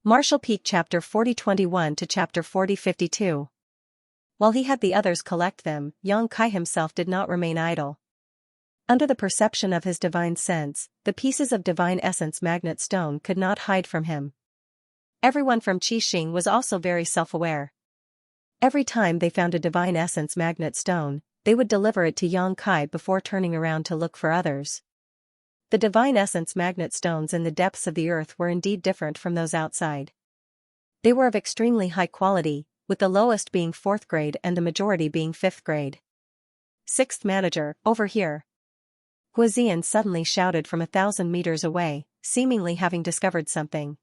Martial Peak Chapter 40:21 to Chapter 40:52. While he had the others collect them, Xianxia himself did not remain idle. Under the perception of his divine sense, the pieces of divine essence magnet stone could not hide from him. Everyone from Qixing was also very self-aware. Every time they found a divine essence magnet stone, they would deliver it to Xianxia before turning around to look for others. The divine essence magnet stones in the depths of the earth were indeed different from those outside. They were of extremely high quality, with the lowest being 4th grade and the majority being 5th grade. 6th manager, over here. Xian suddenly shouted from 1,000 meters away, seemingly having discovered something.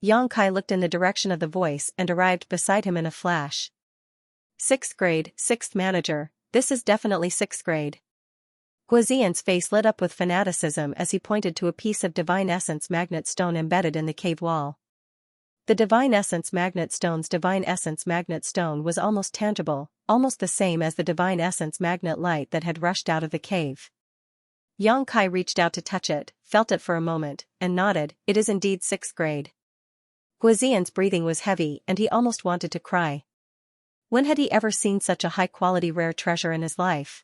Xianxia looked in the direction of the voice and arrived beside him in a flash. 6th grade, 6th manager, this is definitely 6th grade. Xian's face lit up with fanaticism as he pointed to a piece of divine essence magnet stone embedded in the cave wall. The divine essence magnet stone's divine essence magnet stone was almost tangible, almost the same as the divine essence magnet light that had rushed out of the cave. Xianxia reached out to touch it, felt it for a moment, and nodded. It is indeed 6th grade. Xian's breathing was heavy and he almost wanted to cry. When had he ever seen such a high-quality rare treasure in his life?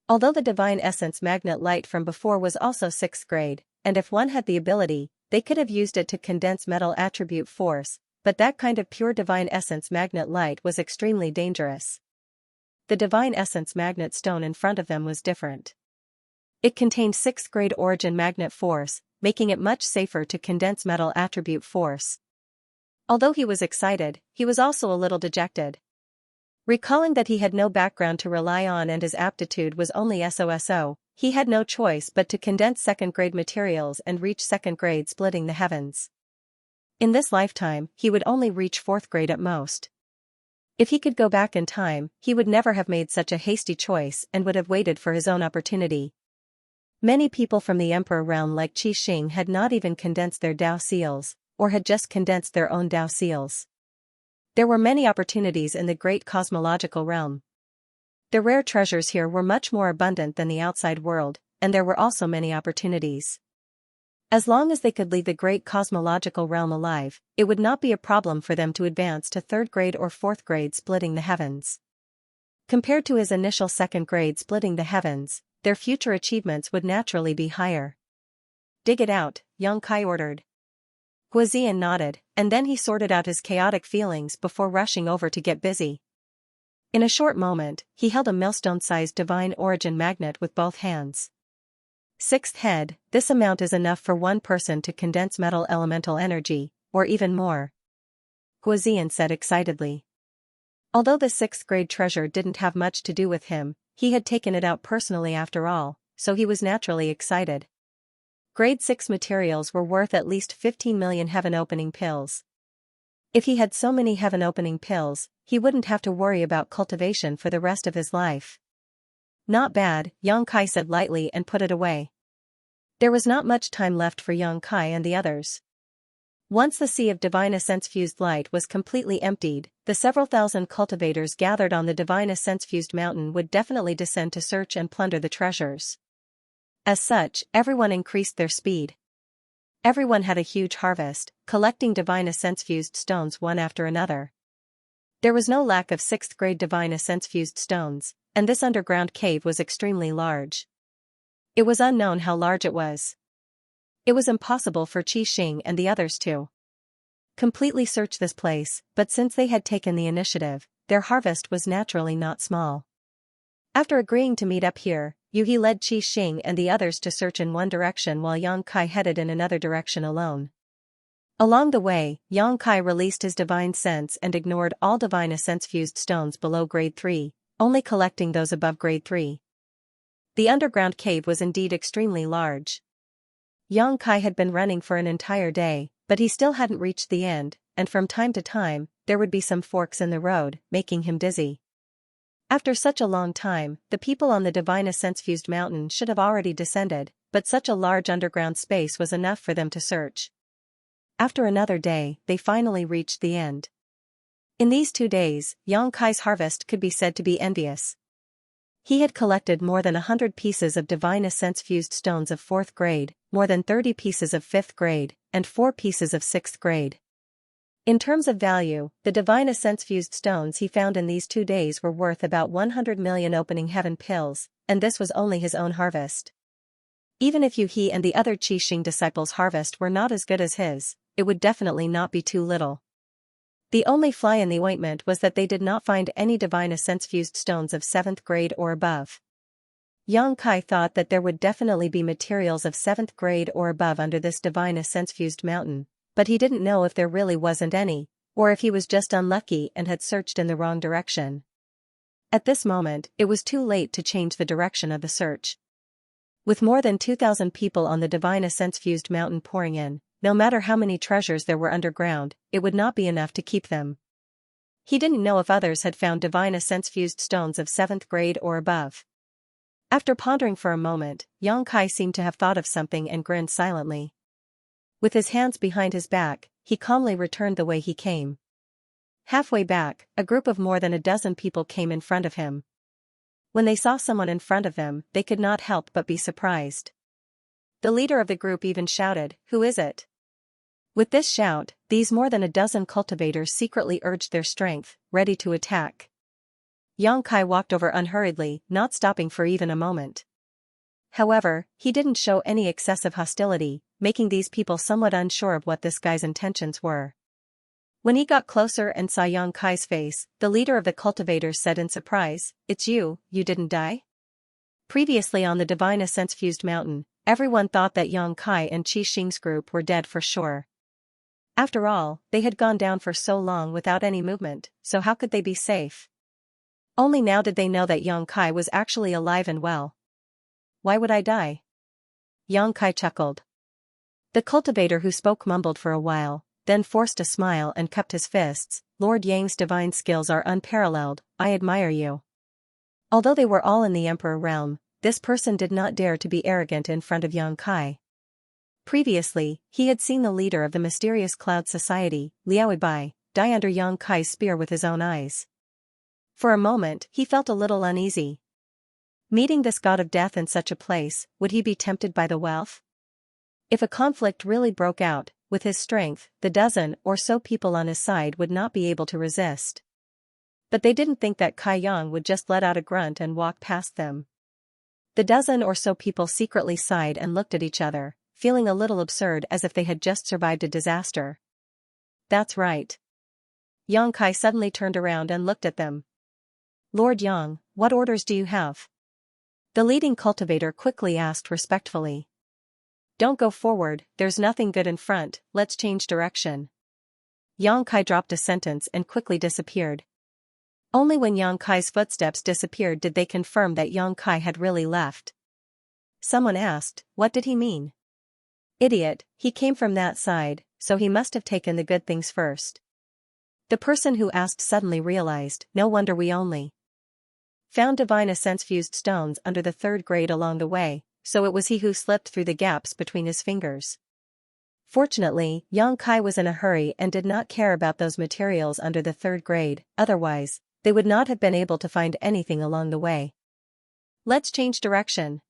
Although the divine essence magnet light from before was also 6th grade, and if one had the ability, they could have used it to condense metal attribute force, but that kind of pure divine essence magnet light was extremely dangerous. The divine essence magnet stone in front of them was different. It contained 6th grade origin magnet force, making it much safer to condense metal attribute force. Although he was excited, he was also a little dejected. Recalling that he had no background to rely on and his aptitude was only SOSO, he had no choice but to condense 2nd grade materials and reach 2nd grade splitting the heavens. In this lifetime, he would only reach 4th grade at most. If he could go back in time, he would never have made such a hasty choice and would have waited for his own opportunity. Many people from the Emperor realm like Qixing had not even condensed their Dao seals, or had just condensed their own Dao seals. There were many opportunities in the great cosmological realm. The rare treasures here were much more abundant than the outside world, and there were also many opportunities. As long as they could leave the great cosmological realm alive, it would not be a problem for them to advance to 3rd grade or 4th grade splitting the heavens. Compared to his initial 2nd grade splitting the heavens, their future achievements would naturally be higher. Dig it out, Xianxia ordered. Xian nodded, and then he sorted out his chaotic feelings before rushing over to get busy. In a short moment, he held a millstone-sized divine origin magnet with both hands. 6th head, this amount is enough for one person to condense metal elemental energy, or even more. Xian said excitedly. Although the 6th grade treasure didn't have much to do with him, he had taken it out personally after all, so he was naturally excited. Grade 6 materials were worth at least 15 million heaven-opening pills. If he had so many heaven-opening pills, he wouldn't have to worry about cultivation for the rest of his life. Not bad, Xianxia said lightly and put it away. There was not much time left for Xianxia and the others. Once the sea of divine essence-fused light was completely emptied, the several thousand cultivators gathered on the divine essence-fused mountain would definitely descend to search and plunder the treasures. As such, everyone increased their speed. Everyone had a huge harvest, collecting divine essence-fused stones one after another. There was no lack of 6th grade divine essence-fused stones, and this underground cave was extremely large. It was unknown how large it was. It was impossible for Qixing and the others to completely search this place, but since they had taken the initiative, their harvest was naturally not small. After agreeing to meet up here, Yuhi led Qixing and the others to search in one direction while Xianxia headed in another direction alone. Along the way, Xianxia released his divine sense and ignored all divine essence-fused stones below grade 3, only collecting those above grade 3. The underground cave was indeed extremely large. Xianxia had been running for an entire day, but he still hadn't reached the end, and from time to time, there would be some forks in the road, making him dizzy. After such a long time, the people on the divine essence-fused mountain should have already descended, but such a large underground space was enough for them to search. After another day, they finally reached the end. In these 2 days, Xianxia's harvest could be said to be envious. He had collected more than 100 pieces of divine essence-fused stones of 4th grade, more than 30 pieces of 5th grade, and 4 pieces of 6th grade. In terms of value, the divine essence-fused stones he found in these 2 days were worth about 100 million opening heaven pills, and this was only his own harvest. Even if he and the other Qixing disciples' harvest were not as good as his, it would definitely not be too little. The only fly in the ointment was that they did not find any divine essence-fused stones of 7th grade or above. Yang Kai thought that there would definitely be materials of 7th grade or above under this divine essence-fused mountain, but he didn't know if there really wasn't any, or if he was just unlucky and had searched in the wrong direction. At this moment, it was too late to change the direction of the search. With more than 2,000 people on the divine essence-fused mountain pouring in, no matter how many treasures there were underground, it would not be enough to keep them. He didn't know if others had found divine essence-fused stones of 7th grade or above. After pondering for a moment, Yang Kai seemed to have thought of something and grinned silently. With his hands behind his back, he calmly returned the way he came. Halfway back, a group of more than a dozen people came in front of him. When they saw someone in front of them, they could not help but be surprised. The leader of the group even shouted, "Who is it?" With this shout, these more than a dozen cultivators secretly urged their strength, ready to attack. Yang Kai walked over unhurriedly, not stopping for even a moment. However, he didn't show any excessive hostility, making these people somewhat unsure of what this guy's intentions were. When he got closer and saw Yang Kai's face, the leader of the cultivators said in surprise, "It's you didn't die?" Previously on the divine essence-fused mountain, everyone thought that Yang Kai and Qi Xing's group were dead for sure. After all, they had gone down for so long without any movement, so how could they be safe? Only now did they know that Yang Kai was actually alive and well. "Why would I die?" Yang Kai chuckled. The cultivator who spoke mumbled for a while, then forced a smile and cupped his fists. "Lord Yang's divine skills are unparalleled, I admire you." Although they were all in the Emperor realm, this person did not dare to be arrogant in front of Yang Kai. Previously, he had seen the leader of the mysterious Cloud Society, Liao Bai, die under Yang Kai's spear with his own eyes. For a moment, he felt a little uneasy. Meeting this god of death in such a place, would he be tempted by the wealth? If a conflict really broke out, with his strength, the dozen or so people on his side would not be able to resist. But they didn't think that Kai Yang would just let out a grunt and walk past them. The dozen or so people secretly sighed and looked at each other, feeling a little absurd as if they had just survived a disaster. "That's right." Yang Kai suddenly turned around and looked at them. "Lord Yang, what orders do you have?" The leading cultivator quickly asked respectfully. "Don't go forward, there's nothing good in front, let's change direction." Yang Kai dropped a sentence and quickly disappeared. Only when Yang Kai's footsteps disappeared did they confirm that Yang Kai had really left. Someone asked, "What did he mean?" "Idiot, he came from that side, so he must have taken the good things first." The person who asked suddenly realized, no wonder we only found divine essence-fused stones under the 3rd grade along the way, so it was he who slipped through the gaps between his fingers. Fortunately, Yang Kai was in a hurry and did not care about those materials under the 3rd grade, otherwise, they would not have been able to find anything along the way. "Let's change direction."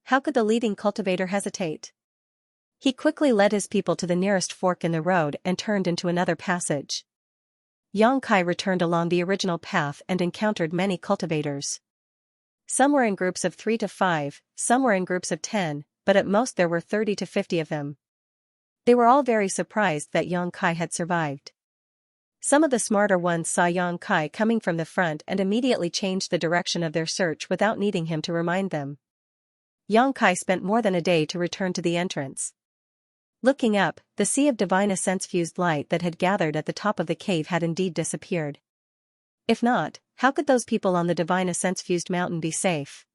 How could the leading cultivator hesitate? He quickly led his people to the nearest fork in the road and turned into another passage. Yang Kai returned along the original path and encountered many cultivators. Some were in groups of 3 to 5, some were in groups of 10, but at most there were 30 to 50 of them. They were all very surprised that Yang Kai had survived. Some of the smarter ones saw Yang Kai coming from the front and immediately changed the direction of their search without needing him to remind them. Yang Kai spent more than a day to return to the entrance. Looking up, the sea of divine essence-fused light that had gathered at the top of the cave had indeed disappeared. If not, how could those people on the divine essence-fused mountain be safe?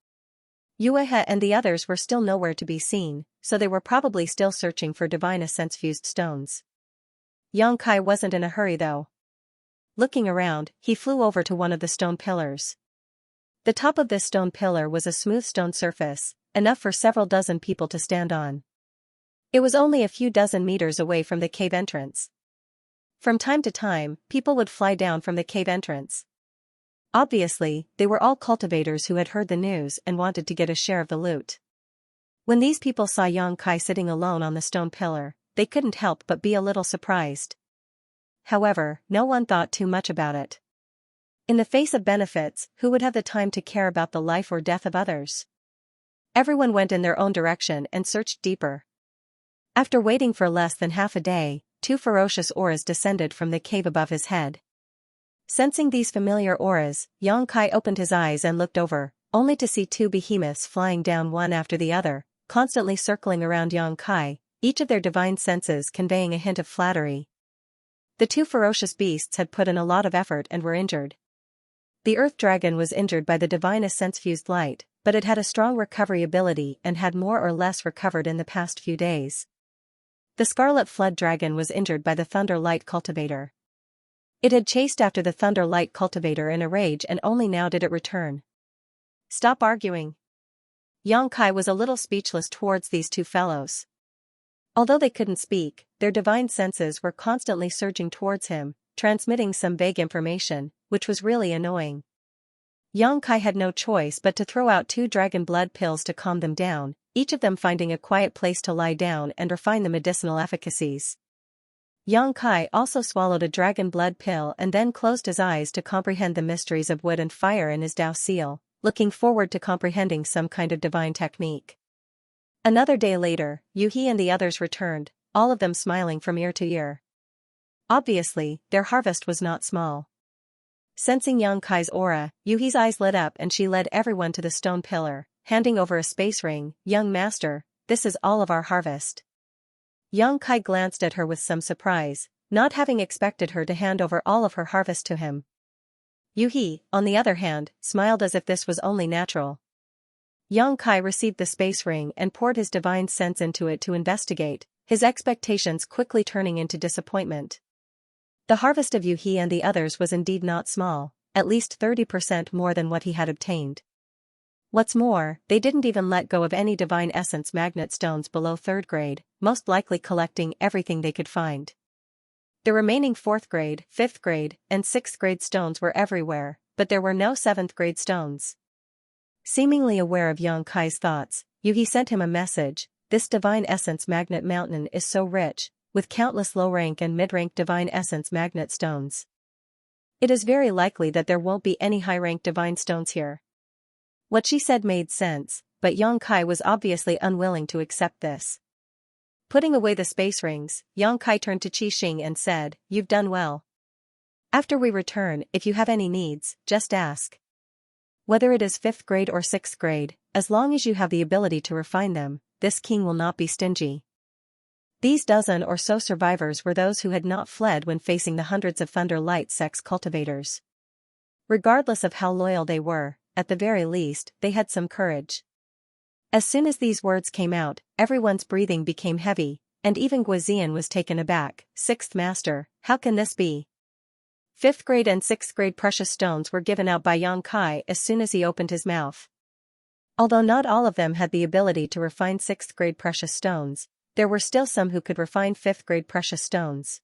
Yuehe and the others were still nowhere to be seen, so they were probably still searching for divine essence-fused stones. Yang Kai wasn't in a hurry though. Looking around, he flew over to one of the stone pillars. The top of this stone pillar was a smooth stone surface, enough for several dozen people to stand on. It was only a few dozen meters away from the cave entrance. From time to time, people would fly down from the cave entrance. Obviously, they were all cultivators who had heard the news and wanted to get a share of the loot. When these people saw Yang Kai sitting alone on the stone pillar, they couldn't help but be a little surprised. however, no one thought too much about it. In the face of benefits, who would have the time to care about the life or death of others? Everyone went in their own direction and searched deeper. After waiting for less than half a day, 2 ferocious auras descended from the cave above his head. Sensing these familiar auras, Xianxia opened his eyes and looked over, only to see 2 behemoths flying down one after the other, constantly circling around Xianxia, each of their divine senses conveying a hint of flattery. The 2 ferocious beasts had put in a lot of effort and were injured. The earth dragon was injured by the divine essence-fused light, but it had a strong recovery ability and had more or less recovered in the past few days. The scarlet flood dragon was injured by the thunder light cultivator. It had chased after the thunder light cultivator in a rage and only now did it return. Stop arguing. Xianxia was a little speechless towards these 2 fellows. Although they couldn't speak, their divine senses were constantly surging towards him, transmitting some vague information, which was really annoying. Xianxia had no choice but to throw out 2 dragon blood pills to calm them down, each of them finding a quiet place to lie down and refine the medicinal efficacies. Xianxia also swallowed a dragon blood pill and then closed his eyes to comprehend the mysteries of wood and fire in his Tao seal, looking forward to comprehending some kind of divine technique. Another day later, Yuhi and the others returned, all of them smiling from ear to ear. Obviously, their harvest was not small. Sensing Xianxia's aura, Yuhi's eyes lit up and she led everyone to the stone pillar, handing over a space ring. "Young master, this is all of our harvest." Xianxia glanced at her with some surprise, not having expected her to hand over all of her harvest to him. Yuhi, on the other hand, smiled as if this was only natural. Xianxia received the space ring and poured his divine sense into it to investigate, his expectations quickly turning into disappointment. The harvest of Yuhi and the others was indeed not small, at least 30% more than what he had obtained. What's more, they didn't even let go of any divine essence magnet stones below 3rd grade, most likely collecting everything they could find. The remaining 4th grade, 5th grade, and 6th grade stones were everywhere, but there were no 7th grade stones. Seemingly aware of Xianxia's thoughts, Yuhi sent him a message. "This divine essence magnet mountain is so rich, with countless low-rank and mid-rank divine essence magnet stones. It is very likely that there won't be any high-rank divine stones here." What she said made sense, but Xianxia was obviously unwilling to accept this. Putting away the space rings, Xianxia turned to Qixing and said, "You've done well. After we return, if you have any needs, just ask. Whether it is 5th grade or 6th grade, as long as you have the ability to refine them, this king will not be stingy." These dozen or so survivors were those who had not fled when facing the hundreds of Thunder Light sex cultivators. Regardless of how loyal they were, at the very least, they had some courage. As soon as these words came out, everyone's breathing became heavy, and even Guizian was taken aback. "6th Master, how can this be?" 5th grade and 6th grade precious stones were given out by Xianxia as soon as he opened his mouth. Although not all of them had the ability to refine 6th grade precious stones, there were still some who could refine 5th grade precious stones.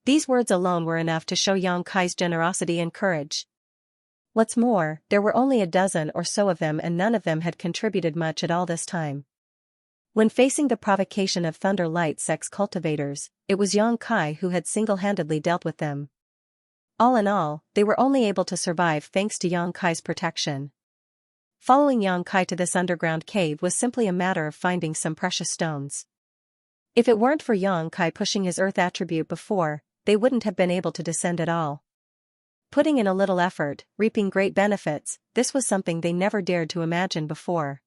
These words alone were enough to show Xianxia's generosity and courage. What's more, there were only a dozen or so of them and none of them had contributed much at all this time. When facing the provocation of Thunder Light sex cultivators, it was Xianxia who had single-handedly dealt with them. All in all, they were only able to survive thanks to Xianxia's protection. Following Xianxia to this underground cave was simply a matter of finding some precious stones. If it weren't for Xianxia pushing his earth attribute before, they wouldn't have been able to descend at all. Putting in a little effort, reaping great benefits, this was something they never dared to imagine before.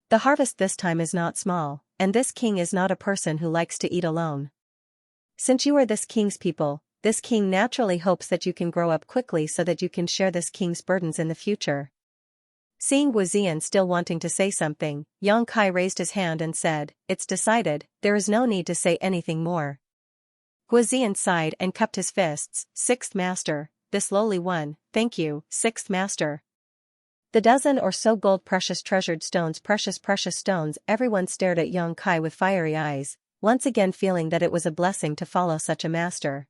The harvest this time is not small, and this king is not a person who likes to eat alone. Since you are this king's people, this king naturally hopes that you can grow up quickly so that you can share this king's burdens in the future. Seeing Guizian still wanting to say something, Xianxia raised his hand and said, "It's decided, there is no need to say anything more." Guizian sighed and cupped his fists. "6th Master, this lowly one, thank you, 6th Master." The dozen or so gold precious treasured stones, precious stones, everyone stared at Xianxia with fiery eyes, once again feeling that it was a blessing to follow such a master.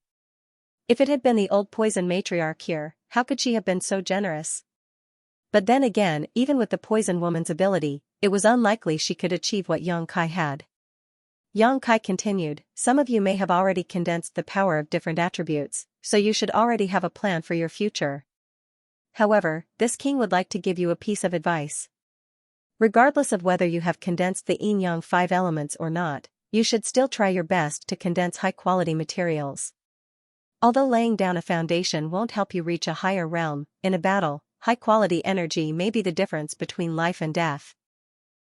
If it had been the old poison matriarch here, how could she have been so generous? But then again, even with the poison woman's ability, it was unlikely she could achieve what Xianxia had. Yang Kai continued, some of you may have already condensed the power of different attributes, so you should already have a plan for your future. However, this king would like to give you a piece of advice. Regardless of whether you have condensed the yin-yang 5 elements or not, you should still try your best to condense high-quality materials. Although laying down a foundation won't help you reach a higher realm, in a battle, high-quality energy may be the difference between life and death.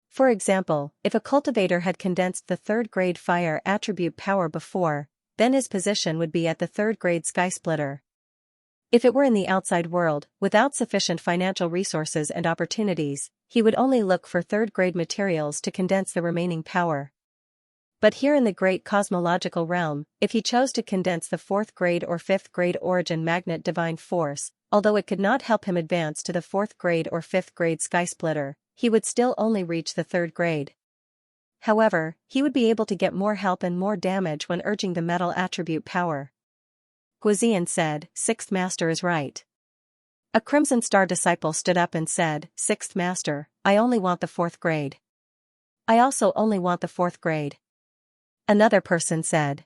For example, if a cultivator had condensed the 3rd grade fire attribute power before, then his position would be at the 3rd grade sky splitter. If it were in the outside world, without sufficient financial resources and opportunities, he would only look for 3rd grade materials to condense the remaining power. But here in the great cosmological realm, if he chose to condense the 4th grade or 5th grade origin magnet divine force, although it could not help him advance to the 4th grade or 5th grade sky splitter, he would still only reach the 3rd grade. However, he would be able to get more help and more damage when urging the metal attribute power. Guizian said, 6th Master is right. A Crimson Star disciple stood up and said, 6th Master, I only want the 4th grade. I also only want the 4th grade. Another person said.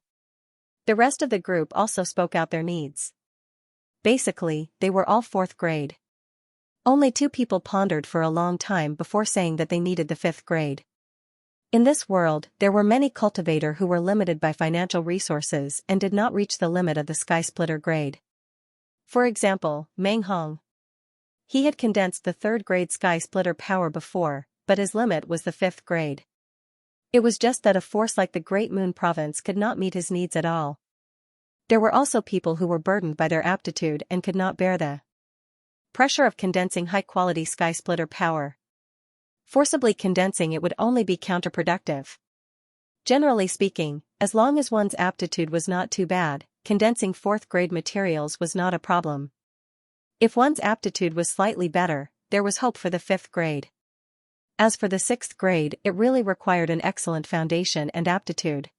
The rest of the group also spoke out their needs. Basically, they were all 4th grade. Only 2 people pondered for a long time before saying that they needed the 5th grade. In this world, there were many cultivators who were limited by financial resources and did not reach the limit of the sky splitter grade. For example, Meng Hong. He had condensed the 3rd grade sky splitter power before, but his limit was the 5th grade. It was just that a force like the Great Moon Province could not meet his needs at all. There were also people who were burdened by their aptitude and could not bear the pressure of condensing high-quality sky splitter power. Forcibly condensing it would only be counterproductive. Generally speaking, as long as one's aptitude was not too bad, condensing 4th grade materials was not a problem. If one's aptitude was slightly better, there was hope for the 5th grade. As for the 6th grade, it really required an excellent foundation and aptitude.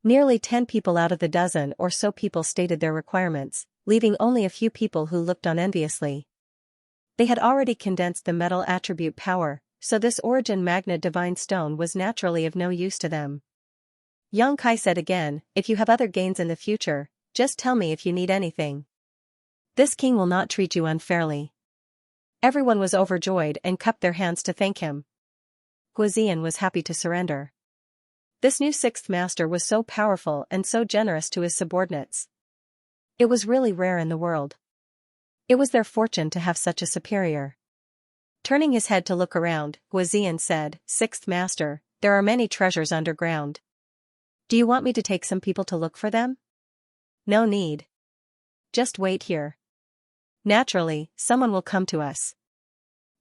Nearly 10 people out of the dozen or so people stated their requirements, leaving only a few people who looked on enviously. They had already condensed the metal attribute power, so this origin magnet divine stone was naturally of no use to them. Yang Kai said again, if you have other gains in the future, just tell me if you need anything. This king will not treat you unfairly. Everyone was overjoyed and cupped their hands to thank him. Guizian was happy to surrender. This new 6th Master was so powerful and so generous to his subordinates. It was really rare in the world. It was their fortune to have such a superior. Turning his head to look around, Guizian said, 6th Master, there are many treasures underground. Do you want me to take some people to look for them? No need. Just wait here. Naturally, someone will come to us.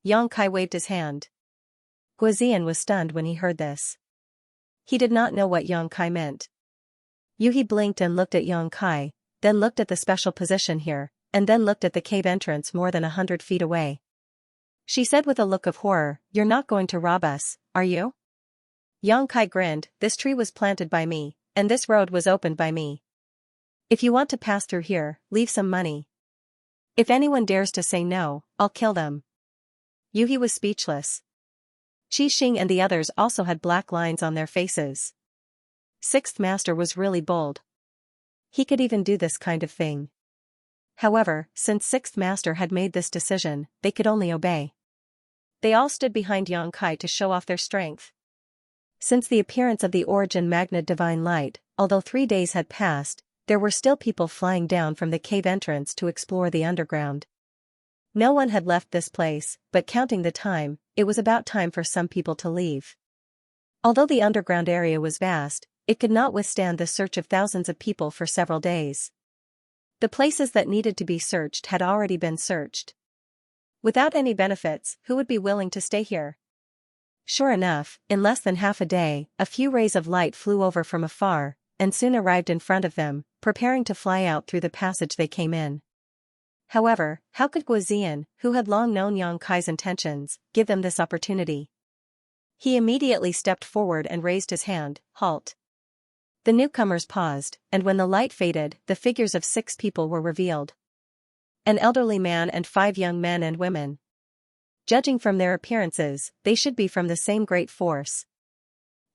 Yang Kai waved his hand. Guizian was stunned when he heard this. He did not know what Yang Kai meant. Yuhi blinked and looked at Yang Kai, then looked at the special position here, and then looked at the cave entrance more than 100 feet away. She said with a look of horror, you're not going to rob us, are you? Yang Kai grinned, this tree was planted by me, and this road was opened by me. If you want to pass through here, leave some money. If anyone dares to say no, I'll kill them. Yuhi was speechless. Qi Xing and the others also had black lines on their faces. 6th Master was really bold. He could even do this kind of thing. However, since 6th Master had made this decision, they could only obey. They all stood behind Yang Kai to show off their strength. Since the appearance of the origin magnet divine light, although 3 days had passed, there were still people flying down from the cave entrance to explore the underground. No one had left this place, but counting the time, it was about time for some people to leave. Although the underground area was vast, it could not withstand the search of thousands of people for several days. The places that needed to be searched had already been searched. Without any benefits, who would be willing to stay here? Sure enough, in less than half a day, a few rays of light flew over from afar, and soon arrived in front of them, preparing to fly out through the passage they came in. However, how could Guizian, who had long known Yang Kai's intentions, give them this opportunity? He immediately stepped forward and raised his hand, halt. The newcomers paused, and when the light faded, the figures of 6 people were revealed. An elderly man and 5 young men and women. Judging from their appearances, they should be from the same great force.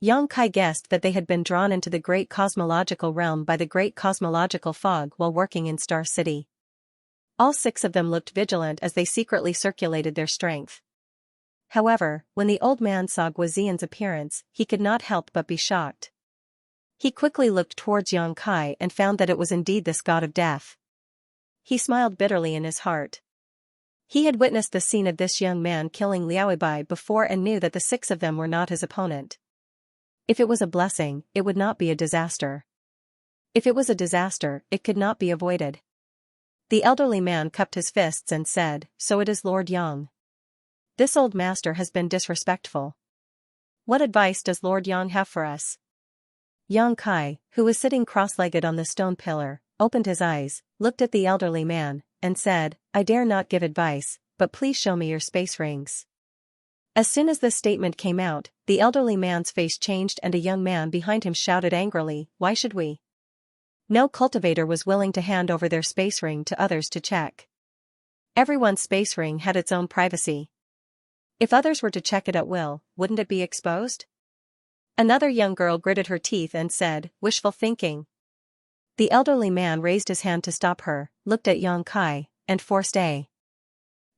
Yang Kai guessed that they had been drawn into the great cosmological realm by the great cosmological fog while working in Star City. All 6 of them looked vigilant as they secretly circulated their strength. However, when the old man saw Guozian's appearance, he could not help but be shocked. He quickly looked towards Yang Kai and found that it was indeed this god of death. He smiled bitterly in his heart. He had witnessed the scene of this young man killing Liaobai before and knew that the 6 of them were not his opponent. If it was a blessing, it would not be a disaster. If it was a disaster, it could not be avoided. The elderly man cupped his fists and said, "So it is Lord Yang. This old master has been disrespectful. What advice does Lord Yang have for us?" Yang Kai, who was sitting cross-legged on the stone pillar, opened his eyes, looked at the elderly man, and said, "I dare not give advice, but please show me your space rings." As soon as this statement came out, the elderly man's face changed and a young man behind him shouted angrily, "Why should we?" No cultivator was willing to hand over their space ring to others to check. Everyone's space ring had its own privacy. If others were to check it at will, wouldn't it be exposed? Another young girl gritted her teeth and said, "Wishful thinking." The elderly man raised his hand to stop her, looked at Yang Kai, and forced a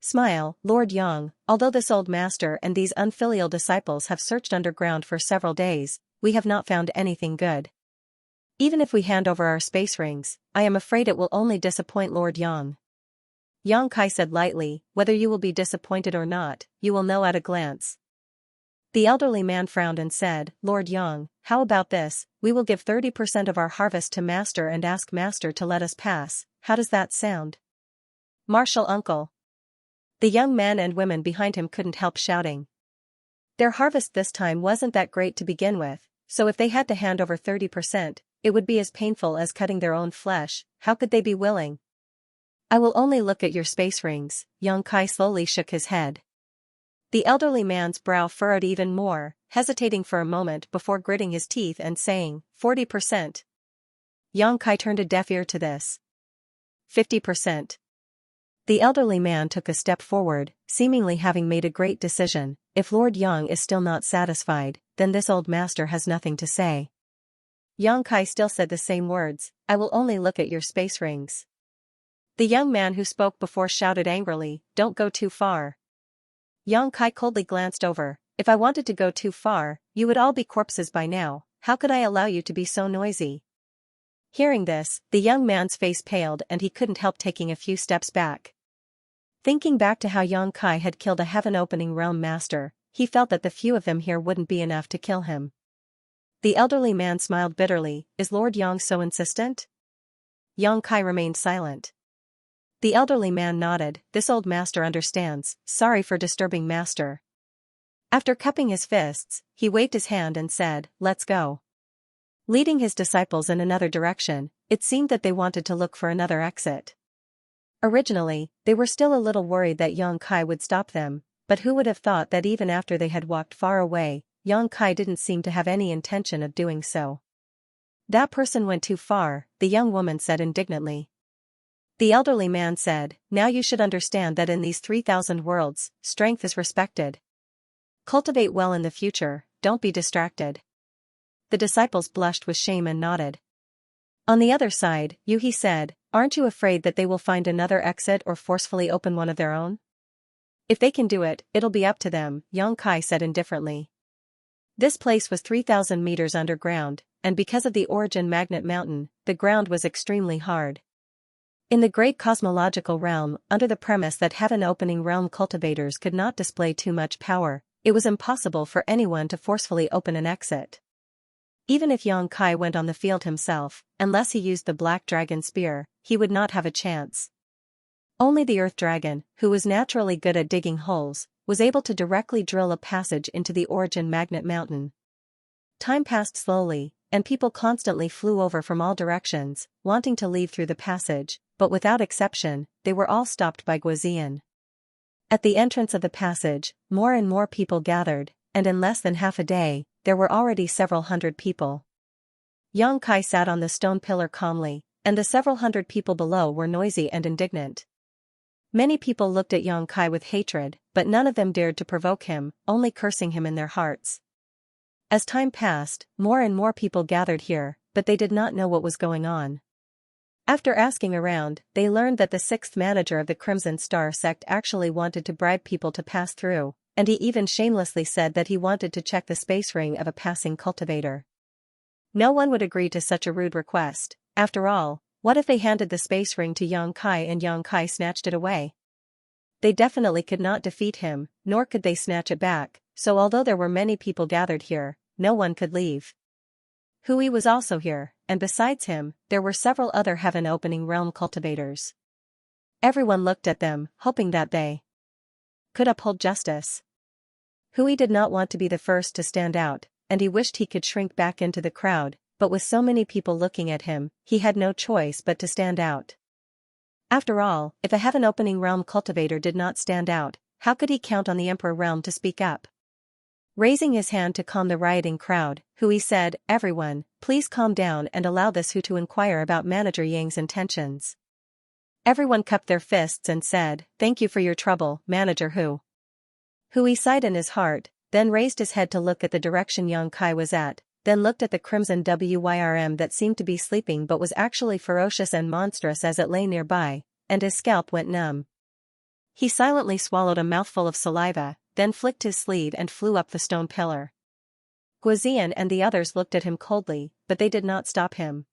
smile. "Lord Yang, although this old master and these unfilial disciples have searched underground for several days, we have not found anything good. Even if we hand over our space rings, I am afraid it will only disappoint Lord Yang." Yang Kai said lightly, "Whether you will be disappointed or not, you will know at a glance." The elderly man frowned and said, "Lord Yang, how about this? We will give 30% of our harvest to Master and ask Master to let us pass. How does that sound?" "Martial uncle." The young men and women behind him couldn't help shouting. Their harvest this time wasn't that great to begin with, so if they had to hand over 30%, it would be as painful as cutting their own flesh. How could they be willing? "I will only look at your space rings." Yang Kai slowly shook his head. The elderly man's brow furrowed even more, hesitating for a moment before gritting his teeth and saying, 40%. Yang Kai turned a deaf ear to this. 50%. The elderly man took a step forward, seemingly having made a great decision. If Lord Yang is still not satisfied, then this old master has nothing to say. Yang Kai still said the same words, "I will only look at your space rings." The young man who spoke before shouted angrily, "Don't go too far." Yang Kai coldly glanced over. "If I wanted to go too far, you would all be corpses by now. How could I allow you to be so noisy?" Hearing this, the young man's face paled and he couldn't help taking a few steps back. Thinking back to how Yang Kai had killed a heaven-opening realm master, he felt that the few of them here wouldn't be enough to kill him. The elderly man smiled bitterly. "Is Lord Yang so insistent?" Yang Kai remained silent. The elderly man nodded. "This old master understands. Sorry for disturbing master." After cupping his fists, he waved his hand and said, "Let's go." Leading his disciples in another direction, it seemed that they wanted to look for another exit. Originally, they were still a little worried that Yang Kai would stop them, but who would have thought that even after they had walked far away, Yang Kai didn't seem to have any intention of doing so. "That person went too far," the young woman said indignantly. The elderly man said, "Now you should understand that in these 3,000 worlds, strength is respected. Cultivate well in the future, don't be distracted." The disciples blushed with shame and nodded. On the other side, Yuhi said, "Aren't you afraid that they will find another exit or forcefully open one of their own?" "If they can do it, it'll be up to them," Yang Kai said indifferently. This place was 3,000 meters underground, and because of the origin magnet mountain, the ground was extremely hard. In the great cosmological realm, under the premise that heaven-opening realm cultivators could not display too much power, it was impossible for anyone to forcefully open an exit. Even if Yang Kai went on the field himself, unless he used the black dragon spear, he would not have a chance. Only the earth dragon, who was naturally good at digging holes, was able to directly drill a passage into the origin magnet mountain. Time passed slowly, and people constantly flew over from all directions, wanting to leave through the passage, but without exception, they were all stopped by Guozian. At the entrance of the passage, more and more people gathered, and in less than half a day, there were already several hundred people. Yang Kai sat on the stone pillar calmly, and the several hundred people below were noisy and indignant. Many people looked at Yang Kai with hatred, but none of them dared to provoke him, only cursing him in their hearts. As time passed, more and more people gathered here, but they did not know what was going on. After asking around, they learned that the sixth manager of the Crimson Star sect actually wanted to bribe people to pass through, and he even shamelessly said that he wanted to check the space ring of a passing cultivator. No one would agree to such a rude request. After all, what if they handed the space ring to Xianxia and Xianxia snatched it away? They definitely could not defeat him, nor could they snatch it back, so although there were many people gathered here, no one could leave. Hui was also here, and besides him, there were several other heaven-opening realm cultivators. Everyone looked at them, hoping that they could uphold justice. Hui did not want to be the first to stand out, and he wished he could shrink back into the crowd, but with so many people looking at him, he had no choice but to stand out. After all, if a heaven-opening realm cultivator did not stand out, how could he count on the Emperor realm to speak up? Raising his hand to calm the rioting crowd, Hui said, "Everyone, please calm down and allow this Hu to inquire about Manager Yang's intentions." Everyone cupped their fists and said, "Thank you for your trouble, Manager Hu." Hui sighed in his heart, then raised his head to look at the direction Xianxia was at, then looked at the crimson wyrm that seemed to be sleeping but was actually ferocious and monstrous as it lay nearby, and his scalp went numb. He silently swallowed a mouthful of saliva, then flicked his sleeve and flew up the stone pillar. Guozian and the others looked at him coldly, but they did not stop him.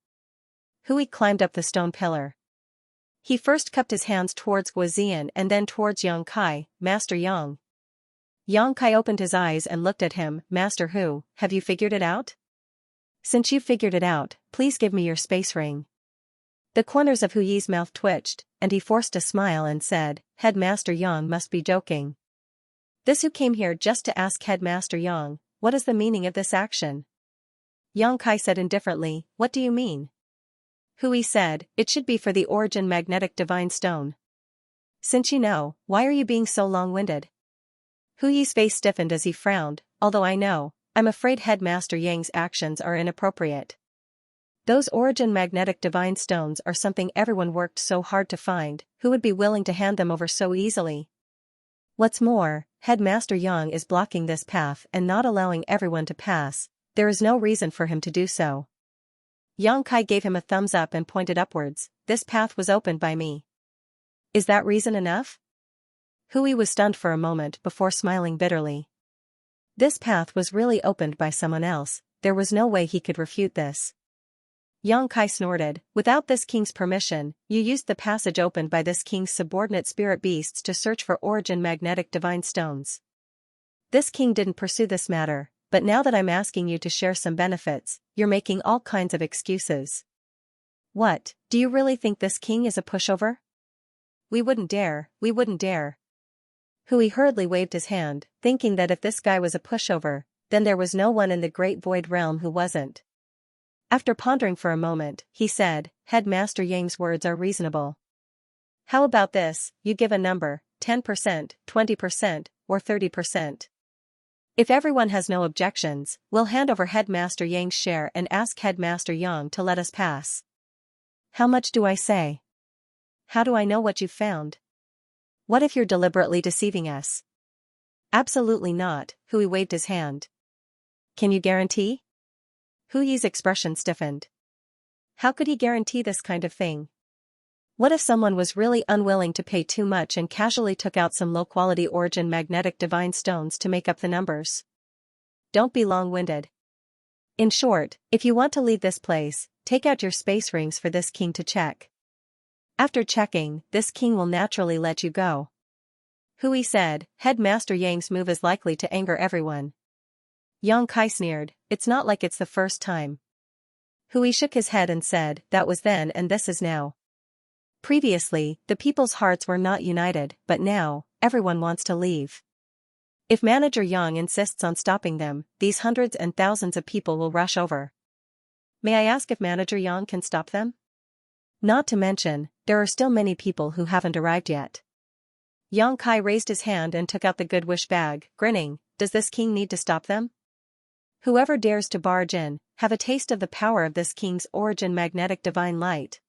Hui climbed up the stone pillar. He first cupped his hands towards Guozian and then towards Xianxia. "Master Yang." Xianxia opened his eyes and looked at him. "Master Hu, have you figured it out? Since you figured it out, please give me your space ring." The corners of Hui's mouth twitched, and he forced a smile and said, "Headmaster Yang must be joking. This Hu came here just to ask Headmaster Yang, what is the meaning of this action?" Xianxia said indifferently, "What do you mean?" Hui said, "It should be for the Origin Magnetic Divine Stone. Since you know, why are you being so long-winded?" Hui's face stiffened as he frowned, "Although I know, I'm afraid Headmaster Yang's actions are inappropriate. Those Origin Magnetic Divine Stones are something everyone worked so hard to find. Who would be willing to hand them over so easily? What's more, Headmaster Yang is blocking this path and not allowing everyone to pass. There is no reason for him to do so." Xianxia gave him a thumbs up and pointed upwards. "This path was opened by me. Is that reason enough?" Hui was stunned for a moment before smiling bitterly. This path was really opened by someone else, there was no way he could refute this. Xianxia snorted, "Without this king's permission, you used the passage opened by this king's subordinate spirit beasts to search for Origin Magnetic Divine Stones. This king didn't pursue this matter, but now that I'm asking you to share some benefits, you're making all kinds of excuses. What, do you really think this king is a pushover? We wouldn't dare, we wouldn't dare." Hui hurriedly waved his hand, thinking that if this guy was a pushover, then there was no one in the Great Void Realm who wasn't. After pondering for a moment, he said, "Headmaster Yang's words are reasonable. How about this, you give a number, 10%, 20%, or 30%. If everyone has no objections, we'll hand over Headmaster Yang's share and ask Headmaster Yang to let us pass." "How much do I say? How do I know what you've found? What if you're deliberately deceiving us?" "Absolutely not," Hui waved his hand. "Can you guarantee?" Hui's expression stiffened. How could he guarantee this kind of thing? What if someone was really unwilling to pay too much and casually took out some low-quality Origin Magnetic Divine Stones to make up the numbers? Don't be long-winded. In short, if you want to leave this place, take out your space rings for this king to check. After checking, this king will naturally let you go." Hui said, "Headmaster Yang's move is likely to anger everyone." Xianxia sneered, "It's not like it's the first time." Hui shook his head and said, "That was then and this is now. Previously, the people's hearts were not united, but now, everyone wants to leave. If Manager Yang insists on stopping them, these hundreds and thousands of people will rush over. May I ask if Manager Yang can stop them? Not to mention, there are still many people who haven't arrived yet." Xianxia raised his hand and took out the good wish bag, grinning, "Does this king need to stop them? Whoever dares to barge in, have a taste of the power of this king's Origin Magnetic Divine Light."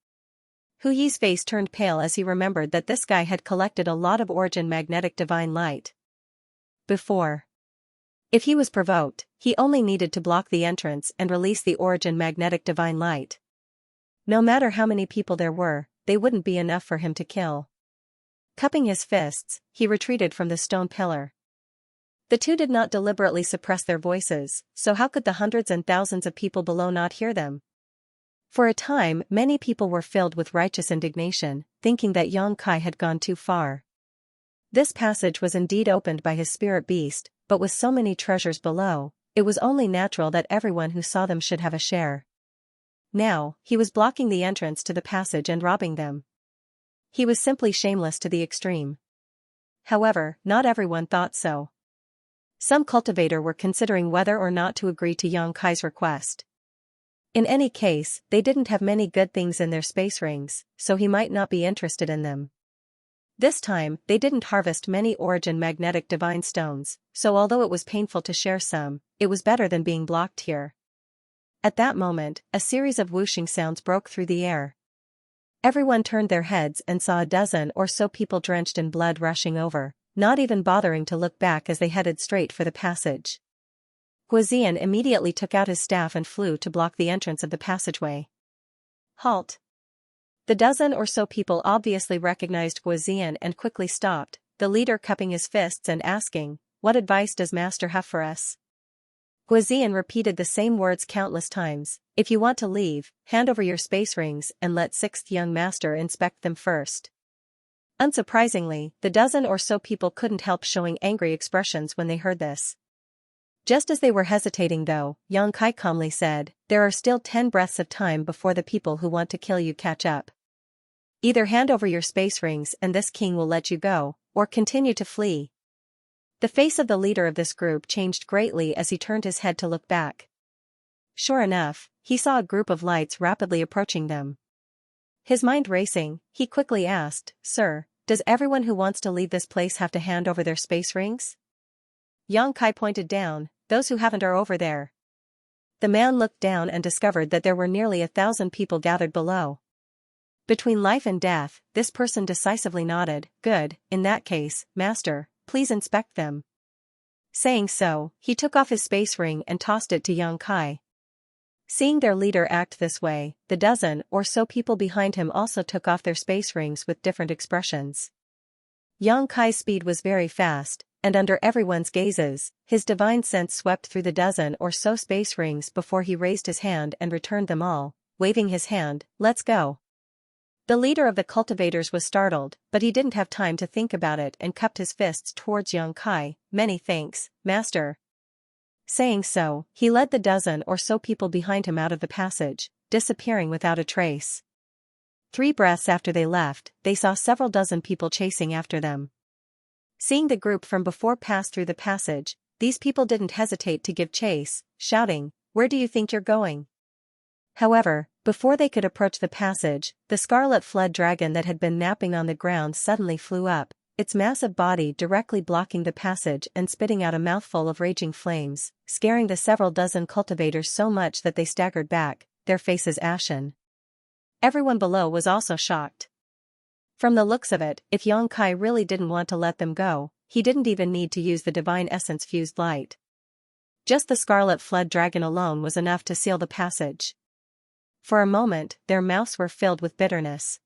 Hui's face turned pale as he remembered that this guy had collected a lot of Origin Magnetic Divine Light before. If he was provoked, he only needed to block the entrance and release the origin magnetic divine light. No matter how many people there were, they wouldn't be enough for him to kill. Cupping his fists, he retreated from the stone pillar. The two did not deliberately suppress their voices, so how could the hundreds and thousands of people below not hear them? For a time, many people were filled with righteous indignation, thinking that Xianxia had gone too far. This passage was indeed opened by his spirit beast, but with so many treasures below, it was only natural that everyone who saw them should have a share. Now, he was blocking the entrance to the passage and robbing them. He was simply shameless to the extreme. However, not everyone thought so. Some cultivator were considering whether or not to agree to Xianxia's request. In any case, they didn't have many good things in their space rings, so he might not be interested in them. This time, they didn't harvest many origin magnetic divine stones, so although it was painful to share some, it was better than being blocked here. At that moment, a series of whooshing sounds broke through the air. Everyone turned their heads and saw a dozen or so people drenched in blood rushing over, not even bothering to look back as they headed straight for the passage. Xian immediately took out his staff and flew to block the entrance of the passageway. Halt! The dozen or so people obviously recognized Xian and quickly stopped, the leader cupping his fists and asking, "What advice does Master have for us?" Xian repeated the same words countless times, "If you want to leave, hand over your space rings and let 6th young master inspect them first." Unsurprisingly, the dozen or so people couldn't help showing angry expressions when they heard this. Just as they were hesitating though, Xianxia calmly said, "There are still 10 breaths of time before the people who want to kill you catch up. Either hand over your space rings and this king will let you go, or continue to flee." The face of the leader of this group changed greatly as he turned his head to look back. Sure enough, he saw a group of lights rapidly approaching them. His mind racing, he quickly asked, "Sir, does everyone who wants to leave this place have to hand over their space rings?" Xianxia pointed down, "Those who haven't are over there." The man looked down and discovered that there were nearly 1,000 people gathered below. Between life and death, this person decisively nodded, "Good, in that case, master, please inspect them." Saying so, he took off his space ring and tossed it to Xianxia. Seeing their leader act this way, the dozen or so people behind him also took off their space rings with different expressions. Xianxia's speed was very fast, and under everyone's gazes, his divine sense swept through the dozen or so space rings before he raised his hand and returned them all, waving his hand, "Let's go." The leader of the cultivators was startled, but he didn't have time to think about it and cupped his fists towards Xianxia, "Many thanks, master." Saying so, he led the dozen or so people behind him out of the passage, disappearing without a trace. 3 breaths after they left, they saw several dozen people chasing after them. Seeing the group from before pass through the passage, these people didn't hesitate to give chase, shouting, "Where do you think you're going?" However, before they could approach the passage, the scarlet flood dragon that had been napping on the ground suddenly flew up, its massive body directly blocking the passage and spitting out a mouthful of raging flames, scaring the several dozen cultivators so much that they staggered back, their faces ashen. Everyone below was also shocked. From the looks of it, if Xianxia really didn't want to let them go, he didn't even need to use the divine essence fused light. Just the scarlet flood dragon alone was enough to seal the passage. For a moment, their mouths were filled with bitterness.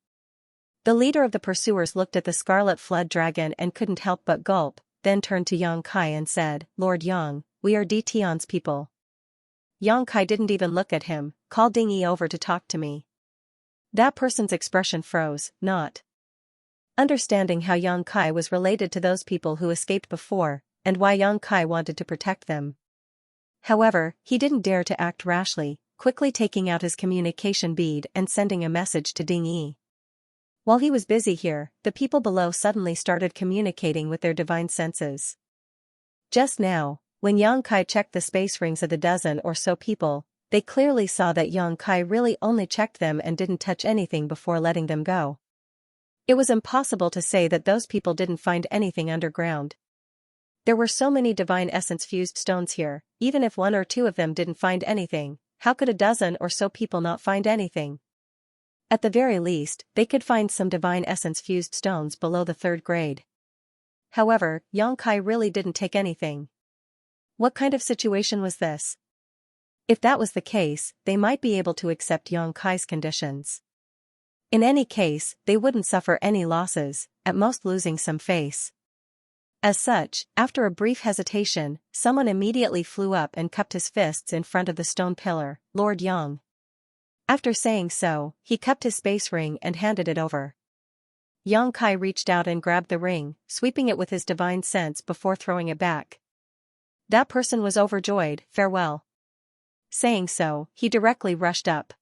The leader of the pursuers looked at the scarlet flood dragon and couldn't help but gulp, then turned to Xianxia and said, "Lord Yang, we are Tion's people." Xianxia didn't even look at him, "Call Dingyi over to talk to me." That person's expression froze, not understanding how Xianxia was related to those people who escaped before, and why Xianxia wanted to protect them. However, he didn't dare to act rashly, quickly taking out his communication bead and sending a message to Dingyi. While he was busy here, the people below suddenly started communicating with their divine senses. Just now, when Xianxia checked the space rings of the dozen or so people, they clearly saw that Xianxia really only checked them and didn't touch anything before letting them go. It was impossible to say that those people didn't find anything underground. There were so many divine essence-fused stones here, even if 1 or 2 of them didn't find anything, how could a dozen or so people not find anything? At the very least, they could find some divine essence-fused stones below the 3rd grade. However, Xianxia really didn't take anything. What kind of situation was this? If that was the case, they might be able to accept Xianxia's conditions. In any case, they wouldn't suffer any losses, at most losing some face. As such, after a brief hesitation, someone immediately flew up and cupped his fists in front of the stone pillar, Lord Yang. After saying so, he cupped his space ring and handed it over. Xianxia reached out and grabbed the ring, sweeping it with his divine sense before throwing it back. That person was overjoyed, farewell. Saying so, he directly rushed up.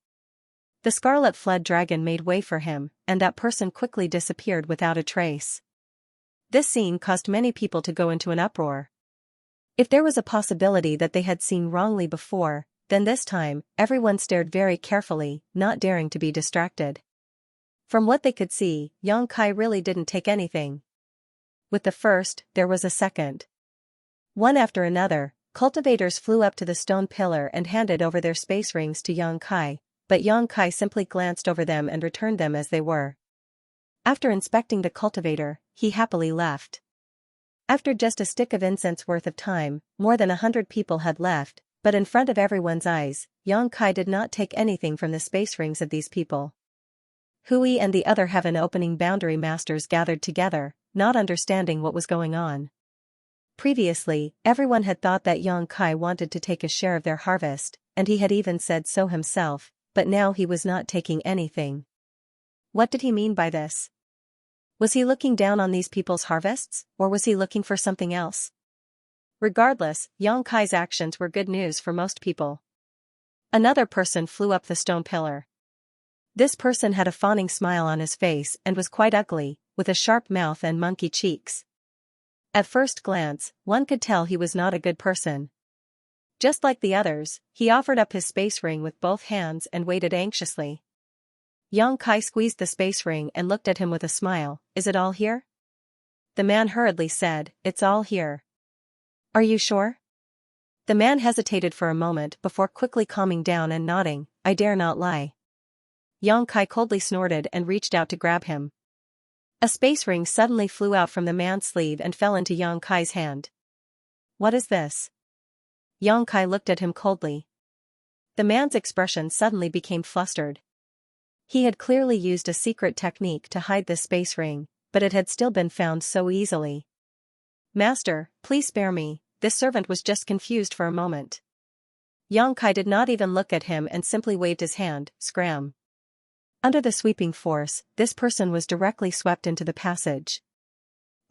The scarlet flood dragon made way for him, and that person quickly disappeared without a trace. This scene caused many people to go into an uproar. If there was a possibility that they had seen wrongly before, then this time, everyone stared very carefully, not daring to be distracted. From what they could see, Xianxia really didn't take anything. With the first, there was a second. One after another, cultivators flew up to the stone pillar and handed over their space rings to Xianxia, but Xianxia simply glanced over them and returned them as they were. After inspecting the cultivator, he happily left. After just a stick of incense worth of time, more than 100 people had left, but in front of everyone's eyes, Xianxia did not take anything from the space rings of these people. Hui and the other heaven-opening boundary masters gathered together, not understanding what was going on. Previously, everyone had thought that Xianxia wanted to take a share of their harvest, and he had even said so himself, but now he was not taking anything. What did he mean by this? Was he looking down on these people's harvests, or was he looking for something else? Regardless, Xianxia's actions were good news for most people. Another person flew up the stone pillar. This person had a fawning smile on his face and was quite ugly, with a sharp mouth and monkey cheeks. At first glance, one could tell he was not a good person. Just like the others, he offered up his space ring with both hands and waited anxiously. Xianxia squeezed the space ring and looked at him with a smile. Is it all here? The man hurriedly said, it's all here. Are you sure? The man hesitated for a moment before quickly calming down and nodding, I dare not lie. Xianxia coldly snorted and reached out to grab him. A space ring suddenly flew out from the man's sleeve and fell into Xianxia's hand. What is this? Xianxia looked at him coldly. The man's expression suddenly became flustered. He had clearly used a secret technique to hide the space ring, but it had still been found so easily. Master, please spare me, this servant was just confused for a moment. Xianxia did not even look at him and simply waved his hand, scram. Under the sweeping force, this person was directly swept into the passage.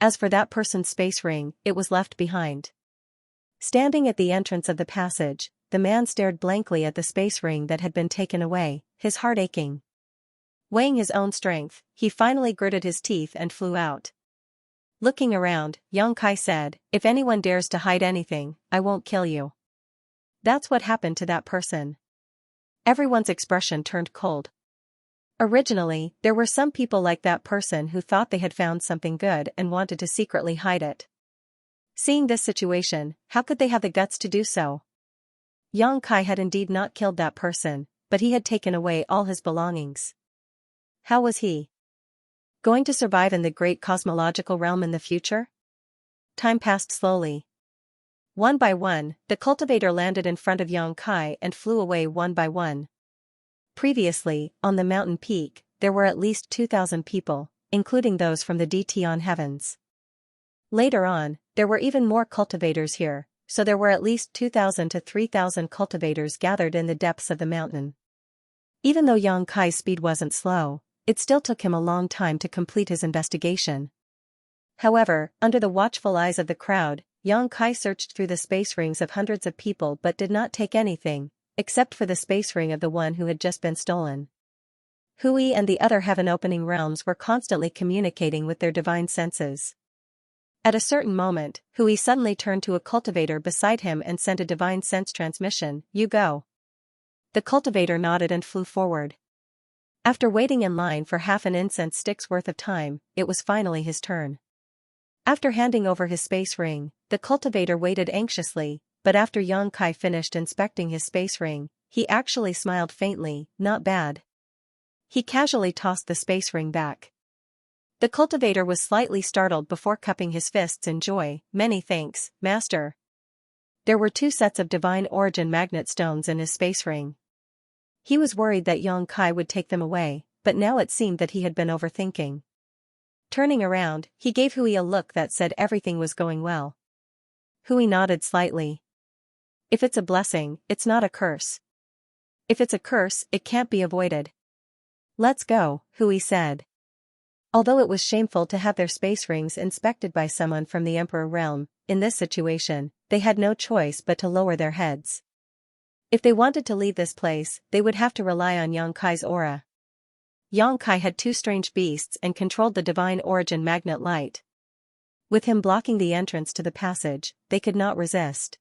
As for that person's space ring, it was left behind. Standing at the entrance of the passage, the man stared blankly at the space ring that had been taken away, his heart aching. Weighing his own strength, he finally gritted his teeth and flew out. Looking around, Xianxia said, if anyone dares to hide anything, I won't kill you. That's what happened to that person. Everyone's expression turned cold. Originally, there were some people like that person who thought they had found something good and wanted to secretly hide it. Seeing this situation, how could they have the guts to do so? Xianxia had indeed not killed that person, but he had taken away all his belongings. How was he going to survive in the great cosmological realm in the future? Time passed slowly. One by one, the cultivator landed in front of Xianxia and flew away one by one. Previously, on the mountain peak, there were at least 2,000 people, including those from the Dtion heavens. Later on, there were even more cultivators here, so there were at least 2,000 to 3,000 cultivators gathered in the depths of the mountain. Even though Xianxia's speed wasn't slow, it still took him a long time to complete his investigation. However, under the watchful eyes of the crowd, Xianxia searched through the space rings of hundreds of people but did not take anything, except for the space ring of the one who had just been stolen. Hui and the other heaven-opening realms were constantly communicating with their divine senses. At a certain moment, Hui suddenly turned to a cultivator beside him and sent a divine sense transmission, you go. The cultivator nodded and flew forward. After waiting in line for half an incense stick's worth of time, it was finally his turn. After handing over his space ring, the cultivator waited anxiously, but after Xianxia finished inspecting his space ring, he actually smiled faintly, not bad. He casually tossed the space ring back. The cultivator was slightly startled before cupping his fists in joy, many thanks, master. There were 2 sets of divine origin magnet stones in his space ring. He was worried that Yang Kai would take them away, but now it seemed that he had been overthinking. Turning around, he gave Hui a look that said everything was going well. Hui nodded slightly. If it's a blessing, it's not a curse. If it's a curse, it can't be avoided. Let's go, Hui said. Although it was shameful to have their space rings inspected by someone from the Emperor realm, in this situation, they had no choice but to lower their heads. If they wanted to leave this place, they would have to rely on Yang Kai's aura. Yang Kai had 2 strange beasts and controlled the divine origin magnet light. With him blocking the entrance to the passage, they could not resist.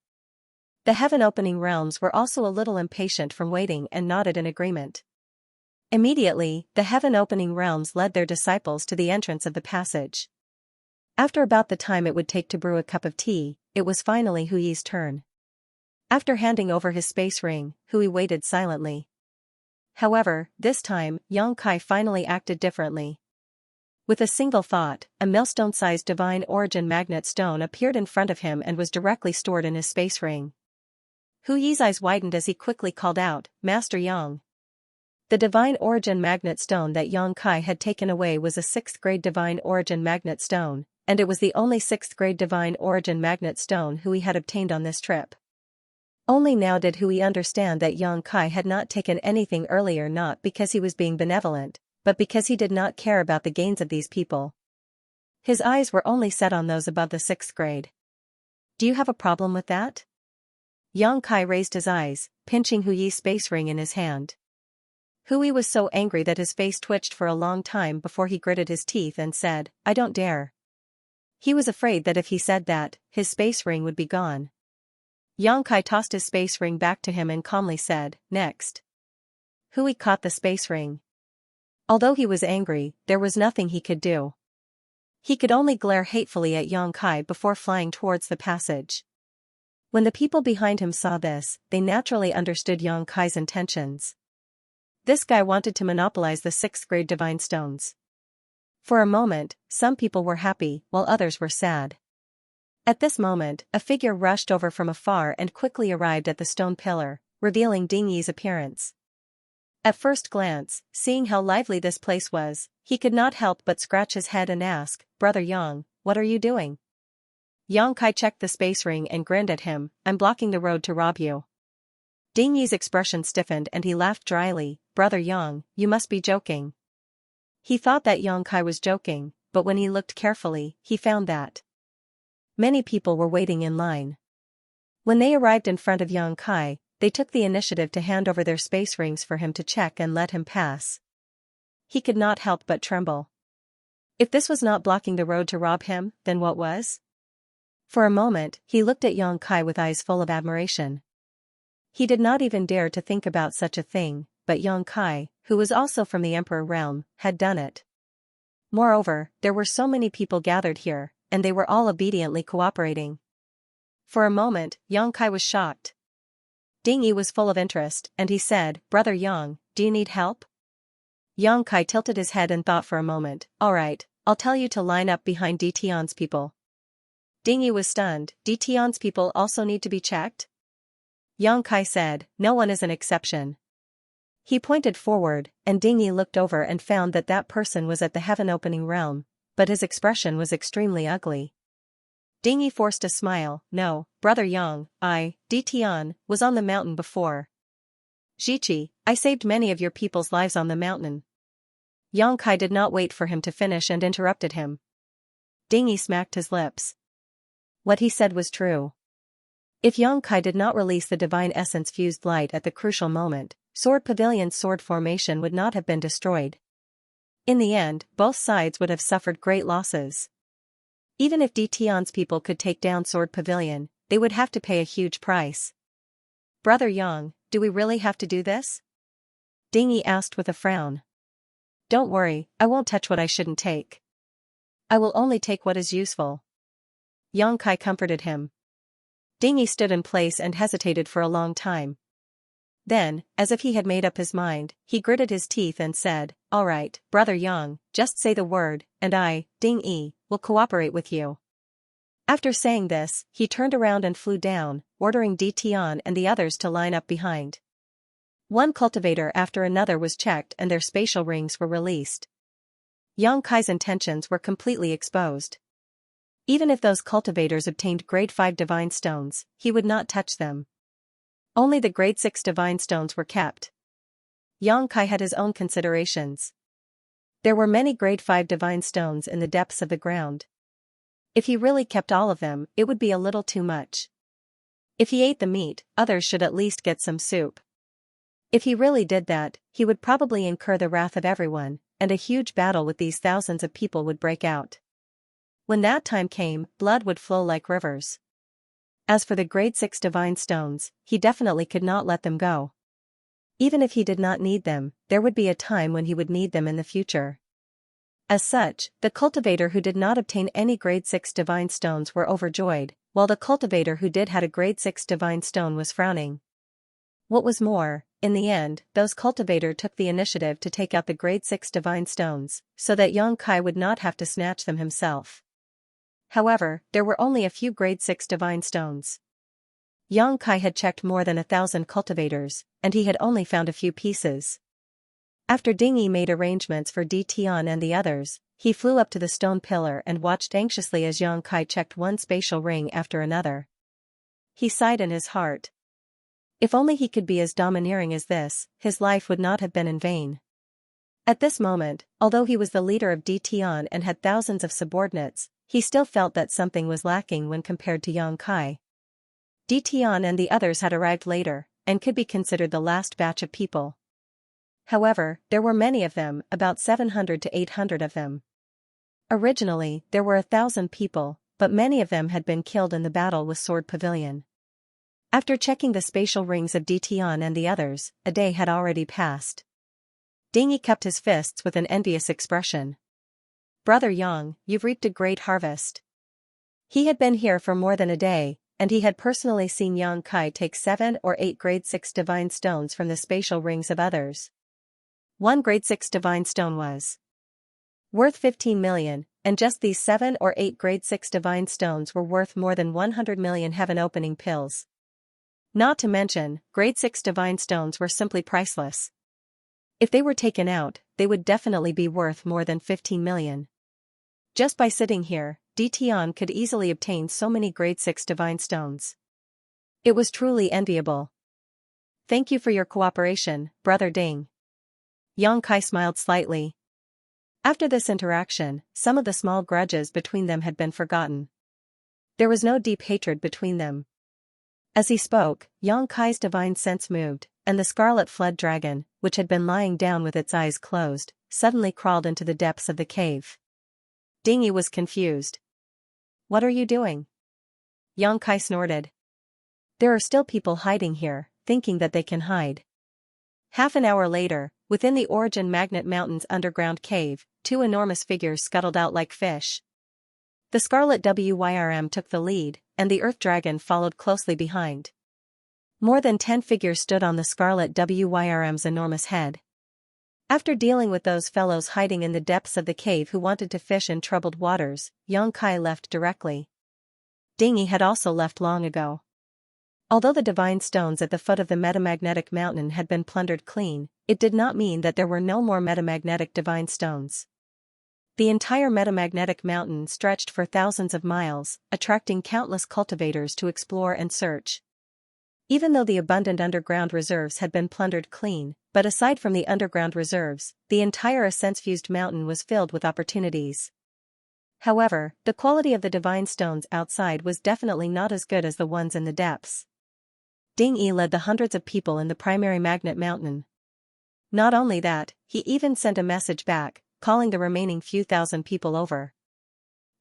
The heaven-opening realms were also a little impatient from waiting and nodded in agreement. Immediately, the heaven-opening realms led their disciples to the entrance of the passage. After about the time it would take to brew a cup of tea, it was finally Hui's turn. After handing over his space ring, Hui waited silently. However, this time, Yang Kai finally acted differently. With a single thought, a millstone-sized divine origin magnet stone appeared in front of him and was directly stored in his space ring. Hui's eyes widened as he quickly called out, "Master Yang." The divine origin magnet stone that Yang Kai had taken away was a 6th-grade divine origin magnet stone, and it was the only 6th-grade divine origin magnet stone Hui had obtained on this trip. Only now did Hui understand that Yang Kai had not taken anything earlier, not because he was being benevolent, but because he did not care about the gains of these people. His eyes were only set on those above the 6th grade. "Do you have a problem with that?" Yang Kai raised his eyes, pinching Hui's space ring in his hand. Hui was so angry that his face twitched for a long time before he gritted his teeth and said, "I don't dare." He was afraid that if he said that, his space ring would be gone. Yang Kai tossed his space ring back to him and calmly said, "Next." Hui caught the space ring. Although he was angry, there was nothing he could do. He could only glare hatefully at Yang Kai before flying towards the passage. When the people behind him saw this, they naturally understood Yang Kai's intentions. This guy wanted to monopolize the 6th-grade divine stones. For a moment, some people were happy, while others were sad. At this moment, a figure rushed over from afar and quickly arrived at the stone pillar, revealing Ding Yi's appearance. At first glance, seeing how lively this place was, he could not help but scratch his head and ask, "Brother Yang, what are you doing?" Yang Kai checked the space ring and grinned at him, "I'm blocking the road to rob you." Ding Yi's expression stiffened and he laughed dryly, "Brother Yang, you must be joking." He thought that Yang Kai was joking, but when he looked carefully, he found that many people were waiting in line. When they arrived in front of Yang Kai, they took the initiative to hand over their space rings for him to check and let him pass. He could not help but tremble. If this was not blocking the road to rob him, then what was? For a moment, he looked at Yang Kai with eyes full of admiration. He did not even dare to think about such a thing, but Yang Kai, who was also from the Emperor realm, had done it. Moreover, there were so many people gathered here, and they were all obediently cooperating. For a moment, Yang Kai was shocked. Ding Yi was full of interest, and he said, "Brother Yang, do you need help?" Yang Kai tilted his head and thought for a moment, "Alright, I'll tell you to line up behind Tian's people." Ding Yi was stunned. Tian's people also need to be checked? Yang Kai said, "No one is an exception." He pointed forward, and Ding Yi looked over and found that that person was at the heaven-opening realm, but his expression was extremely ugly. Ding Yi forced a smile. "No, Brother Yang, Tian, was on the mountain before. Zhiqi, I saved many of your people's lives on the mountain." Yang Kai did not wait for him to finish and interrupted him. Ding Yi smacked his lips. What he said was true. If Yang Kai did not release the divine essence fused light at the crucial moment, Sword Pavilion's sword formation would not have been destroyed. In the end, both sides would have suffered great losses. Even if Tian's people could take down Sword Pavilion, they would have to pay a huge price. "Brother Yang, do we really have to do this?" Ding Yi asked with a frown. "Don't worry, I won't touch what I shouldn't take. I will only take what is useful." Yang Kai comforted him. Ding Yi stood in place and hesitated for a long time. Then, as if he had made up his mind, he gritted his teeth and said, "Alright, Brother Yang, just say the word, and I, Ding Yi, will cooperate with you." After saying this, he turned around and flew down, ordering Tian and the others to line up behind. One cultivator after another was checked and their spatial rings were released. Yang Kai's intentions were completely exposed. Even if those cultivators obtained grade 5 divine stones, he would not touch them. Only the grade 6 divine stones were kept. Yang Kai had his own considerations. There were many grade 5 divine stones in the depths of the ground. If he really kept all of them, it would be a little too much. If he ate the meat, others should at least get some soup. If he really did that, he would probably incur the wrath of everyone, and a huge battle with these thousands of people would break out. When that time came, blood would flow like rivers. As for the grade 6 divine stones, he definitely could not let them go. Even if he did not need them, there would be a time when he would need them in the future. As such, the cultivator who did not obtain any grade 6 divine stones were overjoyed, while the cultivator who did had a grade 6 divine stone was frowning. What was more, in the end, those cultivator took the initiative to take out the grade 6 divine stones, so that Yang Kai would not have to snatch them himself. However, there were only a few grade 6 divine stones. Yang Kai had checked more than 1,000 cultivators, and he had only found a few pieces. After Ding Yi made arrangements for Tian and the others, he flew up to the stone pillar and watched anxiously as Yang Kai checked one spatial ring after another. He sighed in his heart. If only he could be as domineering as this, his life would not have been in vain. At this moment, although he was the leader of Tian and had thousands of subordinates, he still felt that something was lacking when compared to Yang Kai. Tian and the others had arrived later, and could be considered the last batch of people. However, there were many of them, about 700 to 800 of them. Originally, there were 1,000 people, but many of them had been killed in the battle with Sword Pavilion. After checking the spatial rings of Tian and the others, a day had already passed. Ding Yi cupped his fists with an envious expression. "Brother Yang, you've reaped a great harvest." He had been here for more than a day, and he had personally seen Yang Kai take 7 or 8 grade 6 divine stones from the spatial rings of others. One grade 6 divine stone was worth 15 million, and just these 7 or 8 grade 6 divine stones were worth more than 100 million heaven-opening pills. Not to mention, grade 6 divine stones were simply priceless. If they were taken out, they would definitely be worth more than 15 million. Just by sitting here, Tian could easily obtain so many grade 6 divine stones. It was truly enviable. "Thank you for your cooperation, Brother Ding." Yang Kai smiled slightly. After this interaction, some of the small grudges between them had been forgotten. There was no deep hatred between them. As he spoke, Yang Kai's divine sense moved, and the scarlet flood dragon, which had been lying down with its eyes closed, suddenly crawled into the depths of the cave. Ding Yi was confused. "What are you doing?" Yang Kai snorted. "There are still people hiding here, thinking that they can hide." Half an hour later, within the Origin Magnet Mountain's underground cave, 2 enormous figures scuttled out like fish. The Scarlet Wyrm took the lead, and the Earth Dragon followed closely behind. More than 10 figures stood on the Scarlet Wyrm's enormous head. After dealing with those fellows hiding in the depths of the cave who wanted to fish in troubled waters, Yang Kai left directly. Ding Yi had also left long ago. Although the divine stones at the foot of the metamagnetic mountain had been plundered clean, it did not mean that there were no more metamagnetic divine stones. The entire metamagnetic mountain stretched for thousands of miles, attracting countless cultivators to explore and search. Even though the abundant underground reserves had been plundered clean, but aside from the underground reserves, the entire essence-fused mountain was filled with opportunities. However, the quality of the divine stones outside was definitely not as good as the ones in the depths. Ding Yi led the hundreds of people in the primary magnet mountain. Not only that, he even sent a message back, calling the remaining few thousand people over.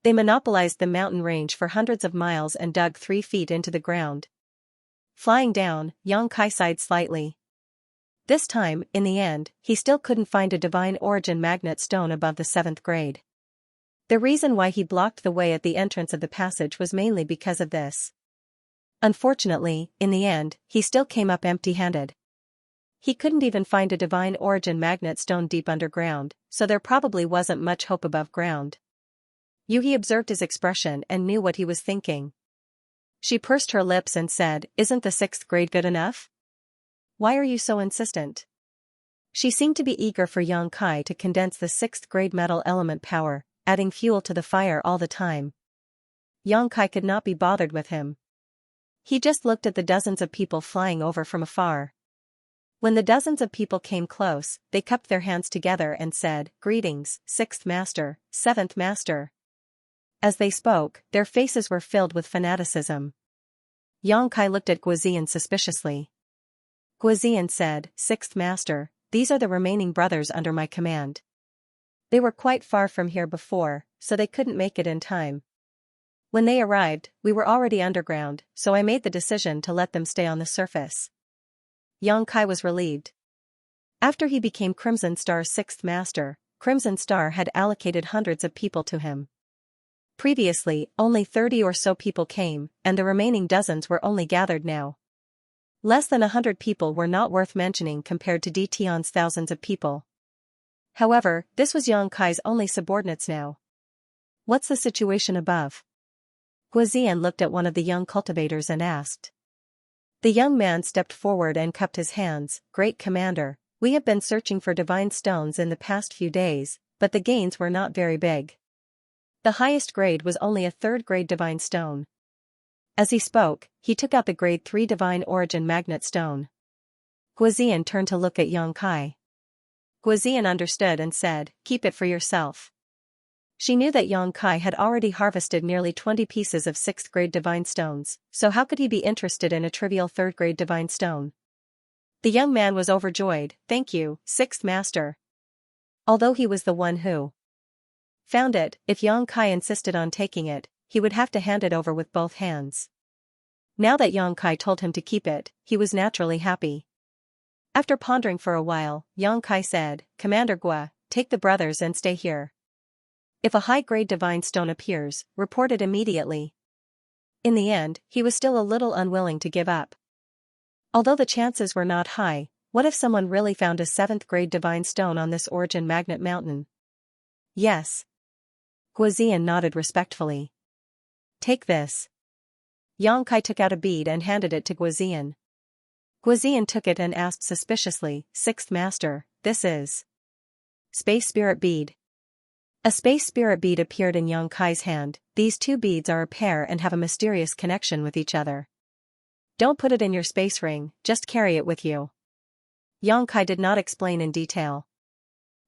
They monopolized the mountain range for hundreds of miles and dug 3 feet into the ground. Flying down, Yang Kai sighed slightly. This time, in the end, he still couldn't find a divine origin magnet stone above the 7th grade. The reason why he blocked the way at the entrance of the passage was mainly because of this. Unfortunately, in the end, he still came up empty-handed. He couldn't even find a divine origin magnet stone deep underground, so there probably wasn't much hope above ground. Yuhi observed his expression and knew what he was thinking. She pursed her lips and said, "Isn't the 6th grade good enough? Why are you so insistent?" She seemed to be eager for Yang Kai to condense the 6th grade metal element power, adding fuel to the fire all the time. Yang Kai could not be bothered with him. He just looked at the dozens of people flying over from afar. When the dozens of people came close, they cupped their hands together and said, "Greetings, 6th Master, 7th Master." As they spoke, their faces were filled with fanaticism. Yang Kai looked at Guozian suspiciously. Guozian said, "6th Master, these are the remaining brothers under my command. They were quite far from here before, so they couldn't make it in time. When they arrived, we were already underground, so I made the decision to let them stay on the surface." Yang Kai was relieved. After he became Crimson Star's 6th Master, Crimson Star had allocated hundreds of people to him. Previously, only 30 or so people came, and the remaining dozens were only gathered now. Less than 100 people were not worth mentioning compared to Dtion's thousands of people. However, this was Yang Kai's only subordinates now. "What's the situation above?" Guozian looked at one of the young cultivators and asked. The young man stepped forward and cupped his hands. "Great Commander, we have been searching for divine stones in the past few days, but the gains were not very big. The highest grade was only a 3rd grade divine stone." As he spoke, he took out the grade 3 divine origin magnet stone. Guozian turned to look at Yang Kai. Guozian understood and said, "Keep it for yourself." She knew that Yang Kai had already harvested nearly 20 pieces of 6th grade divine stones, so how could he be interested in a trivial 3rd grade divine stone? The young man was overjoyed. "Thank you, 6th Master." Although he was the one who found it, if Yang Kai insisted on taking it, he would have to hand it over with both hands. Now that Yang Kai told him to keep it, he was naturally happy. After pondering for a while, Yang Kai said, "Commander Gua, take the brothers and stay here. If a high-grade divine stone appears, report it immediately." In the end, he was still a little unwilling to give up. Although the chances were not high, what if someone really found a 7th-grade divine stone on this origin magnet mountain? "Yes." Guozian nodded respectfully. "Take this." Yang Kai took out a bead and handed it to Guozian. Guozian took it and asked suspiciously, "6th Master, this is?" "Space Spirit Bead." A Space Spirit Bead appeared in Yang Kai's hand. "These two beads are a pair and have a mysterious connection with each other. Don't put it in your space ring, just carry it with you." Yang Kai did not explain in detail.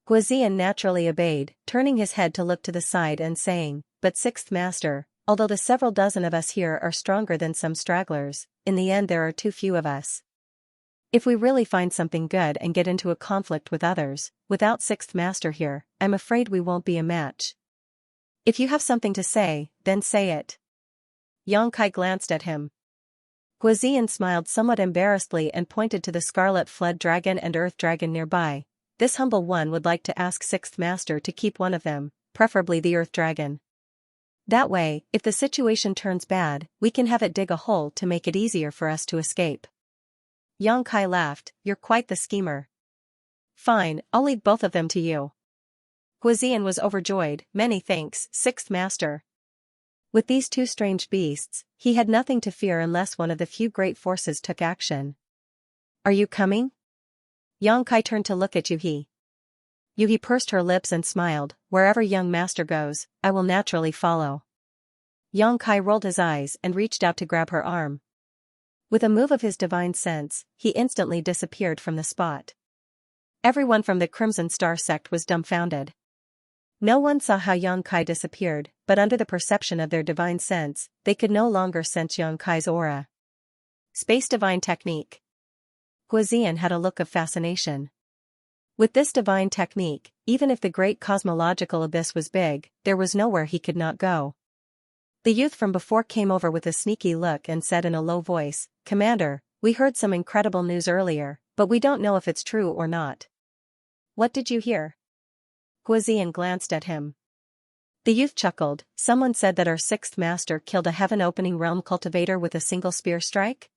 Guozian naturally obeyed, turning his head to look to the side and saying, "But 6th Master, although the several dozen of us here are stronger than some stragglers, in the end there are too few of us. If we really find something good and get into a conflict with others, without 6th Master here, I'm afraid we won't be a match. If you have something to say, then say it." Yang Kai glanced at him. Guozian smiled somewhat embarrassedly and pointed to the scarlet flood dragon and earth dragon nearby. "This humble one would like to ask 6th Master to keep one of them, preferably the earth dragon. That way, if the situation turns bad, we can have it dig a hole to make it easier for us to escape." Yang Kai laughed, "You're quite the schemer." "Fine, I'll leave both of them to you." Guozian was overjoyed. "Many thanks, 6th Master." With these two strange beasts, he had nothing to fear unless one of the few great forces took action. "Are you coming?" Yang Kai turned to look at Yuhi. Yuhi pursed her lips and smiled. "Wherever young master goes, I will naturally follow." Yang Kai rolled his eyes and reached out to grab her arm. With a move of his divine sense, he instantly disappeared from the spot. Everyone from the Crimson Star sect was dumbfounded. No one saw how Yang Kai disappeared, but under the perception of their divine sense, they could no longer sense Yang Kai's aura. Space divine technique. Guozian had a look of fascination. With this divine technique, even if the great cosmological abyss was big, there was nowhere he could not go. The youth from before came over with a sneaky look and said in a low voice, "Commander, we heard some incredible news earlier, but we don't know if it's true or not." "What did you hear?" Guozian glanced at him. The youth chuckled. "Someone said that our 6th Master killed a heaven-opening realm cultivator with a single spear strike?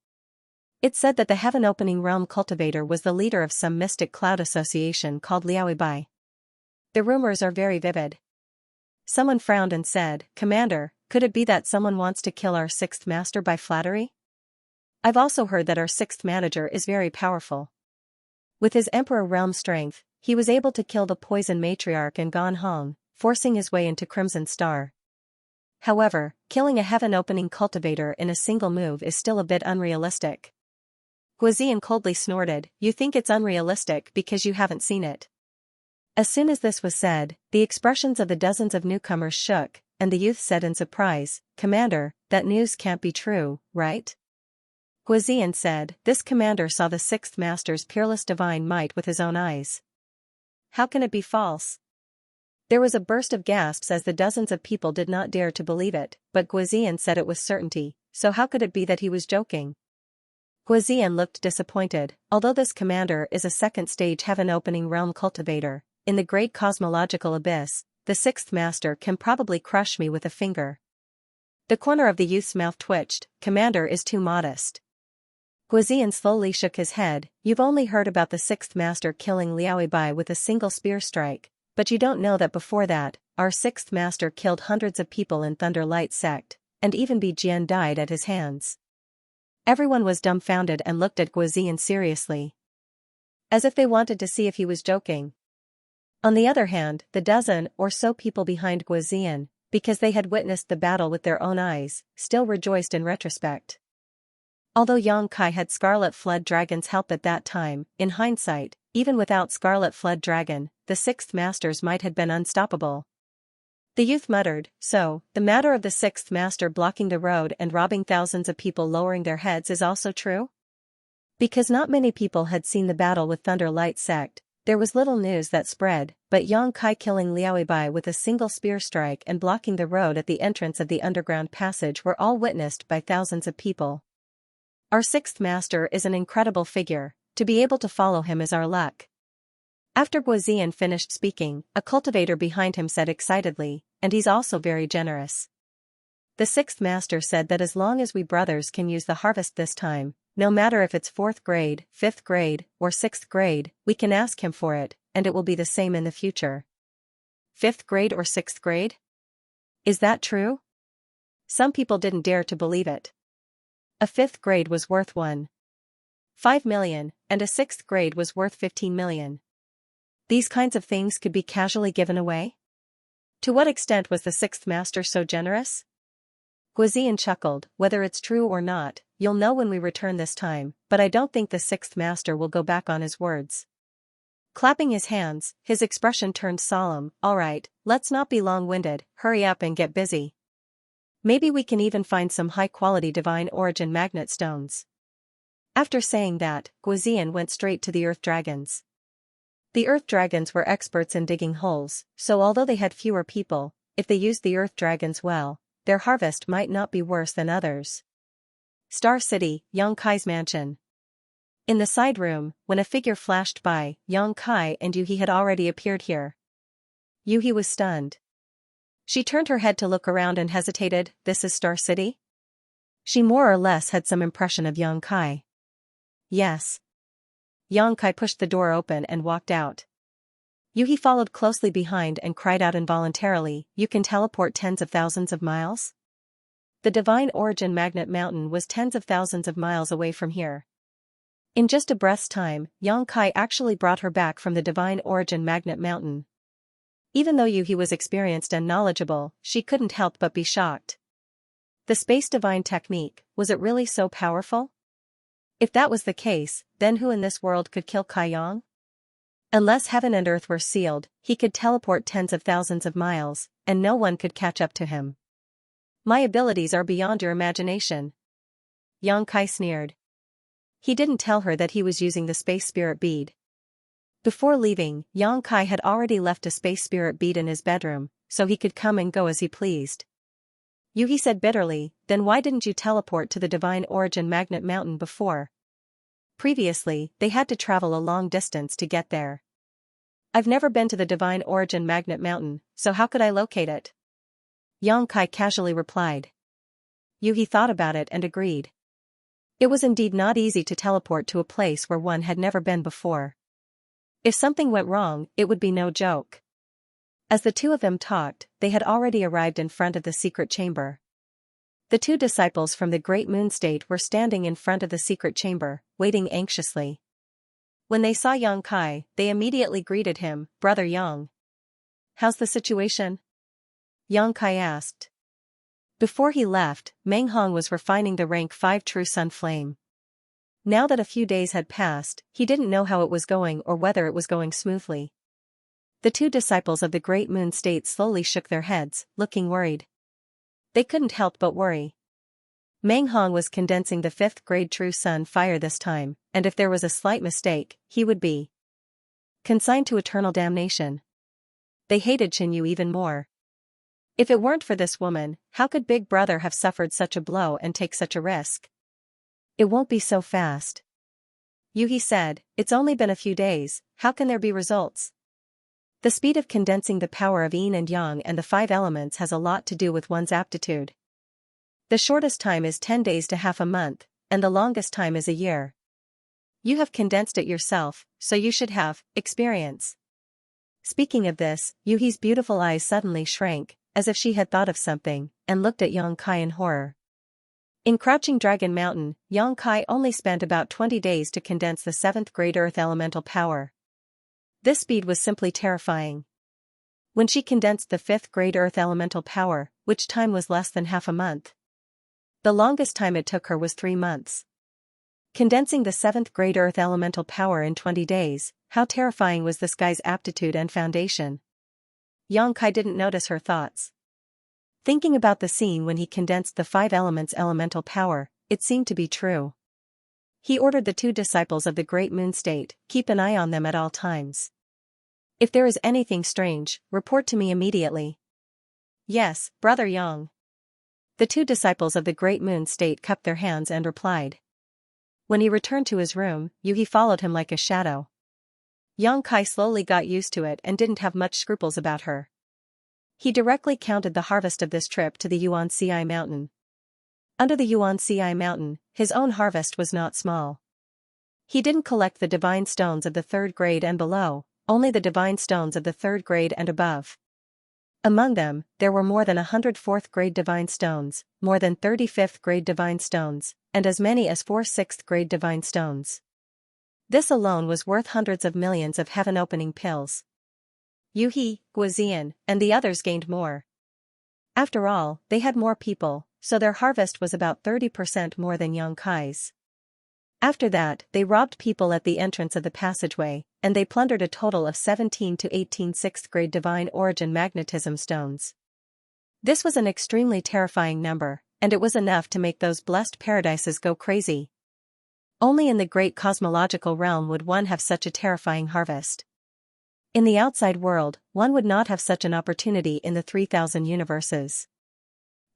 It said that the heaven-opening realm cultivator was the leader of some mystic cloud association called Liaoibai. The rumors are very vivid." Someone frowned and said, "Commander, could it be that someone wants to kill our sixth master by flattery? I've also heard that our sixth manager is very powerful. With his Emperor realm strength, he was able to kill the poison matriarch and Gan Hong, forcing his way into Crimson Star. However, killing a heaven-opening cultivator in a single move is still a bit unrealistic." Guizian coldly snorted, "You think it's unrealistic because you haven't seen it." As soon as this was said, the expressions of the dozens of newcomers shook, and the youth said in surprise, "Commander, that news can't be true, right?" Guizian said, "This commander saw the sixth master's peerless divine might with his own eyes. How can it be false?" There was a burst of gasps as the dozens of people did not dare to believe it, but Guizian said it with certainty, so how could it be that he was joking? Guizian looked disappointed. Although this commander is a second-stage heaven-opening realm cultivator, in the great cosmological abyss, the sixth master can probably crush me with a finger. The corner of the youth's mouth twitched. "Commander is too modest." Guizian slowly shook his head. "You've only heard about the sixth master killing Liao Bai with a single spear strike, but you don't know that before that, our sixth master killed hundreds of people in Thunder Light sect, and even Bi Jian died at his hands." Everyone was dumbfounded and looked at Guizian seriously, as if they wanted to see if he was joking. On the other hand, the dozen or so people behind Guizian, because they had witnessed the battle with their own eyes, still rejoiced in retrospect. Although Yang Kai had Scarlet Flood Dragon's help at that time, in hindsight, even without Scarlet Flood Dragon, the sixth masters might have been unstoppable. The youth muttered, "So, the matter of the sixth master blocking the road and robbing thousands of people lowering their heads is also true?" Because not many people had seen the battle with Thunder Light sect, there was little news that spread, but Yang Kai killing Liao Bai with a single spear strike and blocking the road at the entrance of the underground passage were all witnessed by thousands of people. "Our sixth master is an incredible figure, to be able to follow him is our luck." After Guizian finished speaking, a cultivator behind him said excitedly, "And he's also very generous. The sixth master said that as long as we brothers can use the harvest this time, no matter if it's 4th grade, 5th grade, or 6th grade, we can ask him for it, and it will be the same in the future." 5th grade or 6th grade? Is that true? Some people didn't dare to believe it. A 5th grade was worth 1.5 million, and a 6th grade was worth 15 million. These kinds of things could be casually given away? To what extent was the sixth master so generous? Guizian chuckled, "Whether it's true or not, you'll know when we return this time, but I don't think the sixth master will go back on his words." Clapping his hands, his expression turned solemn. "All right, let's not be long-winded, hurry up and get busy. Maybe we can even find some high-quality divine origin magnet stones." After saying that, Guizian went straight to the earth dragons. The earth dragons were experts in digging holes, so although they had fewer people, if they used the earth dragons well, their harvest might not be worse than others. Star City, Yang Kai's mansion. In the side room, when a figure flashed by, Yang Kai and Yuhi had already appeared here. Yuhi was stunned. She turned her head to look around and hesitated. "This is Star City?" She more or less had some impression of Yang Kai. "Yes." Yang Kai pushed the door open and walked out. Yuhi followed closely behind and cried out involuntarily, "You can teleport tens of thousands of miles?" The Divine Origin Magnet Mountain was tens of thousands of miles away from here. In just a breath's time, Yang Kai actually brought her back from the Divine Origin Magnet Mountain. Even though Yuhi was experienced and knowledgeable, she couldn't help but be shocked. The Space Divine technique, was it really so powerful? If that was the case, then who in this world could kill Kai Yang? Unless heaven and earth were sealed, he could teleport tens of thousands of miles, and no one could catch up to him. "My abilities are beyond your imagination." Yang Kai sneered. He didn't tell her that he was using the space spirit bead. Before leaving, Yang Kai had already left a space spirit bead in his bedroom, so he could come and go as he pleased. Yuhi said bitterly, "Then why didn't you teleport to the Divine Origin Magnet Mountain before?" Previously, they had to travel a long distance to get there. "I've never been to the Divine Origin Magnet Mountain, so how could I locate it?" Yang Kai casually replied. Yuhi thought about it and agreed. It was indeed not easy to teleport to a place where one had never been before. If something went wrong, it would be no joke. As the two of them talked, they had already arrived in front of the secret chamber. The two disciples from the Great Moon State were standing in front of the secret chamber, waiting anxiously. When they saw Yang Kai, they immediately greeted him, "Brother Yang. How's the situation?" Yang Kai asked. Before he left, Meng Hong was refining the rank 5 True Sun Flame. Now that a few days had passed, he didn't know how it was going or whether it was going smoothly. The two disciples of the Great Moon State slowly shook their heads, looking worried. They couldn't help but worry. Meng Hong was condensing the 5th grade True Sun fire this time, and if there was a slight mistake, he would be consigned to eternal damnation. They hated Qinyu even more. If it weren't for this woman, how could Big Brother have suffered such a blow and take such a risk? It won't be so fast. Yuhi said, "It's only been a few days, how can there be results?" The speed of condensing the power of yin and yang and the 5 elements has a lot to do with one's aptitude. The shortest time is 10 days to half a month, and the longest time is a year. You have condensed it yourself, so you should have experience. Speaking of this, Yuhi's beautiful eyes suddenly shrank, as if she had thought of something, and looked at Yang Kai in horror. In Crouching Dragon Mountain, Yang Kai only spent about 20 days to condense the 7th grade earth elemental power. This speed was simply terrifying. When she condensed the 5th grade earth elemental power, which time was less than half a month. The longest time it took her was 3 months. Condensing the 7th grade earth elemental power in 20 days, how terrifying was this guy's aptitude and foundation? Yang Kai didn't notice her thoughts. Thinking about the scene when he condensed the 5 elements' elemental power, it seemed to be true. He ordered the two disciples of the Great Moon State, "Keep an eye on them at all times. If there is anything strange, report to me immediately." "Yes, Brother Yang." The two disciples of the Great Moon State cupped their hands and replied. When he returned to his room, Yuhi followed him like a shadow. Yang Kai slowly got used to it and didn't have much scruples about her. He directly counted the harvest of this trip to the Xianxia mountain. Under the Xianxia mountain, his own harvest was not small. He didn't collect the divine stones of the 3rd grade and below, only the divine stones of the 3rd grade and above. Among them, there were more than 100 4th grade divine stones, more than 30 5th grade divine stones, and as many as 4 6th grade divine stones. This alone was worth hundreds of millions of heaven-opening pills. Yuhi, Guozian, and the others gained more. After all, they had more people, so their harvest was about 30% more than Yang Kai's. After that, they robbed people at the entrance of the passageway, and they plundered a total of 17 to 18 6th grade divine origin magnetism stones. This was an extremely terrifying number, and it was enough to make those blessed paradises go crazy. Only in the great cosmological realm would one have such a terrifying harvest. In the outside world, one would not have such an opportunity in the 3,000 universes.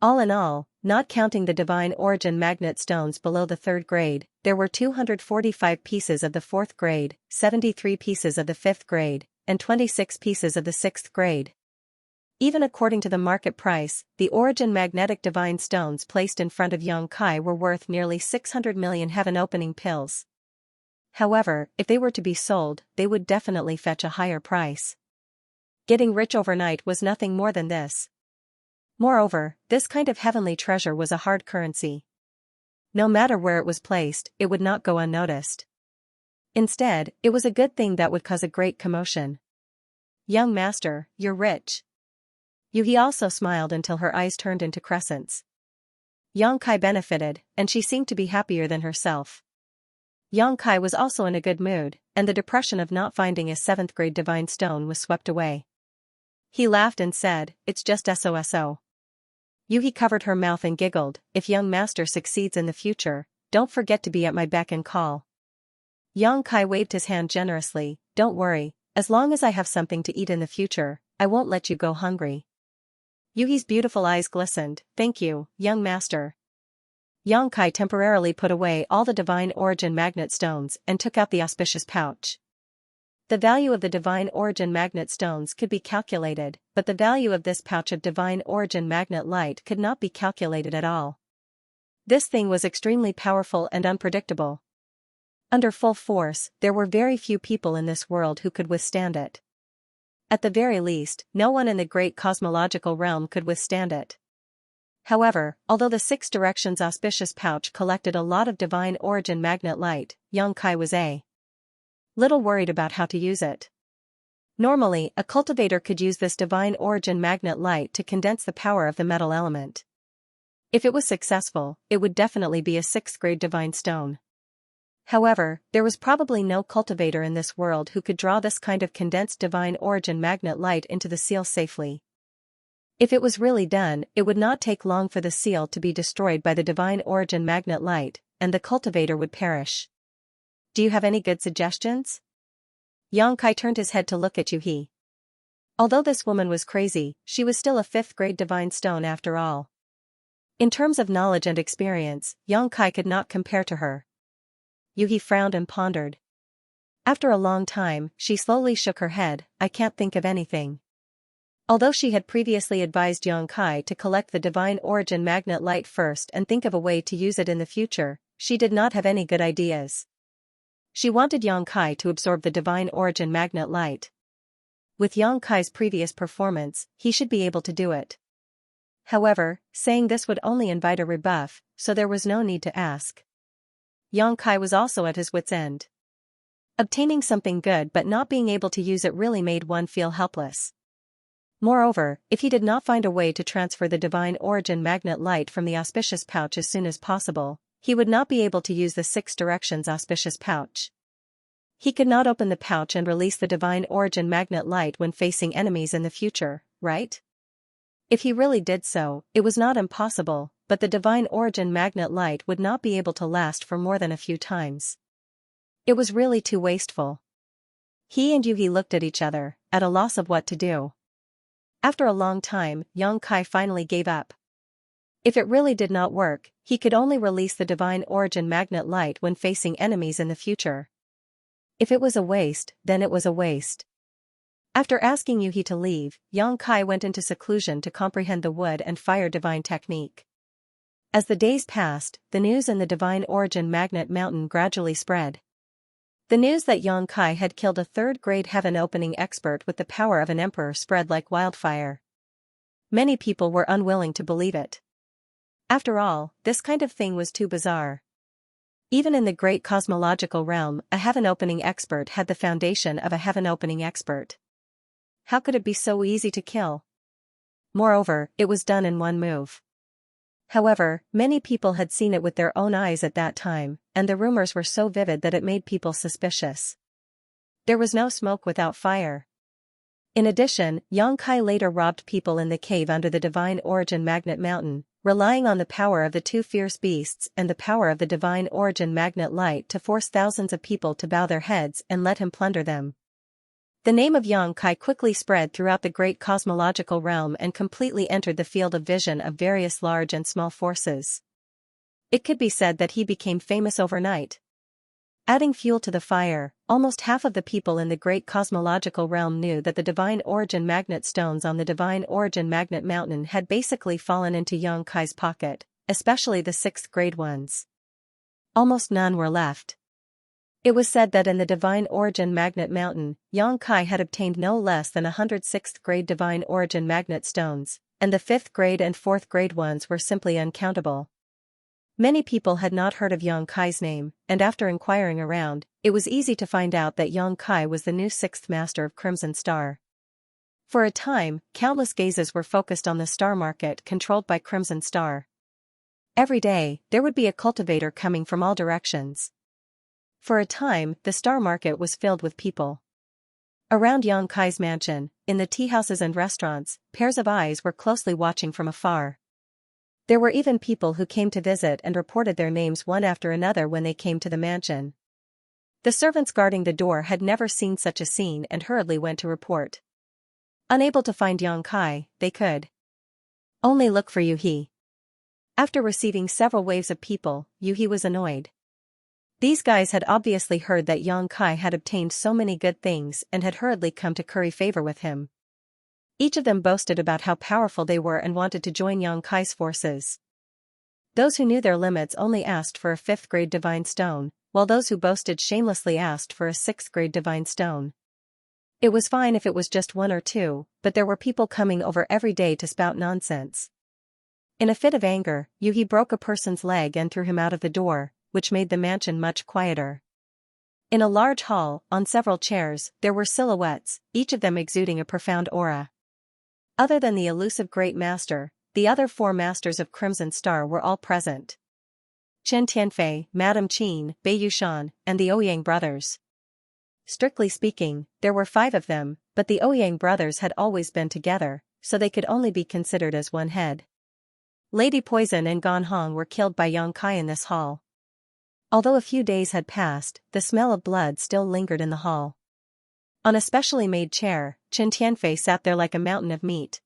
All in all, not counting the divine origin magnet stones below the 3rd grade, there were 245 pieces of the 4th grade, 73 pieces of the 5th grade, and 26 pieces of the 6th grade. Even according to the market price, the origin magnetic divine stones placed in front of Yang Kai were worth nearly 600 million heaven-opening pills. However, if they were to be sold, they would definitely fetch a higher price. Getting rich overnight was nothing more than this. Moreover, this kind of heavenly treasure was a hard currency. No matter where it was placed, it would not go unnoticed. Instead, it was a good thing that would cause a great commotion. "Young master, you're rich." Yuhi also smiled until her eyes turned into crescents. Yang Kai benefited, and she seemed to be happier than herself. Yang Kai was also in a good mood, and the depression of not finding a 7th grade divine stone was swept away. He laughed and said, "It's just SOSO." Yuhi covered her mouth and giggled, "If young master succeeds in the future, don't forget to be at my beck and call." Yang Kai waved his hand generously, "Don't worry, as long as I have something to eat in the future, I won't let you go hungry." Yuhi's beautiful eyes glistened, "Thank you, young master." Yang Kai temporarily put away all the divine origin magnet stones and took out the auspicious pouch. The value of the divine origin magnet stones could be calculated, but the value of this pouch of divine origin magnet light could not be calculated at all. This thing was extremely powerful and unpredictable. Under full force, there were very few people in this world who could withstand it. At the very least, no one in the great cosmological realm could withstand it. However, although the Six Directions auspicious pouch collected a lot of divine origin magnet light, Xianxia was a little worried about how to use it. Normally, a cultivator could use this divine origin magnet light to condense the power of the metal element. If it was successful, it would definitely be a 6th grade divine stone. However, there was probably no cultivator in this world who could draw this kind of condensed divine origin magnet light into the seal safely. If it was really done, it would not take long for the seal to be destroyed by the divine origin magnet light, and the cultivator would perish. Do you have any good suggestions? Xianxia turned his head to look at Yuhi. Although this woman was crazy, she was still a 5th grade divine stone after all. In terms of knowledge and experience, Xianxia could not compare to her. Yuhi frowned and pondered. After a long time, she slowly shook her head. I can't think of anything. Although she had previously advised Xianxia to collect the divine origin magnet light first and think of a way to use it in the future, she did not have any good ideas. She wanted Xianxia to absorb the divine origin magnet light. With Xianxia's previous performance, he should be able to do it. However, saying this would only invite a rebuff, so there was no need to ask. Xianxia was also at his wit's end. Obtaining something good but not being able to use it really made one feel helpless. Moreover, if he did not find a way to transfer the divine origin magnet light from the auspicious pouch as soon as possible, he would not be able to use the 6 Directions auspicious pouch. He could not open the pouch and release the divine origin magnet light when facing enemies in the future, right? If he really did so, it was not impossible, but the divine origin magnet light would not be able to last for more than a few times. It was really too wasteful. He and Yuhi looked at each other, at a loss of what to do. After a long time, Xianxia finally gave up. If it really did not work, he could only release the divine origin magnet light when facing enemies in the future. If it was a waste, then it was a waste. After asking Yuhi to leave, Xianxia went into seclusion to comprehend the wood and fire divine technique. As the days passed, the news in the divine origin magnet mountain gradually spread. The news that Xianxia had killed a 3rd grade heaven opening expert with the power of an emperor spread like wildfire. Many people were unwilling to believe it. After all, this kind of thing was too bizarre. Even in the great cosmological realm, a heaven-opening expert had the foundation of a heaven-opening expert. How could it be so easy to kill? Moreover, it was done in one move. However, many people had seen it with their own eyes at that time, and the rumors were so vivid that it made people suspicious. There was no smoke without fire. In addition, Xianxia later robbed people in the cave under the divine origin magnet mountain, relying on the power of the 2 fierce beasts and the power of the divine origin magnet light to force thousands of people to bow their heads and let him plunder them. The name of Xianxia quickly spread throughout the great cosmological realm and completely entered the field of vision of various large and small forces. It could be said that he became famous overnight. Adding fuel to the fire, almost half of the people in the great cosmological realm knew that the divine origin magnet stones on the divine origin magnet mountain had basically fallen into Xianxia's pocket, especially the 6th grade ones. Almost none were left. It was said that in the divine origin magnet mountain, Xianxia had obtained no less than 100 6th grade divine origin magnet stones, and the 5th grade and 4th grade ones were simply uncountable. Many people had not heard of Xianxia's name, and after inquiring around, it was easy to find out that Xianxia was the new 6th master of Crimson Star. For a time, countless gazes were focused on the star market controlled by Crimson Star. Every day, there would be a cultivator coming from all directions. For a time, the star market was filled with people. Around Xianxia's mansion, in the teahouses and restaurants, pairs of eyes were closely watching from afar. There were even people who came to visit and reported their names one after another when they came to the mansion. The servants guarding the door had never seen such a scene and hurriedly went to report. Unable to find Xianxia, they could only look for Yuhi. After receiving several waves of people, Yuhi was annoyed. These guys had obviously heard that Xianxia had obtained so many good things and had hurriedly come to curry favor with him. Each of them boasted about how powerful they were and wanted to join Xianxia's forces. Those who knew their limits only asked for a 5th grade divine stone, while those who boasted shamelessly asked for a 6th grade divine stone. It was fine if it was just one or two, but there were people coming over every day to spout nonsense. In a fit of anger, Yuhi broke a person's leg and threw him out of the door, which made the mansion much quieter. In a large hall, on several chairs, there were silhouettes, each of them exuding a profound aura. Other than the elusive Great Master, the other 4 masters of Crimson Star were all present. Chen Tianfei, Madame Qin, Bei Yushan, and the Ouyang brothers. Strictly speaking, there were 5 of them, but the Ouyang brothers had always been together, so they could only be considered as one head. Lady Poison and Gan Hong were killed by Yang Kai in this hall. Although a few days had passed, the smell of blood still lingered in the hall. On a specially made chair, Chen Tianfei sat there like a mountain of meat.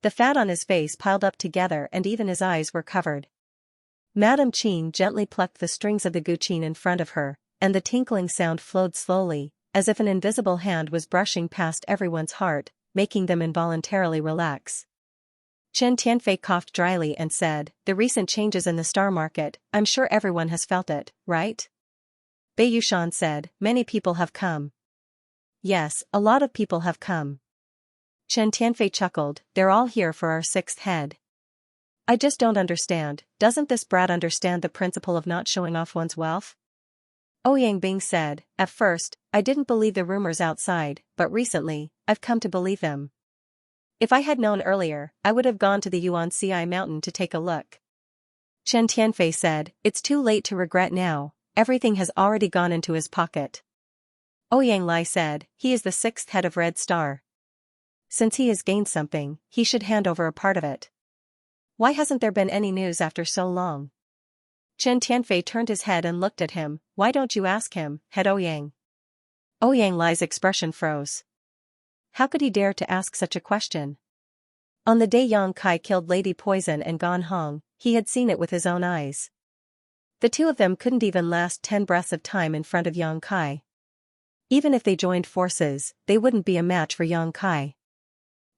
The fat on his face piled up together and even his eyes were covered. Madame Qin gently plucked the strings of the guqin in front of her, and the tinkling sound flowed slowly, as if an invisible hand was brushing past everyone's heart, making them involuntarily relax. Chen Tianfei coughed dryly and said, "The recent changes in the star market, I'm sure everyone has felt it, right?" Bei Yushan said, "Many people have come." "Yes, a lot of people have come." Chen Tianfei chuckled, "They're all here for our 6th head. I just don't understand, doesn't this brat understand the principle of not showing off one's wealth?" Ouyang Bing said, "At first, I didn't believe the rumors outside, but recently, I've come to believe them. If I had known earlier, I would have gone to the Xianxia mountain to take a look." Chen Tianfei said, "It's too late to regret now, everything has already gone into his pocket." Ouyang Lai said, "He is the 6th head of Red Star. Since he has gained something, he should hand over a part of it. Why hasn't there been any news after so long?" Chen Tianfei turned his head and looked at him. "Why don't you ask him, head Ouyang?" Ouyang Lai's expression froze. How could he dare to ask such a question? On the day Yang Kai killed Lady Poison and Gan Hong, he had seen it with his own eyes. The 2 of them couldn't even last 10 breaths of time in front of Yang Kai. Even if they joined forces, they wouldn't be a match for Yang Kai.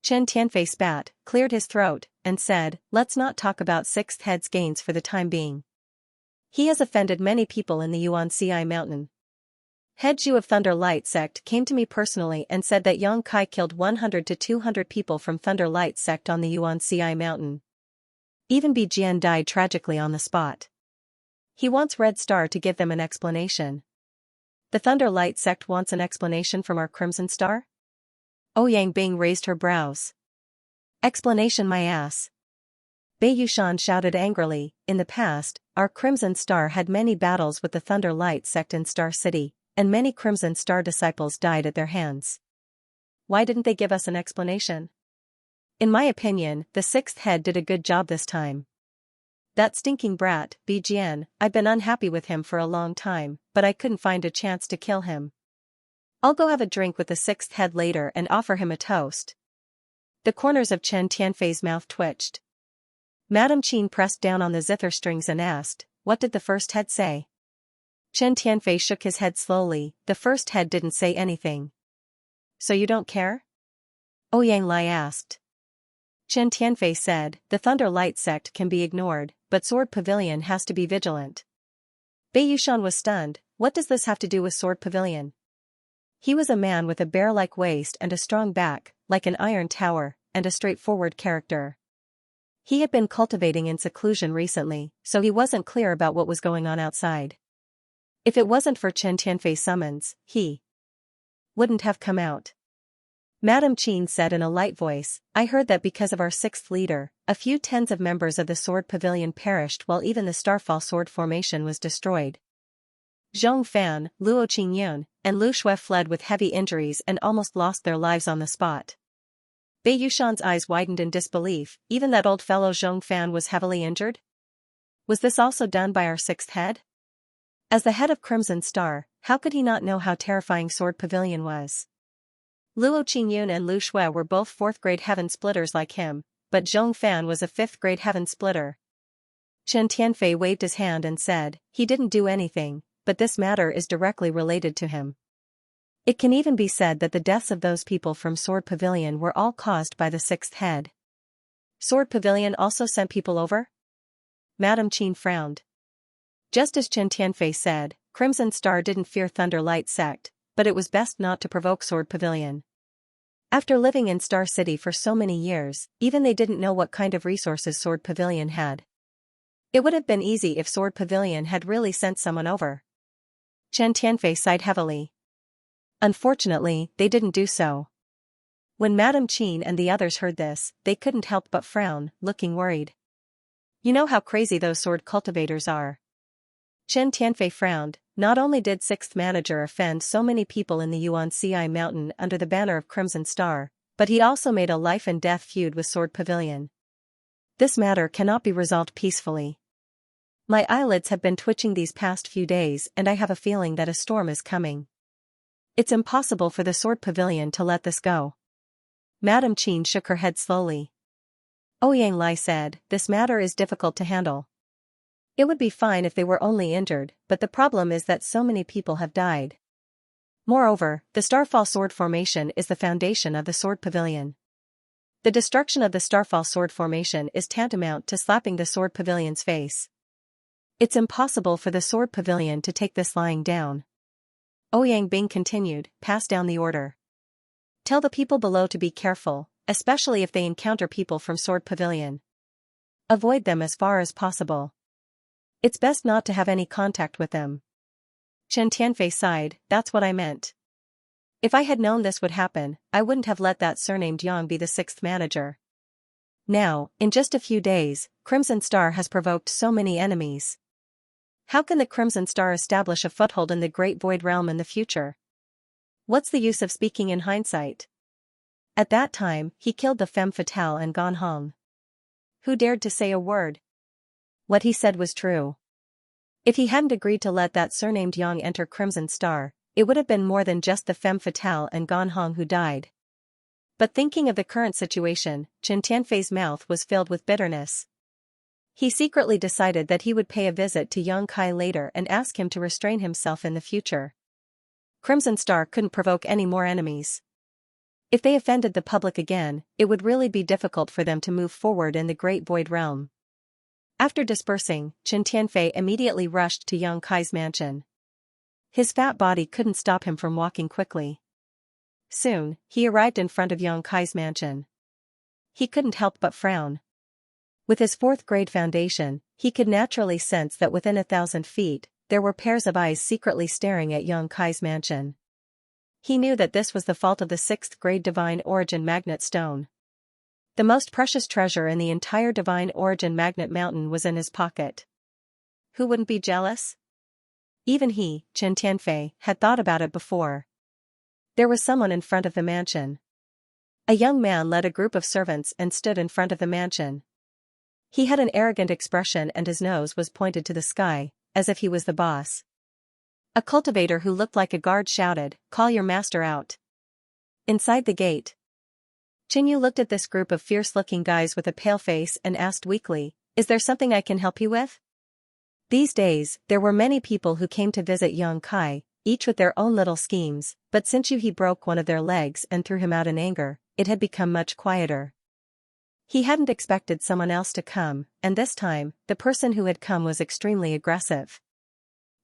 Chen Tianfei spat, cleared his throat, and said, "Let's not talk about 6th head's gains for the time being. He has offended many people in the Yuan-Ci mountain. Head Zhu of Thunder Light sect came to me personally and said that Yang Kai killed 100 to 200 people from Thunder Light sect on the Yuan-Ci mountain. Even Bi Jian died tragically on the spot. He wants Red Star to give them an explanation." "The Thunder Light sect wants an explanation from our Crimson Star?" Ouyang Bing raised her brows. "Explanation my ass." Bei Yushan shouted angrily, "In the past, our Crimson Star had many battles with the Thunder Light sect in Star City, and many Crimson Star disciples died at their hands. Why didn't they give us an explanation? In my opinion, the 6th head did a good job this time. That stinking brat, Bi Jian, I've been unhappy with him for a long time, but I couldn't find a chance to kill him. I'll go have a drink with the 6th head later and offer him a toast." The corners of Chen Tianfei's mouth twitched. Madame Qin pressed down on the zither strings and asked, "What did the 1st head say?" Chen Tianfei shook his head slowly. "The 1st head didn't say anything." "So you don't care?" Ouyang Lai asked. Chen Tianfei said, "The Thunder Light sect can be ignored, but Sword Pavilion has to be vigilant." Bei Yushan was stunned. What does this have to do with Sword Pavilion? He was a man with a bear-like waist and a strong back, like an iron tower, and a straightforward character. He had been cultivating in seclusion recently, so he wasn't clear about what was going on outside. If it wasn't for Chen Tianfei's summons, he wouldn't have come out. Madame Qin said in a light voice, "I heard that because of our 6th leader, a few tens of members of the Sword Pavilion perished while even the Starfall Sword Formation was destroyed. Zhong Fan, Luo Qingyun, and Lu Shui fled with heavy injuries and almost lost their lives on the spot." Bei Yushan's eyes widened in disbelief. Even that old fellow Zhong Fan was heavily injured? Was this also done by our 6th head? As the head of Crimson Star, how could he not know how terrifying Sword Pavilion was? Luo Qingyun and Lu Shui were both 4th-grade Heaven Splitters like him, but Zhong Fan was a 5th-grade Heaven Splitter. Chen Tianfei waved his hand and said, "He didn't do anything, but this matter is directly related to him. It can even be said that the deaths of those people from Sword Pavilion were all caused by the 6th head." "Sword Pavilion also sent people over?" Madame Qin frowned. Just as Chen Tianfei said, Crimson Star didn't fear Thunder Light sect, but it was best not to provoke Sword Pavilion. After living in Star City for so many years, even they didn't know what kind of resources Sword Pavilion had. It would have been easy if Sword Pavilion had really sent someone over. Chen Tianfei sighed heavily. Unfortunately, they didn't do so. When Madame Qin and the others heard this, they couldn't help but frown, looking worried. You know how crazy those sword cultivators are. Chen Tianfei frowned. Not only did 6th manager offend so many people in the Yuan-Ci mountain under the banner of Crimson Star, but he also made a life-and-death feud with Sword Pavilion. This matter cannot be resolved peacefully. My eyelids have been twitching these past few days and I have a feeling that a storm is coming. It's impossible for the Sword Pavilion to let this go. Madame Qin shook her head slowly. Ouyang Lai said, this matter is difficult to handle. It would be fine if they were only injured, but the problem is that so many people have died. Moreover, the Starfall Sword Formation is the foundation of the Sword Pavilion. The destruction of the Starfall Sword Formation is tantamount to slapping the Sword Pavilion's face. It's impossible for the Sword Pavilion to take this lying down. Ouyang Bing continued, pass down the order. Tell the people below to be careful, especially if they encounter people from Sword Pavilion. Avoid them as far as possible. It's best not to have any contact with them. Chen Tianfei sighed, that's what I meant. If I had known this would happen, I wouldn't have let that surnamed Yang be the 6th manager. Now, in just a few days, Crimson Star has provoked so many enemies. How can the Crimson Star establish a foothold in the Great Void Realm in the future? What's the use of speaking in hindsight? At that time, he killed the femme fatale and Gan Hong. Who dared to say a word? What he said was true. If he hadn't agreed to let that surnamed Yang enter Crimson Star, it would have been more than just the femme fatale and Gan Hong who died. But thinking of the current situation, Chen Tianfei's mouth was filled with bitterness. He secretly decided that he would pay a visit to Yang Kai later and ask him to restrain himself in the future. Crimson Star couldn't provoke any more enemies. If they offended the public again, it would really be difficult for them to move forward in the Great Void Realm. After dispersing, Chen Tianfei immediately rushed to Yang Kai's mansion. His fat body couldn't stop him from walking quickly. Soon, he arrived in front of Yang Kai's mansion. He couldn't help but frown. With his 4th grade foundation, he could naturally sense that within 1,000 feet, there were pairs of eyes secretly staring at Yang Kai's mansion. He knew that this was the fault of the 6th grade Divine Origin Magnet Stone. The most precious treasure in the entire Divine Origin Magnet Mountain was in his pocket. Who wouldn't be jealous? Even he, Chen Tianfei, had thought about it before. There was someone in front of the mansion. A young man led a group of servants and stood in front of the mansion. He had an arrogant expression and his nose was pointed to the sky, as if he was the boss. A cultivator who looked like a guard shouted, "Call your master out." Inside the gate, Qingyu looked at this group of fierce-looking guys with a pale face and asked weakly, "Is there something I can help you with?" These days, there were many people who came to visit Yang Kai, each with their own little schemes, but since He broke one of their legs and threw him out in anger, it had become much quieter. He hadn't expected someone else to come, and this time, the person who had come was extremely aggressive.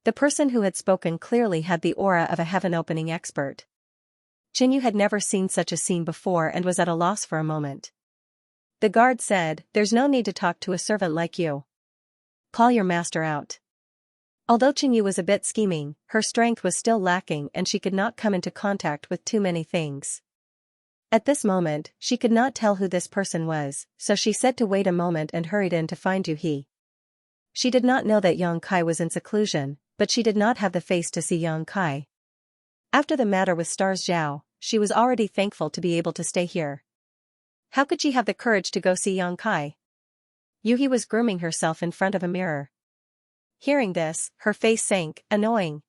The person who had spoken clearly had the aura of a heaven-opening expert. Qingyu had never seen such a scene before and was at a loss for a moment. The guard said, "There's no need to talk to a servant like you. Call your master out." Although Qingyu was a bit scheming, her strength was still lacking and she could not come into contact with too many things. At this moment, she could not tell who this person was, so she said to wait a moment and hurried in to find He. She did not know that Yang Kai was in seclusion, but she did not have the face to see Yang Kai. After the matter with Stars Zhao, she was already thankful to be able to stay here. How could she have the courage to go see Yang Kai? Yuhi was grooming herself in front of a mirror. Hearing this, her face sank, annoying.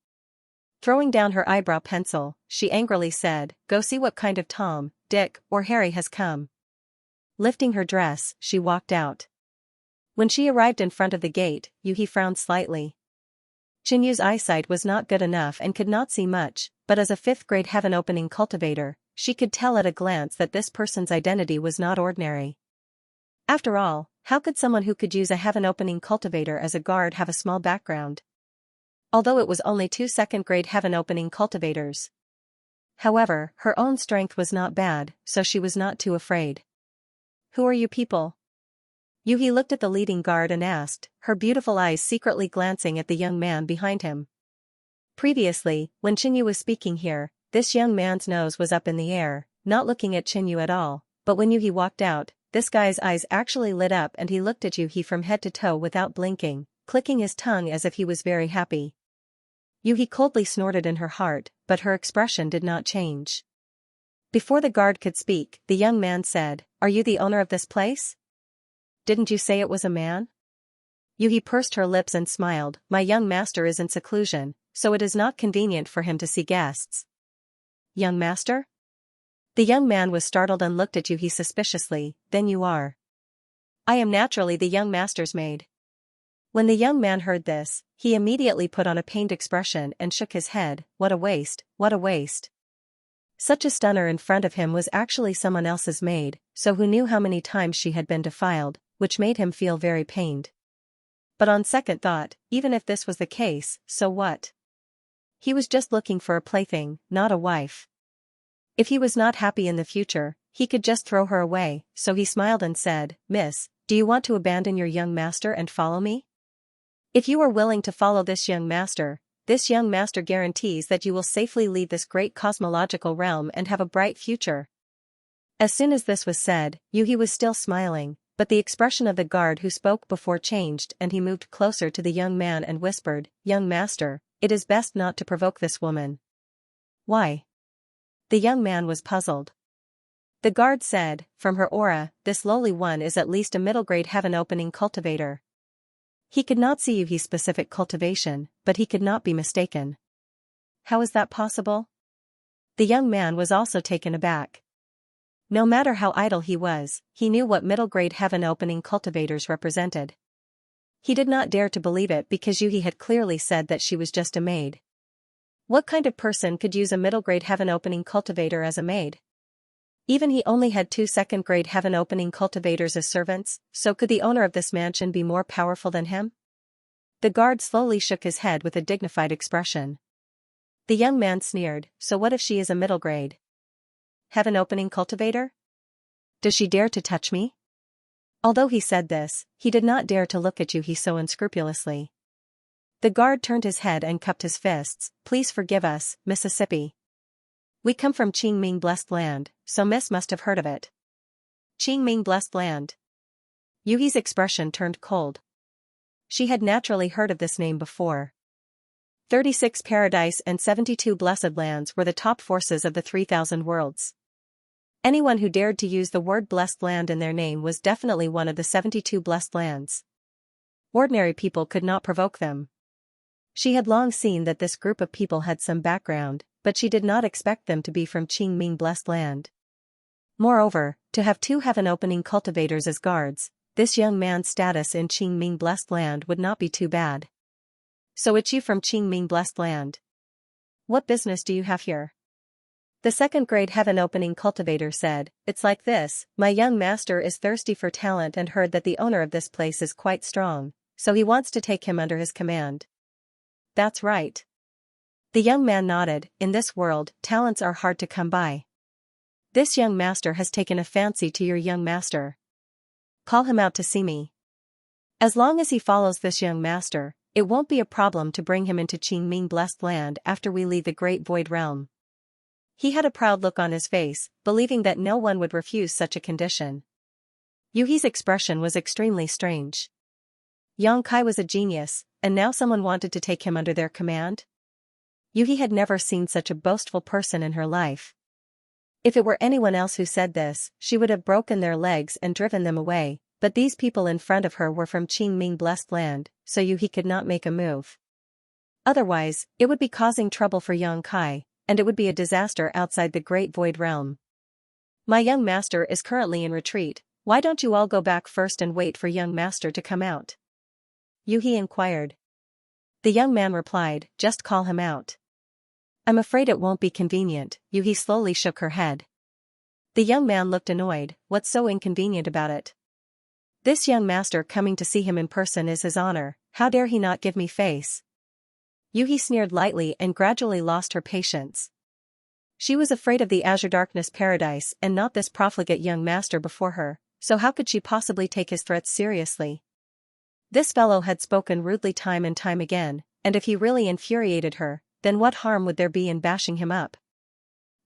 Throwing down her eyebrow pencil, she angrily said, "Go see what kind of Tom, Dick, or Harry has come." Lifting her dress, she walked out. When she arrived in front of the gate, Yuhi frowned slightly. Qinyu's eyesight was not good enough and could not see much, but as a 5th grade heaven-opening cultivator, she could tell at a glance that this person's identity was not ordinary. After all, how could someone who could use a heaven-opening cultivator as a guard have a small background? Although it was only 2 2nd grade heaven-opening cultivators, However, her own strength was not bad, so she was not too afraid. "Who are you people?" Yuhi looked at the leading guard and asked, her beautiful eyes secretly glancing at the young man behind him. Previously, when Qinyu was speaking here, this young man's nose was up in the air, not looking at Qinyu at all, but when Yuhi walked out, this guy's eyes actually lit up and he looked at Yuhi from head to toe without blinking, clicking his tongue as if he was very happy. Yuhi coldly snorted in her heart, but her expression did not change. Before the guard could speak, the young man said, "Are you the owner of this place? Didn't you say it was a man?" Yuhi pursed her lips and smiled. "My young master is in seclusion, so it is not convenient for him to see guests." "Young master?" The young man was startled and looked at Yuhi suspiciously. "Then you are." "I am naturally the young master's maid." When the young man heard this, he immediately put on a pained expression and shook his head. What a waste, what a waste. Such a stunner in front of him was actually someone else's maid, so who knew how many times she had been defiled, which made him feel very pained. But on second thought, even if this was the case, so what? He was just looking for a plaything, not a wife. If he was not happy in the future, he could just throw her away, so he smiled and said, "Miss, do you want to abandon your young master and follow me? If you are willing to follow this young master guarantees that you will safely leave this great cosmological realm and have a bright future." As soon as this was said, Yuhi was still smiling, but the expression of the guard who spoke before changed and he moved closer to the young man and whispered, "Young master, it is best not to provoke this woman." "Why?" The young man was puzzled. The guard said, "From her aura, this lowly one is at least a middle-grade heaven-opening cultivator." He could not see Yuhi's specific cultivation, but he could not be mistaken. "How is that possible?" The young man was also taken aback. No matter how idle he was, he knew what middle-grade heaven-opening cultivators represented. He did not dare to believe it because Yuhi had clearly said that she was just a maid. What kind of person could use a middle-grade heaven-opening cultivator as a maid? Even he only had 2 second-grade heaven-opening cultivators as servants, so could the owner of this mansion be more powerful than him? The guard slowly shook his head with a dignified expression. The young man sneered, "So what if she is a middle-grade heaven-opening cultivator? Does she dare to touch me?" Although he said this, he did not dare to look at Yuhi so unscrupulously. The guard turned his head and cupped his fists. "Please forgive us, Mississippi. We come from Qingming Blessed Land, so Miss must have heard of it." Qingming Blessed Land. Yuhi's expression turned cold. She had naturally heard of this name before. 36 Paradise and 72 Blessed Lands were the top forces of the 3,000 worlds. Anyone who dared to use the word Blessed Land in their name was definitely one of the 72 Blessed Lands. Ordinary people could not provoke them. She had long seen that this group of people had some background, but she did not expect them to be from Qingming Blessed Land. Moreover, to have 2 heaven-opening cultivators as guards, this young man's status in Qingming Blessed Land would not be too bad. "So it's you from Qingming Blessed Land. What business do you have here?" The second-grade heaven-opening cultivator said, "It's like this, my young master is thirsty for talent and heard that the owner of this place is quite strong, so he wants to take him under his command." "That's right." The young man nodded. "In this world, talents are hard to come by. This young master has taken a fancy to your young master. Call him out to see me. As long as he follows this young master, it won't be a problem to bring him into Qingming Blessed Land after we leave the Great Void Realm." He had a proud look on his face, believing that no one would refuse such a condition. Yuhi's expression was extremely strange. Yang Kai was a genius, and now someone wanted to take him under their command? Yuhi had never seen such a boastful person in her life. If it were anyone else who said this, she would have broken their legs and driven them away, but these people in front of her were from Qingming Blessed Land, so Yuhi could not make a move. Otherwise, it would be causing trouble for Yang Kai, and it would be a disaster outside the Great Void Realm. "My young master is currently in retreat, why don't you all go back first and wait for young master to come out?" Yuhi inquired. The young man replied, "Just call him out." "I'm afraid it won't be convenient." Yuhi slowly shook her head. The young man looked annoyed. "What's so inconvenient about it? This young master coming to see him in person is his honor, how dare he not give me face?" Yuhi sneered lightly and gradually lost her patience. She was afraid of the Azure Darkness Paradise and not this profligate young master before her, so how could she possibly take his threats seriously? This fellow had spoken rudely time and time again, and if he really infuriated her, then what harm would there be in bashing him up?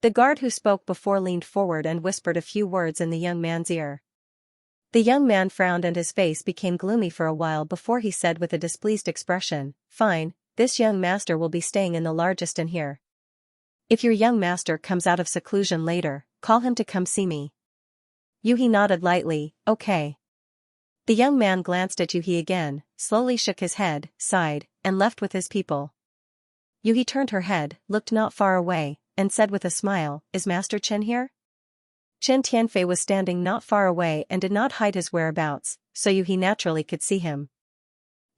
The guard who spoke before leaned forward and whispered a few words in the young man's ear. The young man frowned and his face became gloomy for a while before he said with a displeased expression, "Fine, this young master will be staying in the largest inn here. If your young master comes out of seclusion later, call him to come see me." Yuhi nodded lightly, "Okay." The young man glanced at Yuhi again, slowly shook his head, sighed, and left with his people. Yuhi turned her head, looked not far away, and said with a smile, "Is Master Chen here?" Chen Tianfei was standing not far away and did not hide his whereabouts, so Yuhi naturally could see him.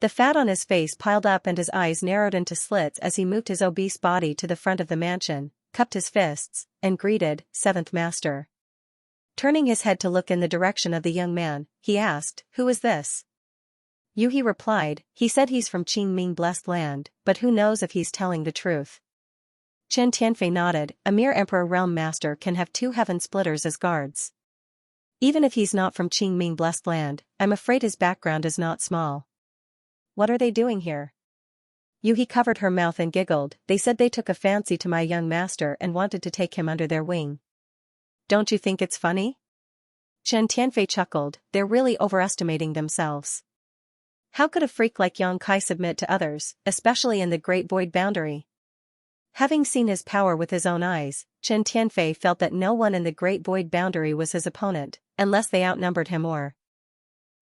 The fat on his face piled up and his eyes narrowed into slits as he moved his obese body to the front of the mansion, cupped his fists, and greeted, "Seventh Master." Turning his head to look in the direction of the young man, he asked, "Who is this?" Yuhi replied, "He said he's from Qingming Blessed Land, but who knows if he's telling the truth." Chen Tianfei nodded, "A mere Emperor Realm Master can have 2 heaven splitters as guards. Even if he's not from Qingming Blessed Land, I'm afraid his background is not small." "What are they doing here?" Yuhi covered her mouth and giggled, "They said they took a fancy to my young master and wanted to take him under their wing." "Don't you think it's funny?" Chen Tianfei chuckled, "They're really overestimating themselves. How could a freak like Yang Kai submit to others, especially in the Great Void Boundary?" Having seen his power with his own eyes, Chen Tianfei felt that no one in the Great Void Boundary was his opponent, unless they outnumbered him or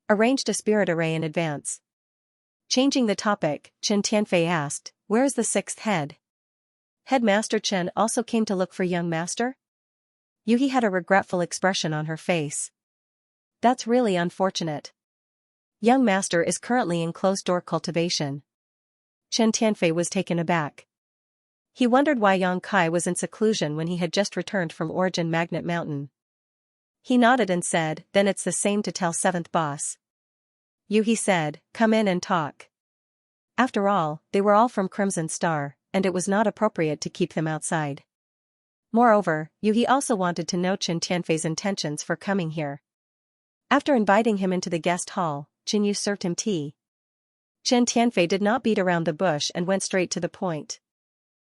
arranged a spirit array in advance. Changing the topic, Chen Tianfei asked, "Where is the 6th head?" Headmaster Chen also came to look for young master? Yuhi had a regretful expression on her face. "That's really unfortunate. Young master is currently in closed-door cultivation." Chen Tianfei was taken aback. He wondered why Yang Kai was in seclusion when he had just returned from Origin Magnet Mountain. He nodded and said, "Then it's the same to tell 7th boss." Yuhi said, "Come in and talk." After all, they were all from Crimson Star, and it was not appropriate to keep them outside. Moreover, Yuhi also wanted to know Chen Tianfei's intentions for coming here. After inviting him into the guest hall, Chen Yu served him tea. Chen Tianfei did not beat around the bush and went straight to the point.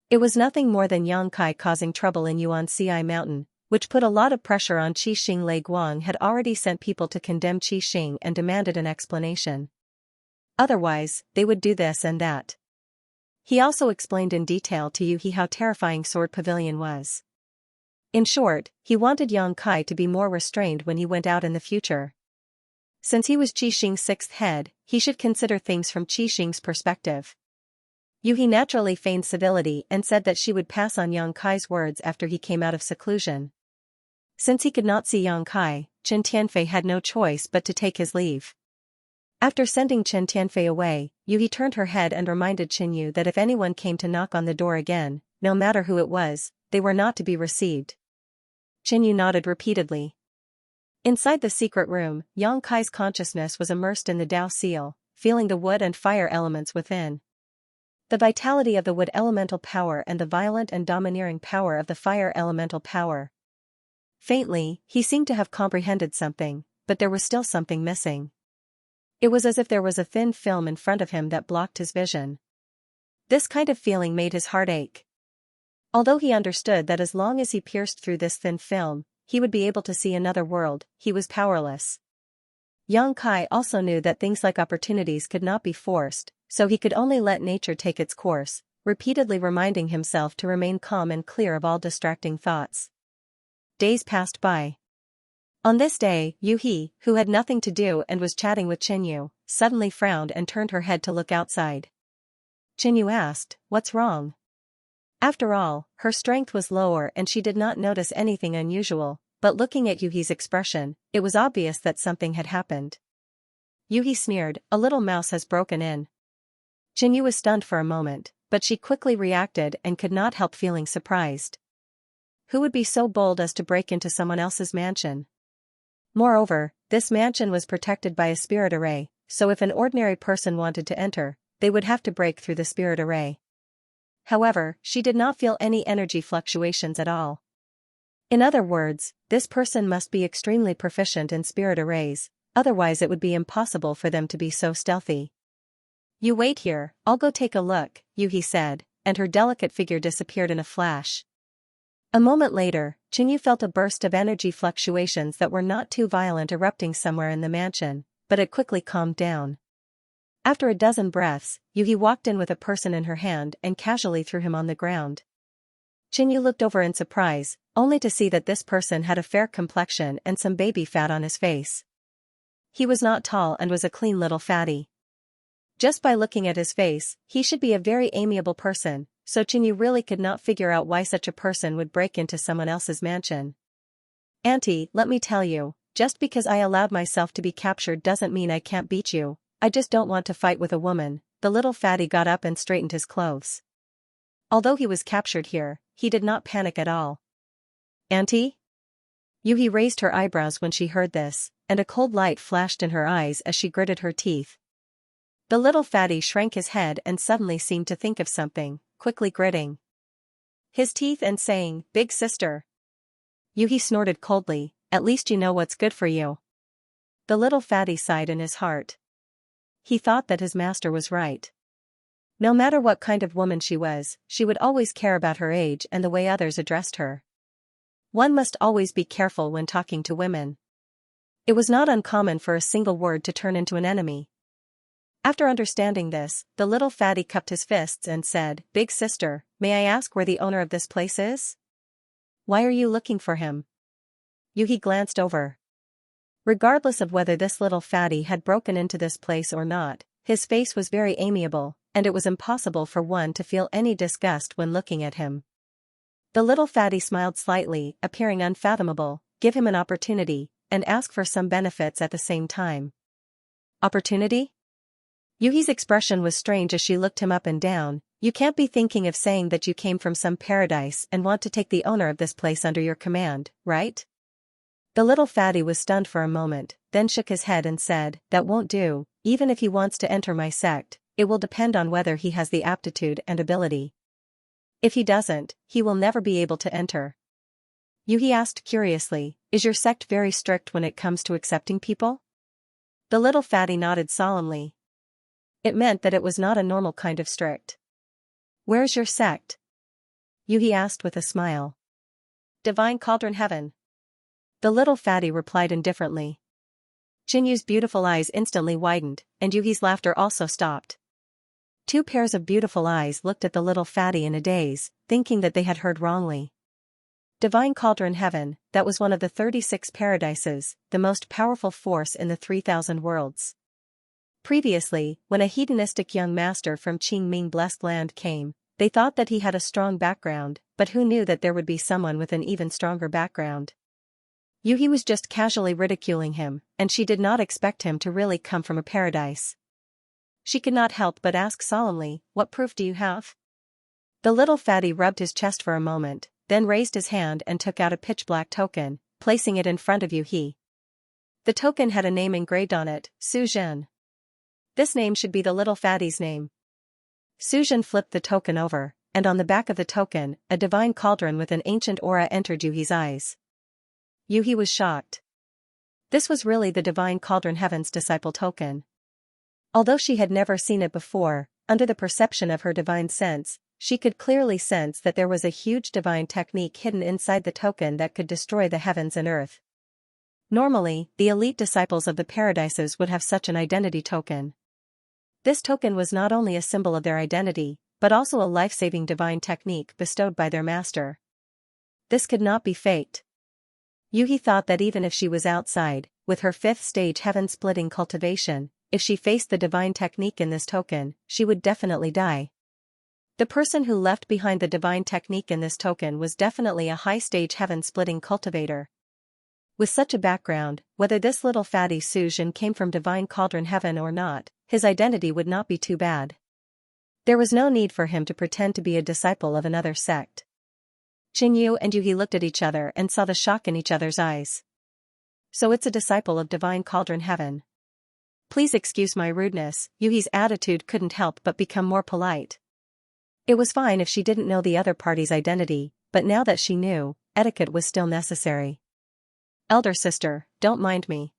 It was nothing more than Yang Kai causing trouble in Yuan-Ci Mountain, which put a lot of pressure on Qi Xing. Lei Guang had already sent people to condemn Qi Xing and demanded an explanation. Otherwise, they would do this and that. He also explained in detail to Yuhi how terrifying Sword Pavilion was. In short, he wanted Yang Kai to be more restrained when he went out in the future. Since he was Qi Xing's 6th head, he should consider things from Qi Xing's perspective. Yuhi naturally feigned civility and said that she would pass on Yang Kai's words after he came out of seclusion. Since he could not see Yang Kai, Chen Tianfei had no choice but to take his leave. After sending Chen Tianfei away, Yuhi turned her head and reminded Chen Yu that if anyone came to knock on the door again, no matter who it was, they were not to be received. Chen Yu nodded repeatedly. Inside the secret room, Yang Kai's consciousness was immersed in the Dao Seal, feeling the wood and fire elements within. The vitality of the wood elemental power and the violent and domineering power of the fire elemental power. Faintly, he seemed to have comprehended something, but there was still something missing. It was as if there was a thin film in front of him that blocked his vision. This kind of feeling made his heart ache. Although he understood that as long as he pierced through this thin film, he would be able to see another world, he was powerless. Yang Kai also knew that things like opportunities could not be forced, so he could only let nature take its course, repeatedly reminding himself to remain calm and clear of all distracting thoughts. Days passed by. On this day, Yuhi, who had nothing to do and was chatting with Chen Yu, suddenly frowned and turned her head to look outside. Chen Yu asked, "What's wrong?" After all, her strength was lower and she did not notice anything unusual, but looking at Yuhi's expression, it was obvious that something had happened. Yuhi sneered, "A little mouse has broken in." Chen Yu was stunned for a moment, but she quickly reacted and could not help feeling surprised. Who would be so bold as to break into someone else's mansion? Moreover, this mansion was protected by a spirit array, so if an ordinary person wanted to enter, they would have to break through the spirit array. However, she did not feel any energy fluctuations at all. In other words, this person must be extremely proficient in spirit arrays, otherwise it would be impossible for them to be so stealthy. You wait here, I'll go take a look, Yuhi said, and her delicate figure disappeared in a flash. A moment later, Qingyu felt a burst of energy fluctuations that were not too violent erupting somewhere in the mansion, but it quickly calmed down. After a dozen breaths, Yuhi walked in with a person in her hand and casually threw him on the ground. Qingyu looked over in surprise, only to see that this person had a fair complexion and some baby fat on his face. He was not tall and was a clean little fatty. Just by looking at his face, he should be a very amiable person, so Qingyu really could not figure out why such a person would break into someone else's mansion. Auntie, let me tell you, just because I allowed myself to be captured doesn't mean I can't beat you, I just don't want to fight with a woman. The little fatty got up and straightened his clothes. Although he was captured here, he did not panic at all. Auntie? Yuhi raised her eyebrows when she heard this, and a cold light flashed in her eyes as she gritted her teeth. The little fatty shrank his head and suddenly seemed to think of something, quickly gritting his teeth and saying, "Big sister." Yuhi snorted coldly, "At least you know what's good for you." The little fatty sighed in his heart. He thought that his master was right. No matter what kind of woman she was, she would always care about her age and the way others addressed her. One must always be careful when talking to women. It was not uncommon for a single word to turn into an enemy. After understanding this, the little fatty cupped his fists and said, "Big sister, may I ask where the owner of this place is? Why are you looking for him?" Yuhi glanced over. Regardless of whether this little fatty had broken into this place or not, his face was very amiable, and it was impossible for one to feel any disgust when looking at him. The little fatty smiled slightly, appearing unfathomable, give him an opportunity, and ask for some benefits at the same time. Opportunity? Yuhi's expression was strange as she looked him up and down. You can't be thinking of saying that you came from some paradise and want to take the owner of this place under your command, right? The little fatty was stunned for a moment, then shook his head and said, "That won't do. Even if he wants to enter my sect, it will depend on whether he has the aptitude and ability. If he doesn't, he will never be able to enter." Yuhi asked curiously, "Is your sect very strict when it comes to accepting people?" The little fatty nodded solemnly. It meant that it was not a normal kind of strict. "Where's your sect?" Yuhi asked with a smile. "Divine Cauldron Heaven." The little fatty replied indifferently. Xinyu's beautiful eyes instantly widened, and Yuhi's laughter also stopped. Two pairs of beautiful eyes looked at the little fatty in a daze, thinking that they had heard wrongly. Divine Cauldron Heaven, that was one of the 36 paradises, the most powerful force in the 3,000 worlds. Previously, when a hedonistic young master from Qingming Blessed Land came, they thought that he had a strong background, but who knew that there would be someone with an even stronger background? Yuhi was just casually ridiculing him, and she did not expect him to really come from a paradise. She could not help but ask solemnly, "What proof do you have?" The little fatty rubbed his chest for a moment, then raised his hand and took out a pitch-black token, placing it in front of Yuhi. The token had a name engraved on it, Su Zhen. This name should be the little fatty's name. Su Zhen flipped the token over, and on the back of the token, a divine cauldron with an ancient aura entered Yuhi's eyes. Yuhi was shocked. This was really the Divine Cauldron Heaven's disciple token. Although she had never seen it before, under the perception of her divine sense, she could clearly sense that there was a huge divine technique hidden inside the token that could destroy the heavens and earth. Normally, the elite disciples of the paradises would have such an identity token. This token was not only a symbol of their identity, but also a life-saving divine technique bestowed by their master. This could not be faked. Yuhi thought that even if she was outside, with her 5th stage heaven-splitting cultivation, if she faced the divine technique in this token, she would definitely die. The person who left behind the divine technique in this token was definitely a high-stage heaven-splitting cultivator. With such a background, whether this little fatty Su Zhen came from Divine Cauldron Heaven or not, his identity would not be too bad. There was no need for him to pretend to be a disciple of another sect. Xinyu and Yuhi looked at each other and saw the shock in each other's eyes. So it's a disciple of Divine Cauldron Heaven. Please excuse my rudeness. Yuhi's attitude couldn't help but become more polite. It was fine if she didn't know the other party's identity, but now that she knew, etiquette was still necessary. Elder sister, don't mind me.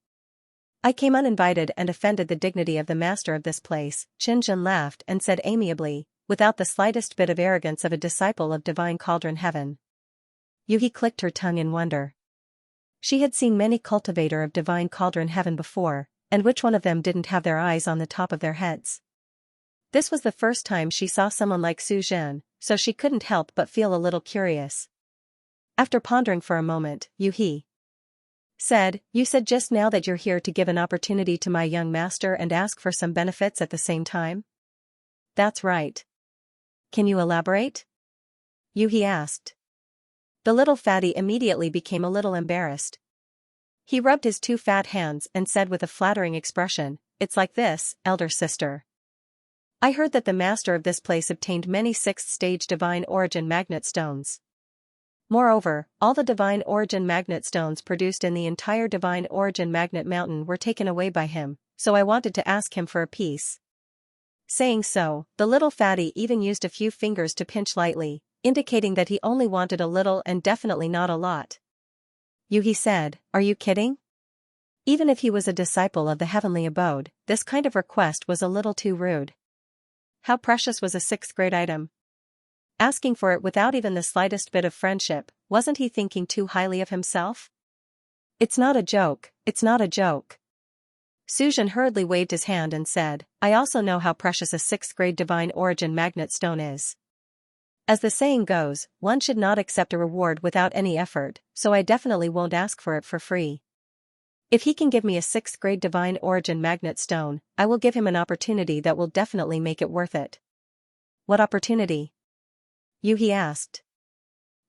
I came uninvited and offended the dignity of the master of this place. Xianxia laughed and said amiably, without the slightest bit of arrogance of a disciple of divine cauldron heaven. Yuhi clicked her tongue in wonder. She had seen many cultivator of divine cauldron heaven before, and which one of them didn't have their eyes on the top of their heads? This was the first time she saw someone like Su Zhen, so she couldn't help but feel a little curious. After pondering for a moment, Yuhi said, "You said just now that you're here to give an opportunity to my young master and ask for some benefits at the same time?" "That's right. Can you elaborate?" Yuhi asked. The little fatty immediately became a little embarrassed. He rubbed his two fat hands and said with a flattering expression, "It's like this, elder sister. I heard that the master of this place obtained many sixth-stage divine origin magnet stones. Moreover, all the divine origin magnet stones produced in the entire divine origin magnet mountain were taken away by him, so I wanted to ask him for a piece." Saying so, the little fatty even used a few fingers to pinch lightly, indicating that he only wanted a little and definitely not a lot. Yuhi said, "Are you kidding?" Even if he was a disciple of the heavenly abode, this kind of request was a little too rude. How precious was a sixth-grade item? Asking for it without even the slightest bit of friendship, wasn't he thinking too highly of himself? "It's not a joke, it's not a joke." Su Zhen hurriedly waved his hand and said, "I also know how precious a sixth-grade divine origin magnet stone is. As the saying goes, one should not accept a reward without any effort, so I definitely won't ask for it for free. If he can give me a sixth-grade divine origin magnet stone, I will give him an opportunity that will definitely make it worth it." "What opportunity?" Yuhi asked.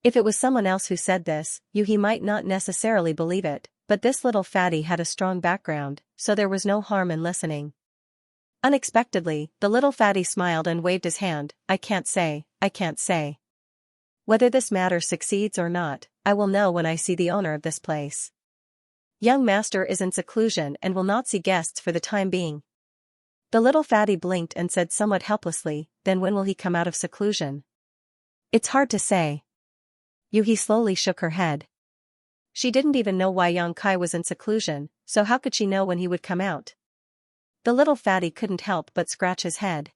If it was someone else who said this, Yuhi might not necessarily believe it, but this little fatty had a strong background, so there was no harm in listening. Unexpectedly, the little fatty smiled and waved his hand. I can't say. Whether this matter succeeds or not, I will know when I see the owner of this place. Young master is in seclusion and will not see guests for the time being." The little fatty blinked and said somewhat helplessly, "Then when will he come out of seclusion?" "It's hard to say." Yuhi slowly shook her head. She didn't even know why young Kai was in seclusion, so how could she know when he would come out? The little fatty couldn't help but scratch his head.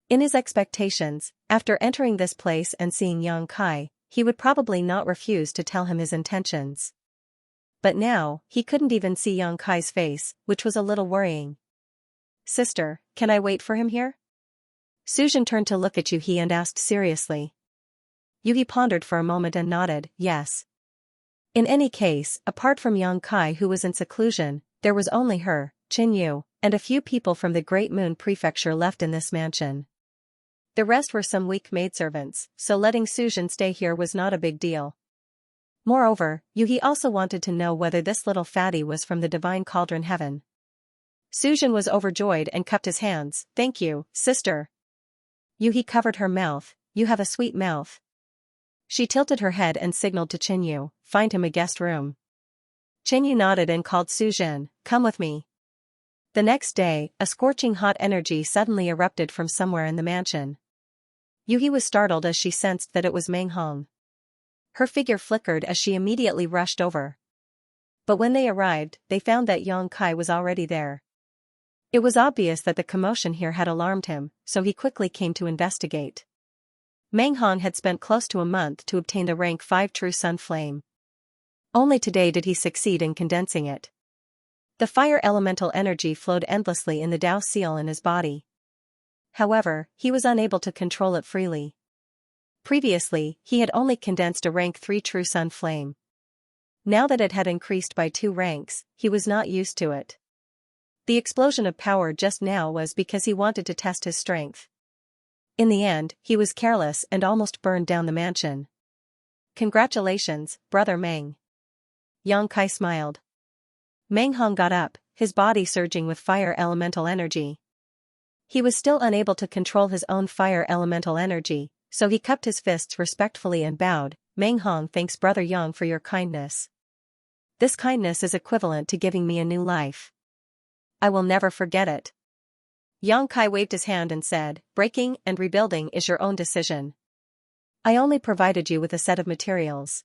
In his expectations, after entering this place and seeing young Kai, he would probably not refuse to tell him his intentions. But now, he couldn't even see young Kai's face, which was a little worrying. "Sister, can I wait for him here?" Su Zhen turned to look at Yuhi and asked seriously. Yuhi pondered for a moment and nodded, yes. In any case, apart from young Kai who was in seclusion, there was only her, Qinyu, and a few people from the Great Moon Prefecture left in this mansion. The rest were some weak maidservants, so letting Su Zhen stay here was not a big deal. Moreover, Yuhi also wanted to know whether this little fatty was from the divine cauldron heaven. Su Zhen was overjoyed and cupped his hands. "Thank you, sister." Yuhi covered her mouth. "You have a sweet mouth." She tilted her head and signaled to Qinyu, "Find him a guest room." Qinyu nodded and called Su Zhen, "Come with me." The next day, a scorching hot energy suddenly erupted from somewhere in the mansion. Yuhi was startled as she sensed that it was Meng Hong. Her figure flickered as she immediately rushed over. But when they arrived, they found that young Kai was already there. It was obvious that the commotion here had alarmed him, so he quickly came to investigate. Meng Hong had spent close to a month to obtain the rank 5 True Sun Flame. Only today did he succeed in condensing it. The fire elemental energy flowed endlessly in the Dao seal in his body. However, he was unable to control it freely. Previously, he had only condensed a rank 3 True Sun Flame. Now that it had increased by 2 ranks, he was not used to it. The explosion of power just now was because he wanted to test his strength. In the end, he was careless and almost burned down the mansion. "Congratulations, brother Meng." Yang Kai smiled. Meng Hong got up, his body surging with fire elemental energy. He was still unable to control his own fire elemental energy, so he cupped his fists respectfully and bowed. "Meng Hong thanks brother Yang for your kindness. This kindness is equivalent to giving me a new life. I will never forget it." Yang Kai waved his hand and said, breaking and rebuilding is your own decision. I only provided you with a set of materials.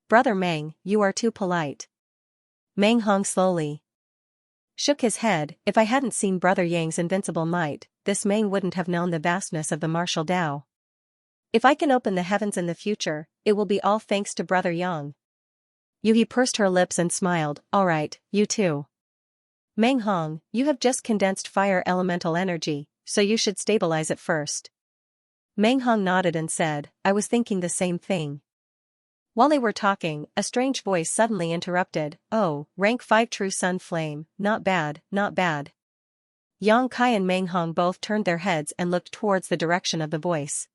Brother Meng, you are too polite. Meng Hong slowly shook his head. If I hadn't seen Brother Yang's invincible might, this Meng wouldn't have known the vastness of the martial Tao. If I can open the heavens in the future, it will be all thanks to Brother Yang. Yuhi pursed her lips and smiled, all right, you too. Meng Hong, you have just condensed fire elemental energy, so you should stabilize it first. Meng Hong nodded and said, I was thinking the same thing. While they were talking, a strange voice suddenly interrupted, oh, rank 5 true sun flame, not bad, not bad. Yang Kai and Meng Hong both turned their heads and looked towards the direction of the voice.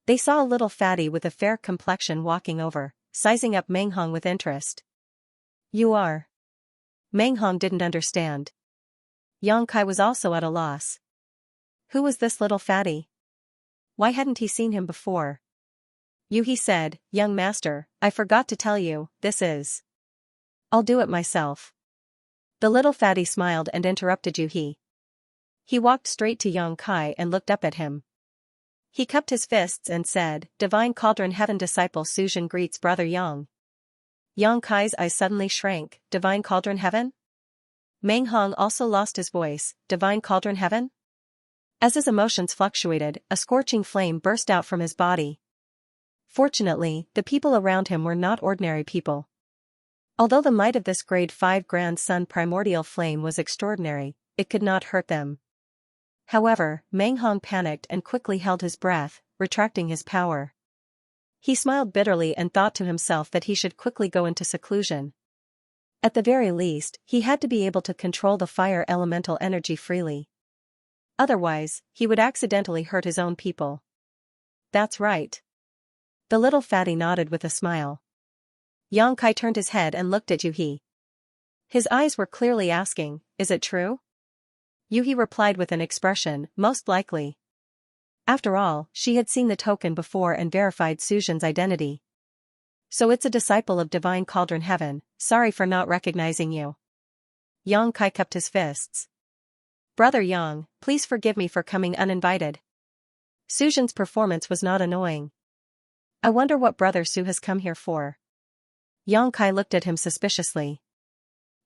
They saw a little fatty with a fair complexion walking over, sizing up Meng Hong with interest. You are? Meng Hong didn't understand. Yang Kai was also at a loss. Who was this little fatty? Why hadn't he seen him before? Yuhi said, young master, I forgot to tell you, this is. I'll do it myself. The little fatty smiled and interrupted Yuhi. He walked straight to Yang Kai and looked up at him. He cupped his fists and said, Divine Cauldron Heaven disciple Suzhen greets Brother Yang. Yang Kai's eyes suddenly shrank, Divine Cauldron Heaven? Meng Hong also lost his voice, Divine Cauldron Heaven? As his emotions fluctuated, a scorching flame burst out from his body. Fortunately, the people around him were not ordinary people. Although the might of this grade 5 Grand Sun primordial flame was extraordinary, it could not hurt them. However, Meng Hong panicked and quickly held his breath, retracting his power. He smiled bitterly and thought to himself that he should quickly go into seclusion. At the very least, he had to be able to control the fire elemental energy freely. Otherwise, he would accidentally hurt his own people. That's right. The little fatty nodded with a smile. Yang Kai turned his head and looked at Yuhi. His eyes were clearly asking, is it true? Yuhi replied with an expression, most likely. After all, she had seen the token before and verified Suzhen's identity. So it's a disciple of Divine Cauldron Heaven, sorry for not recognizing you. Yang Kai cupped his fists. Brother Yang, please forgive me for coming uninvited. Suzhen's performance was not annoying. I wonder what Brother Su has come here for. Yang Kai looked at him suspiciously.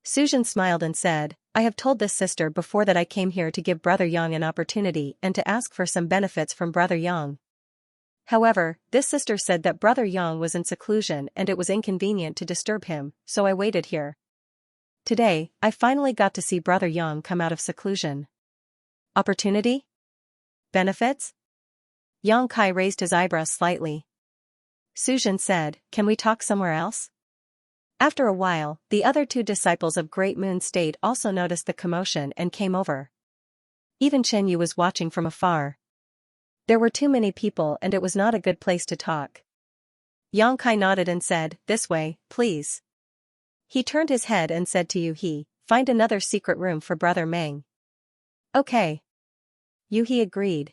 Suzhen smiled and said, I have told this sister before that I came here to give Brother Yang an opportunity and to ask for some benefits from Brother Yang. However, this sister said that Brother Yang was in seclusion and it was inconvenient to disturb him, so I waited here. Today, I finally got to see Brother Yang come out of seclusion. Opportunity? Benefits? Yang Kai raised his eyebrows slightly. Suzhen said, can we talk somewhere else? After a while, the other 2 disciples of Great Moon State also noticed the commotion and came over. Even Chen Yu was watching from afar. There were too many people and it was not a good place to talk. Yang Kai nodded and said, this way, please. He turned his head and said to Yuhi, find another secret room for Brother Meng. Okay. Yuhi agreed.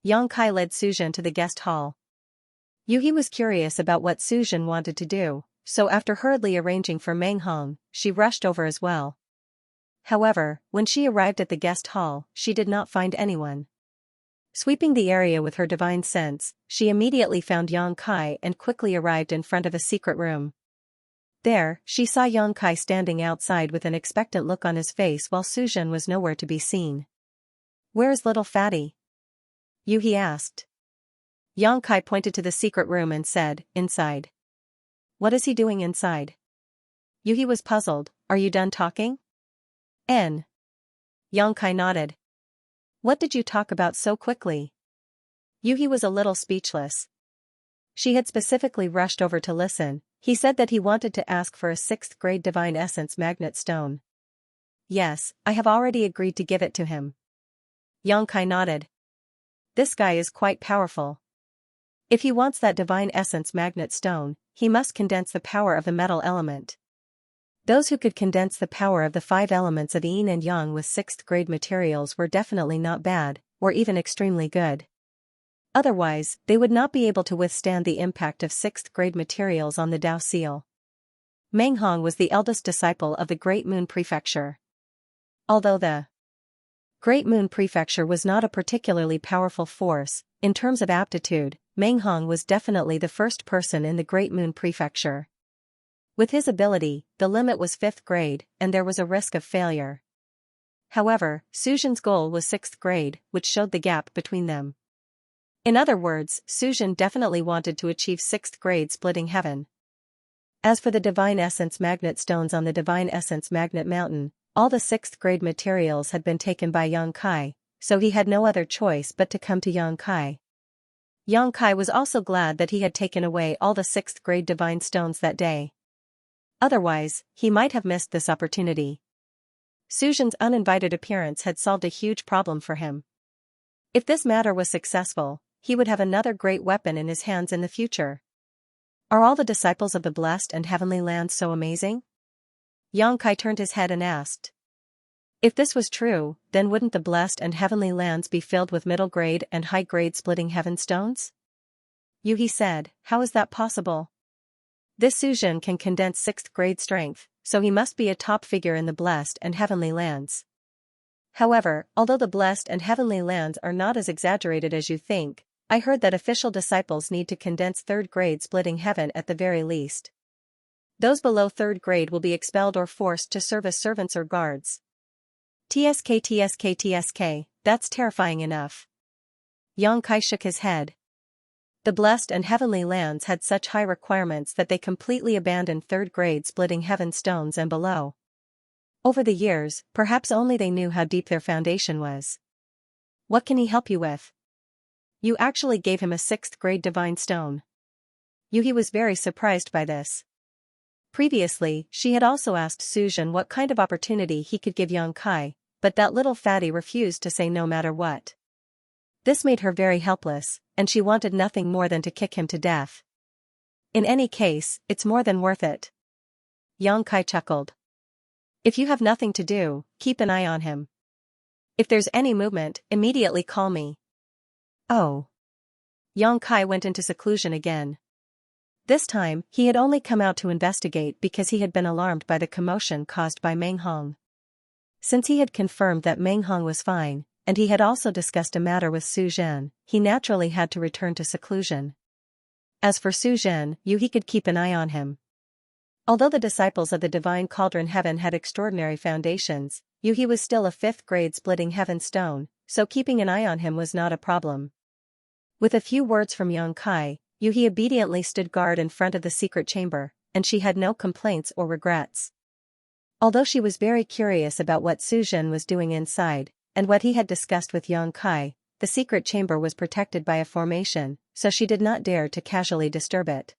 Yang Kai led Suzhen to the guest hall. Yuhi was curious about what Suzhen wanted to do, so after hurriedly arranging for Meng Hong, she rushed over as well. However, when she arrived at the guest hall, she did not find anyone. Sweeping the area with her divine sense, she immediately found Yang Kai and quickly arrived in front of a secret room. There, she saw Yang Kai standing outside with an expectant look on his face while Suzhen was nowhere to be seen. Where is little fatty? Yuhi asked. Yang Kai pointed to the secret room and said, inside. What is he doing inside? Yuhi was puzzled, are you done talking? N. Yang Kai nodded. What did you talk about so quickly? Yuhi was a little speechless. She had specifically rushed over to listen. He said that he wanted to ask for a 6th grade Divine Essence Magnet Stone. Yes, I have already agreed to give it to him. Yang Kai nodded. This guy is quite powerful. If he wants that Divine Essence Magnet Stone, he must condense the power of the metal element. Those who could condense the power of the 5 elements of yin and yang with 6th grade materials were definitely not bad, or even extremely good. Otherwise, they would not be able to withstand the impact of 6th grade materials on the Tao Seal. Meng Hong was the eldest disciple of the Great Moon Prefecture. Although the Great Moon Prefecture was not a particularly powerful force. In terms of aptitude, Meng Hong was definitely the first person in the Great Moon Prefecture. With his ability, the limit was 5th grade, and there was a risk of failure. However, Suzhen's goal was 6th grade, which showed the gap between them. In other words, Suzhen definitely wanted to achieve 6th grade splitting heaven. As for the Divine Essence Magnet stones on the Divine Essence Magnet Mountain, all the 6th grade materials had been taken by Yang Kai, so he had no other choice but to come to Yang Kai. Yang Kai was also glad that he had taken away all the 6th grade divine stones that day. Otherwise, he might have missed this opportunity. Suzhen's uninvited appearance had solved a huge problem for him. If this matter was successful, he would have another great weapon in his hands in the future. Are all the disciples of the blessed and heavenly lands so amazing? Yang Kai turned his head and asked. If this was true, then wouldn't the blessed and heavenly lands be filled with middle grade and high grade splitting heaven stones? He said, how is that possible? This Suzhen can condense 6th grade strength, so he must be a top figure in the blessed and heavenly lands. However, although the blessed and heavenly lands are not as exaggerated as you think, I heard that official disciples need to condense 3rd grade splitting heaven at the very least. Those below 3rd grade will be expelled or forced to serve as servants or guards. TSK, that's terrifying enough. Yang Kai shook his head. The blessed and heavenly lands had such high requirements that they completely abandoned 3rd grade splitting heaven stones and below. Over the years, perhaps only they knew how deep their foundation was. What can he help you with? You actually gave him a 6th grade divine stone. He was very surprised by this. Previously, she had also asked Suzhen what kind of opportunity he could give Yang Kai, but that little fatty refused to say no matter what. This made her very helpless, and she wanted nothing more than to kick him to death. In any case, it's more than worth it. Yang Kai chuckled. If you have nothing to do, keep an eye on him. If there's any movement, immediately call me. Oh. Yang Kai went into seclusion again. This time, he had only come out to investigate because he had been alarmed by the commotion caused by Meng Hong. Since he had confirmed that Meng Hong was fine, and he had also discussed a matter with Suzhen, he naturally had to return to seclusion. As for Suzhen, he could keep an eye on him. Although the disciples of the Divine Cauldron Heaven had extraordinary foundations, he was still a 5th grade splitting heaven stone, so keeping an eye on him was not a problem. With a few words from Yang Kai, he obediently stood guard in front of the secret chamber, and she had no complaints or regrets. Although she was very curious about what Suzhen was doing inside, and what he had discussed with Yang Kai, the secret chamber was protected by a formation, so she did not dare to casually disturb it.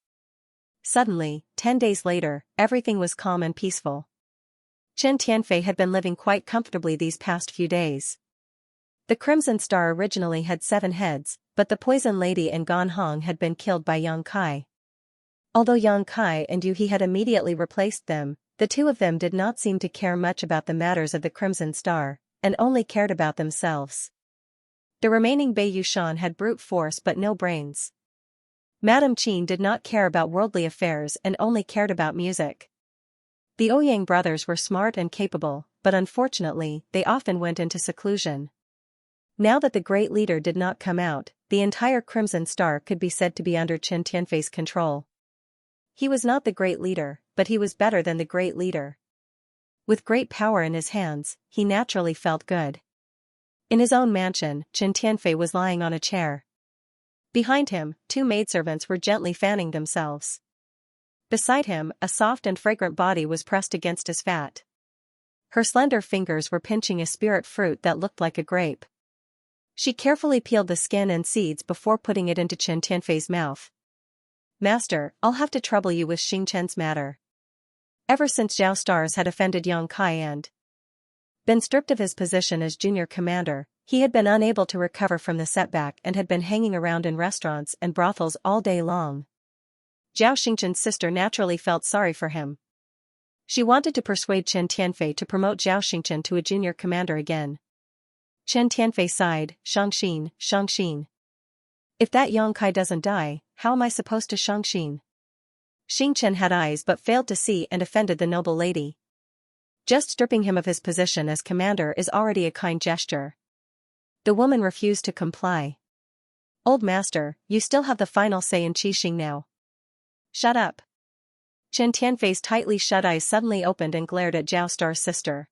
Suddenly, 10 days later, everything was calm and peaceful. Chen Tianfei had been living quite comfortably these past few days. The Crimson Star originally had 7 heads, but the Poison Lady and Gan Hong had been killed by Yang Kai. Although Yang Kai and He had immediately replaced them, the two of them did not seem to care much about the matters of the Crimson Star, and only cared about themselves. The remaining Bei Yushan had brute force but no brains. Madame Qin did not care about worldly affairs and only cared about music. The Ouyang brothers were smart and capable, but unfortunately, they often went into seclusion. Now that the great leader did not come out, the entire Crimson Star could be said to be under Chen Tianfei's control. He was not the great leader, but he was better than the great leader. With great power in his hands, he naturally felt good. In his own mansion, Chen Tianfei was lying on a chair. Behind him, 2 maidservants were gently fanning themselves. Beside him, a soft and fragrant body was pressed against his fat. Her slender fingers were pinching a spirit fruit that looked like a grape. She carefully peeled the skin and seeds before putting it into Chen Tianfei's mouth. Master, I'll have to trouble you with Xingchen's matter. Ever since Zhao Stars had offended Yang Kai and been stripped of his position as junior commander, he had been unable to recover from the setback and had been hanging around in restaurants and brothels all day long. Zhao Xingchen's sister naturally felt sorry for him. She wanted to persuade Chen Tianfei to promote Zhao Xingchen to a junior commander again. Chen Tianfei sighed, Shangxin. If that Yang Kai doesn't die, how am I supposed to Shangxin? Xingchen had eyes but failed to see and offended the noble lady. Just stripping him of his position as commander is already a kind gesture. The woman refused to comply. Old master, you still have the final say in Qixing now. Shut up. Chen Tianfei's tightly shut eyes suddenly opened and glared at Zhao Star's sister.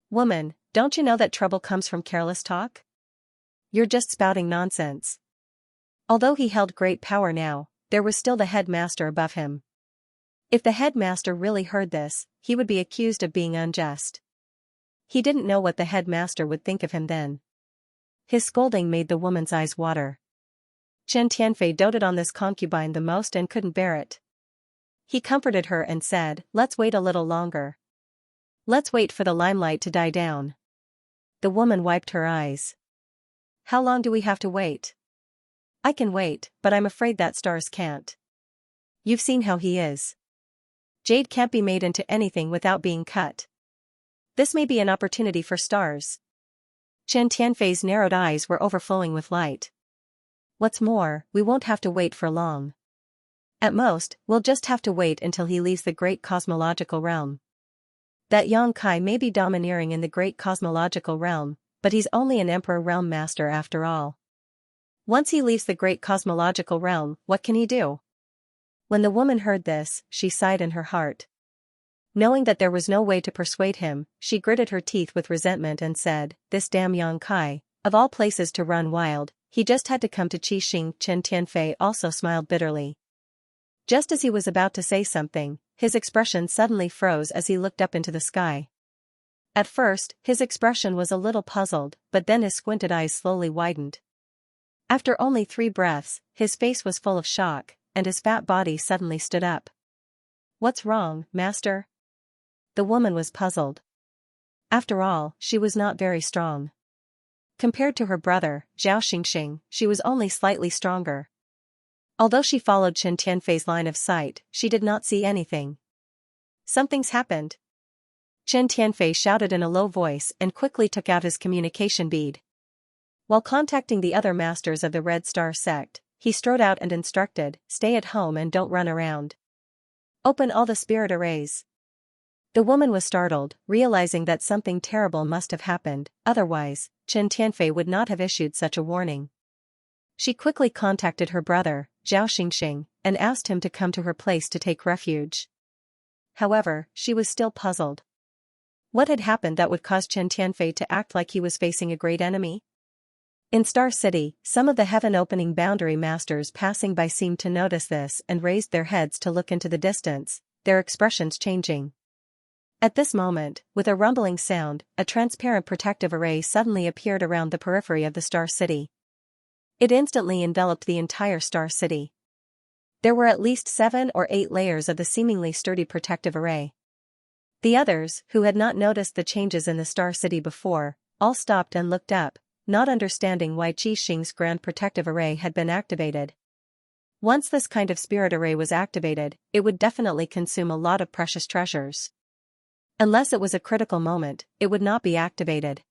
Woman, don't you know that trouble comes from careless talk? You're just spouting nonsense. Although he held great power now, there was still the headmaster above him. If the headmaster really heard this, he would be accused of being unjust. He didn't know what the headmaster would think of him then. His scolding made the woman's eyes water. Chen Tianfei doted on this concubine the most and couldn't bear it. He comforted her and said, "Let's wait a little longer. Let's wait for the limelight to die down." The woman wiped her eyes. How long do we have to wait? I can wait, but I'm afraid that Stars can't. You've seen how he is. Jade can't be made into anything without being cut. This may be an opportunity for Stars. Chen Tianfei's narrowed eyes were overflowing with light. What's more, we won't have to wait for long. At most, we'll just have to wait until he leaves the great cosmological realm. That Yang Kai may be domineering in the great cosmological realm, but he's only an emperor realm master after all. Once he leaves the great cosmological realm, what can he do? When the woman heard this, she sighed in her heart. Knowing that there was no way to persuade him, she gritted her teeth with resentment and said, "This damn Yang Kai, of all places to run wild, he just had to come to Qixing." Chen Tianfei also smiled bitterly. Just as he was about to say something, his expression suddenly froze as he looked up into the sky. At first, his expression was a little puzzled, but then his squinted eyes slowly widened. After only 3 breaths, his face was full of shock, and his fat body suddenly stood up. "What's wrong, master?" The woman was puzzled. After all, she was not very strong. Compared to her brother, Zhao Xingxing, she was only slightly stronger. Although she followed Chen Tianfei's line of sight, she did not see anything. "Something's happened." Chen Tianfei shouted in a low voice and quickly took out his communication bead. While contacting the other masters of the Red Star sect, he strode out and instructed, "Stay at home and don't run around. Open all the spirit arrays." The woman was startled, realizing that something terrible must have happened, otherwise, Chen Tianfei would not have issued such a warning. She quickly contacted her brother, Zhao Xingxing, and asked him to come to her place to take refuge. However, she was still puzzled. What had happened that would cause Chen Tianfei to act like he was facing a great enemy? In Star City, some of the heaven-opening boundary masters passing by seemed to notice this and raised their heads to look into the distance, their expressions changing. At this moment, with a rumbling sound, a transparent protective array suddenly appeared around the periphery of the Star City. It instantly enveloped the entire Star City. There were at least 7 or 8 layers of the seemingly sturdy protective array. The others, who had not noticed the changes in the Star City before, all stopped and looked up, not understanding why Qixing's grand protective array had been activated. Once this kind of spirit array was activated, it would definitely consume a lot of precious treasures. Unless it was a critical moment, it would not be activated.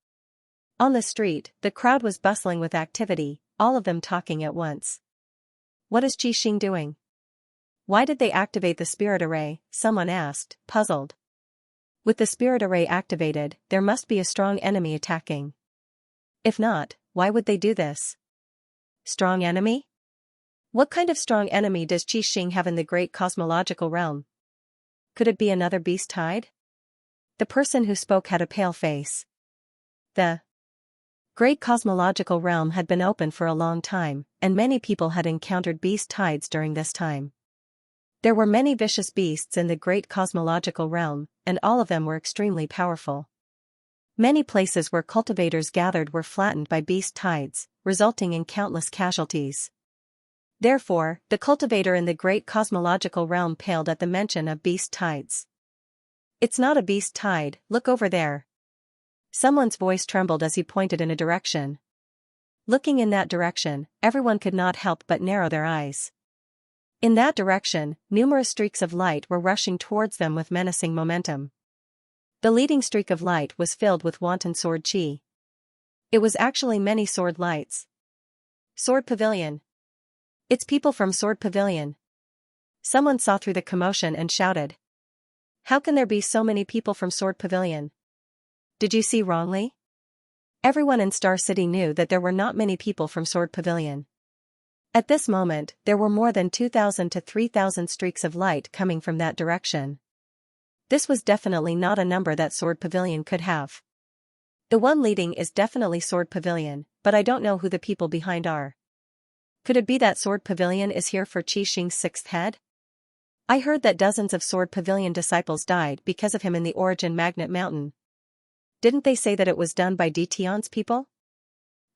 On the street, the crowd was bustling with activity, all of them talking at once. What is Qixing doing? Why did they activate the spirit array? Someone asked, puzzled. With the spirit array activated, there must be a strong enemy attacking. If not, why would they do this? Strong enemy? What kind of strong enemy does Qixing have in the great cosmological realm? Could it be another beast tide? The person who spoke had a pale face. The great cosmological realm had been open for a long time, and many people had encountered beast tides during this time. There were many vicious beasts in the great cosmological realm, and all of them were extremely powerful. Many places where cultivators gathered were flattened by beast tides, resulting in countless casualties. Therefore, the cultivator in the great cosmological realm paled at the mention of beast tides. "It's not a beast tide, look over there." Someone's voice trembled as he pointed in a direction. Looking in that direction, everyone could not help but narrow their eyes. In that direction, numerous streaks of light were rushing towards them with menacing momentum. The leading streak of light was filled with wanton sword chi. It was actually many sword lights. Sword Pavilion. It's people from Sword Pavilion. Someone saw through the commotion and shouted. How can there be so many people from Sword Pavilion? Did you see wrongly? Everyone in Star City knew that there were not many people from Sword Pavilion. At this moment, there were more than 2,000 to 3,000 streaks of light coming from that direction. This was definitely not a number that Sword Pavilion could have. The one leading is definitely Sword Pavilion, but I don't know who the people behind are. Could it be that Sword Pavilion is here for Qixing's sixth head? I heard that dozens of Sword Pavilion disciples died because of him in the Origin Magnet Mountain. Didn't they say that it was done by Dion's people?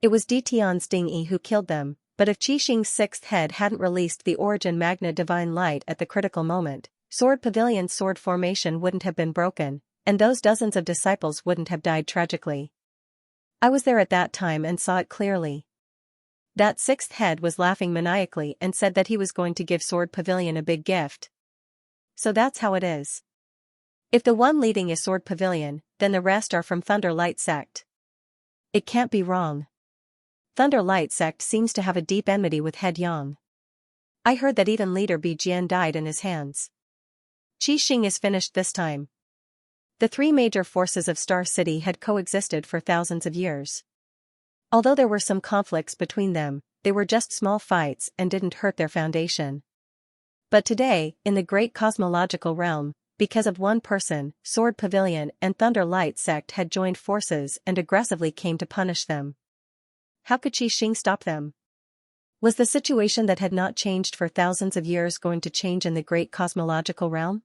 It was Dion's Ding-yi who killed them, but if Qixing's sixth head hadn't released the Origin Magnet Divine Light at the critical moment, Sword Pavilion's sword formation wouldn't have been broken, and those dozens of disciples wouldn't have died tragically. I was there at that time and saw it clearly. That sixth head was laughing maniacally and said that he was going to give Sword Pavilion a big gift. So that's how it is. If the one leading is Sword Pavilion, then the rest are from Thunder Light Sect. It can't be wrong. Thunder Light Sect seems to have a deep enmity with Head Yang. I heard that even leader Bi Jian died in his hands. Qixing is finished this time. The three major forces of Star City had coexisted for thousands of years. Although there were some conflicts between them, they were just small fights and didn't hurt their foundation. But today, in the great cosmological realm, because of one person, Sword Pavilion and Thunder Light Sect had joined forces and aggressively came to punish them. How could Qixing stop them? Was the situation that had not changed for thousands of years going to change in the great cosmological realm?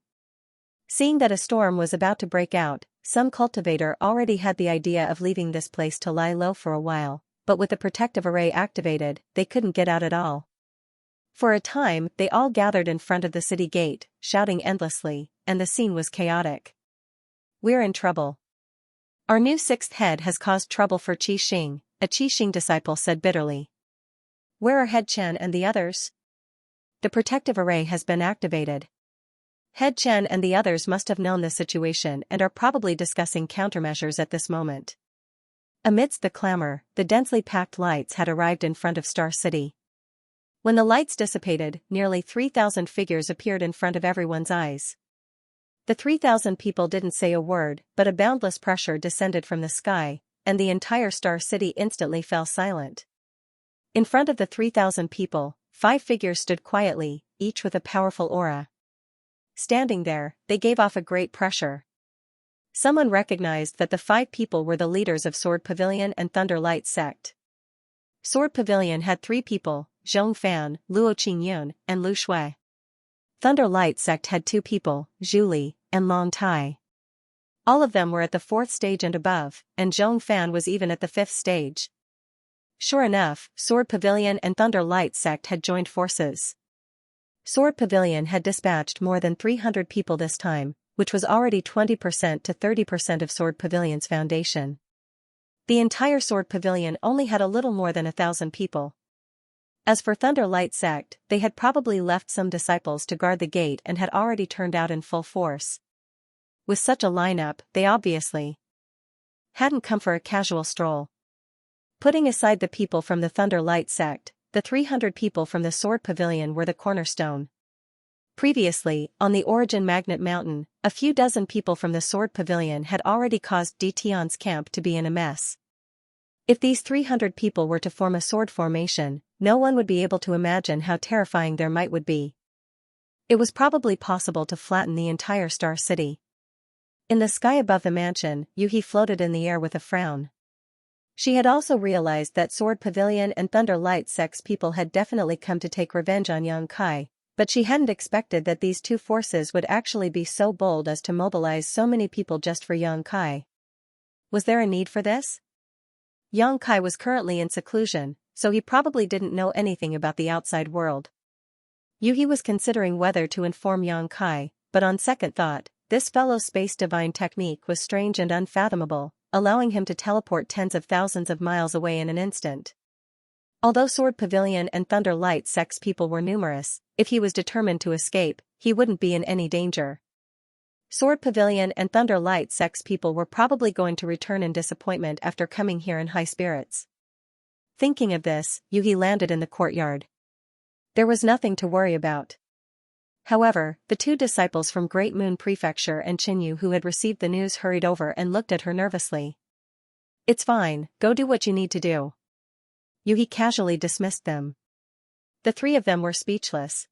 Seeing that a storm was about to break out, some cultivator already had the idea of leaving this place to lie low for a while, but with the protective array activated, they couldn't get out at all. For a time, they all gathered in front of the city gate, shouting endlessly, and the scene was chaotic. We're in trouble. Our new sixth head has caused trouble for Qixing, a Qixing disciple said bitterly. Where are Head Chen and the others? The protective array has been activated. Head Chen and the others must have known the situation and are probably discussing countermeasures at this moment. Amidst the clamor, the densely packed lights had arrived in front of Star City. When the lights dissipated, nearly 3,000 figures appeared in front of everyone's eyes. The 3,000 people didn't say a word, but a boundless pressure descended from the sky, and the entire Star City instantly fell silent. In front of the 3,000 people, 5 figures stood quietly, each with a powerful aura. Standing there, they gave off a great pressure. Someone recognized that the 5 people were the leaders of Sword Pavilion and Thunder Light Sect. Sword Pavilion had 3 people, Zhong Fan, Luo Qingyun, and Lu Shui. Thunder Light Sect had 2 people, Zhu Li, and Long Tai. All of them were at the 4th stage and above, and Zhong Fan was even at the 5th stage. Sure enough, Sword Pavilion and Thunder Light Sect had joined forces. Sword Pavilion had dispatched more than 300 people this time, which was already 20% to 30% of Sword Pavilion's foundation. The entire Sword Pavilion only had a little more than 1,000 people. As for Thunder Light Sect, they had probably left some disciples to guard the gate and had already turned out in full force. With such a lineup, they obviously hadn't come for a casual stroll. Putting aside the people from the Thunder Light Sect, the 300 people from the Sword Pavilion were the cornerstone. Previously, on the Origin Magnet Mountain, a few dozen people from the Sword Pavilion had already caused Dion's camp to be in a mess. If these 300 people were to form a sword formation, no one would be able to imagine how terrifying their might would be. It was probably possible to flatten the entire Star City. In the sky above the mansion, Yuhi floated in the air with a frown. She had also realized that Sword Pavilion and Thunder Light Sect's people had definitely come to take revenge on Yang Kai, but she hadn't expected that these 2 forces would actually be so bold as to mobilize so many people just for Yang Kai. Was there a need for this? Yang Kai was currently in seclusion, so he probably didn't know anything about the outside world. Yuhi was considering whether to inform Yang Kai, but on second thought, this fellow's space divine technique was strange and unfathomable, allowing him to teleport tens of thousands of miles away in an instant. Although Sword Pavilion and Thunder Light Sect's people were numerous, if he was determined to escape, he wouldn't be in any danger. Sword Pavilion and Thunder Light Sect's people were probably going to return in disappointment after coming here in high spirits. Thinking of this, Yuhi landed in the courtyard. There was nothing to worry about. However, the two disciples from Great Moon Prefecture and Chinyu who had received the news hurried over and looked at her nervously. It's fine, go do what you need to do. Yuhi casually dismissed them. The three of them were speechless.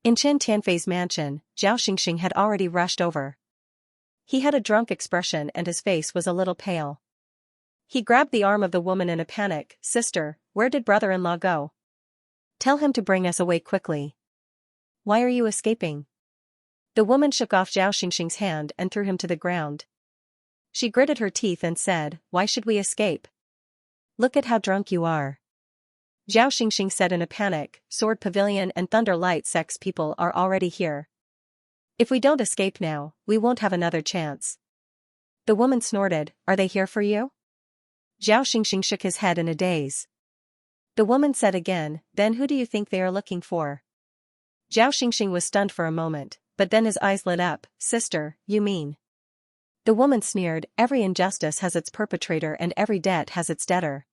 In Chen Tianfei's mansion, Zhao Xingxing had already rushed over. He had a drunk expression and his face was a little pale. He grabbed the arm of the woman in a panic. Sister, where did brother-in-law go? Tell him to bring us away quickly. Why are you escaping? The woman shook off Zhao Xingxing's hand and threw him to the ground. She gritted her teeth and said, why should we escape? Look at how drunk you are. Zhao Xingxing said in a panic, Sword Pavilion and Thunder Light Sect's people are already here. If we don't escape now, we won't have another chance. The woman snorted, are they here for you? Zhao Xingxing shook his head in a daze. The woman said again, then who do you think they are looking for? Zhao Xingxing was stunned for a moment, but then his eyes lit up. Sister, you mean? The woman sneered, every injustice has its perpetrator and every debt has its debtor.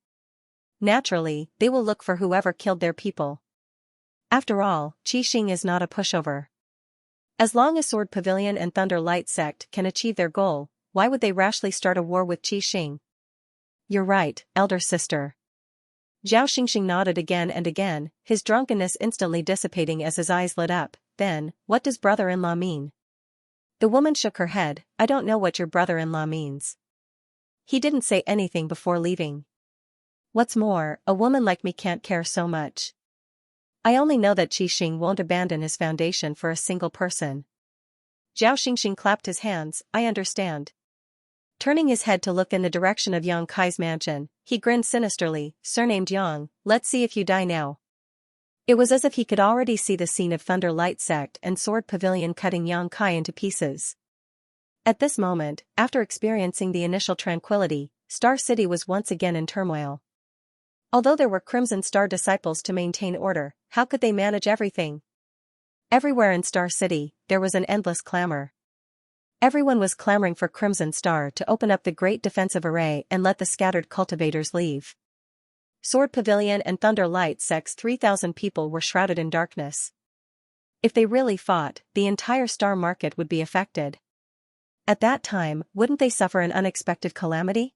Naturally, they will look for whoever killed their people. After all, Qi Xing is not a pushover. As long as Sword Pavilion and Thunder Light Sect can achieve their goal, why would they rashly start a war with Qi Xing? You're right, elder sister. Zhao Xingxing nodded again and again, his drunkenness instantly dissipating as his eyes lit up. Then, what does brother-in-law mean? The woman shook her head, I don't know what your brother-in-law means. He didn't say anything before leaving. What's more, a woman like me can't care so much. I only know that Qi Xing won't abandon his foundation for a single person. Zhao Xingxing clapped his hands, I understand. Turning his head to look in the direction of Yang Kai's mansion, he grinned sinisterly, surnamed Yang, let's see if you die now. It was as if he could already see the scene of Thunder Light Sect and Sword Pavilion cutting Yang Kai into pieces. At this moment, after experiencing the initial tranquility, Star City was once again in turmoil. Although there were Crimson Star disciples to maintain order, how could they manage everything? Everywhere in Star City, there was an endless clamor. Everyone was clamoring for Crimson Star to open up the great defensive array and let the scattered cultivators leave. Sword Pavilion and Thunder Light Sect's 3,000 people were shrouded in darkness. If they really fought, the entire star market would be affected. At that time, wouldn't they suffer an unexpected calamity?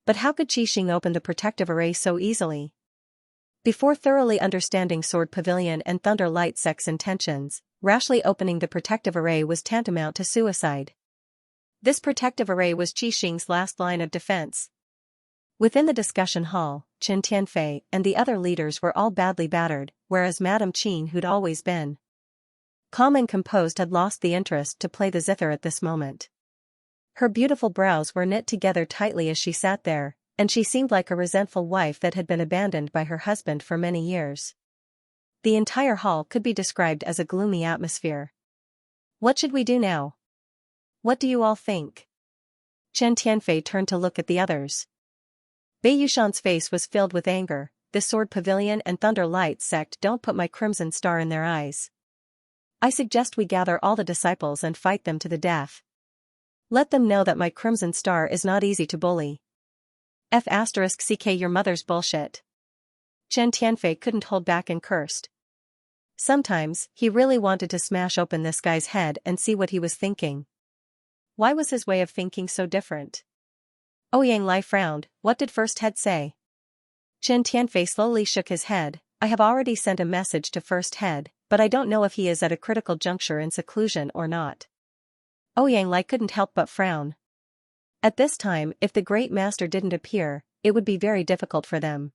But how could Qi Xing open the protective array so easily? Before thoroughly understanding Sword Pavilion and Thunder Light Sect's intentions, rashly opening the protective array was tantamount to suicide. This protective array was Qi Xing's last line of defense. Within the discussion hall, Chen Tianfei and the other leaders were all badly battered, whereas Madame Qin, who'd always been calm and composed, had lost the interest to play the zither at this moment. Her beautiful brows were knit together tightly as she sat there, and she seemed like a resentful wife that had been abandoned by her husband for many years. The entire hall could be described as a gloomy atmosphere. What should we do now? What do you all think? Chen Tianfei turned to look at the others. Bei Yushan's face was filled with anger. The Sword Pavilion and Thunder Light Sect don't put my Crimson Star in their eyes. I suggest we gather all the disciples and fight them to the death. Let them know that my Crimson Star is not easy to bully. *CK your mother's bullshit. Chen Tianfei couldn't hold back and cursed. Sometimes, he really wanted to smash open this guy's head and see what he was thinking. Why was his way of thinking so different? Ouyang Lai frowned, what did First Head say? Chen Tianfei slowly shook his head, I have already sent a message to First Head, but I don't know if he is at a critical juncture in seclusion or not. Ouyang Lai couldn't help but frown. At this time, if the Great Master didn't appear, it would be very difficult for them.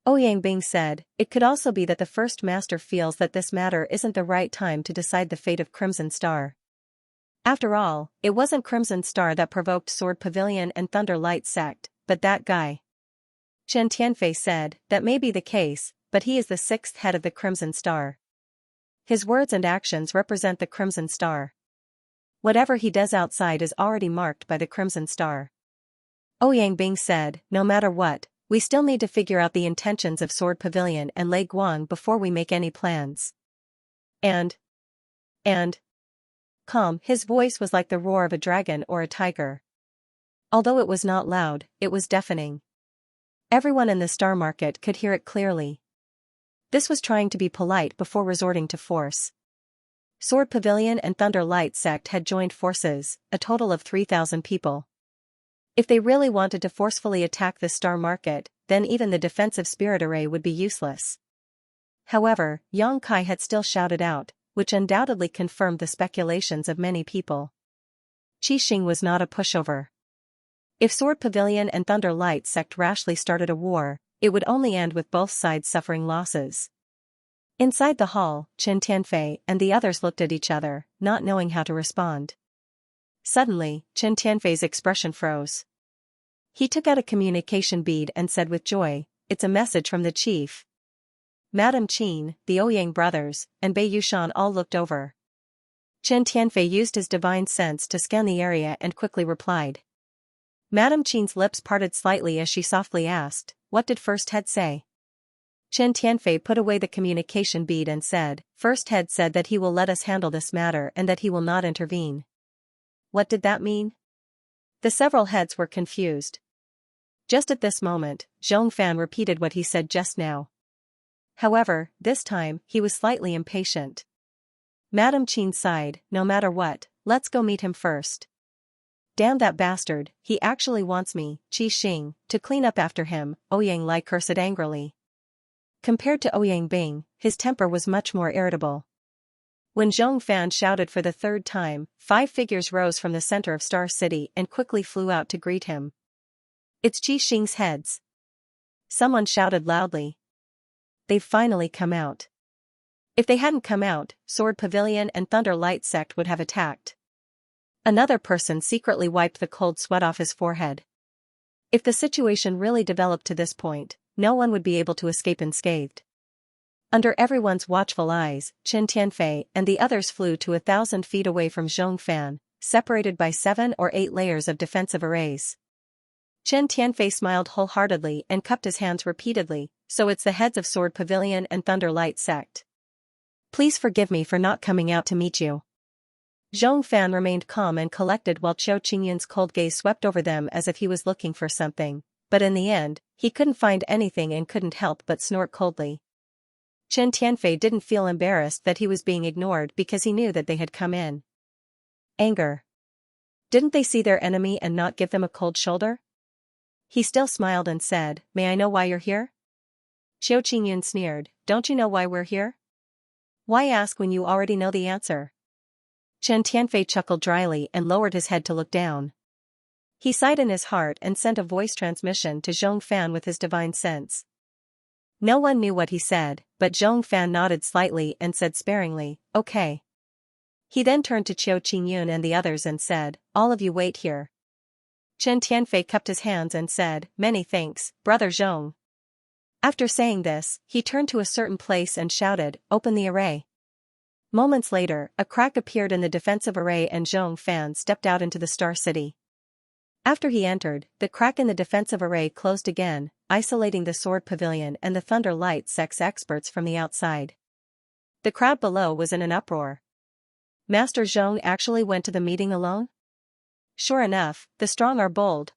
Ouyang Bing said, it could also be that the First Master feels that this matter isn't the right time to decide the fate of Crimson Star. After all, it wasn't Crimson Star that provoked Sword Pavilion and Thunder Light Sect, but that guy. Chen Tianfei said, that may be the case, but he is the sixth head of the Crimson Star. His words and actions represent the Crimson Star. Whatever he does outside is already marked by the Crimson Star. Ouyang Bing said, no matter what, we still need to figure out the intentions of Sword Pavilion and Lei Guang before we make any plans. And calm, his voice was like the roar of a dragon or a tiger. Although it was not loud, it was deafening. Everyone in the star market could hear it clearly. This was trying to be polite before resorting to force. Sword Pavilion and Thunder Light sect had joined forces, a total of 3,000 people. If they really wanted to forcefully attack the star market, then even the defensive spirit array would be useless. However, Yang Kai had still shouted out, which undoubtedly confirmed the speculations of many people. Qixing was not a pushover. If Sword Pavilion and Thunder Light sect rashly started a war, it would only end with both sides suffering losses. Inside the hall, Qin Tianfei and the others looked at each other, not knowing how to respond. Suddenly, Qin Tianfei's expression froze. He took out a communication bead and said with joy, "It's a message from the chief." Madame Qin, the Ouyang brothers, and Bei Yushan all looked over. Qin Tianfei used his divine sense to scan the area and quickly replied. Madame Qin's lips parted slightly as she softly asked, "What did First Head say?" Qin Tianfei put away the communication bead and said, "First Head said that he will let us handle this matter and that he will not intervene." What did that mean? The several heads were confused. Just at this moment, Zhong Fan repeated what he said just now. However, this time, he was slightly impatient. Madame Qin sighed, "No matter what, let's go meet him first. Damn that bastard, he actually wants me, Qixing, to clean up after him," Ouyang Lai cursed angrily. Compared to Ouyang Bing, his temper was much more irritable. When Zhong Fan shouted for the third time, 5 figures rose from the center of Star City and quickly flew out to greet him. "It's Qixing's heads!" Someone shouted loudly. "They've finally come out." If they hadn't come out, Sword Pavilion and Thunder Light sect would have attacked. Another person secretly wiped the cold sweat off his forehead. If the situation really developed to this point, no one would be able to escape unscathed. Under everyone's watchful eyes, Qin Tianfei and the others flew to 1,000 feet away from Zhong Fan, separated by 7 or 8 layers of defensive arrays. Qin Tianfei smiled wholeheartedly and cupped his hands repeatedly, "So it's the heads of Sword Pavilion and Thunder Light sect. Please forgive me for not coming out to meet you." Zhong Fan remained calm and collected while Qiu Qingyun's cold gaze swept over them as if he was looking for something, but in the end, he couldn't find anything and couldn't help but snort coldly. Qin Tianfei didn't feel embarrassed that he was being ignored because he knew that they had come in. Anger. Didn't they see their enemy and not give them a cold shoulder? He still smiled and said, "May I know why you're here?" Qiu Qingyun sneered, "Don't you know why we're here? Why ask when you already know the answer?" Qin Tianfei chuckled dryly and lowered his head to look down. He sighed in his heart and sent a voice transmission to Zhong Fan with his divine sense. No one knew what he said, but Zhong Fan nodded slightly and said sparingly, "Okay." He then turned to Qiu Qingyun and the others and said, "All of you wait here." Qin Tianfei cupped his hands and said, "Many thanks, Brother Zhong." After saying this, he turned to a certain place and shouted, "Open the array." Moments later, a crack appeared in the defensive array and Zhong Fan stepped out into the Star City. After he entered, the crack in the defensive array closed again, isolating the Sword Pavilion and the Thunder Light sect's experts from the outside. The crowd below was in an uproar. Master Zhong actually went to the meeting alone? Sure enough, the strong are bold.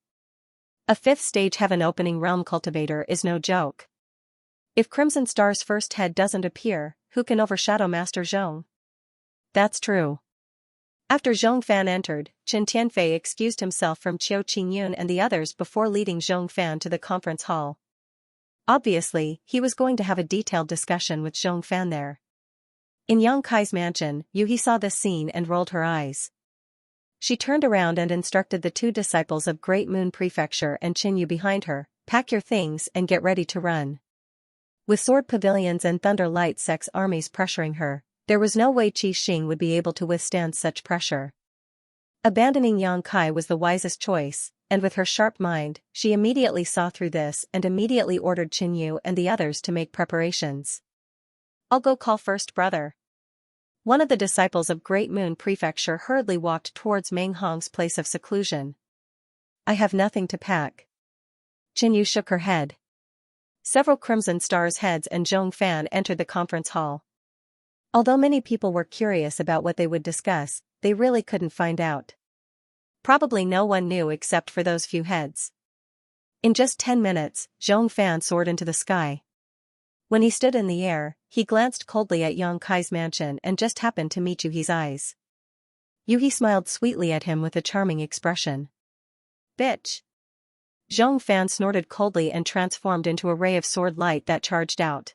A 5th stage heaven opening realm cultivator is no joke. If Crimson Star's first head doesn't appear, who can overshadow Master Zhong? That's true. After Zhong Fan entered, Qin Tianfei excused himself from Qiu Qingyun and the others before leading Zhong Fan to the conference hall. Obviously, he was going to have a detailed discussion with Zhong Fan there. In Yang Kai's mansion, Yuhi saw this scene and rolled her eyes. She turned around and instructed the 2 disciples of Great Moon Prefecture and Qin Yu behind her, "Pack your things and get ready to run." With Sword Pavilions and Thunder Light sect's armies pressuring her, there was no way Qixing would be able to withstand such pressure. Abandoning Yang Kai was the wisest choice, and with her sharp mind, she immediately saw through this and immediately ordered Qin Yu and the others to make preparations. "I'll go call first brother." One of the disciples of Great Moon Prefecture hurriedly walked towards Meng Hong's place of seclusion. "I have nothing to pack." Qin Yu shook her head. Several Crimson Star's heads and Zhong Fan entered the conference hall. Although many people were curious about what they would discuss, they really couldn't find out. Probably no one knew except for those few heads. In just 10 minutes, Zhong Fan soared into the sky. When he stood in the air, he glanced coldly at Yang Kai's mansion and just happened to meet Yuhi's eyes. Yuhi smiled sweetly at him with a charming expression. Bitch! Zhong Fan snorted coldly and transformed into a ray of sword light that charged out.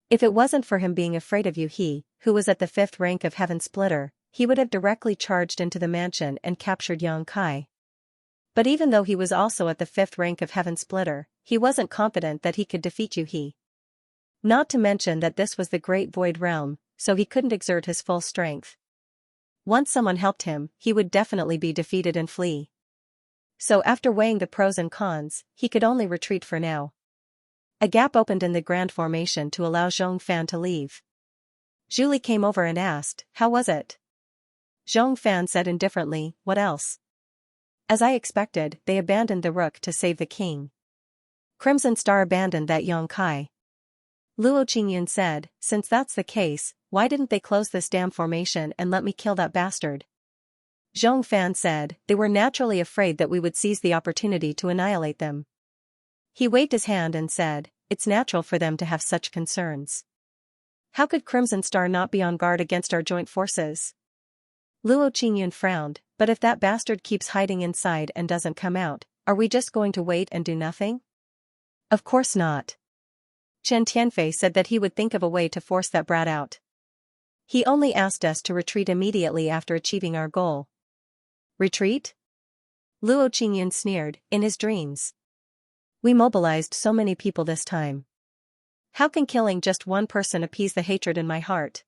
If it wasn't for him being afraid of Yuhi, who was at the 5th rank of Heaven Splitter, he would have directly charged into the mansion and captured Yang Kai. But even though he was also at the 5th rank of Heaven Splitter, he wasn't confident that he could defeat Yuhi. Not to mention that this was the Great Void Realm, so he couldn't exert his full strength. Once someone helped him, he would definitely be defeated and flee. So after weighing the pros and cons, he could only retreat for now. A gap opened in the grand formation to allow Zhong Fan to leave. Julie came over and asked, "How was it?" Zhong Fan said indifferently, "What else?" "As I expected, they abandoned the rook to save the king." Crimson Star abandoned that Yang Kai. Luo Qingyun said, "Since that's the case, why didn't they close this damn formation and let me kill that bastard?" Zhong Fan said, "They were naturally afraid that we would seize the opportunity to annihilate them." He waved his hand and said, "It's natural for them to have such concerns. How could Crimson Star not be on guard against our joint forces?" Luo Qingyun frowned, "But if that bastard keeps hiding inside and doesn't come out, are we just going to wait and do nothing?" "Of course not." Chen Tianfei said that he would think of a way to force that brat out. "He only asked us to retreat immediately after achieving our goal." "Retreat?" Luo Qingyun sneered, "In his dreams. We mobilized so many people this time. How can killing just one person appease the hatred in my heart?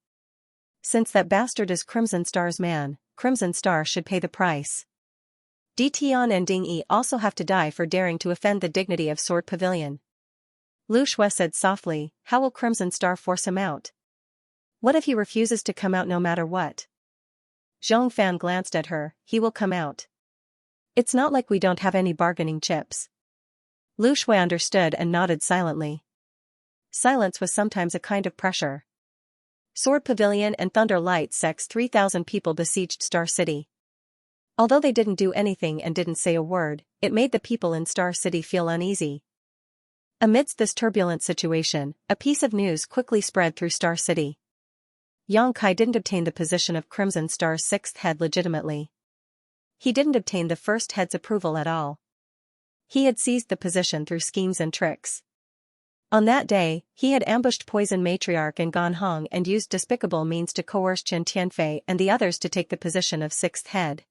Since that bastard is Crimson Star's man, Crimson Star should pay the price. Di Tian and Ding Yi also have to die for daring to offend the dignity of Sword Pavilion." Lu Shui said softly, "How will Crimson Star force him out? What if he refuses to come out no matter what?" Zhong Fan glanced at her, "He will come out. It's not like we don't have any bargaining chips." Lu Shui understood and nodded silently. Silence was sometimes a kind of pressure. Sword Pavilion and Thunder Light Sect's 3,000 people besieged Star City. Although they didn't do anything and didn't say a word, it made the people in Star City feel uneasy. Amidst this turbulent situation, a piece of news quickly spread through Star City. Yang Kai didn't obtain the position of Crimson Star's 6th head legitimately. He didn't obtain the first head's approval at all. He had seized the position through schemes and tricks. On that day, he had ambushed Poison Matriarch in Ganhong and used despicable means to coerce Chen Tianfei and the others to take the position of 6th head.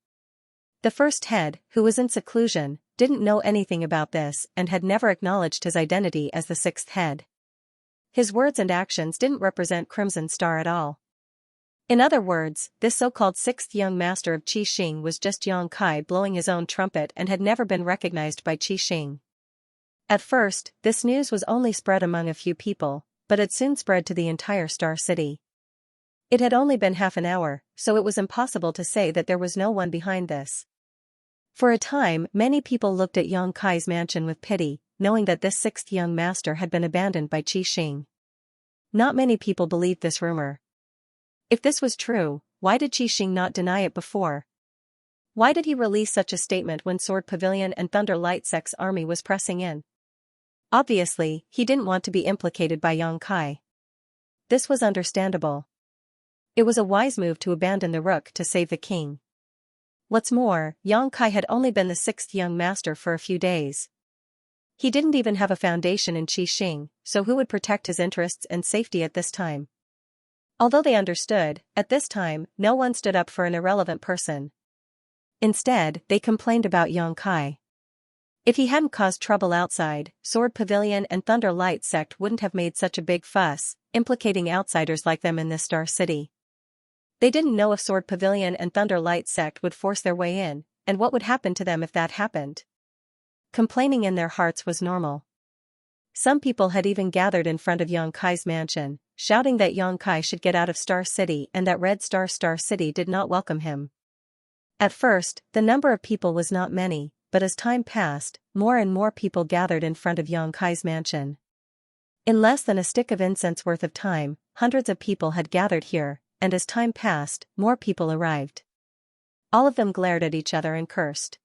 The first head, who was in seclusion, didn't know anything about this and had never acknowledged his identity as the 6th head. His words and actions didn't represent Crimson Star at all. In other words, this so-called 6th young master of Qi Xing was just Yang Kai blowing his own trumpet and had never been recognized by Qi Xing. At first, this news was only spread among a few people, but it soon spread to the entire Star City. It had only been half an hour, so it was impossible to say that there was no one behind this. For a time, many people looked at Yang Kai's mansion with pity, knowing that this 6th young master had been abandoned by Qi Xing. Not many people believed this rumor. If this was true, why did Qi Xing not deny it before? Why did he release such a statement when Sword Pavilion and Thunder Light Sect's army was pressing in? Obviously, he didn't want to be implicated by Yang Kai. This was understandable. It was a wise move to abandon the rook to save the king. What's more, Yang Kai had only been the 6th young master for a few days. He didn't even have a foundation in Qi Xing, so who would protect his interests and safety at this time? Although they understood, at this time, no one stood up for an irrelevant person. Instead, they complained about Yang Kai. If he hadn't caused trouble outside, Sword Pavilion and Thunder Light Sect wouldn't have made such a big fuss, implicating outsiders like them in this Star City. They didn't know if Sword Pavilion and Thunder Light Sect would force their way in, and what would happen to them if that happened. Complaining in their hearts was normal. Some people had even gathered in front of Yang Kai's mansion, shouting that Yang Kai should get out of Star City and that Red Star City did not welcome him. At first, the number of people was not many, but as time passed, more and more people gathered in front of Yang Kai's mansion. In less than a stick of incense worth of time, hundreds of people had gathered here, and as time passed, more people arrived. All of them glared at each other and cursed.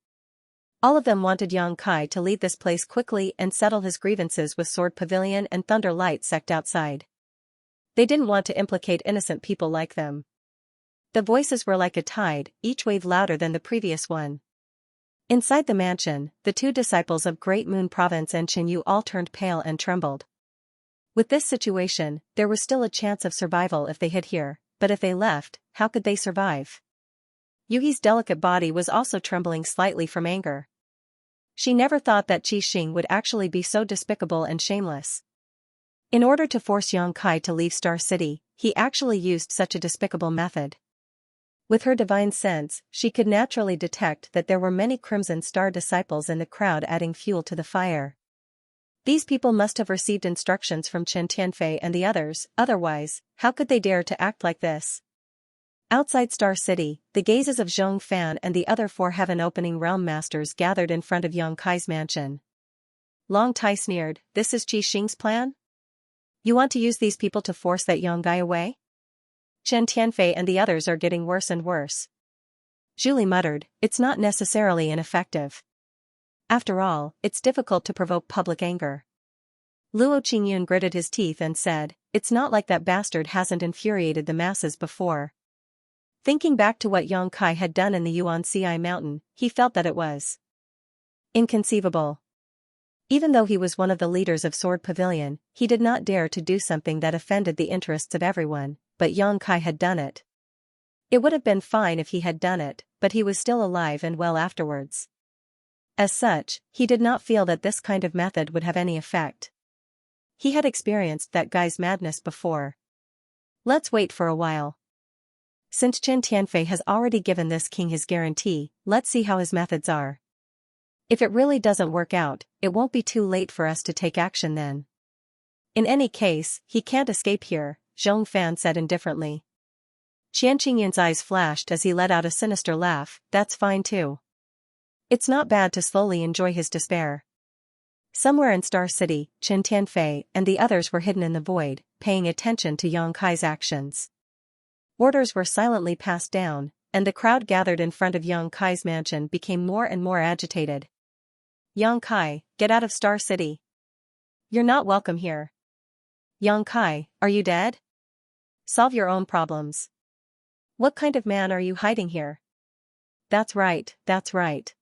All of them wanted Yang Kai to leave this place quickly and settle his grievances with Sword Pavilion and Thunder Light sect outside. They didn't want to implicate innocent people like them. The voices were like a tide, each wave louder than the previous one. Inside the mansion, the two disciples of Great Moon Province and Xianxia all turned pale and trembled. With this situation, there was still a chance of survival if they hid here, but if they left, how could they survive? Yuhi's delicate body was also trembling slightly from anger. She never thought that Qi Xing would actually be so despicable and shameless. In order to force Yang Kai to leave Star City, he actually used such a despicable method. With her divine sense, she could naturally detect that there were many Crimson Star disciples in the crowd, adding fuel to the fire. These people must have received instructions from Chen Tianfei and the others, otherwise, how could they dare to act like this? Outside Star City, the gazes of Zhong Fan and the other 4 heaven-opening realm masters gathered in front of Yang Kai's mansion. Long Tai sneered, "This is Qi Xing's plan? You want to use these people to force that young guy away?" Chen Tianfei and the others are getting worse and worse. Julie muttered, "It's not necessarily ineffective. After all, it's difficult to provoke public anger." Luo Qingyun gritted his teeth and said, "It's not like that bastard hasn't infuriated the masses before." Thinking back to what Yang Kai had done in the Yuan-Ci mountain, he felt that it was inconceivable. Even though he was one of the leaders of Sword Pavilion, he did not dare to do something that offended the interests of everyone, but Yang Kai had done it. It would have been fine if he had done it, but he was still alive and well afterwards. As such, he did not feel that this kind of method would have any effect. He had experienced that guy's madness before. Let's wait for a while. Since Chen Tianfei has already given this king his guarantee, let's see how his methods are. If it really doesn't work out, it won't be too late for us to take action then. In any case, he can't escape here, Zhong Fan said indifferently. Qian Qingyun's eyes flashed as he let out a sinister laugh. "That's fine too. It's not bad to slowly enjoy his despair." Somewhere in Star City, Chen Tianfei and the others were hidden in the void, paying attention to Yang Kai's actions. Orders were silently passed down, and the crowd gathered in front of Yang Kai's mansion became more and more agitated. "Yang Kai, get out of Star City. You're not welcome here. Yang Kai, are you dead? Solve your own problems. What kind of man are you hiding here? That's right, that's right.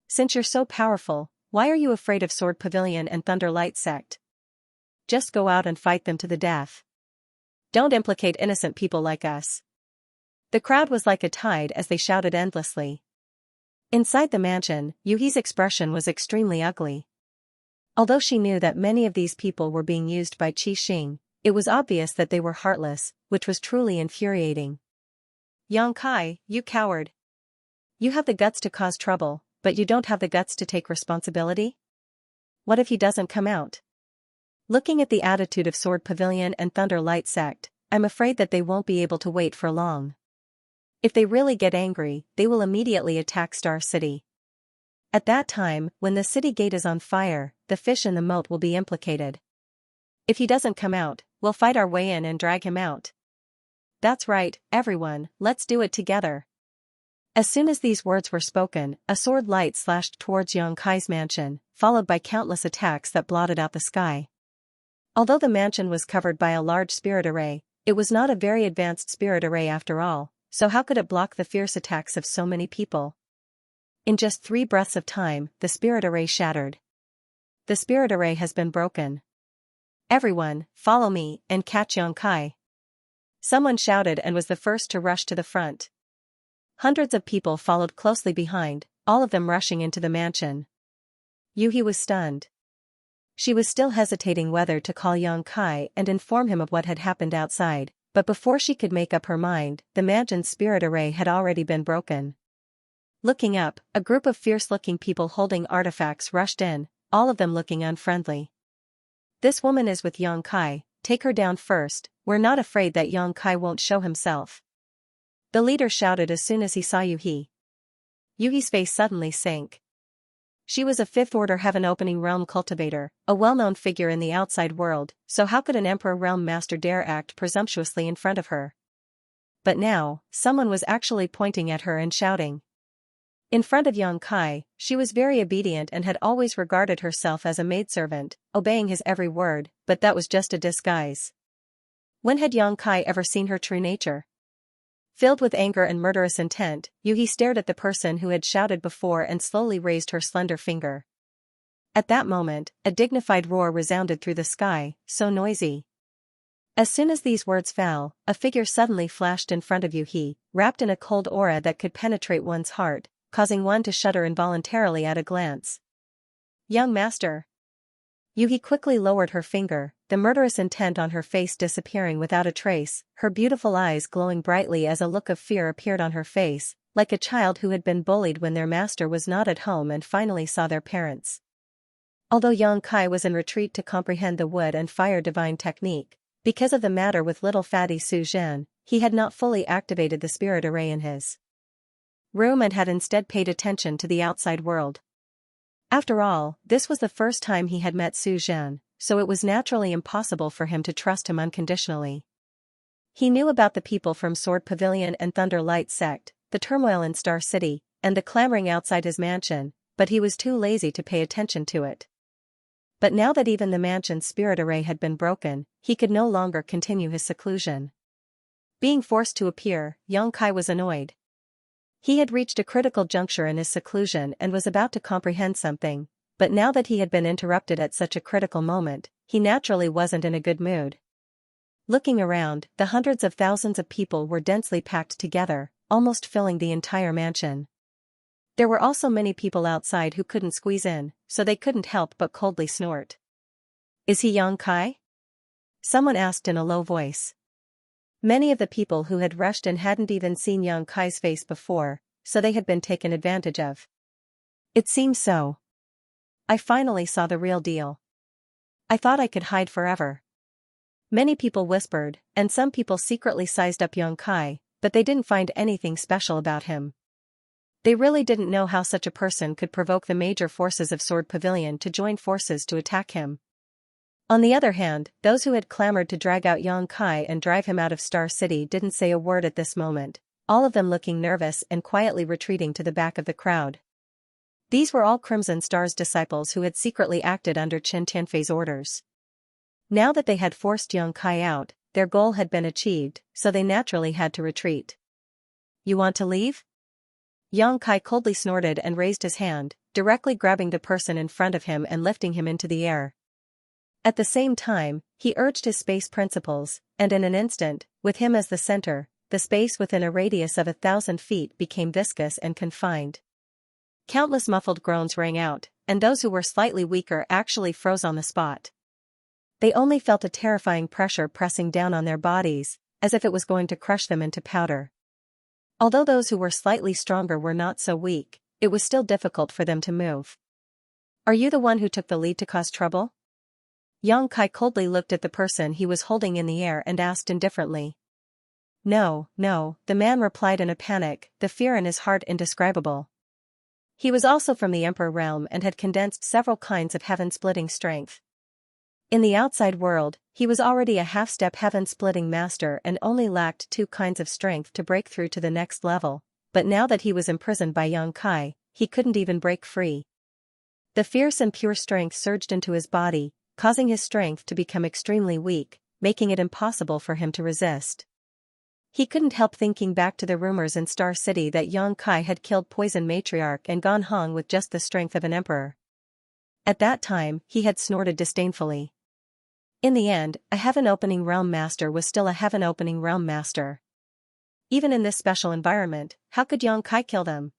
Since you're so powerful, why are you afraid of Sword Pavilion and Thunder Light sect? Just go out and fight them to the death. Don't implicate innocent people like us." The crowd was like a tide as they shouted endlessly. Inside the mansion, Yuhi's expression was extremely ugly. Although she knew that many of these people were being used by Qi Xing, it was obvious that they were heartless, which was truly infuriating. "Yang Kai, you coward. You have the guts to cause trouble, but you don't have the guts to take responsibility? What if he doesn't come out?" Looking at the attitude of Sword Pavilion and Thunder Light sect, I'm afraid that they won't be able to wait for long. If they really get angry, they will immediately attack Star City. At that time, when the city gate is on fire, the fish in the moat will be implicated. If he doesn't come out, we'll fight our way in and drag him out. That's right, everyone, let's do it together. As soon as these words were spoken, a sword light slashed towards Yang Kai's mansion, followed by countless attacks that blotted out the sky. Although the mansion was covered by a large spirit array, it was not a very advanced spirit array after all, so how could it block the fierce attacks of so many people? In just 3 breaths of time, the spirit array shattered. The spirit array has been broken. Everyone, follow me and catch Yang Kai. Someone shouted and was the first to rush to the front. Hundreds of people followed closely behind, all of them rushing into the mansion. Yuhi was stunned. She was still hesitating whether to call Yang Kai and inform him of what had happened outside, but before she could make up her mind, the mansion's spirit array had already been broken. Looking up, a group of fierce-looking people holding artifacts rushed in, all of them looking unfriendly. "This woman is with Yang Kai, take her down first, we're not afraid that Yang Kai won't show himself." The leader shouted as soon as he saw Yuhi. Yuhi's face suddenly sank. She was a 5th-order heaven-opening realm cultivator, a well-known figure in the outside world, so how could an Emperor Realm Master dare act presumptuously in front of her? But now, someone was actually pointing at her and shouting. In front of Yang Kai, she was very obedient and had always regarded herself as a maidservant, obeying his every word, but that was just a disguise. When had Yang Kai ever seen her true nature? Filled with anger and murderous intent, Yuhi stared at the person who had shouted before and slowly raised her slender finger. At that moment, a dignified roar resounded through the sky, so noisy. As soon as these words fell, a figure suddenly flashed in front of Yuhi, wrapped in a cold aura that could penetrate one's heart, causing one to shudder involuntarily at a glance. Young master. Yuhi quickly lowered her finger, the murderous intent on her face disappearing without a trace, her beautiful eyes glowing brightly as a look of fear appeared on her face, like a child who had been bullied when their master was not at home and finally saw their parents. Although Yang Kai was in retreat to comprehend the wood and fire divine technique, because of the matter with little fatty Su Zhan, he had not fully activated the spirit array in his room and had instead paid attention to the outside world. After all, this was the first time he had met Su Zhan, so it was naturally impossible for him to trust him unconditionally. He knew about the people from Sword Pavilion and Thunder Light Sect, the turmoil in Star City, and the clamoring outside his mansion, but he was too lazy to pay attention to it. But now that even the mansion's spirit array had been broken, he could no longer continue his seclusion. Being forced to appear, Yang Kai was annoyed. He had reached a critical juncture in his seclusion and was about to comprehend something, but now that he had been interrupted at such a critical moment, he naturally wasn't in a good mood. Looking around, the hundreds of thousands of people were densely packed together, almost filling the entire mansion. There were also many people outside who couldn't squeeze in, so they couldn't help but coldly snort. "Is he Yang Kai?" someone asked in a low voice. Many of the people who had rushed in hadn't even seen Yang Kai's face before, so they had been taken advantage of. "It seems so. I finally saw the real deal. I thought I could hide forever." Many people whispered, and some people secretly sized up Yang Kai, but they didn't find anything special about him. They really didn't know how such a person could provoke the major forces of Sword Pavilion to join forces to attack him. On the other hand, those who had clamored to drag out Yang Kai and drive him out of Star City didn't say a word at this moment, all of them looking nervous and quietly retreating to the back of the crowd. These were all Crimson Star's disciples who had secretly acted under Chen Tianfei's orders. Now that they had forced Yang Kai out, their goal had been achieved, so they naturally had to retreat. "You want to leave?" Yang Kai coldly snorted and raised his hand, directly grabbing the person in front of him and lifting him into the air. At the same time, he urged his space principles, and in an instant, with him as the center, the space within a radius of 1,000 feet became viscous and confined. Countless muffled groans rang out, and those who were slightly weaker actually froze on the spot. They only felt a terrifying pressure pressing down on their bodies, as if it was going to crush them into powder. Although those who were slightly stronger were not so weak, it was still difficult for them to move. "Are you the one who took the lead to cause trouble?" Yang Kai coldly looked at the person he was holding in the air and asked indifferently. "No, no," the man replied in a panic, the fear in his heart indescribable. He was also from the Emperor realm and had condensed several kinds of heaven-splitting strength. In the outside world, he was already a half-step heaven-splitting master and only lacked 2 kinds of strength to break through to the next level, but now that he was imprisoned by Yang Kai, he couldn't even break free. The fierce and pure strength surged into his body, causing his strength to become extremely weak, making it impossible for him to resist. He couldn't help thinking back to the rumors in Star City that Yang Kai had killed Poison Matriarch and gone hung with just the strength of an emperor. At that time, he had snorted disdainfully. In the end, a heaven-opening realm master was still a heaven-opening realm master. Even in this special environment, how could Yang Kai kill them?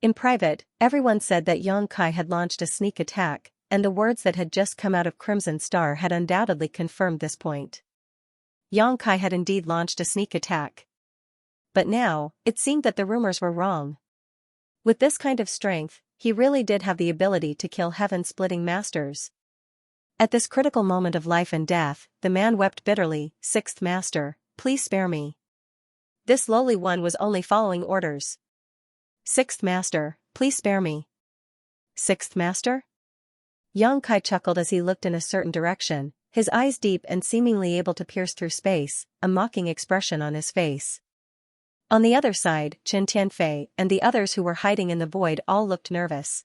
In private, everyone said that Yang Kai had launched a sneak attack, and the words that had just come out of Crimson Star had undoubtedly confirmed this point. Yang Kai had indeed launched a sneak attack. But now, it seemed that the rumors were wrong. With this kind of strength, he really did have the ability to kill heaven-splitting masters. At this critical moment of life and death, the man wept bitterly, "Sixth Master, please spare me." This lowly one was only following orders. "Sixth Master, please spare me." "Sixth Master?" Yang Kai chuckled as he looked in a certain direction, his eyes deep and seemingly able to pierce through space, a mocking expression on his face. On the other side, Chen Tianfei and the others who were hiding in the void all looked nervous.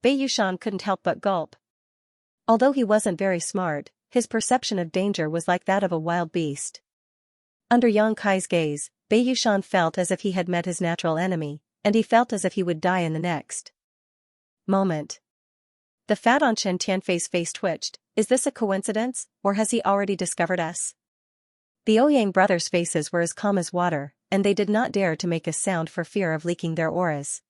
Bei Yushan couldn't help but gulp. Although he wasn't very smart, his perception of danger was like that of a wild beast. Under Yang Kai's gaze, Bei Yushan felt as if he had met his natural enemy, and he felt as if he would die in the next moment. The fat on Chen Tianfei's face twitched. Is this a coincidence, or has he already discovered us? The Ouyang brothers' faces were as calm as water, and they did not dare to make a sound for fear of leaking their auras.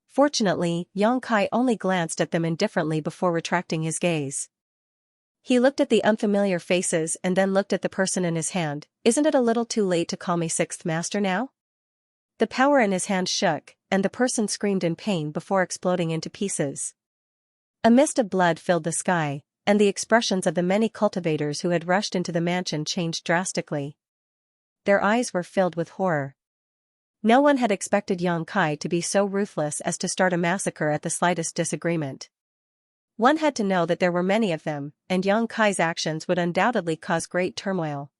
Fortunately, Yang Kai only glanced at them indifferently before retracting his gaze. He looked at the unfamiliar faces and then looked at the person in his hand. Isn't it a little too late to call me sixth master now? The power in his hand shook, and the person screamed in pain before exploding into pieces. A mist of blood filled the sky, and the expressions of the many cultivators who had rushed into the mansion changed drastically. Their eyes were filled with horror. No one had expected Yang Kai to be so ruthless as to start a massacre at the slightest disagreement. One had to know that there were many of them, and Yang Kai's actions would undoubtedly cause great turmoil.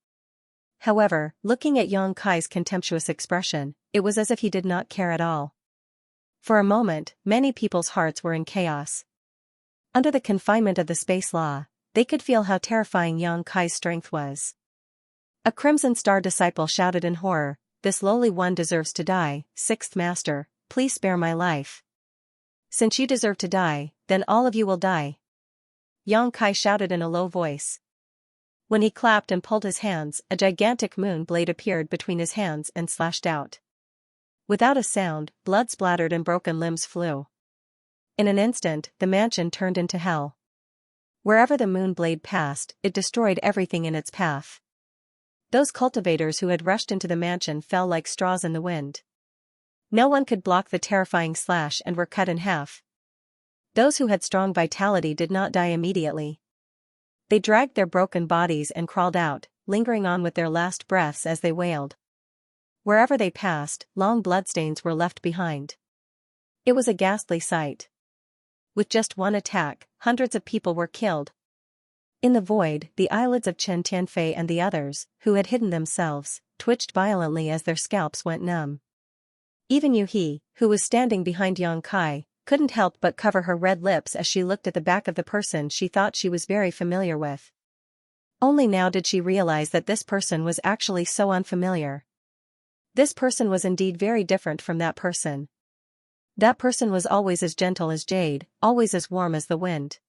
However, looking at Yang Kai's contemptuous expression, it was as if he did not care at all. For a moment, many people's hearts were in chaos. Under the confinement of the space law, they could feel how terrifying Yang Kai's strength was. A Crimson Star disciple shouted in horror, "This lowly one deserves to die, sixth master, please spare my life." "Since you deserve to die, then all of you will die," Yang Kai shouted in a low voice. When he clapped and pulled his hands, a gigantic moon blade appeared between his hands and slashed out. Without a sound, blood splattered and broken limbs flew. In an instant, the mansion turned into hell. Wherever the moon blade passed, it destroyed everything in its path. Those cultivators who had rushed into the mansion fell like straws in the wind. No one could block the terrifying slash and were cut in half. Those who had strong vitality did not die immediately. They dragged their broken bodies and crawled out, lingering on with their last breaths as they wailed. Wherever they passed, long bloodstains were left behind. It was a ghastly sight. With just one attack, hundreds of people were killed. In the void, the eyelids of Chen Tianfei and the others, who had hidden themselves, twitched violently as their scalps went numb. Even Yu He, who was standing behind Yang Kai, couldn't help but cover her red lips as she looked at the back of the person she thought she was very familiar with. Only now did she realize that this person was actually so unfamiliar. This person was indeed very different from that person. That person was always as gentle as jade, always as warm as the wind.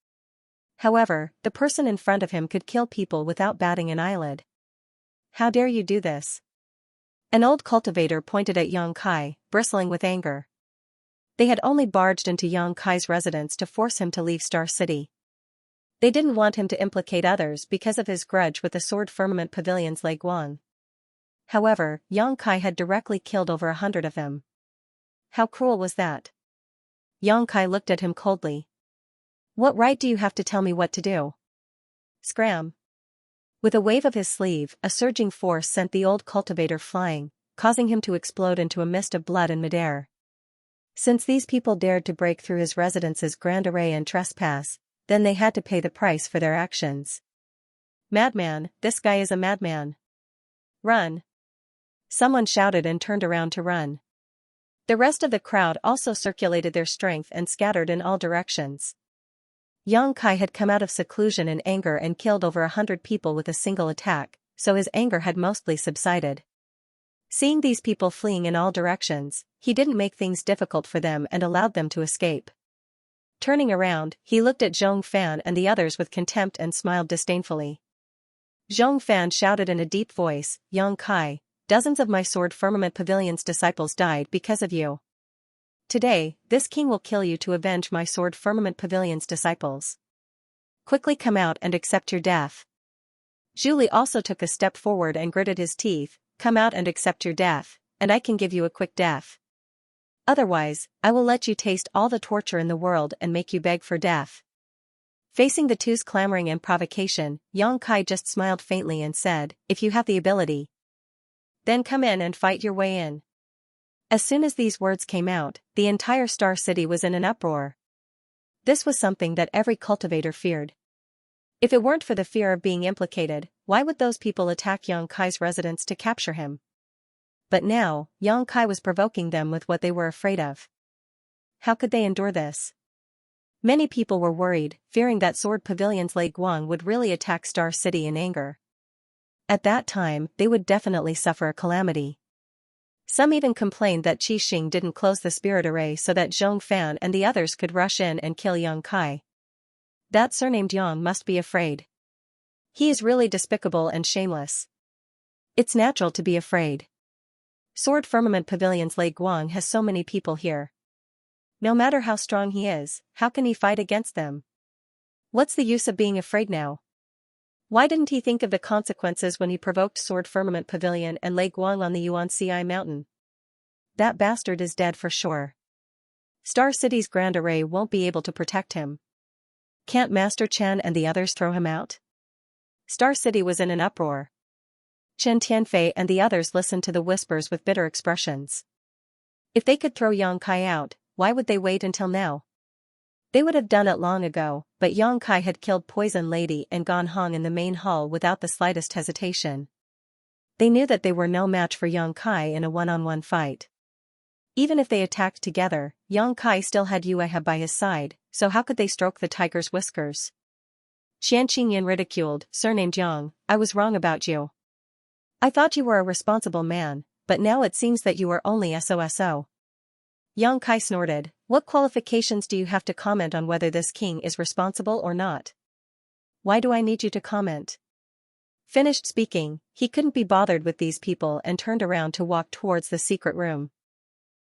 However, the person in front of him could kill people without batting an eyelid. "How dare you do this?" An old cultivator pointed at Yang Kai, bristling with anger. They had only barged into Yang Kai's residence to force him to leave Star City. They didn't want him to implicate others because of his grudge with the Sword Firmament Pavilion's Lei Guang. However, Yang Kai had directly killed over 100 of them. How cruel was that? Yang Kai looked at him coldly. "What right do you have to tell me what to do?" Scram! With a wave of his sleeve, a surging force sent the old cultivator flying, causing him to explode into a mist of blood in midair. Since these people dared to break through his residence's grand array and trespass, then they had to pay the price for their actions. "Madman, this guy is a madman. Run!" Someone shouted and turned around to run. The rest of the crowd also circulated their strength and scattered in all directions. Yang Kai had come out of seclusion in anger and killed over 100 people with a single attack, so his anger had mostly subsided. Seeing these people fleeing in all directions, he didn't make things difficult for them and allowed them to escape. Turning around, he looked at Zhong Fan and the others with contempt and smiled disdainfully. Zhong Fan shouted in a deep voice, "Yang Kai, dozens of my Sword Firmament Pavilion's disciples died because of you. Today, this king will kill you to avenge my Sword Firmament Pavilion's disciples. Quickly come out and accept your death." Zhu Li also took a step forward and gritted his teeth, "Come out and accept your death, and I can give you a quick death. Otherwise, I will let you taste all the torture in the world and make you beg for death." Facing the two's clamoring and provocation, Yang Kai just smiled faintly and said, "If you have the ability, then come in and fight your way in." As soon as these words came out, the entire Star City was in an uproar. This was something that every cultivator feared. If it weren't for the fear of being implicated, why would those people attack Yang Kai's residence to capture him? but now, Yang Kai was provoking them with what they were afraid of. How could they endure this? Many people were worried, fearing that Sword Pavilion's Lei Guang would really attack Star City in anger. At that time, they would definitely suffer a calamity. Some even complained that Qi Xing didn't close the spirit array so that Zhong Fan and the others could rush in and kill Yang Kai. That surnamed Yang must be afraid. He is really despicable and shameless. It's natural to be afraid. Sword Firmament Pavilion's Lei Guang has so many people here. No matter how strong he is, how can he fight against them? What's the use of being afraid now? Why didn't he think of the consequences when he provoked Sword Firmament Pavilion and Lei Guang on the Yuanci Mountain? That bastard is dead for sure. Star City's Grand Array won't be able to protect him. Can't Master Chen and the others throw him out? Star City was in an uproar. Chen Tianfei and the others listened to the whispers with bitter expressions. If they could throw Yang Kai out, why would they wait until now? They would have done it long ago, but Yang Kai had killed Poison Lady and Gan Hong in the main hall without the slightest hesitation. They knew that they were no match for Yang Kai in a one-on-one fight. Even if they attacked together, Yang Kai still had Yue He by his side, so how could they stroke the tiger's whiskers? Xianxia ridiculed, surnamed Yang, I was wrong about you. I thought you were a responsible man, but now it seems that you are only SOSO. Yang Kai snorted, what qualifications do you have to comment on whether this king is responsible or not? Why do I need you to comment? Finished speaking, he couldn't be bothered with these people and turned around to walk towards the secret room.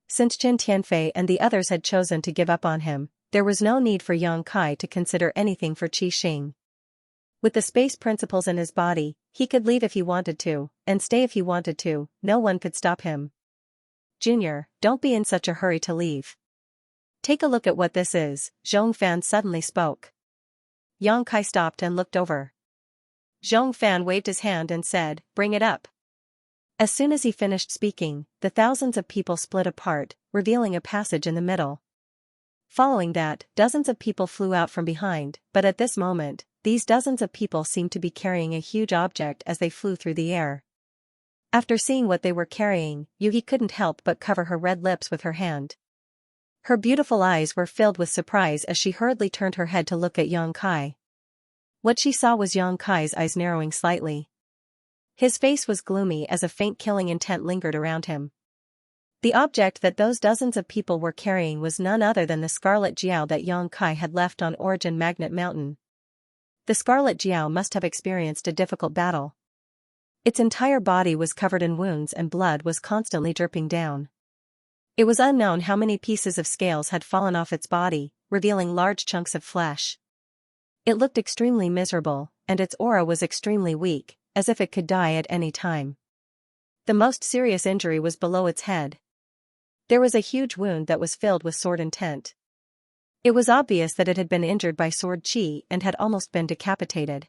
Since Chen Tianfei and the others had chosen to give up on him, there was no need for Yang Kai to consider anything for Qi Xing. With the space principles in his body, he could leave if he wanted to, and stay if he wanted to, no one could stop him. Junior, don't be in such a hurry to leave. Take a look at what this is, Zhong Fan suddenly spoke. Yang Kai stopped and looked over. Zhong Fan waved his hand and said, bring it up. As soon as he finished speaking, the thousands of people split apart, revealing a passage in the middle. Following that, dozens of people flew out from behind, but at this moment, these dozens of people seemed to be carrying a huge object as they flew through the air. After seeing what they were carrying, Yuhi couldn't help but cover her red lips with her hand. Her beautiful eyes were filled with surprise as she hurriedly turned her head to look at Yang Kai. What she saw was Yang Kai's eyes narrowing slightly. His face was gloomy as a faint killing intent lingered around him. The object that those dozens of people were carrying was none other than the Scarlet Jiao that Yang Kai had left on Origin Magnet Mountain. The Scarlet Jiao must have experienced a difficult battle. Its entire body was covered in wounds and blood was constantly dripping down. It was unknown how many pieces of scales had fallen off its body, revealing large chunks of flesh. It looked extremely miserable, and its aura was extremely weak, as if it could die at any time. The most serious injury was below its head. There was a huge wound that was filled with sword intent. It was obvious that it had been injured by sword qi and had almost been decapitated.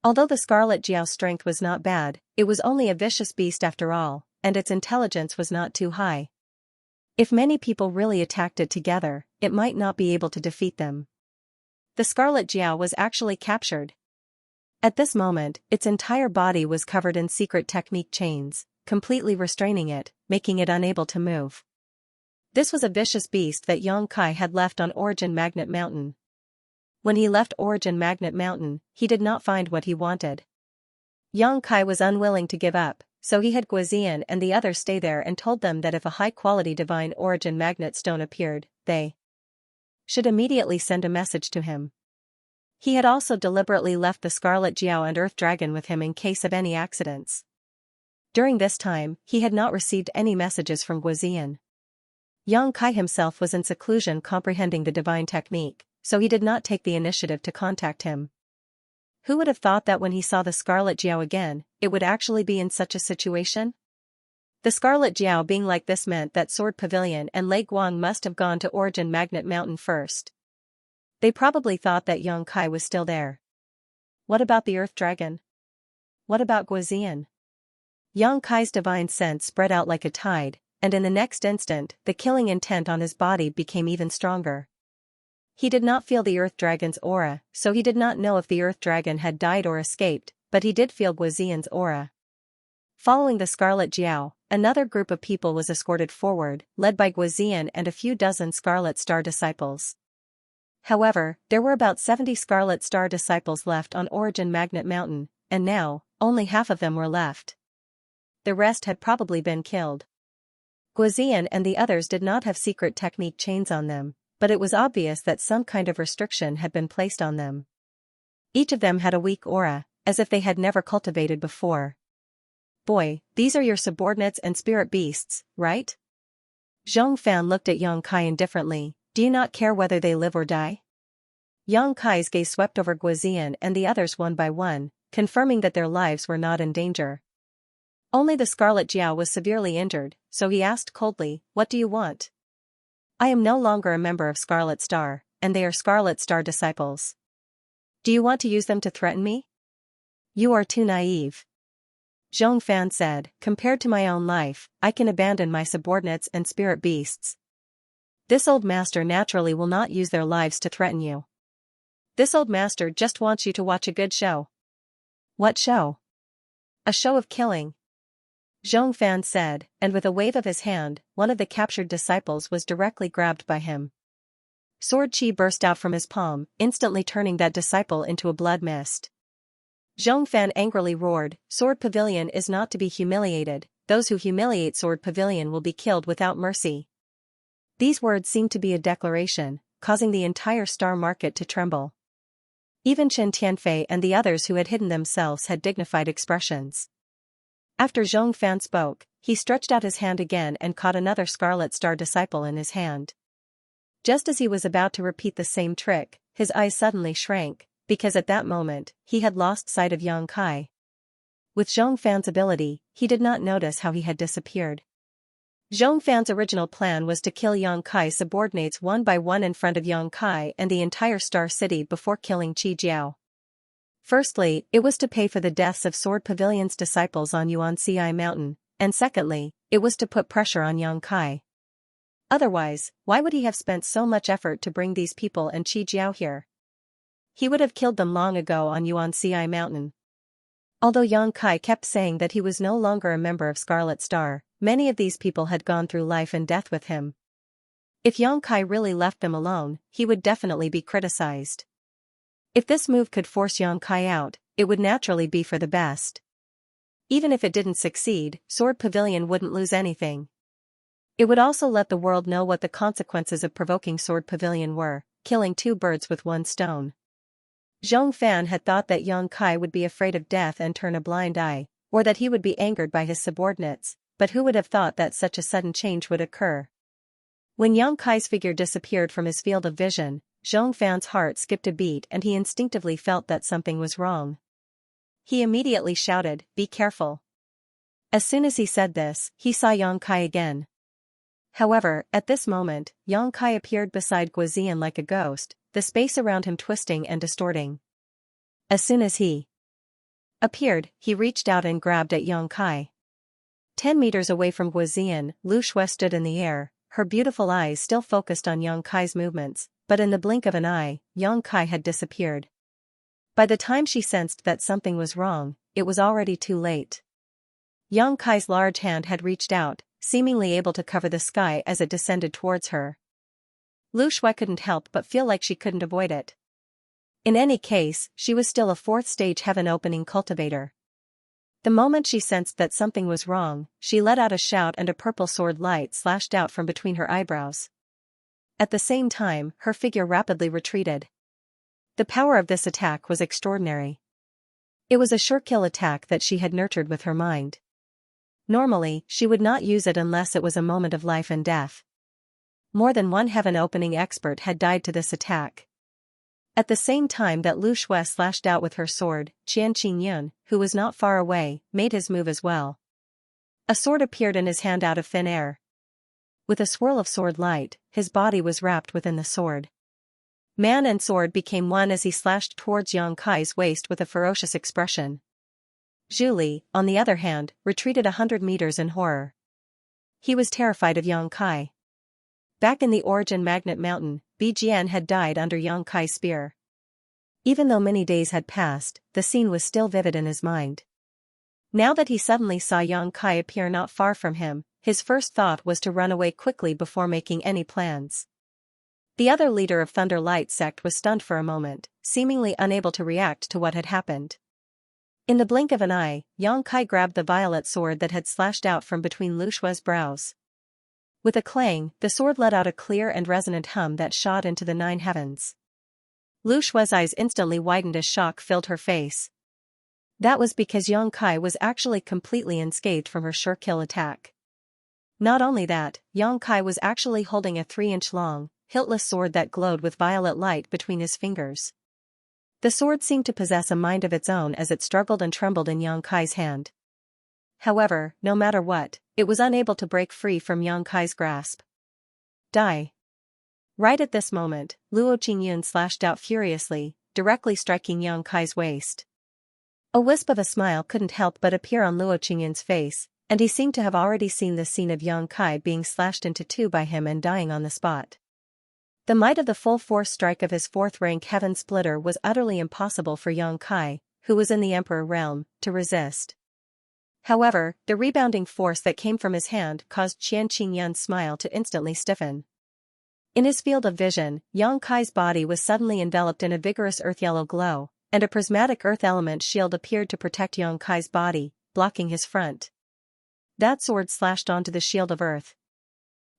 Although the Scarlet Jiao's strength was not bad, it was only a vicious beast after all, and its intelligence was not too high. If many people really attacked it together, it might not be able to defeat them. The Scarlet Jiao was actually captured. At this moment, its entire body was covered in secret technique chains, completely restraining it, making it unable to move. This was a vicious beast that Yang Kai had left on Origin Magnet Mountain. When he left Origin Magnet Mountain, he did not find what he wanted. Yang Kai was unwilling to give up, so he had Guozian and the others stay there and told them that if a high-quality divine origin magnet stone appeared, they should immediately send a message to him. He had also deliberately left the Scarlet Jiao and Earth Dragon with him in case of any accidents. During this time, he had not received any messages from Guozian. Yang Kai himself was in seclusion comprehending the divine technique, so he did not take the initiative to contact him. Who would have thought that when he saw the Scarlet Jiao again, it would actually be in such a situation? The Scarlet Jiao being like this meant that Sword Pavilion and Lei Guang must have gone to Origin Magnet Mountain first. They probably thought that Yang Kai was still there. What about the Earth Dragon? What about Guozian? Yang Kai's divine sense spread out like a tide, and in the next instant, the killing intent on his body became even stronger. He did not feel the Earth Dragon's aura, so he did not know if the Earth Dragon had died or escaped, but he did feel Guozian's aura. Following the Scarlet Jiao, another group of people was escorted forward, led by Guizian and a few dozen Scarlet Star disciples. However, there were about 70 Scarlet Star disciples left on Origin Magnet Mountain, and now, only half of them were left. The rest had probably been killed. Guizian and the others did not have secret technique chains on them, but it was obvious that some kind of restriction had been placed on them. Each of them had a weak aura, as if they had never cultivated before. Boy, these are your subordinates and spirit beasts, right? Zhong Fan looked at Yang Kai indifferently. Do you not care whether they live or die? Yang Kai's gaze swept over Guizian and the others one by one, confirming that their lives were not in danger. Only the Scarlet Jiao was severely injured, so he asked coldly, "What do you want?" "I am no longer a member of Scarlet Star, and they are Scarlet Star disciples. Do you want to use them to threaten me?" "You are too naive," Zhong Fan said. "Compared to my own life, I can abandon my subordinates and spirit beasts. This old master naturally will not use their lives to threaten you. This old master just wants you to watch a good show." "What show?" "A show of killing," Zhong Fan said, and with a wave of his hand, one of the captured disciples was directly grabbed by him. Sword chi burst out from his palm, instantly turning that disciple into a blood mist. Zhong Fan angrily roared, "Sword Pavilion is not to be humiliated, those who humiliate Sword Pavilion will be killed without mercy." These words seemed to be a declaration, causing the entire star market to tremble. Even Chen Tianfei and the others who had hidden themselves had dignified expressions. After Zhong Fan spoke, he stretched out his hand again and caught another Scarlet Star disciple in his hand. Just as he was about to repeat the same trick, his eyes suddenly shrank, because at that moment, he had lost sight of Yang Kai. With Zhong Fan's ability, he did not notice how he had disappeared. Zhong Fan's original plan was to kill Yang Kai's subordinates one by one in front of Yang Kai and the entire Star City before killing Qi Jiao. Firstly, it was to pay for the deaths of Sword Pavilion's disciples on Xianxia Mountain, and secondly, it was to put pressure on Yang Kai. Otherwise, why would he have spent so much effort to bring these people and Qi Jiao here? He would have killed them long ago on Xianxia Mountain. Although Yang Kai kept saying that he was no longer a member of Scarlet Star, many of these people had gone through life and death with him. If Yang Kai really left them alone, he would definitely be criticized. If this move could force Yang Kai out, it would naturally be for the best. Even if it didn't succeed, Sword Pavilion wouldn't lose anything. It would also let the world know what the consequences of provoking Sword Pavilion were, killing two birds with one stone. Zhong Fan had thought that Yang Kai would be afraid of death and turn a blind eye, or that he would be angered by his subordinates, but who would have thought that such a sudden change would occur? When Yang Kai's figure disappeared from his field of vision, Zhong Fan's heart skipped a beat and he instinctively felt that something was wrong. He immediately shouted, "Be careful." As soon as he said this, he saw Yang Kai again. However, at this moment, Yang Kai appeared beside Guizian like a ghost, the space around him twisting and distorting. As soon as he appeared, he reached out and grabbed at Yang Kai. 10 meters away from Guizian, Lu Shui stood in the air, her beautiful eyes still focused on Yang Kai's movements, but in the blink of an eye, Yang Kai had disappeared. By the time she sensed that something was wrong, it was already too late. Yang Kai's large hand had reached out, seemingly able to cover the sky as it descended towards her. Lu Shui couldn't help but feel like she couldn't avoid it. In any case, she was still a fourth-stage heaven-opening cultivator. The moment she sensed that something was wrong, she let out a shout and a purple sword light slashed out from between her eyebrows. At the same time, her figure rapidly retreated. The power of this attack was extraordinary. It was a sure-kill attack that she had nurtured with her mind. Normally, she would not use it unless it was a moment of life and death. More than one heaven-opening expert had died to this attack. At the same time that Lu Shui slashed out with her sword, Qian Qingyun, who was not far away, made his move as well. A sword appeared in his hand out of thin air. With a swirl of sword light, his body was wrapped within the sword. Man and sword became one as he slashed towards Yang Kai's waist with a ferocious expression. Zhu Li, on the other hand, retreated 100 meters in horror. He was terrified of Yang Kai. Back in the Origin Magnet Mountain, Bi Jian had died under Yang Kai's spear. Even though many days had passed, the scene was still vivid in his mind. Now that he suddenly saw Yang Kai appear not far from him, his first thought was to run away quickly before making any plans. The other leader of Thunder Light sect was stunned for a moment, seemingly unable to react to what had happened. In the blink of an eye, Yang Kai grabbed the violet sword that had slashed out from between Lu Shue's brows. With a clang, the sword let out a clear and resonant hum that shot into the 9 heavens. Lu Shue's eyes instantly widened as shock filled her face. That was because Yang Kai was actually completely unscathed from her sure kill attack. Not only that, Yang Kai was actually holding a 3-inch long, hiltless sword that glowed with violet light between his fingers. The sword seemed to possess a mind of its own as it struggled and trembled in Yang Kai's hand. However, no matter what, it was unable to break free from Yang Kai's grasp. Die. Right at this moment, Luo Qingyun slashed out furiously, directly striking Yang Kai's waist. A wisp of a smile couldn't help but appear on Luo Qingyun's face, and he seemed to have already seen the scene of Yang Kai being slashed into 2 by him and dying on the spot. The might of the full force strike of his 4th-rank Heaven Splitter was utterly impossible for Yang Kai, who was in the Emperor realm, to resist. However, the rebounding force that came from his hand caused Qian Qingyun's smile to instantly stiffen. In his field of vision, Yang Kai's body was suddenly enveloped in a vigorous earth-yellow glow, and a prismatic earth element shield appeared to protect Yang Kai's body, blocking his front. That sword slashed onto the shield of earth.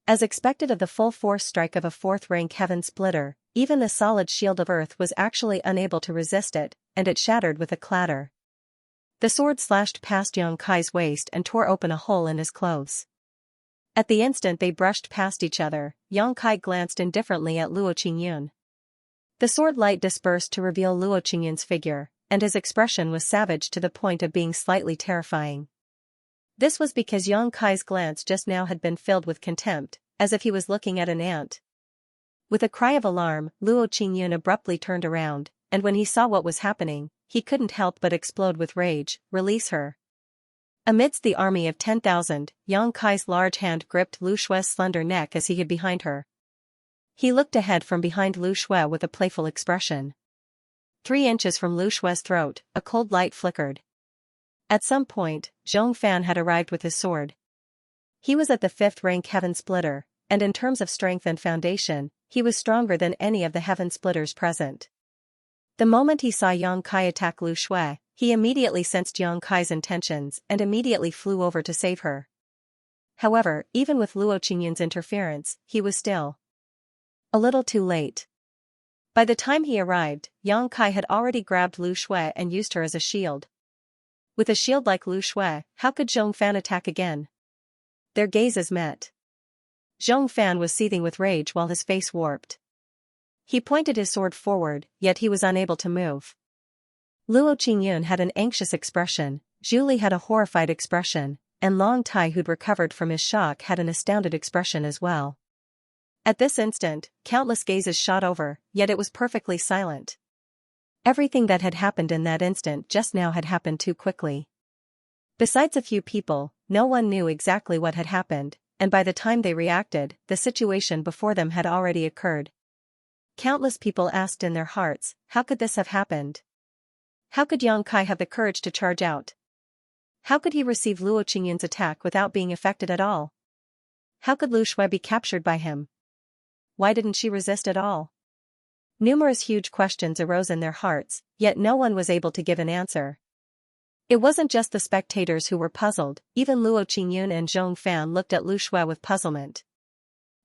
As expected of the full force strike of a 4th-rank Heaven Splitter, even the solid shield of earth was actually unable to resist it, and it shattered with a clatter. The sword slashed past Yang Kai's waist and tore open a hole in his clothes. At the instant they brushed past each other, Yang Kai glanced indifferently at Luo Qingyun. The sword light dispersed to reveal Luo Qingyun's figure, and his expression was savage to the point of being slightly terrifying. This was because Yang Kai's glance just now had been filled with contempt, as if he was looking at an ant. With a cry of alarm, Luo Qingyun abruptly turned around, and when he saw what was happening, he couldn't help but explode with rage. Release her. Amidst the army of 10,000, Yang Kai's large hand gripped Lu Shue's slender neck as he hid behind her. He looked ahead from behind Lu Shue with a playful expression. 3 inches from Lu Shue's throat, a cold light flickered. At some point, Zhong Fan had arrived with his sword. He was at the 5th-rank Heaven Splitter, and in terms of strength and foundation, he was stronger than any of the Heaven Splitters present. The moment he saw Yang Kai attack Lu Shui, he immediately sensed Yang Kai's intentions and immediately flew over to save her. However, even with Luo Qingyun's interference, he was still a little too late. By the time he arrived, Yang Kai had already grabbed Lu Shui and used her as a shield. With a shield like Lu Shui, how could Zhong Fan attack again? Their gazes met. Zhong Fan was seething with rage while his face warped. He pointed his sword forward, yet he was unable to move. Luo Qingyun had an anxious expression, Zhu Li had a horrified expression, and Long Tai, who'd recovered from his shock, had an astounded expression as well. At this instant, countless gazes shot over, yet it was perfectly silent. Everything that had happened in that instant just now had happened too quickly. Besides a few people, no one knew exactly what had happened, and by the time they reacted, the situation before them had already occurred. Countless people asked in their hearts, how could this have happened? How could Yang Kai have the courage to charge out? How could he receive Luo Qingyun's attack without being affected at all? How could Lu Shui be captured by him? Why didn't she resist at all? Numerous huge questions arose in their hearts, yet no one was able to give an answer. It wasn't just the spectators who were puzzled, even Luo Qingyun and Zhong Fan looked at Lu Shui with puzzlement.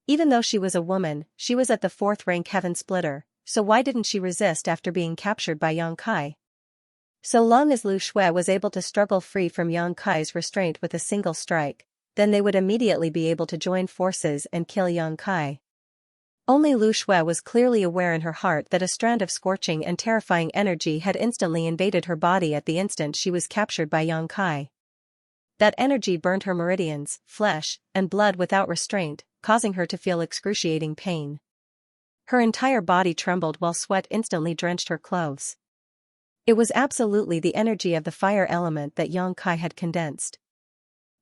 Even though she was a woman, she was at the 4th-rank Heaven Splitter, so why didn't she resist after being captured by Yang Kai? So long as Lu Shui was able to struggle free from Yang Kai's restraint with a single strike, then they would immediately be able to join forces and kill Yang Kai. Only Lu Shui was clearly aware in her heart that a strand of scorching and terrifying energy had instantly invaded her body at the instant she was captured by Yang Kai. That energy burned her meridians, flesh, and blood without restraint, causing her to feel excruciating pain. Her entire body trembled while sweat instantly drenched her clothes. It was absolutely the energy of the fire element that Yang Kai had condensed.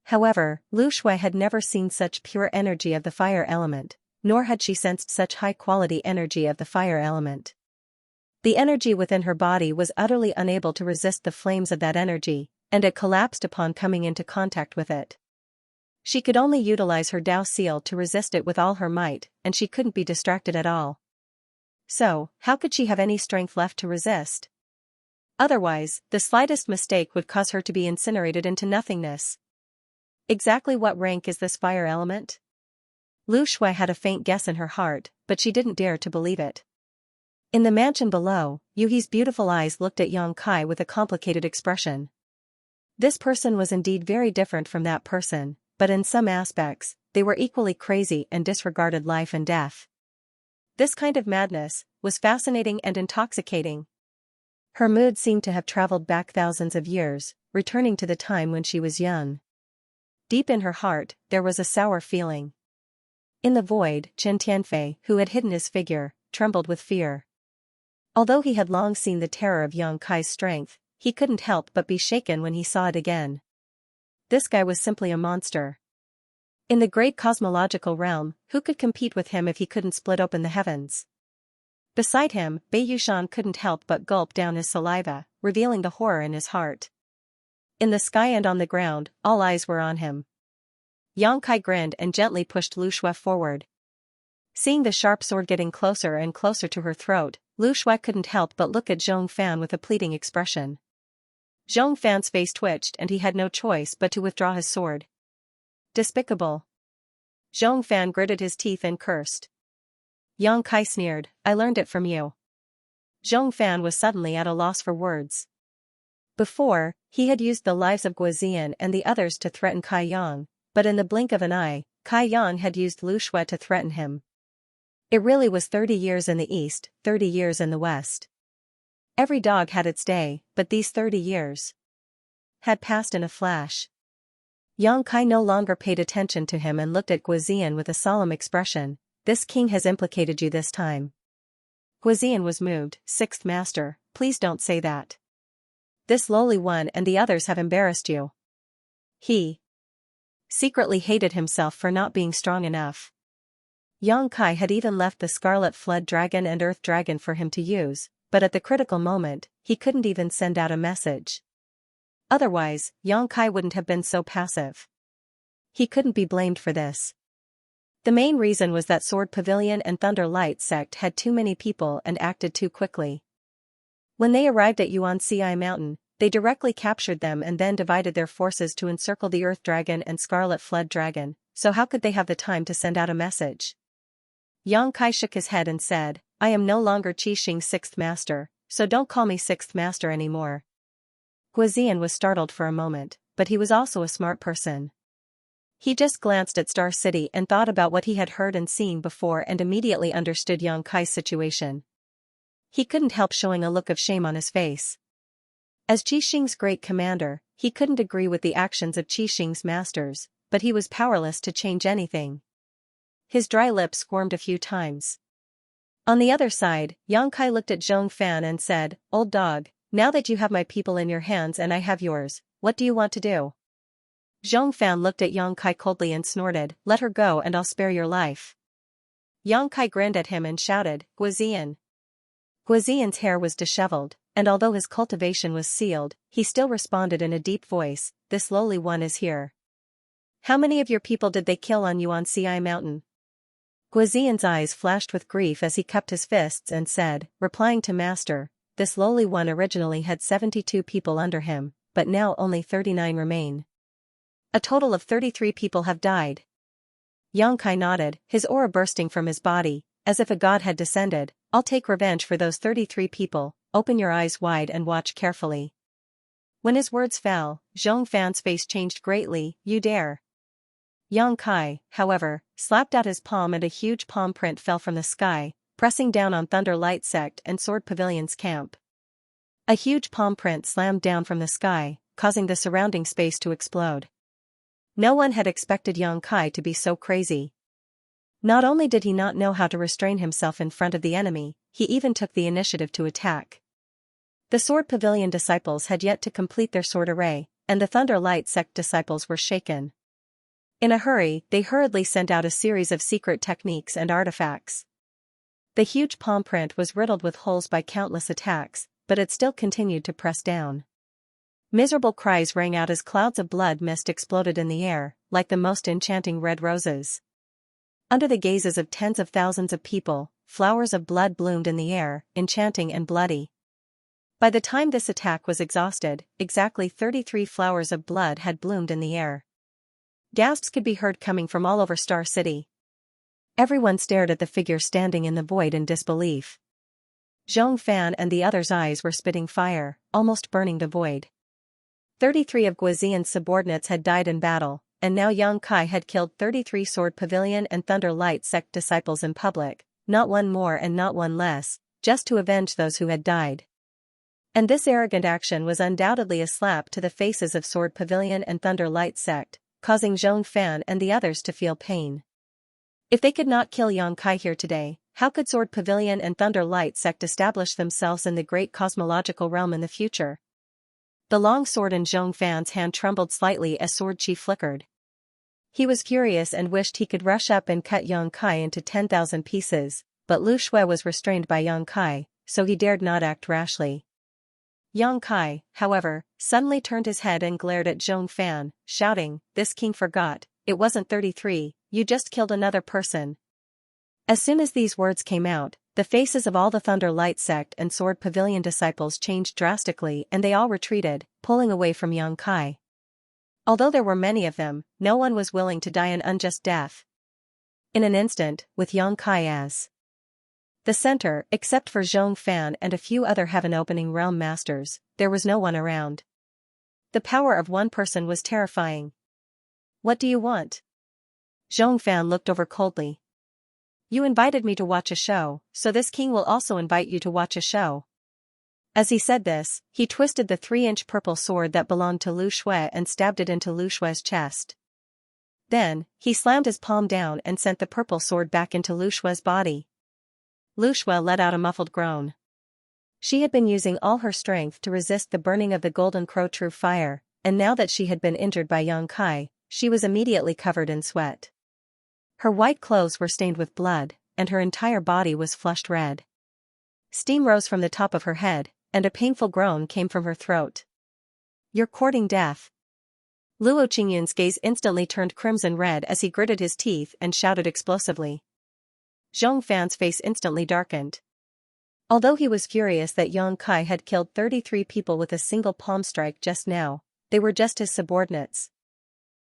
However, Lu Shui had never seen such pure energy of the fire element, nor had she sensed such high-quality energy of the fire element. The energy within her body was utterly unable to resist the flames of that energy, and it collapsed upon coming into contact with it. She could only utilize her Dao seal to resist it with all her might, and she couldn't be distracted at all. So, how could she have any strength left to resist? Otherwise, the slightest mistake would cause her to be incinerated into nothingness. Exactly what rank is this fire element? Lu Shui had a faint guess in her heart, but she didn't dare to believe it. In the mansion below, Yuhi's beautiful eyes looked at Yang Kai with a complicated expression. This person was indeed very different from that person, but in some aspects, they were equally crazy and disregarded life and death. This kind of madness was fascinating and intoxicating. Her mood seemed to have traveled back thousands of years, returning to the time when she was young. Deep in her heart, there was a sour feeling. In the void, Chen Tianfei, who had hidden his figure, trembled with fear. Although he had long seen the terror of Yang Kai's strength, he couldn't help but be shaken when he saw it again. This guy was simply a monster. In the great cosmological realm, who could compete with him if he couldn't split open the heavens? Beside him, Bei Yushan couldn't help but gulp down his saliva, revealing the horror in his heart. In the sky and on the ground, all eyes were on him. Yang Kai grinned and gently pushed Lu Shui forward. Seeing the sharp sword getting closer and closer to her throat, Lu Shui couldn't help but look at Zhong Fan with a pleading expression. Zhong Fan's face twitched and he had no choice but to withdraw his sword. Despicable. Zhong Fan gritted his teeth and cursed. Yang Kai sneered, I learned it from you. Zhong Fan was suddenly at a loss for words. Before, he had used the lives of Guozian and the others to threaten Kai Yang, but in the blink of an eye, Kai Yang had used Lu Shui to threaten him. It really was 30 years in the east, 30 years in the west. Every dog had its day, but these 30 years had passed in a flash. Yang Kai no longer paid attention to him and looked at Guozian with a solemn expression. This king has implicated you this time. Guozian was moved. Sixth master, please don't say that. This lowly one and the others have embarrassed you. He secretly hated himself for not being strong enough. Yang Kai had even left the Scarlet Flood Dragon and Earth Dragon for him to use, but at the critical moment, he couldn't even send out a message. Otherwise, Yang Kai wouldn't have been so passive. He couldn't be blamed for this. The main reason was that Sword Pavilion and Thunder Light sect had too many people and acted too quickly. When they arrived at Xianxia Mountain, they directly captured them and then divided their forces to encircle the Earth Dragon and Scarlet Flood Dragon, so how could they have the time to send out a message? Yang Kai shook his head and said, I am no longer Qixing's sixth master, so don't call me sixth master anymore. Guozian was startled for a moment, but he was also a smart person. He just glanced at Star City and thought about what he had heard and seen before and immediately understood Yang Kai's situation. He couldn't help showing a look of shame on his face. As Qixing's great commander, he couldn't agree with the actions of Qixing's masters, but he was powerless to change anything. His dry lips squirmed a few times. On the other side, Yang Kai looked at Zhong Fan and said, Old dog, now that you have my people in your hands and I have yours, what do you want to do? Zhong Fan looked at Yang Kai coldly and snorted, Let her go and I'll spare your life. Yang Kai grinned at him and shouted, Guozian. Guozian's hair was disheveled, and although his cultivation was sealed, he still responded in a deep voice, This lowly one is here. How many of your people did they kill on Xianxia Mountain? Guozian's eyes flashed with grief as he cupped his fists and said, replying to Master, this lowly one originally had 72 people under him, but now only 39 remain. A total of 33 people have died. Yang Kai nodded, his aura bursting from his body, as if a god had descended. I'll take revenge for those 33 people, open your eyes wide and watch carefully. When his words fell, Zhong Fan's face changed greatly, you dare. Yang Kai, however, slapped out his palm and a huge palm print fell from the sky, pressing down on Thunder Light Sect and Sword Pavilion's camp. A huge palm print slammed down from the sky, causing the surrounding space to explode. No one had expected Yang Kai to be so crazy. Not only did he not know how to restrain himself in front of the enemy, he even took the initiative to attack. The Sword Pavilion disciples had yet to complete their sword array, and the Thunder Light Sect disciples were shaken. In a hurry, they hurriedly sent out a series of secret techniques and artifacts. The huge palm print was riddled with holes by countless attacks, but it still continued to press down. Miserable cries rang out as clouds of blood mist exploded in the air, like the most enchanting red roses. Under the gazes of tens of thousands of people, flowers of blood bloomed in the air, enchanting and bloody. By the time this attack was exhausted, exactly 33 flowers of blood had bloomed in the air. Gasps could be heard coming from all over Star City. Everyone stared at the figure standing in the void in disbelief. Zhong Fan and the others' eyes were spitting fire, almost burning the void. 33 of Guizian's subordinates had died in battle, and now Yang Kai had killed 33 Sword Pavilion and Thunder Light sect disciples in public, not one more and not one less, just to avenge those who had died. And this arrogant action was undoubtedly a slap to the faces of Sword Pavilion and Thunder Light sect, causing Zhong Fan and the others to feel pain. If they could not kill Yang Kai here today, how could Sword Pavilion and Thunder Light sect establish themselves in the great cosmological realm in the future? The long sword in Zhong Fan's hand trembled slightly as sword chi flickered. He was furious and wished he could rush up and cut Yang Kai into 10,000 pieces, but Lu Shui was restrained by Yang Kai, so he dared not act rashly. Yang Kai, however, suddenly turned his head and glared at Zhong Fan, shouting, "This king forgot, it wasn't 33, you just killed another person." As soon as these words came out, the faces of all the Thunder Light sect and Sword Pavilion disciples changed drastically and they all retreated, pulling away from Yang Kai. Although there were many of them, no one was willing to die an unjust death. In an instant, with Yang Kai as the center, except for Zhong Fan and a few other heaven-opening realm masters, there was no one around. The power of one person was terrifying. "What do you want?" Zhong Fan looked over coldly. "You invited me to watch a show, so this king will also invite you to watch a show." As he said this, he twisted the 3-inch purple sword that belonged to Lu Shui and stabbed it into Lu Shui's chest. Then, he slammed his palm down and sent the purple sword back into Lu Shui's body. Lu Shui let out a muffled groan. She had been using all her strength to resist the burning of the golden crow true fire, and now that she had been injured by Yang Kai, she was immediately covered in sweat. Her white clothes were stained with blood, and her entire body was flushed red. Steam rose from the top of her head, and a painful groan came from her throat. "You're courting death." Luo Qingyun's gaze instantly turned crimson red as he gritted his teeth and shouted explosively. Zhong Fan's face instantly darkened. Although he was furious that Yang Kai had killed 33 people with a single palm strike just now, they were just his subordinates.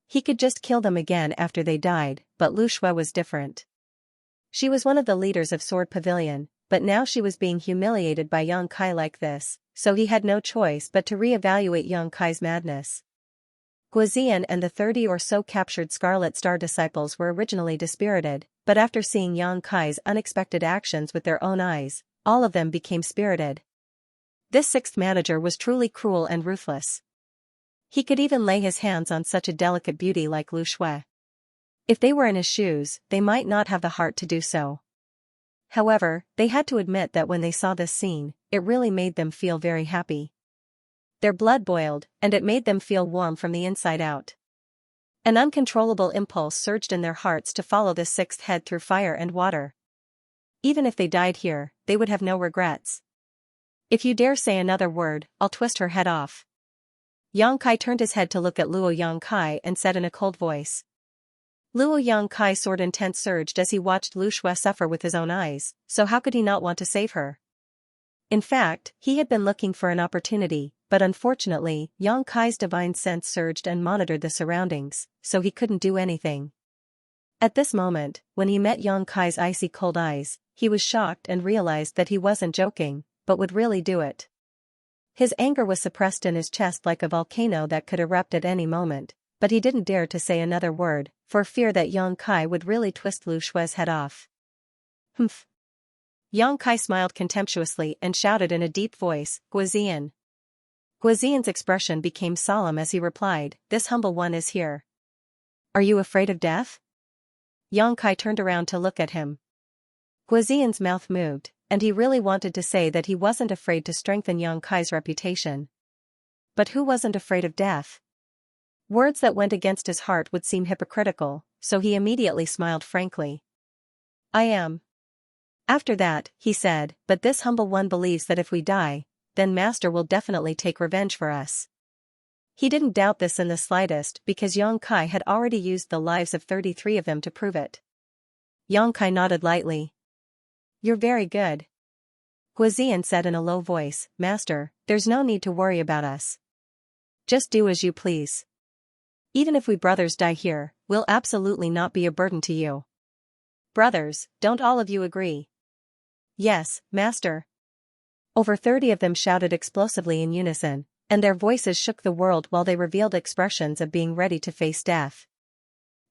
He could just kill them again after they died, but Lu Shui was different. She was one of the leaders of Sword Pavilion, but now she was being humiliated by Yang Kai like this, so he had no choice but to re-evaluate Yang Kai's madness. Guizian and the 30 or so captured Scarlet Star disciples were originally dispirited, but after seeing Yang Kai's unexpected actions with their own eyes, all of them became spirited. This 6th manager was truly cruel and ruthless. He could even lay his hands on such a delicate beauty like Lu Shui. If they were in his shoes, they might not have the heart to do so. However, they had to admit that when they saw this scene, it really made them feel very happy. Their blood boiled, and it made them feel warm from the inside out. An uncontrollable impulse surged in their hearts to follow this 6th head through fire and water. Even if they died here, they would have no regrets. "If you dare say another word, I'll twist her head off." Yang Kai turned his head to look at Luo Yang Kai and said in a cold voice. Luo Yang Kai's sword intent surged as he watched Lu Shui suffer with his own eyes, so how could he not want to save her? In fact, he had been looking for an opportunity, but unfortunately, Yang Kai's divine sense surged and monitored the surroundings, so he couldn't do anything. At this moment, when he met Yang Kai's icy cold eyes, he was shocked and realized that he wasn't joking, but would really do it. His anger was suppressed in his chest like a volcano that could erupt at any moment, but he didn't dare to say another word, for fear that Yang Kai would really twist Lu Shui's head off. "Humph." Yang Kai smiled contemptuously and shouted in a deep voice, "Guizian." Guizian's expression became solemn as he replied, "This humble one is here." "Are you afraid of death?" Yang Kai turned around to look at him. Guizian's mouth moved, and he really wanted to say that he wasn't afraid to strengthen Yang Kai's reputation. But who wasn't afraid of death? Words that went against his heart would seem hypocritical, so he immediately smiled frankly. "I am." After that, he said, "But this humble one believes that if we die, then Master will definitely take revenge for us." He didn't doubt this in the slightest because Yang Kai had already used the lives of 33 of them to prove it. Yang Kai nodded lightly. "You're very good," Guizian said in a low voice. "Master, there's no need to worry about us. Just do as you please. Even if we brothers die here, we'll absolutely not be a burden to you." "Brothers, don't all of you agree?" "Yes, master." Over 30 of them shouted explosively in unison, and their voices shook the world while they revealed expressions of being ready to face death.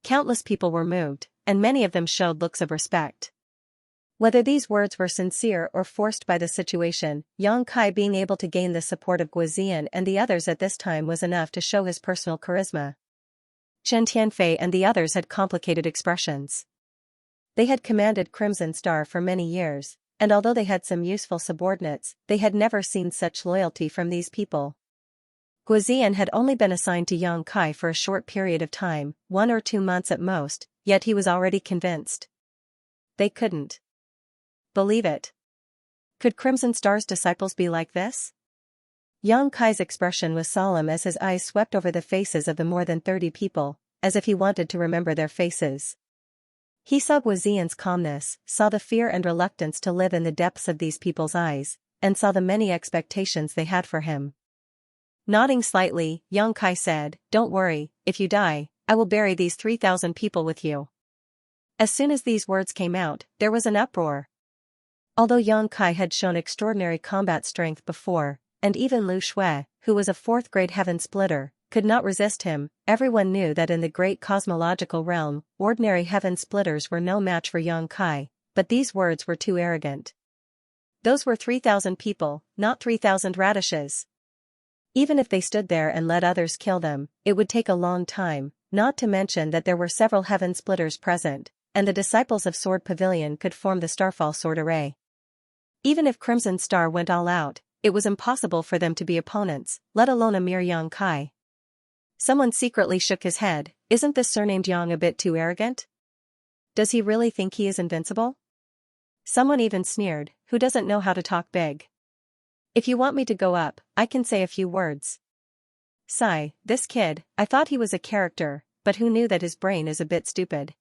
Countless people were moved, and many of them showed looks of respect. Whether these words were sincere or forced by the situation, Yang Kai being able to gain the support of Guizian and the others at this time was enough to show his personal charisma. Chen Tianfei and the others had complicated expressions. They had commanded Crimson Star for many years, and although they had some useful subordinates, they had never seen such loyalty from these people. Guizian had only been assigned to Yang Kai for a short period of time, 1 or 2 months at most, yet he was already convinced. They couldn't believe it. Could Crimson Star's disciples be like this? Yang Kai's expression was solemn as his eyes swept over the faces of the more than 30 people, as if he wanted to remember their faces. He saw Guizian's calmness, saw the fear and reluctance to live in the depths of these people's eyes, and saw the many expectations they had for him. Nodding slightly, Yang Kai said, "Don't worry, if you die, I will bury these 3,000 people with you." As soon as these words came out, there was an uproar. Although Yang Kai had shown extraordinary combat strength before, and even Lu Shui, who was a 4th-grade heaven splitter, could not resist him, everyone knew that in the great cosmological realm, ordinary heaven splitters were no match for Yang Kai, but these words were too arrogant. Those were 3,000 people, not 3,000 radishes. Even if they stood there and let others kill them, it would take a long time, not to mention that there were several heaven splitters present, and the disciples of Sword Pavilion could form the Starfall Sword Array. Even if Crimson Star went all out, it was impossible for them to be opponents, let alone a mere Yang Kai. Someone secretly shook his head. "Isn't this surnamed Yang a bit too arrogant? Does he really think he is invincible?" Someone even sneered, "Who doesn't know how to talk big? If you want me to go up, I can say a few words." "Sigh, this kid, I thought he was a character, but who knew that his brain is a bit stupid?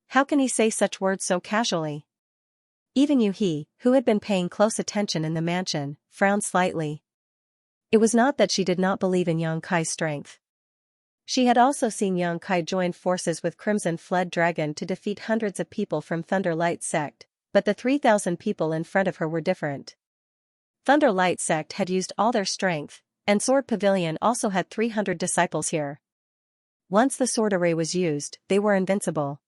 How can he say such words so casually?" Even Yu He, who had been paying close attention in the mansion, frowned slightly. It was not that she did not believe in Yang Kai's strength. She had also seen Yang Kai join forces with Crimson Flood Dragon to defeat hundreds of people from Thunder Light Sect, but the 3,000 people in front of her were different. Thunder Light Sect had used all their strength, and Sword Pavilion also had 300 disciples here. Once the sword array was used, they were invincible.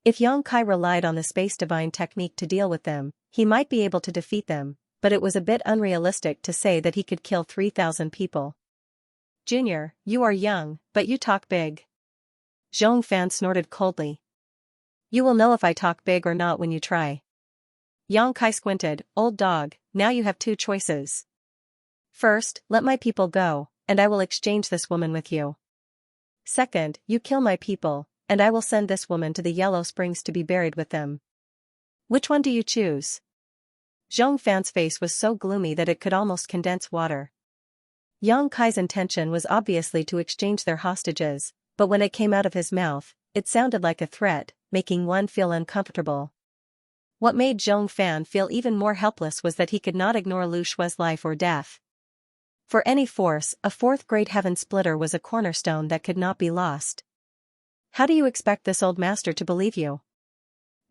If Yang Kai relied on the Space Divine technique to deal with them, he might be able to defeat them, but it was a bit unrealistic to say that he could kill 3,000 people. "Junior, you are young, but you talk big." Zhong Fan snorted coldly. "You will know if I talk big or not when you try." Yang Kai squinted. "Old dog, now you have 2 choices. First, let my people go, and I will exchange this woman with you. Second, you kill my people, and I will send this woman to the Yellow Springs to be buried with them. Which one do you choose?" Zhong Fan's face was so gloomy that it could almost condense water. Yang Kai's intention was obviously to exchange their hostages, but when it came out of his mouth, it sounded like a threat, making one feel uncomfortable. What made Zhong Fan feel even more helpless was that he could not ignore Lu Shui's life or death. For any force, a 4th-grade heaven splitter was a cornerstone that could not be lost. "How do you expect this old master to believe you?"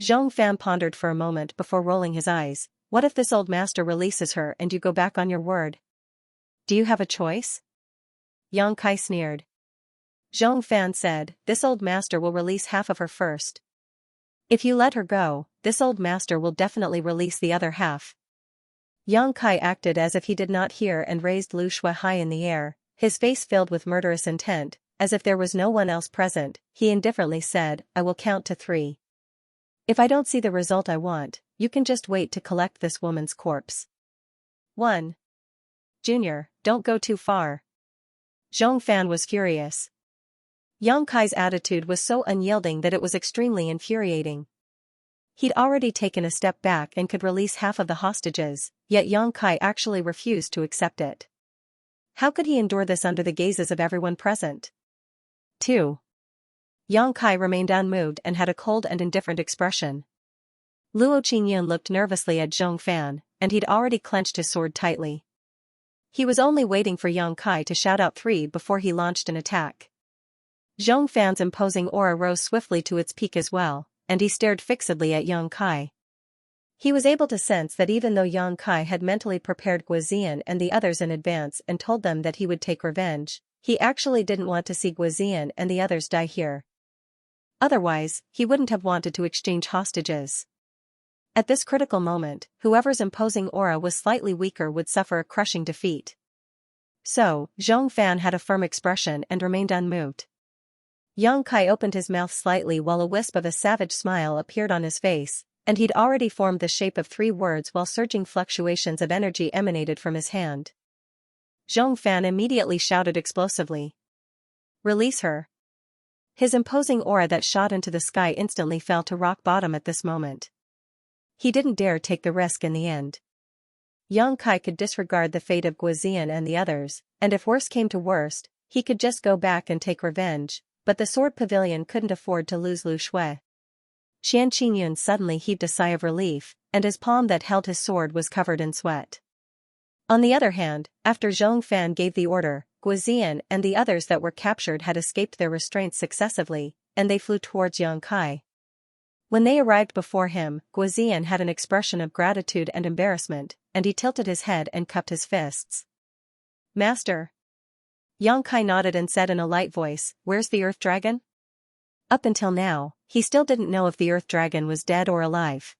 Zhong Fan pondered for a moment before rolling his eyes. "What if this old master releases her and you go back on your word? Do you have a choice?" Yang Kai sneered. Zhong Fan said, "This old master will release half of her first. If you let her go, this old master will definitely release the other half." Yang Kai acted as if he did not hear and raised Lu Shui high in the air, his face filled with murderous intent. As if there was no one else present, he indifferently said, "I will count to 3. If I don't see the result I want, you can just wait to collect this woman's corpse. 1. Junior, don't go too far." Zhong Fan was furious. Yang Kai's attitude was so unyielding that it was extremely infuriating. He'd already taken a step back and could release half of the hostages, yet Yang Kai actually refused to accept it. How could he endure this under the gazes of everyone present? 2. Yang Kai remained unmoved and had a cold and indifferent expression. Luo Qingyun looked nervously at Zhong Fan, and he'd already clenched his sword tightly. He was only waiting for Yang Kai to shout out 3 before he launched an attack. Zhong Fan's imposing aura rose swiftly to its peak as well, and he stared fixedly at Yang Kai. He was able to sense that even though Yang Kai had mentally prepared Guozian and the others in advance and told them that he would take revenge, he actually didn't want to see Guozian and the others die here. Otherwise, he wouldn't have wanted to exchange hostages. At this critical moment, whoever's imposing aura was slightly weaker would suffer a crushing defeat. So, Zhong Fan had a firm expression and remained unmoved. Yang Kai opened his mouth slightly while a wisp of a savage smile appeared on his face, and he'd already formed the shape of 3 words while surging fluctuations of energy emanated from his hand. Zhong Fan immediately shouted explosively. "Release her." His imposing aura that shot into the sky instantly fell to rock bottom at this moment. He didn't dare take the risk in the end. Yang Kai could disregard the fate of Guozian and the others, and if worse came to worst, he could just go back and take revenge, but the sword pavilion couldn't afford to lose Lu Shui. Xianxia suddenly heaved a sigh of relief, and his palm that held his sword was covered in sweat. On the other hand, after Zhong Fan gave the order, Guozian and the others that were captured had escaped their restraints successively, and they flew towards Yang Kai. When they arrived before him, Guozian had an expression of gratitude and embarrassment, and he tilted his head and cupped his fists. "Master." Yang Kai nodded and said in a light voice, "Where's the Earth Dragon?" Up until now, he still didn't know if the Earth Dragon was dead or alive.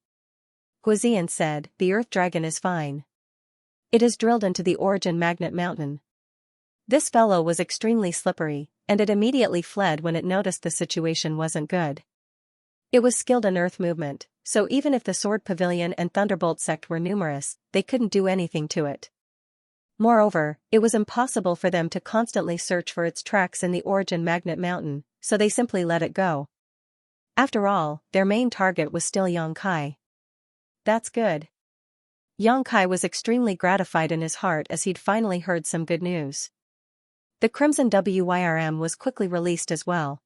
Guozian said, "The Earth Dragon is fine. It is drilled into the Origin Magnet Mountain." This fellow was extremely slippery, and it immediately fled when it noticed the situation wasn't good. It was skilled in earth movement, so even if the Sword Pavilion and Thunderbolt sect were numerous, they couldn't do anything to it. Moreover, it was impossible for them to constantly search for its tracks in the Origin Magnet Mountain, so they simply let it go. After all, their main target was still Yang Kai. That's good. Yang Kai was extremely gratified in his heart as he'd finally heard some good news. The Crimson Wyrm was quickly released as well.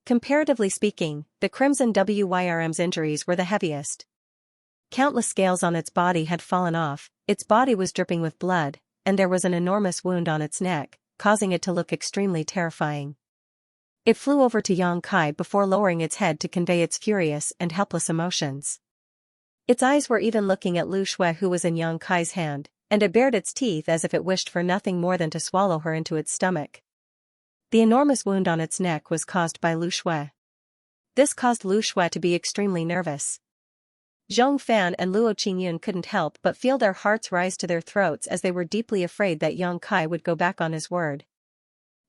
Comparatively speaking, the Crimson Wyrm's injuries were the heaviest. Countless scales on its body had fallen off, its body was dripping with blood, and there was an enormous wound on its neck, causing it to look extremely terrifying. It flew over to Yang Kai before lowering its head to convey its furious and helpless emotions. Its eyes were even looking at Lu Shui, who was in Yang Kai's hand, and it bared its teeth as if it wished for nothing more than to swallow her into its stomach. The enormous wound on its neck was caused by Lu Shui. This caused Lu Shui to be extremely nervous. Zhong Fan and Luo Qingyun couldn't help but feel their hearts rise to their throats as they were deeply afraid that Yang Kai would go back on his word.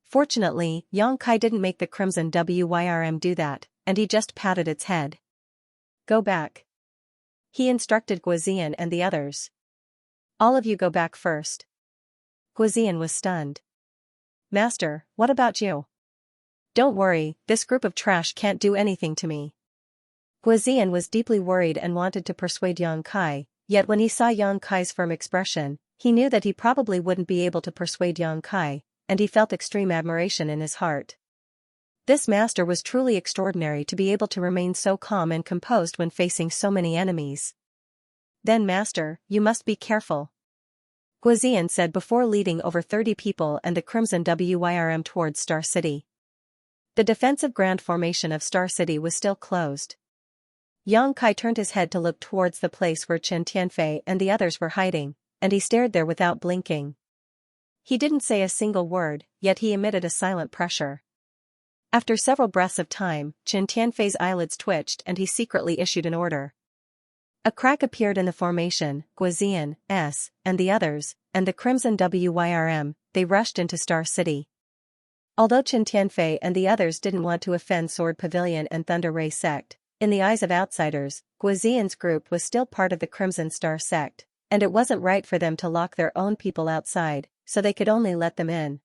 Fortunately, Yang Kai didn't make the Crimson Wyrm do that, and he just patted its head. "Go back," he instructed Guozian and the others. "All of you go back first." Guozian was stunned. "Master, what about you?" "Don't worry, this group of trash can't do anything to me." Guozian was deeply worried and wanted to persuade Yang Kai, yet when he saw Yang Kai's firm expression, he knew that he probably wouldn't be able to persuade Yang Kai, and he felt extreme admiration in his heart. This master was truly extraordinary to be able to remain so calm and composed when facing so many enemies. "Then master, you must be careful," Guozian said before leading over 30 people and the Crimson Wyrm towards Star City. The defensive ground formation of Star City was still closed. Yang Kai turned his head to look towards the place where Chen Tianfei and the others were hiding, and he stared there without blinking. He didn't say a single word, yet he emitted a silent pressure. After several breaths of time, Chen Tianfei's eyelids twitched and he secretly issued an order. A crack appeared in the formation, Guozian, and the others, and the Crimson Wyrm, they rushed into Star City. Although Chen Tianfei and the others didn't want to offend Sword Pavilion and Thunder Ray sect, in the eyes of outsiders, Guozian's group was still part of the Crimson Star sect, and it wasn't right for them to lock their own people outside, so they could only let them in.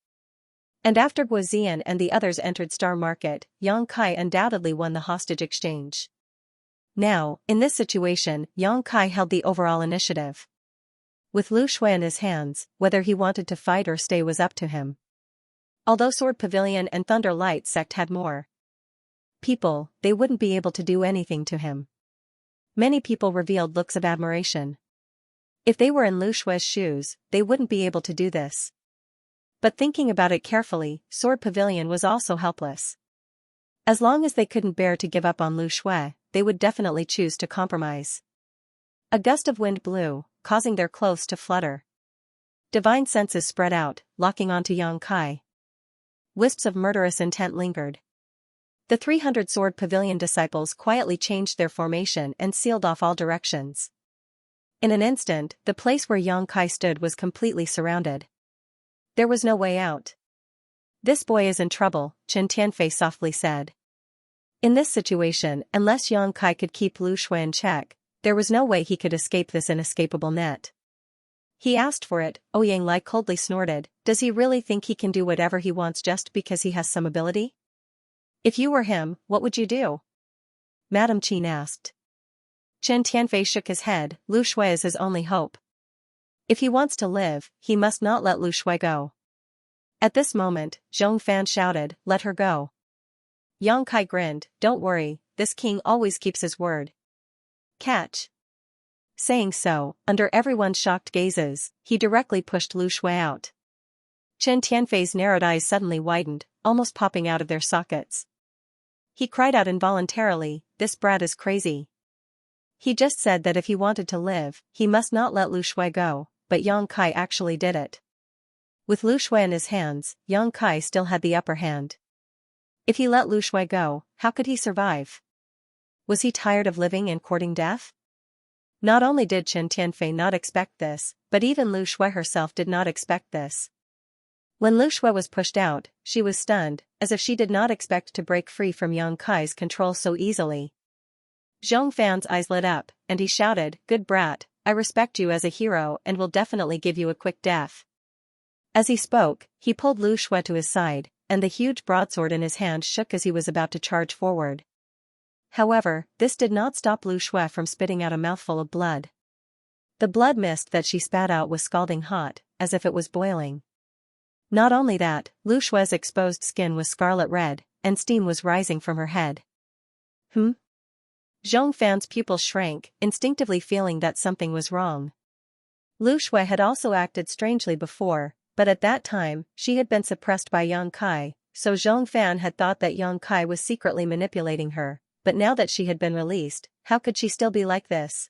And after Guozian and the others entered Star Market, Yang Kai undoubtedly won the hostage exchange. Now, in this situation, Yang Kai held the overall initiative. With Lu Shui in his hands, whether he wanted to fight or stay was up to him. Although Sword Pavilion and Thunder Light Sect had more people, they wouldn't be able to do anything to him. Many people revealed looks of admiration. If they were in Lu Shui's shoes, they wouldn't be able to do this. But thinking about it carefully, Sword Pavilion was also helpless. As long as they couldn't bear to give up on Lu Shui, they would definitely choose to compromise. A gust of wind blew, causing their clothes to flutter. Divine senses spread out, locking onto Yang Kai. Wisps of murderous intent lingered. The 300 Sword Pavilion disciples quietly changed their formation and sealed off all directions. In an instant, the place where Yang Kai stood was completely surrounded. There was no way out. "This boy is in trouble," Chen Tianfei softly said. In this situation, unless Yang Kai could keep Lu Shui in check, there was no way he could escape this inescapable net. "He asked for it," Ouyang Lai coldly snorted. "Does he really think he can do whatever he wants just because he has some ability? If you were him, what would you do?" Madame Qin asked. Chen Tianfei shook his head. "Lu Shui is his only hope. If he wants to live, he must not let Lu Shui go." At this moment, Zhong Fan shouted, "Let her go." Yang Kai grinned. "Don't worry, this king always keeps his word. Catch." Saying so, under everyone's shocked gazes, he directly pushed Lu Shui out. Chen Tianfei's narrowed eyes suddenly widened, almost popping out of their sockets. He cried out involuntarily, "This brat is crazy. He just said that if he wanted to live, he must not let Lu Shui go, but Yang Kai actually did it." With Lu Shui in his hands, Yang Kai still had the upper hand. If he let Lu Shui go, how could he survive? Was he tired of living and courting death? Not only did Chen Tianfei not expect this, but even Lu Shui herself did not expect this. When Lu Shui was pushed out, she was stunned, as if she did not expect to break free from Yang Kai's control so easily. Zhong Fan's eyes lit up, and he shouted, "Good brat, I respect you as a hero and will definitely give you a quick death." As he spoke, he pulled Lu Shui to his side, and the huge broadsword in his hand shook as he was about to charge forward. However, this did not stop Lu Shui from spitting out a mouthful of blood. The blood mist that she spat out was scalding hot, as if it was boiling. Not only that, Lu Shui's exposed skin was scarlet red, and steam was rising from her head. Zhong Fan's pupils shrank, instinctively feeling that something was wrong. Lu Shui had also acted strangely before, but at that time, she had been suppressed by Yang Kai, so Zhong Fan had thought that Yang Kai was secretly manipulating her, but now that she had been released, how could she still be like this?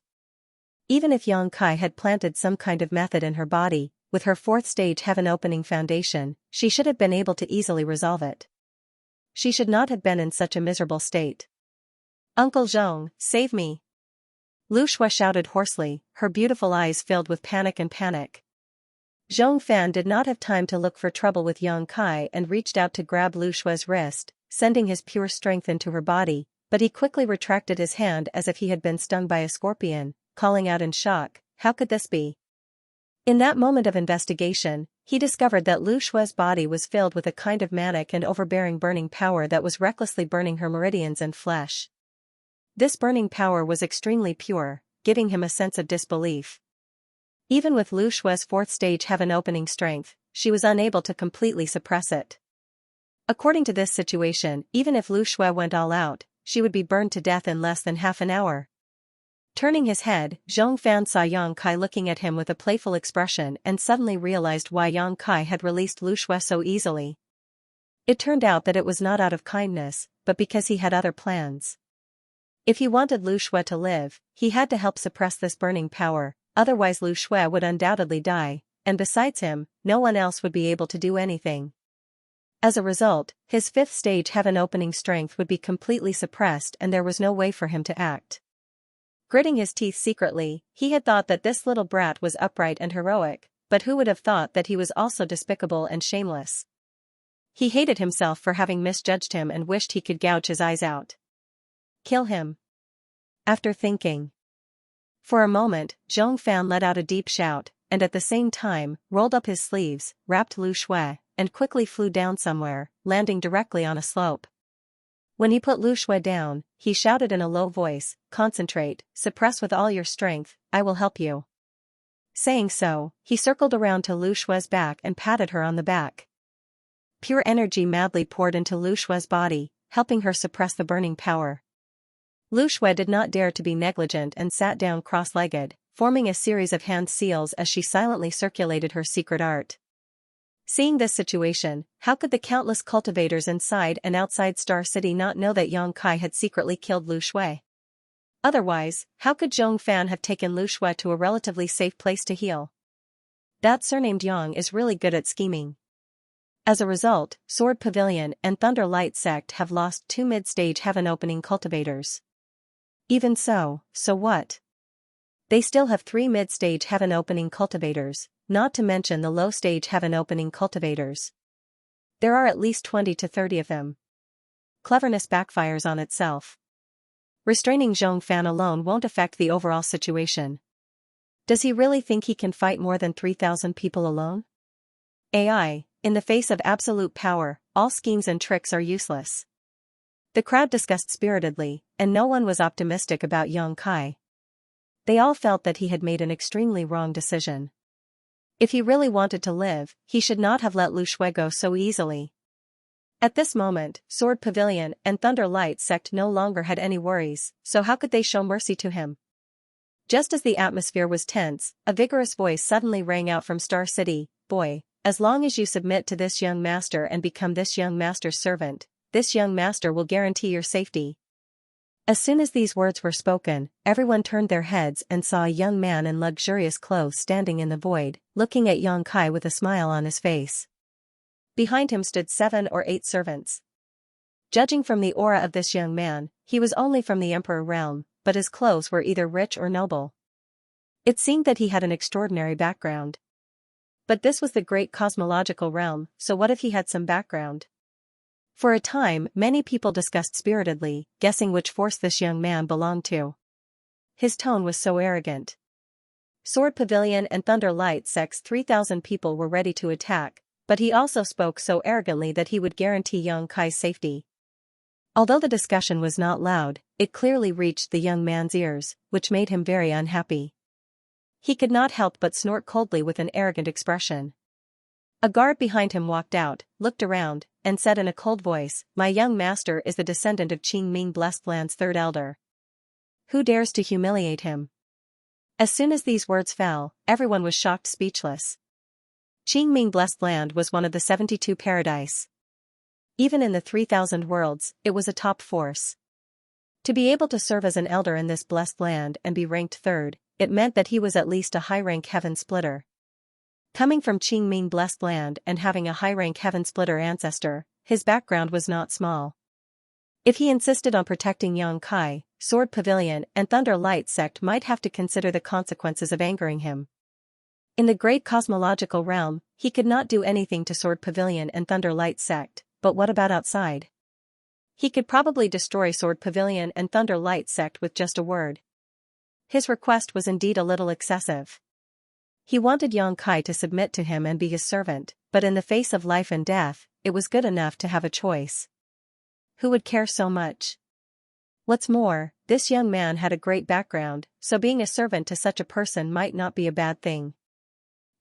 Even if Yang Kai had planted some kind of method in her body, with her 4th stage heaven opening foundation, she should have been able to easily resolve it. She should not have been in such a miserable state. "Uncle Zhong, save me!" Lu Shui shouted hoarsely, her beautiful eyes filled with panic. Zhong Fan did not have time to look for trouble with Yang Kai and reached out to grab Lu Shui's wrist, sending his pure strength into her body, but he quickly retracted his hand as if he had been stung by a scorpion, calling out in shock, "How could this be?" In that moment of investigation, he discovered that Lu Shui's body was filled with a kind of manic and overbearing burning power that was recklessly burning her meridians and flesh. This burning power was extremely pure, giving him a sense of disbelief. Even with Lu Shui's 4th stage heaven opening strength, she was unable to completely suppress it. According to this situation, even if Lu Shui went all out, she would be burned to death in less than half an hour. Turning his head, Zhong Fan saw Yang Kai looking at him with a playful expression and suddenly realized why Yang Kai had released Lu Shui so easily. It turned out that it was not out of kindness, but because he had other plans. If he wanted Lu Shui to live, he had to help suppress this burning power, otherwise Lu Shui would undoubtedly die, and besides him, no one else would be able to do anything. As a result, his 5th stage heaven opening strength would be completely suppressed and there was no way for him to act. Gritting his teeth secretly, he had thought that this little brat was upright and heroic, but who would have thought that he was also despicable and shameless? He hated himself for having misjudged him and wished he could gouge his eyes out. Kill him. After thinking for a moment, Zhong Fan let out a deep shout, and at the same time, rolled up his sleeves, wrapped Lu Shui, and quickly flew down somewhere, landing directly on a slope. When he put Lu Shui down, he shouted in a low voice, "Concentrate, suppress with all your strength, I will help you." Saying so, he circled around to Lu Shue's back and patted her on the back. Pure energy madly poured into Lu Shue's body, helping her suppress the burning power. Lu Shue did not dare to be negligent and sat down cross-legged, forming a series of hand seals as she silently circulated her secret art. Seeing this situation, how could the countless cultivators inside and outside Star City not know that Yang Kai had secretly killed Lu Shui? Otherwise, how could Zhong Fan have taken Lu Shui to a relatively safe place to heal? That surnamed Yang is really good at scheming. As a result, Sword Pavilion and Thunder Light Sect have lost 2 mid-stage heaven opening cultivators. Even so what? They still have 3 mid-stage heaven opening cultivators, not to mention the low-stage heaven opening cultivators. There are at least 20 to 30 of them. Cleverness backfires on itself. Restraining Zhong Fan alone won't affect the overall situation. Does he really think he can fight more than 3,000 people alone? AI, in the face of absolute power, all schemes and tricks are useless. The crowd discussed spiritedly, and no one was optimistic about Yang Kai. They all felt that he had made an extremely wrong decision. If he really wanted to live, he should not have let Lu Shui go so easily. At this moment, Sword Pavilion and Thunder Light Sect no longer had any worries, so how could they show mercy to him? Just as the atmosphere was tense, a vigorous voice suddenly rang out from Star City, "Boy, as long as you submit to this young master and become this young master's servant, this young master will guarantee your safety." As soon as these words were spoken, everyone turned their heads and saw a young man in luxurious clothes standing in the void, looking at Yang Kai with a smile on his face. Behind him stood 7 or 8 servants. Judging from the aura of this young man, he was only from the Emperor realm, but his clothes were either rich or noble. It seemed that he had an extraordinary background. But this was the great cosmological realm, so what if he had some background? For a time, many people discussed spiritedly, guessing which force this young man belonged to. His tone was so arrogant. Sword Pavilion and Thunder Light Sect's 3,000 people were ready to attack, but he also spoke so arrogantly that he would guarantee Yang Kai's safety. Although the discussion was not loud, it clearly reached the young man's ears, which made him very unhappy. He could not help but snort coldly with an arrogant expression. A guard behind him walked out, looked around, and said in a cold voice, "My young master is the descendant of Qing Ming Blessed Land's 3rd elder. Who dares to humiliate him?" As soon as these words fell, everyone was shocked speechless. Qing Ming Blessed Land was one of the 72 paradise. Even in the 3,000 worlds, it was a top force. To be able to serve as an elder in this blessed land and be ranked 3rd, it meant that he was at least a high-rank heaven splitter. Coming from Qing Ming Blessed Land and having a high-rank heaven splitter ancestor, his background was not small. If he insisted on protecting Yang Kai, Sword Pavilion and Thunder Light Sect might have to consider the consequences of angering him. In the great cosmological realm, he could not do anything to Sword Pavilion and Thunder Light Sect, but what about outside? He could probably destroy Sword Pavilion and Thunder Light Sect with just a word. His request was indeed a little excessive. He wanted Yang Kai to submit to him and be his servant, but in the face of life and death, it was good enough to have a choice. Who would care so much? What's more, this young man had a great background, so being a servant to such a person might not be a bad thing.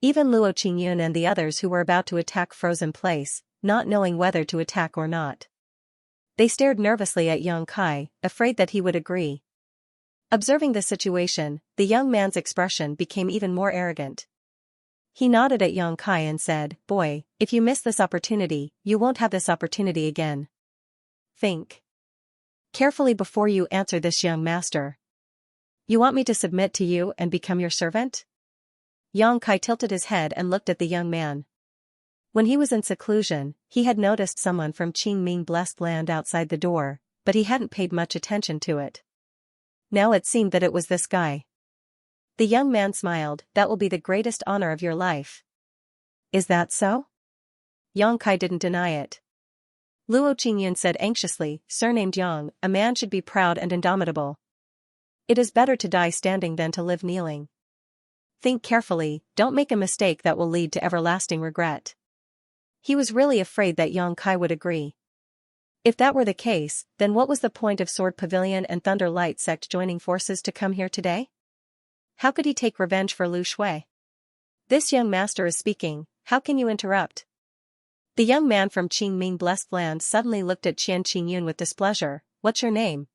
Even Luo Qingyun and the others who were about to attack Frozen Place, not knowing whether to attack or not. They stared nervously at Yang Kai, afraid that he would agree. Observing the situation, the young man's expression became even more arrogant. He nodded at Yang Kai and said, "Boy, if you miss this opportunity, you won't have this opportunity again. Think carefully before you answer this young master. You want me to submit to you and become your servant?" Yang Kai tilted his head and looked at the young man. When he was in seclusion, he had noticed someone from Qing Ming Blessed Land outside the door, but he hadn't paid much attention to it. Now it seemed that it was this guy. The young man smiled, "That will be the greatest honor of your life." "Is that so?" Yang Kai didn't deny it. Luo Qingyun said anxiously, "Surnamed Yang, a man should be proud and indomitable. It is better to die standing than to live kneeling. Think carefully, don't make a mistake that will lead to everlasting regret." He was really afraid that Yang Kai would agree. If that were the case, then what was the point of Sword Pavilion and Thunder Light Sect joining forces to come here today? How could he take revenge for Lu Shui? This young master is speaking, how can you interrupt? The young man from Qingming Blessed Land suddenly looked at Qian Qingyun with displeasure. What's your name?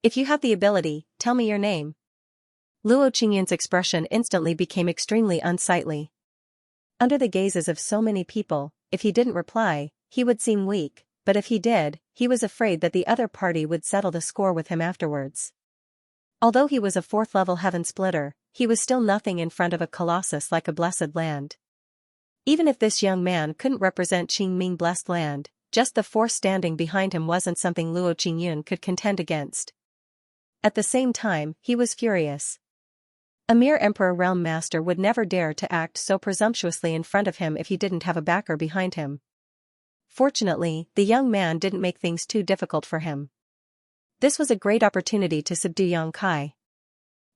If you have the ability, tell me your name. Luo Qingyun's expression instantly became extremely unsightly. Under the gazes of so many people, if he didn't reply, he would seem weak, but if he did, he was afraid that the other party would settle the score with him afterwards. Although he was a 4th-level heaven splitter, he was still nothing in front of a colossus like a blessed land. Even if this young man couldn't represent Qingming Blessed Land, just the force standing behind him wasn't something Luo Qingyun could contend against. At the same time, he was furious. A mere Emperor Realm Master would never dare to act so presumptuously in front of him if he didn't have a backer behind him. Fortunately, the young man didn't make things too difficult for him. This was a great opportunity to subdue Yang Kai.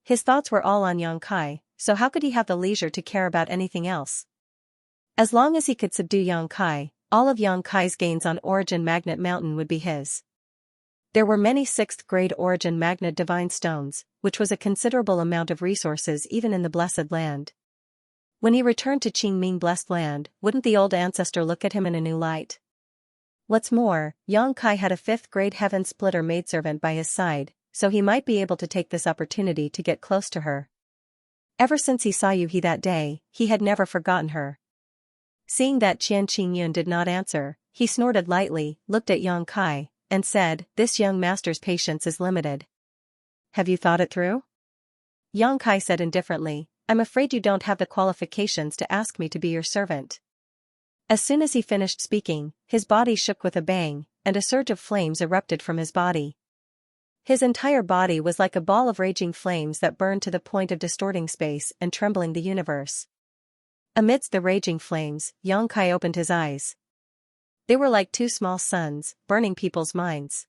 His thoughts were all on Yang Kai, so how could he have the leisure to care about anything else? As long as he could subdue Yang Kai, all of Yang Kai's gains on Origin Magnet Mountain would be his. There were many 6th-grade Origin Magnet Divine Stones, which was a considerable amount of resources even in the Blessed Land. When he returned to Qingming Blessed Land, wouldn't the old ancestor look at him in a new light? What's more, Yang Kai had a 5th-grade Heaven Splitter maidservant by his side, so he might be able to take this opportunity to get close to her. Ever since he saw Yuhi that day, he had never forgotten her. Seeing that Qian Qingyun did not answer, he snorted lightly, looked at Yang Kai, and said, this young master's patience is limited. Have you thought it through? Yang Kai said indifferently, I'm afraid you don't have the qualifications to ask me to be your servant. As soon as he finished speaking, his body shook with a bang, and a surge of flames erupted from his body. His entire body was like a ball of raging flames that burned to the point of distorting space and trembling the universe. Amidst the raging flames, Yang Kai opened his eyes. They were like 2 small suns, burning people's minds.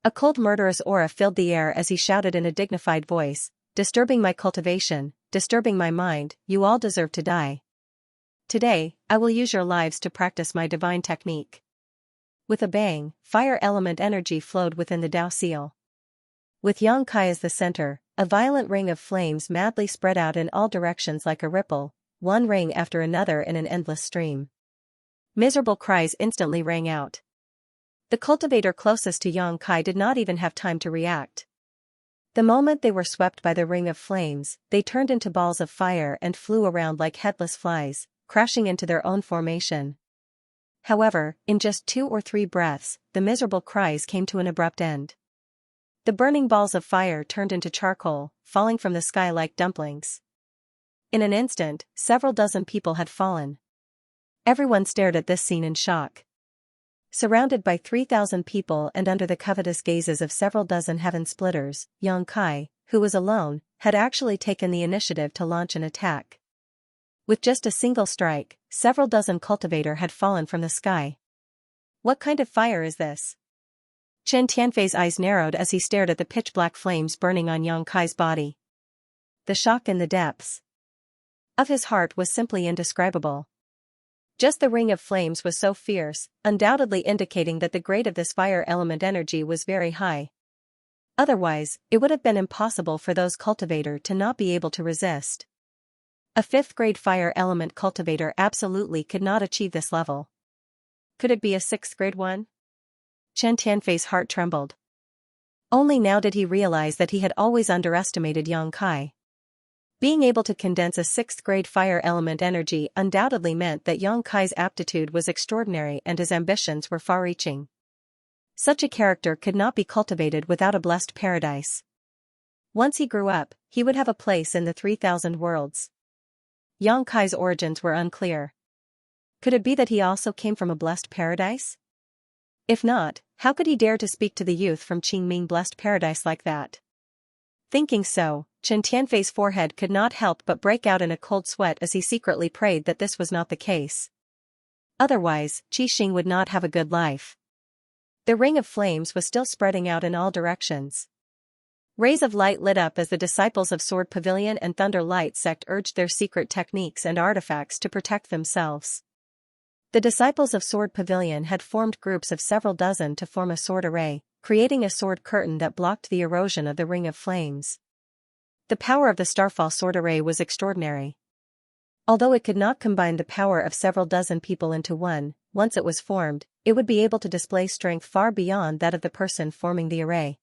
A cold murderous aura filled the air as he shouted in a dignified voice, disturbing my cultivation, disturbing my mind, you all deserve to die. Today, I will use your lives to practice my divine technique. With a bang, fire element energy flowed within the Dao Seal. With Yang Kai as the center, a violent ring of flames madly spread out in all directions like a ripple, one ring after another in an endless stream. Miserable cries instantly rang out. The cultivator closest to Yang Kai did not even have time to react. The moment they were swept by the ring of flames, they turned into balls of fire and flew around like headless flies, crashing into their own formation. However, in just 2 or 3 breaths, the miserable cries came to an abrupt end. The burning balls of fire turned into charcoal, falling from the sky like dumplings. In an instant, several dozen people had fallen. Everyone stared at this scene in shock. Surrounded by 3,000 people and under the covetous gazes of several dozen heaven splitters, Yang Kai, who was alone, had actually taken the initiative to launch an attack. With just a single strike, several dozen cultivator had fallen from the sky. What kind of fire is this? Chen Tianfei's eyes narrowed as he stared at the pitch-black flames burning on Yang Kai's body. The shock in the depths of his heart was simply indescribable. Just the ring of flames was so fierce, undoubtedly indicating that the grade of this fire element energy was very high. Otherwise, it would have been impossible for those cultivator to not be able to resist. A 5th-grade fire element cultivator absolutely could not achieve this level. Could it be a 6th-grade one? Chen Tianfei's heart trembled. Only now did he realize that he had always underestimated Yang Kai. Being able to condense a 6th-grade fire element energy undoubtedly meant that Yang Kai's aptitude was extraordinary and his ambitions were far-reaching. Such a character could not be cultivated without a blessed paradise. Once he grew up, he would have a place in the 3,000 worlds. Yang Kai's origins were unclear. Could it be that he also came from a blessed paradise? If not, how could he dare to speak to the youth from Qingming Blessed Paradise like that? Thinking so, Chen Tianfei's forehead could not help but break out in a cold sweat as he secretly prayed that this was not the case. Otherwise, Qi Xing would not have a good life. The ring of flames was still spreading out in all directions. Rays of light lit up as the disciples of Sword Pavilion and Thunder Light Sect urged their secret techniques and artifacts to protect themselves. The disciples of Sword Pavilion had formed groups of several dozen to form a sword array, creating a sword curtain that blocked the erosion of the ring of flames. The power of the Starfall sword array was extraordinary. Although it could not combine the power of several dozen people into one, once it was formed, it would be able to display strength far beyond that of the person forming the array.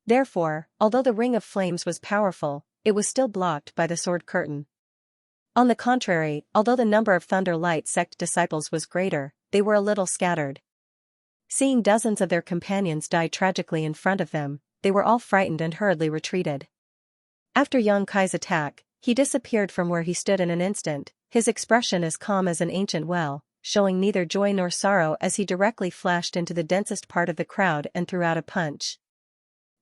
Therefore, although the ring of flames was powerful, it was still blocked by the sword curtain. On the contrary, although the number of Thunder Light sect disciples was greater, they were a little scattered. Seeing dozens of their companions die tragically in front of them, they were all frightened and hurriedly retreated. After Xianxia's attack, he disappeared from where he stood in an instant, his expression as calm as an ancient well, showing neither joy nor sorrow as he directly flashed into the densest part of the crowd and threw out a punch.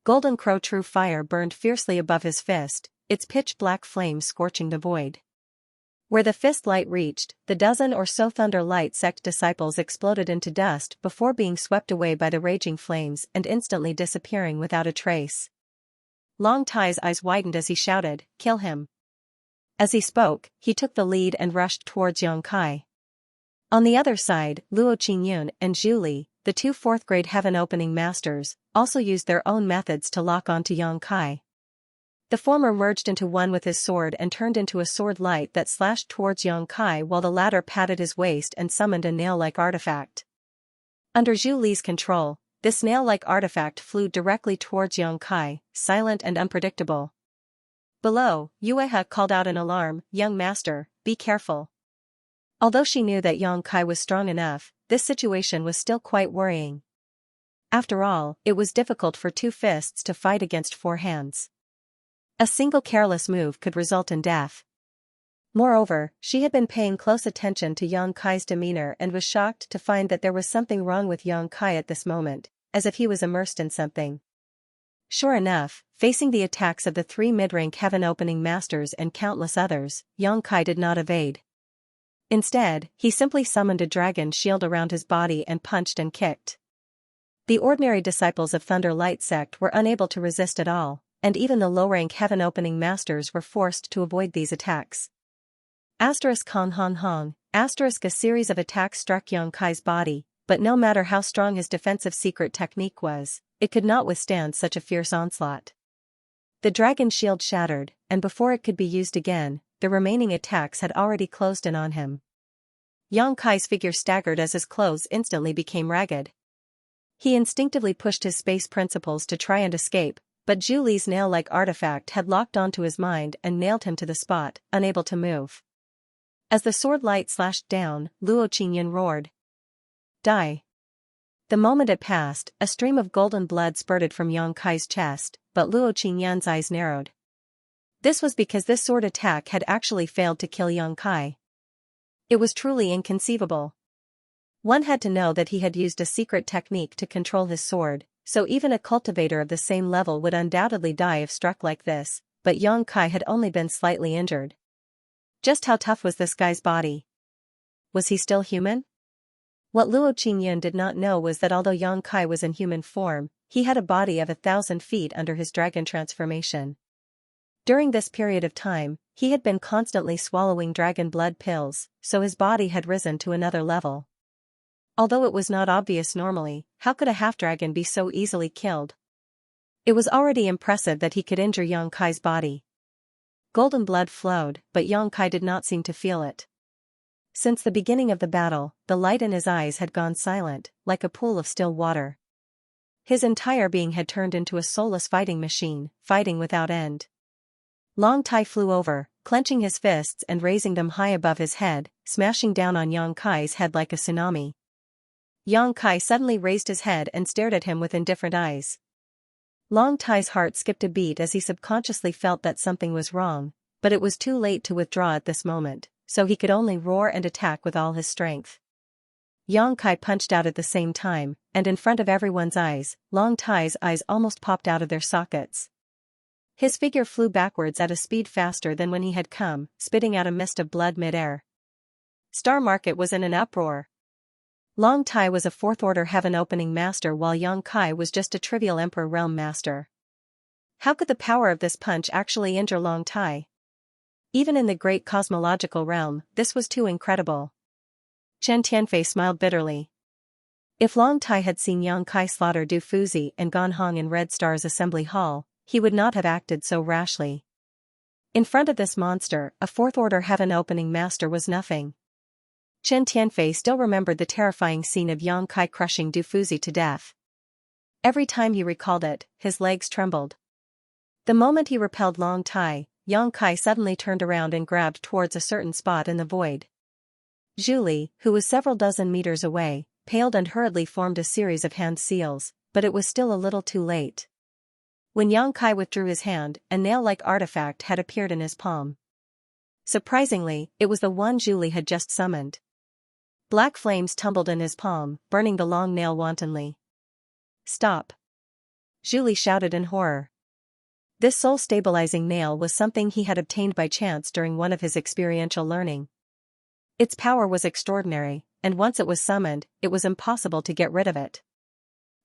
Golden Crow True Fire burned fiercely above his fist, its pitch-black flame scorching the void. Where the fist light reached, the dozen or so Thunder Light sect disciples exploded into dust before being swept away by the raging flames and instantly disappearing without a trace. Long Tai's eyes widened as he shouted, "Kill him!" As he spoke, he took the lead and rushed towards Yongkai. On the other side, Luo Qingyun and Zhu Li, the two fourth-grade heaven-opening masters, also used their own methods to lock onto Yongkai. The former merged into one with his sword and turned into a sword light that slashed towards Yongkai while the latter patted his waist and summoned a nail-like artifact. Under Zhu Li's control, this nail-like artifact flew directly towards Yongkai, silent and unpredictable. Below, Yuehe called out in alarm, "Young master, be careful." Although she knew that Yongkai was strong enough, this situation was still quite worrying. After all, it was difficult for two fists to fight against four hands. A single careless move could result in death. Moreover, she had been paying close attention to Yongkai's demeanor and was shocked to find that there was something wrong with Yongkai at this moment, as if he was immersed in something. Sure enough, facing the attacks of the three mid-rank heaven-opening masters and countless others, Yongkai did not evade. Instead, he simply summoned a dragon shield around his body and punched and kicked. The ordinary disciples of Thunder Light sect were unable to resist at all, and even the low-rank heaven-opening masters were forced to avoid these attacks. Hong Hong Hong, a series of attacks struck Yongkai's body, but no matter how strong his defensive secret technique was, it could not withstand such a fierce onslaught. The dragon shield shattered, and before it could be used again, the remaining attacks had already closed in on him. Yongkai's figure staggered as his clothes instantly became ragged. He instinctively pushed his space principles to try and escape, but Zhu Li's nail-like artifact had locked onto his mind and nailed him to the spot, unable to move. As the sword light slashed down, Luo Qingyun roared, "Die!" The moment it passed, a stream of golden blood spurted from Yongkai's chest, but Luo Qingyun's eyes narrowed. This was because this sword attack had actually failed to kill Yongkai. It was truly inconceivable. One had to know that he had used a secret technique to control his sword, so even a cultivator of the same level would undoubtedly die if struck like this, but Yongkai had only been slightly injured. Just how tough was this guy's body? Was he still human? What Luo Qingyun did not know was that although Yongkai was in human form, he had a body of 1,000 feet under his dragon transformation. During this period of time, he had been constantly swallowing dragon blood pills, so his body had risen to another level. Although it was not obvious normally, how could a half-dragon be so easily killed? It was already impressive that he could injure Yongkai's body. Golden blood flowed, but Yongkai did not seem to feel it. Since the beginning of the battle, the light in his eyes had gone silent, like a pool of still water. His entire being had turned into a soulless fighting machine, fighting without end. Long Tai flew over, clenching his fists and raising them high above his head, smashing down on Yongkai's head like a tsunami. Yongkai suddenly raised his head and stared at him with indifferent eyes. Long Tai's heart skipped a beat as he subconsciously felt that something was wrong, but it was too late to withdraw at this moment, so he could only roar and attack with all his strength. Yongkai punched out at the same time, and in front of everyone's eyes, Long Tai's eyes almost popped out of their sockets. His figure flew backwards at a speed faster than when he had come, spitting out a mist of blood mid-air. Star Market was in an uproar. Long Tai was a fourth-order heaven-opening master while Yongkai was just a trivial Emperor Realm master. How could the power of this punch actually injure Long Tai? Even in the great cosmological realm, this was too incredible. Chen Tianfei smiled bitterly. If Long Tai had seen Yongkai slaughter Du Fuzi and Gan Hong in Red Star's assembly hall, he would not have acted so rashly. In front of this monster, a fourth-order heaven-opening master was nothing. Chen Tianfei still remembered the terrifying scene of Yang Kai crushing Du Fuzi to death. Every time he recalled it, his legs trembled. The moment he repelled Long Tai, Yang Kai suddenly turned around and grabbed towards a certain spot in the void. Zhu Li, who was several dozen meters away, paled and hurriedly formed a series of hand seals, but it was still a little too late. When Yang Kai withdrew his hand, a nail-like artifact had appeared in his palm. Surprisingly, it was the one Zhu Li had just summoned. Black flames tumbled in his palm, burning the long nail wantonly. "Stop!" Zhu Li shouted in horror. This soul-stabilizing nail was something he had obtained by chance during one of his experiential learning. Its power was extraordinary, and once it was summoned, it was impossible to get rid of it.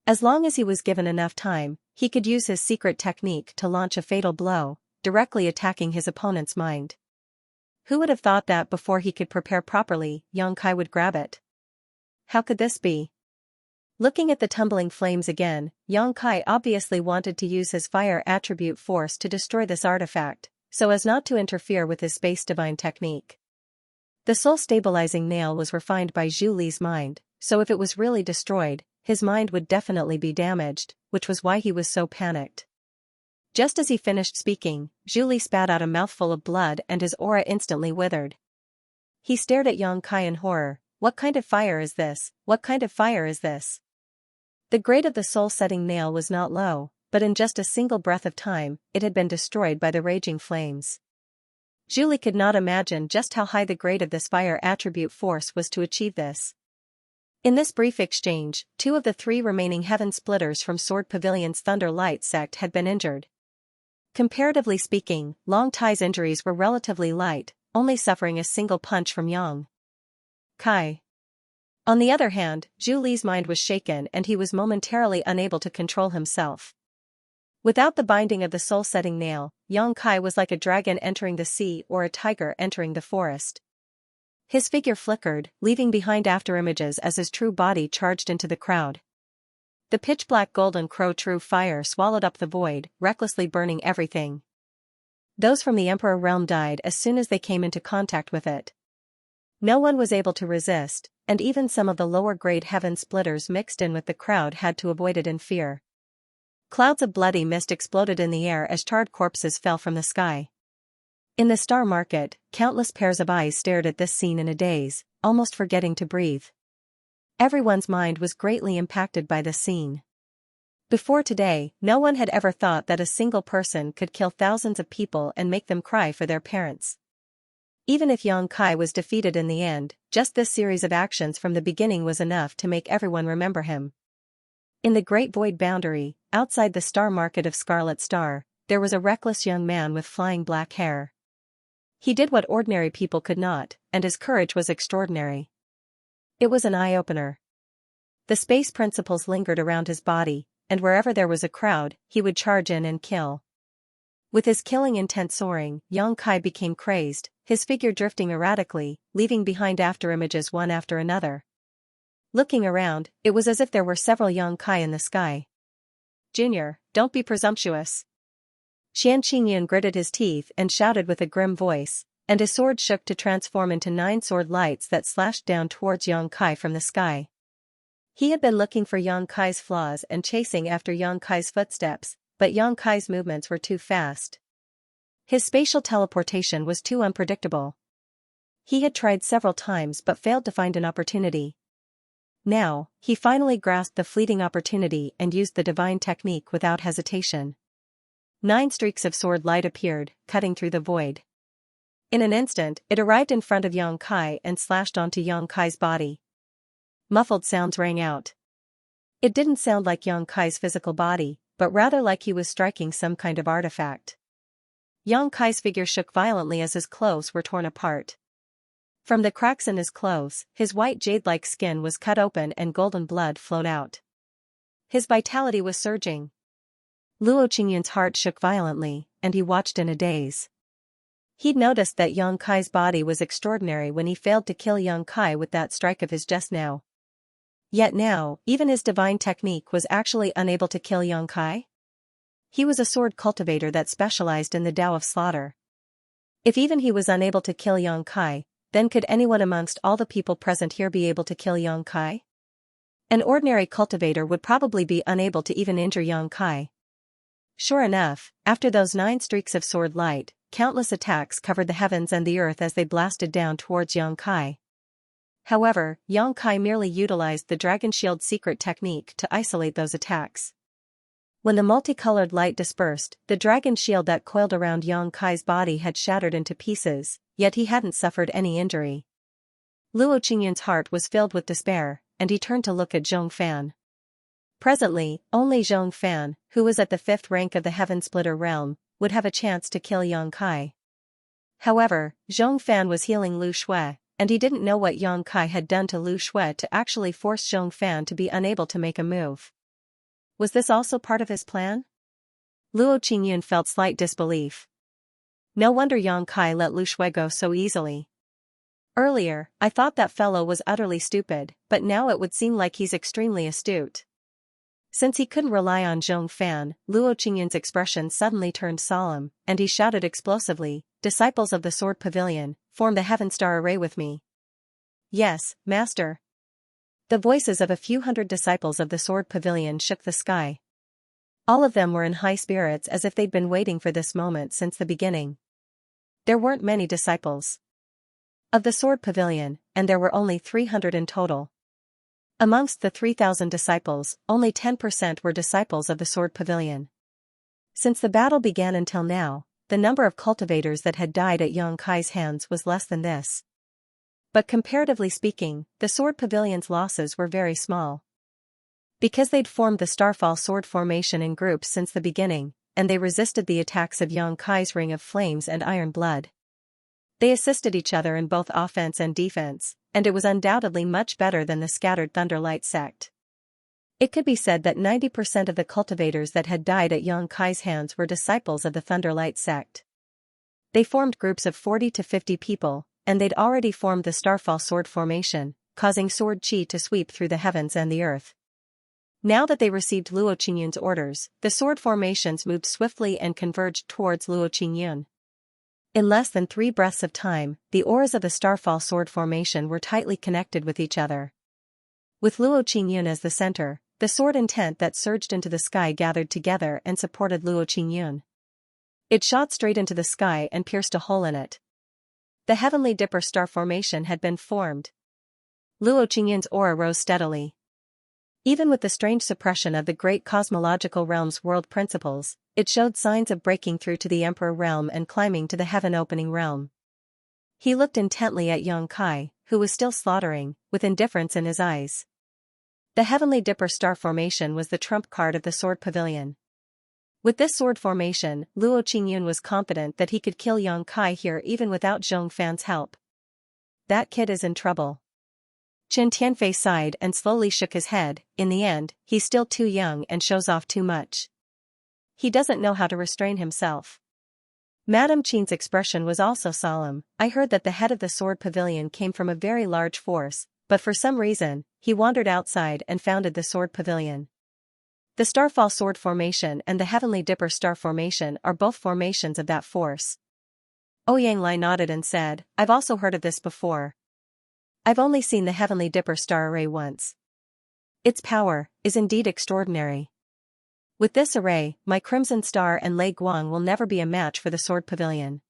As long as he was given enough time, he could use his secret technique to launch a fatal blow, directly attacking his opponent's mind. Who would have thought that before he could prepare properly, Yang Kai would grab it? How could this be? Looking at the tumbling flames again, Yang Kai obviously wanted to use his fire attribute force to destroy this artifact, so as not to interfere with his space divine technique. The soul-stabilizing nail was refined by Zhu Li's mind, so if it was really destroyed, his mind would definitely be damaged, which was why he was so panicked. Just as he finished speaking, Zhu Li spat out a mouthful of blood and his aura instantly withered. He stared at Yang Kai in horror. What kind of fire is this? What kind of fire is this? The grade of the soul-setting nail was not low, but in just a single breath of time, it had been destroyed by the raging flames. Zhu Li could not imagine just how high the grade of this fire attribute force was to achieve this. In this brief exchange, 2 of the 3 remaining heaven splitters from Sword Pavilion's Thunder Light sect had been injured. Comparatively speaking, Long Tai's injuries were relatively light, only suffering a single punch from Yang Kai. On the other hand, Zhu Li's mind was shaken and he was momentarily unable to control himself. Without the binding of the soul-setting nail, Yang Kai was like a dragon entering the sea or a tiger entering the forest. His figure flickered, leaving behind afterimages as his true body charged into the crowd. The pitch-black golden crow true fire swallowed up the void, recklessly burning everything. Those from the Emperor realm died as soon as they came into contact with it. No one was able to resist, and even some of the lower-grade heaven splitters mixed in with the crowd had to avoid it in fear. Clouds of bloody mist exploded in the air as charred corpses fell from the sky. In the star market, countless pairs of eyes stared at this scene in a daze, almost forgetting to breathe. Everyone's mind was greatly impacted by this scene. Before today, no one had ever thought that a single person could kill thousands of people and make them cry for their parents. Even if Yang Kai was defeated in the end, just this series of actions from the beginning was enough to make everyone remember him. In the great void boundary, outside the star market of Scarlet Star, there was a reckless young man with flying black hair. He did what ordinary people could not, and his courage was extraordinary. It was an eye-opener. The space principles lingered around his body, and wherever there was a crowd, he would charge in and kill. With his killing intent soaring, Yang Kai became crazed, his figure drifting erratically, leaving behind afterimages one after another. Looking around, it was as if there were several Yang Kai in the sky. "Junior, don't be presumptuous." Xianxia gritted his teeth and shouted with a grim voice, and his sword shook to transform into 9 sword lights that slashed down towards Yang Kai from the sky. He had been looking for Yang Kai's flaws and chasing after Yang Kai's footsteps, but Yang Kai's movements were too fast. His spatial teleportation was too unpredictable. He had tried several times but failed to find an opportunity. Now, he finally grasped the fleeting opportunity and used the divine technique without hesitation. 9 streaks of sword light appeared, cutting through the void. In an instant, it arrived in front of Yang Kai and slashed onto Yang Kai's body. Muffled sounds rang out. It didn't sound like Yang Kai's physical body, but rather like he was striking some kind of artifact. Yang Kai's figure shook violently as his clothes were torn apart. From the cracks in his clothes, his white jade-like skin was cut open and golden blood flowed out. His vitality was surging. Luo Qingyun's heart shook violently, and he watched in a daze. He'd noticed that Yang Kai's body was extraordinary when he failed to kill Yang Kai with that strike of his just now. Yet now, even his divine technique was actually unable to kill Yang Kai? He was a sword cultivator that specialized in the Tao of slaughter. If even he was unable to kill Yang Kai, then could anyone amongst all the people present here be able to kill Yang Kai? An ordinary cultivator would probably be unable to even injure Yang Kai. Sure enough, after those 9 streaks of sword light, countless attacks covered the heavens and the earth as they blasted down towards Yang Kai. However, Yang Kai merely utilized the Dragon Shield secret technique to isolate those attacks. When the multicolored light dispersed, the dragon shield that coiled around Yang Kai's body had shattered into pieces, yet he hadn't suffered any injury. Luo Qingyun's heart was filled with despair, and he turned to look at Zhong Fan. Presently, only Zhong Fan, who was at the 5th rank of the Heaven Splitter realm, would have a chance to kill Yang Kai. However, Zhong Fan was healing Lu Shui, and he didn't know what Yang Kai had done to Lu Shui to actually force Zhong Fan to be unable to make a move. Was this also part of his plan? Luo Qingyun felt slight disbelief. No wonder Yang Kai let Lu Shui go so easily. Earlier, I thought that fellow was utterly stupid, but now it would seem like he's extremely astute. Since he couldn't rely on Zhong Fan, Luo Qingyun's expression suddenly turned solemn, and he shouted explosively, "Disciples of the Sword Pavilion, form the Heaven Star Array with me." "Yes, Master." The voices of a few hundred disciples of the Sword Pavilion shook the sky. All of them were in high spirits as if they'd been waiting for this moment since the beginning. There weren't many disciples of the Sword Pavilion, and there were only 300 in total. Amongst the 3,000 disciples, only 10% were disciples of the Sword Pavilion. Since the battle began until now, the number of cultivators that had died at Yang Kai's hands was less than this. But comparatively speaking, the Sword Pavilion's losses were very small. Because they'd formed the Starfall Sword formation in groups since the beginning, and they resisted the attacks of Yang Kai's Ring of Flames and Iron Blood. They assisted each other in both offense and defense, and it was undoubtedly much better than the scattered Thunderlight sect. It could be said that 90% of the cultivators that had died at Yang Kai's hands were disciples of the Thunderlight sect. They formed groups of 40 to 50 people, and they'd already formed the Starfall Sword formation, causing sword chi to sweep through the heavens and the earth. Now that they received Luo Qingyun's orders, the sword formations moved swiftly and converged towards Luo Qingyun. In less than 3 breaths of time, the auras of the Starfall Sword formation were tightly connected with each other. With Luo Qingyun as the center, the sword intent that surged into the sky gathered together and supported Luo Qingyun. It shot straight into the sky and pierced a hole in it. The Heavenly Dipper star formation had been formed. Luo Qingyun's aura rose steadily. Even with the strange suppression of the great cosmological realm's world principles, it showed signs of breaking through to the Emperor realm and climbing to the heaven-opening realm. He looked intently at Yang Kai, who was still slaughtering, with indifference in his eyes. The Heavenly Dipper star formation was the trump card of the Sword Pavilion. With this sword formation, Luo Qingyun was confident that he could kill Yang Kai here even without Zhong Fan's help. That kid is in trouble. Chen Tianfei sighed and slowly shook his head. In the end, he's still too young and shows off too much. He doesn't know how to restrain himself. Madame Qin's expression was also solemn. I heard that the head of the Sword Pavilion came from a very large force, but for some reason, he wandered outside and founded the Sword Pavilion. The Starfall Sword formation and the Heavenly Dipper star formation are both formations of that force. Ouyang Lai nodded and said, I've also heard of this before. I've only seen the Heavenly Dipper star array once. Its power is indeed extraordinary. With this array, my Crimson Star and Lei Guang will never be a match for the Sword Pavilion.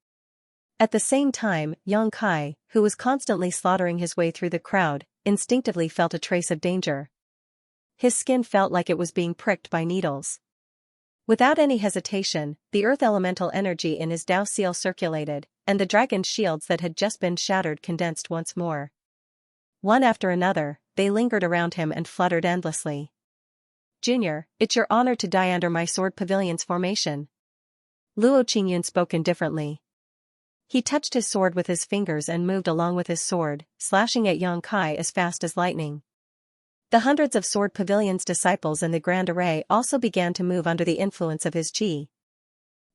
At the same time, Yang Kai, who was constantly slaughtering his way through the crowd, instinctively felt a trace of danger. His skin felt like it was being pricked by needles. Without any hesitation, the earth elemental energy in his Dao seal circulated, and the dragon's shields that had just been shattered condensed once more. One after another, they lingered around him and fluttered endlessly. Junior, it's your honor to die under my Sword Pavilion's formation. Luo Qingyun spoke indifferently. He touched his sword with his fingers and moved along with his sword, slashing at Yang Kai as fast as lightning. The hundreds of Sword Pavilion's disciples in the Grand Array also began to move under the influence of his chi.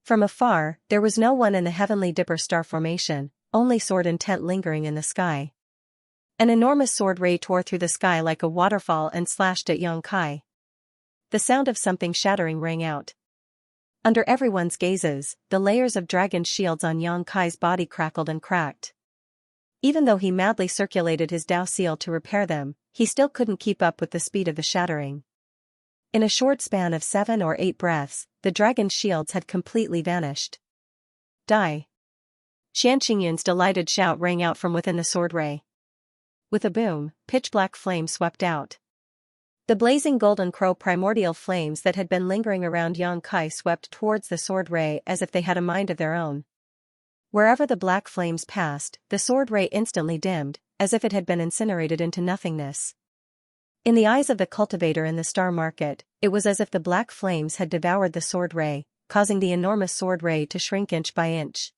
From afar, there was no one in the Heavenly Dipper star formation, only sword intent lingering in the sky. An enormous sword ray tore through the sky like a waterfall and slashed at Yang Kai. The sound of something shattering rang out. Under everyone's gazes, the layers of dragon shields on Yang Kai's body crackled and cracked. Even though he madly circulated his Dao seal to repair them, he still couldn't keep up with the speed of the shattering. In a short span of 7 or 8 breaths, the dragon's shields had completely vanished. Die! Xianxin's delighted shout rang out from within the sword ray. With a boom, pitch-black flame swept out. The blazing golden crow primordial flames that had been lingering around Yang Kai swept towards the sword ray as if they had a mind of their own. Wherever the black flames passed, the sword ray instantly dimmed, as if it had been incinerated into nothingness. In the eyes of the cultivator in the star market, it was as if the black flames had devoured the sword ray, causing the enormous sword ray to shrink inch by inch.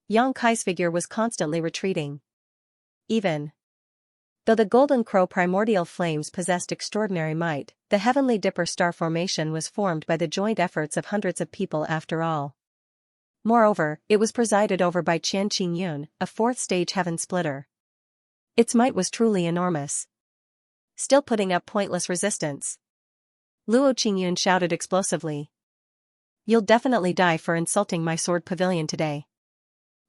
Yang Kai's figure was constantly retreating. Even though the golden crow primordial flames possessed extraordinary might, the heavenly dipper star formation was formed by the joint efforts of hundreds of people after all. Moreover, it was presided over by Qian Qingyun, a fourth-stage heaven splitter. Its might was truly enormous. Still putting up pointless resistance. Luo Qingyun shouted explosively. You'll definitely die for insulting my sword pavilion today.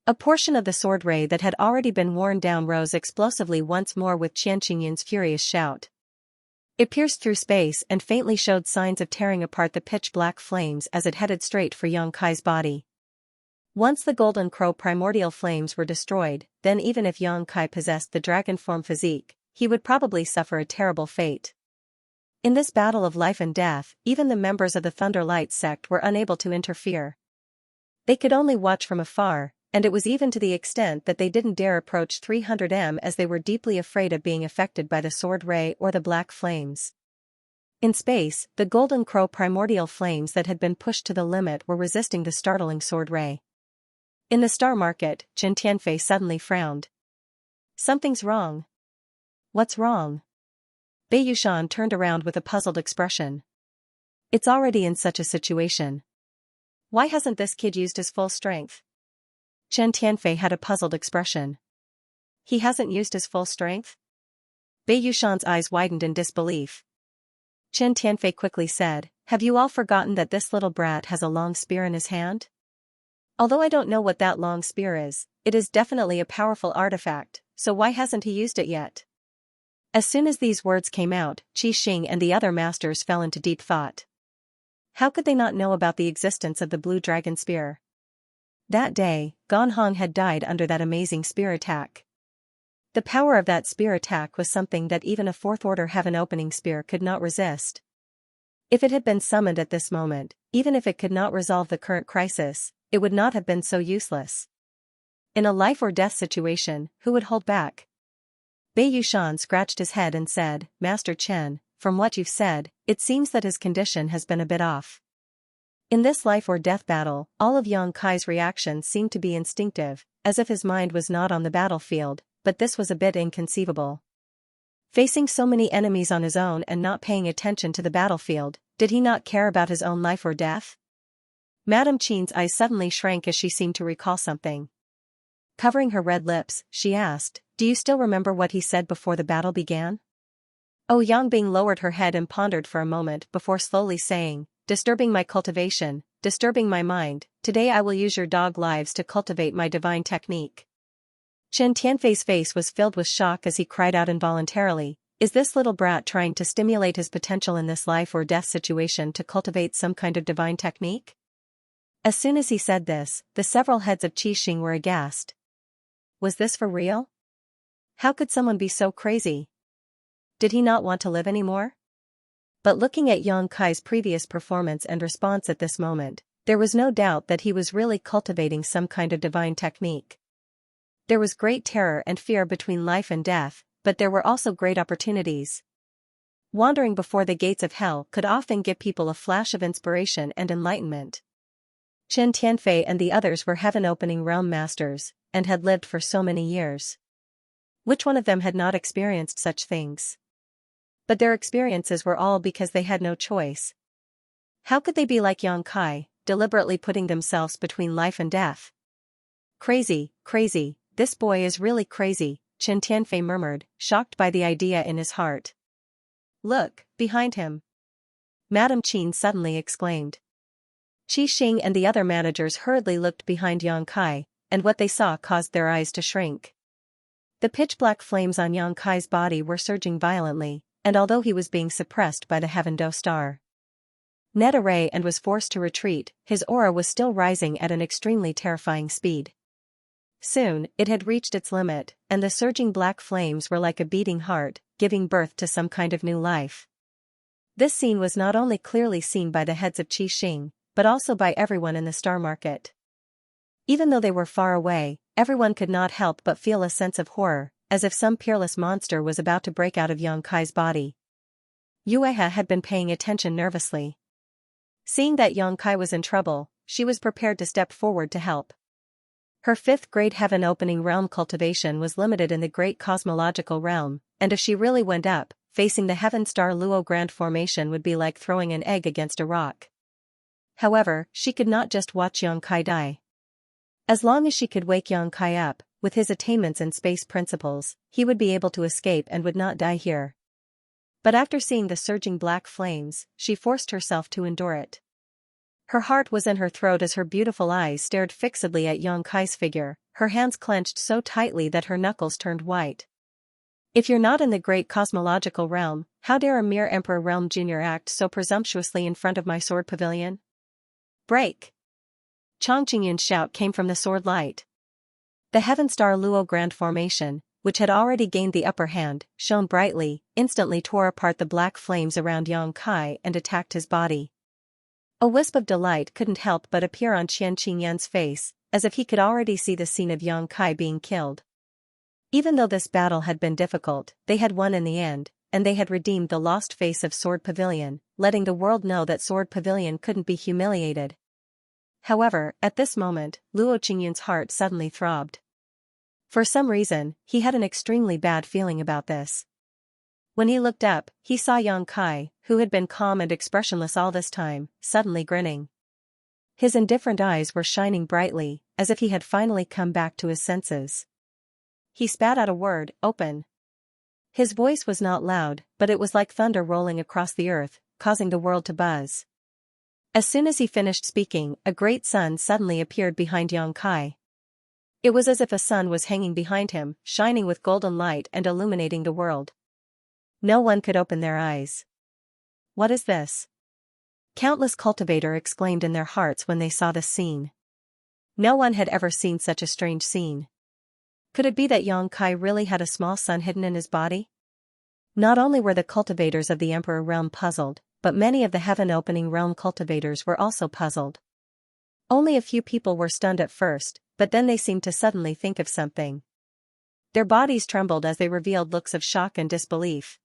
A portion of the sword ray that had already been worn down rose explosively once more with Qian Qingyun's furious shout. It pierced through space and faintly showed signs of tearing apart the pitch-black flames as it headed straight for Yang Kai's body. Once the golden crow primordial flames were destroyed, then even if Yang Kai possessed the dragon form physique, he would probably suffer a terrible fate. In this battle of life and death, even the members of the Thunderlight sect were unable to interfere. They could only watch from afar, and it was even to the extent that they didn't dare approach 300m as they were deeply afraid of being affected by the sword ray or the black flames. In space, the golden crow primordial flames that had been pushed to the limit were resisting the startling sword ray. In the star market, Chen Tianfei suddenly frowned. Something's wrong. What's wrong? Bei Yushan turned around with a puzzled expression. It's already in such a situation. Why hasn't this kid used his full strength? Chen Tianfei had a puzzled expression. He hasn't used his full strength? Bei Yushan's eyes widened in disbelief. Chen Tianfei quickly said, have you all forgotten that this little brat has a long spear in his hand? Although I don't know what that long spear is, it is definitely a powerful artifact, so why hasn't he used it yet? As soon as these words came out, Qi Xing and the other masters fell into deep thought. How could they not know about the existence of the blue dragon spear? That day, Gan Hong had died under that amazing spear attack. The power of that spear attack was something that even a fourth-order heaven-opening spear could not resist. If it had been summoned at this moment, even if it could not resolve the current crisis, it would not have been so useless. In a life-or-death situation, who would hold back? Bei Yushan scratched his head and said, Master Chen, from what you've said, it seems that his condition has been a bit off. In this life-or-death battle, all of Yang Kai's reactions seemed to be instinctive, as if his mind was not on the battlefield, but this was a bit inconceivable. Facing so many enemies on his own and not paying attention to the battlefield, did he not care about his own life or death? Madame Qin's eyes suddenly shrank as she seemed to recall something. Covering her red lips, she asked, do you still remember what he said before the battle began? Yang Bing lowered her head and pondered for a moment before slowly saying, disturbing my cultivation, disturbing my mind, today I will use your dog lives to cultivate my divine technique. Chen Tianfei's face was filled with shock as he cried out involuntarily, is this little brat trying to stimulate his potential in this life or death situation to cultivate some kind of divine technique? As soon as he said this, the several heads of Qi Xing were aghast. Was this for real? How could someone be so crazy? Did he not want to live anymore? But looking at Yang Kai's previous performance and response at this moment, there was no doubt that he was really cultivating some kind of divine technique. There was great terror and fear between life and death, but there were also great opportunities. Wandering before the gates of hell could often give people a flash of inspiration and enlightenment. Chen Tianfei and the others were heaven-opening realm masters, and had lived for so many years. Which one of them had not experienced such things? But their experiences were all because they had no choice. How could they be like Yang Kai, deliberately putting themselves between life and death? Crazy, crazy, this boy is really crazy, Chen Tianfei murmured, shocked by the idea in his heart. Look, behind him. Madame Qin suddenly exclaimed. Qi Xing and the other managers hurriedly looked behind Yang Kai, and what they saw caused their eyes to shrink. The pitch-black flames on Yang Kai's body were surging violently, and although he was being suppressed by the Heaven Do Star Net Array and was forced to retreat, his aura was still rising at an extremely terrifying speed. Soon, it had reached its limit, and the surging black flames were like a beating heart, giving birth to some kind of new life. This scene was not only clearly seen by the heads of Qi Xing, but also by everyone in the star market. Even though they were far away, everyone could not help but feel a sense of horror, as if some peerless monster was about to break out of Yang Kai's body. Yuehe had been paying attention nervously. Seeing that Yang Kai was in trouble, she was prepared to step forward to help. Her fifth-grade heaven-opening realm cultivation was limited in the great cosmological realm, and if she really went up, facing the Heaven Star Luo Grand Formation would be like throwing an egg against a rock. However, she could not just watch Yang Kai die. As long as she could wake Yang Kai up, with his attainments and space principles, he would be able to escape and would not die here. But after seeing the surging black flames, she forced herself to endure it. Her heart was in her throat as her beautiful eyes stared fixedly at Yang Kai's figure, her hands clenched so tightly that her knuckles turned white. If you're not in the great cosmological realm, how dare a mere Emperor Realm Junior act so presumptuously in front of my sword pavilion? Break! Chang Qingyun's shout came from the sword light. The Heaven Star Luo Grand Formation, which had already gained the upper hand, shone brightly, instantly tore apart the black flames around Yang Kai and attacked his body. A wisp of delight couldn't help but appear on Qian Qingyan's face, as if he could already see the scene of Yang Kai being killed. Even though this battle had been difficult, they had won in the end, and they had redeemed the lost face of Sword Pavilion, letting the world know that Sword Pavilion couldn't be humiliated. However, at this moment, Luo Qingyun's heart suddenly throbbed. For some reason, he had an extremely bad feeling about this. When he looked up, he saw Yang Kai, who had been calm and expressionless all this time, suddenly grinning. His indifferent eyes were shining brightly, as if he had finally come back to his senses. He spat out a word, "Open." His voice was not loud, but it was like thunder rolling across the earth, causing the world to buzz. As soon as he finished speaking, a great sun suddenly appeared behind Yang Kai. It was as if a sun was hanging behind him, shining with golden light and illuminating the world. No one could open their eyes. What is this? Countless cultivators exclaimed in their hearts when they saw this scene. No one had ever seen such a strange scene. Could it be that Yang Kai really had a small sun hidden in his body? Not only were the cultivators of the Emperor Realm puzzled, but many of the heaven-opening realm cultivators were also puzzled. Only a few people were stunned at first, but then they seemed to suddenly think of something. Their bodies trembled as they revealed looks of shock and disbelief.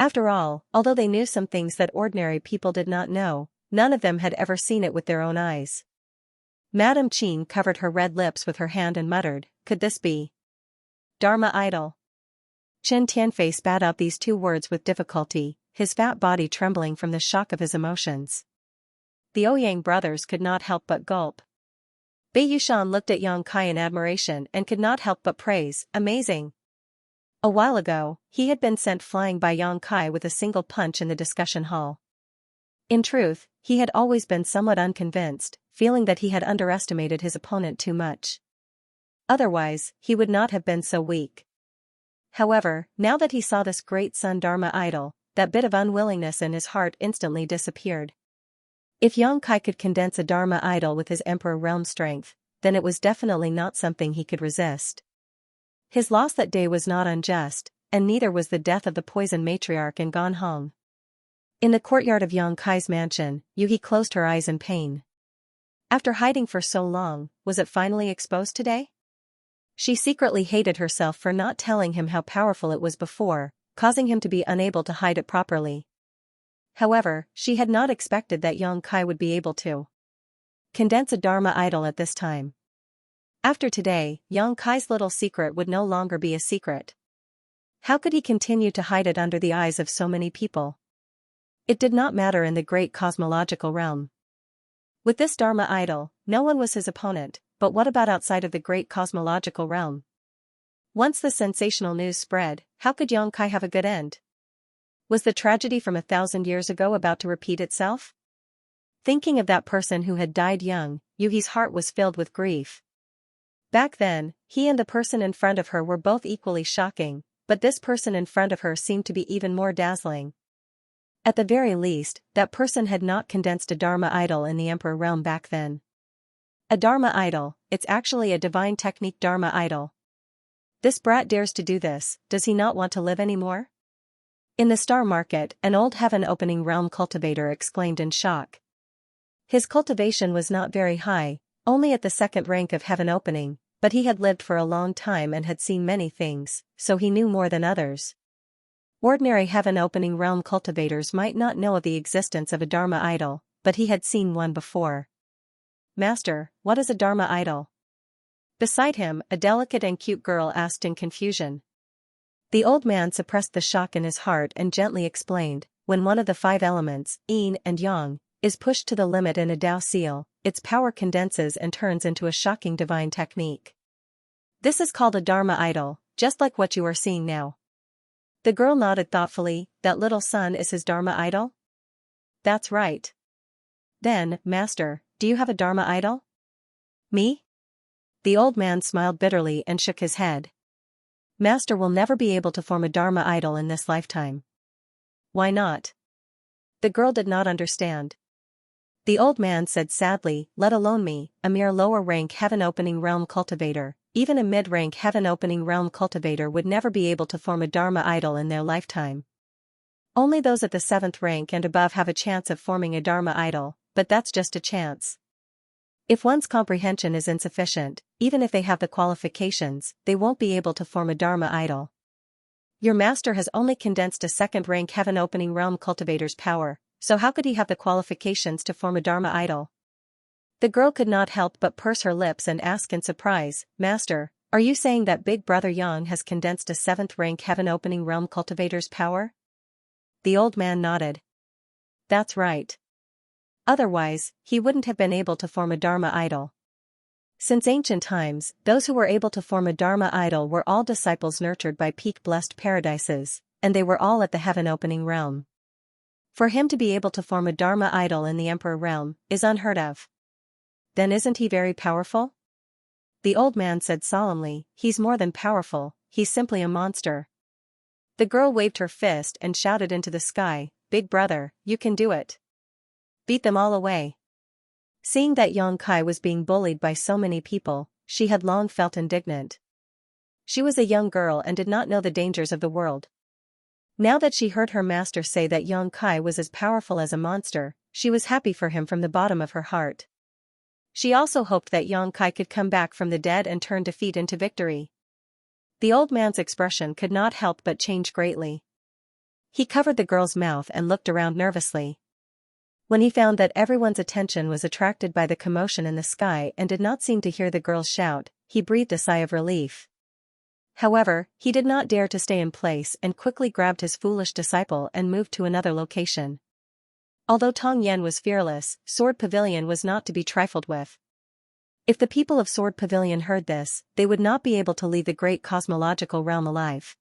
After all, although they knew some things that ordinary people did not know, none of them had ever seen it with their own eyes. Madame Qin covered her red lips with her hand and muttered, "Could this be Dharma idol?" Chen Tianfei spat out these two words with difficulty, his fat body trembling from the shock of his emotions. The Ouyang brothers could not help but gulp. Bei Yushan looked at Yang Kai in admiration and could not help but praise, "Amazing." A while ago, he had been sent flying by Yang Kai with a single punch in the discussion hall. In truth, he had always been somewhat unconvinced, feeling that he had underestimated his opponent too much. Otherwise, he would not have been so weak. However, now that he saw this great sun Dharma idol, that bit of unwillingness in his heart instantly disappeared. If Yang Kai could condense a Dharma idol with his Emperor Realm strength, then it was definitely not something he could resist. His loss that day was not unjust, and neither was the death of the poison matriarch in Ganhong. In the courtyard of Yang Kai's mansion, Yuhi closed her eyes in pain. After hiding for so long, was it finally exposed today? She secretly hated herself for not telling him how powerful it was before, causing him to be unable to hide it properly. However, she had not expected that Yang Kai would be able to condense a Dharma idol at this time. After today, Yang Kai's little secret would no longer be a secret. How could he continue to hide it under the eyes of so many people? It did not matter in the great cosmological realm. With this Dharma idol, no one was his opponent, but what about outside of the great cosmological realm? Once the sensational news spread, how could Yang Kai have a good end? Was the tragedy from 1,000 years ago about to repeat itself? Thinking of that person who had died young, Yuhi's heart was filled with grief. Back then, he and the person in front of her were both equally shocking, but this person in front of her seemed to be even more dazzling. At the very least, that person had not condensed a Dharma idol in the Emperor realm back then. A Dharma idol, it's actually a divine technique Dharma idol. This brat dares to do this, does he not want to live anymore? In the star market, an old heaven-opening realm cultivator exclaimed in shock. His cultivation was not very high, only at the second rank of heaven opening, but he had lived for a long time and had seen many things, so he knew more than others. Ordinary heaven-opening realm cultivators might not know of the existence of a Dharma idol, but he had seen one before. Master, what is a Dharma idol? Beside him, a delicate and cute girl asked in confusion. The old man suppressed the shock in his heart and gently explained, when one of the 5 elements, yin and yang, is pushed to the limit in a Tao seal, its power condenses and turns into a shocking divine technique. This is called a Dharma idol, just like what you are seeing now. The girl nodded thoughtfully. That little son is his Dharma idol? That's right. Then, Master, do you have a Dharma idol? Me? The old man smiled bitterly and shook his head. Master will never be able to form a Dharma idol in this lifetime. Why not? The girl did not understand. The old man said sadly, let alone me, a mere lower-rank heaven-opening realm cultivator, even a mid-rank heaven-opening realm cultivator would never be able to form a Dharma idol in their lifetime. Only those at the 7th rank and above have a chance of forming a Dharma idol, but that's just a chance. If one's comprehension is insufficient, even if they have the qualifications, they won't be able to form a Dharma idol. Your master has only condensed a 2nd-rank heaven-opening realm cultivator's power, so how could he have the qualifications to form a Dharma idol? The girl could not help but purse her lips and ask in surprise, Master, are you saying that Big Brother Yang has condensed a 7th-rank heaven-opening realm cultivator's power? The old man nodded. That's right. Otherwise, he wouldn't have been able to form a Dharma idol. Since ancient times, those who were able to form a Dharma idol were all disciples nurtured by peak-blessed paradises, and they were all at the heaven-opening realm. For him to be able to form a Dharma idol in the Emperor realm is unheard of. Then isn't he very powerful? The old man said solemnly, he's more than powerful, he's simply a monster. The girl waved her fist and shouted into the sky, Big brother, you can do it. Beat them all away. Seeing that Yang Kai was being bullied by so many people, she had long felt indignant. She was a young girl and did not know the dangers of the world. Now that she heard her master say that Yang Kai was as powerful as a monster, she was happy for him from the bottom of her heart. She also hoped that Yang Kai could come back from the dead and turn defeat into victory. The old man's expression could not help but change greatly. He covered the girl's mouth and looked around nervously. When he found that everyone's attention was attracted by the commotion in the sky and did not seem to hear the girls shout, he breathed a sigh of relief. However, he did not dare to stay in place and quickly grabbed his foolish disciple and moved to another location. Although Tong Yen was fearless, Sword Pavilion was not to be trifled with. If the people of Sword Pavilion heard this, they would not be able to leave the great cosmological realm alive.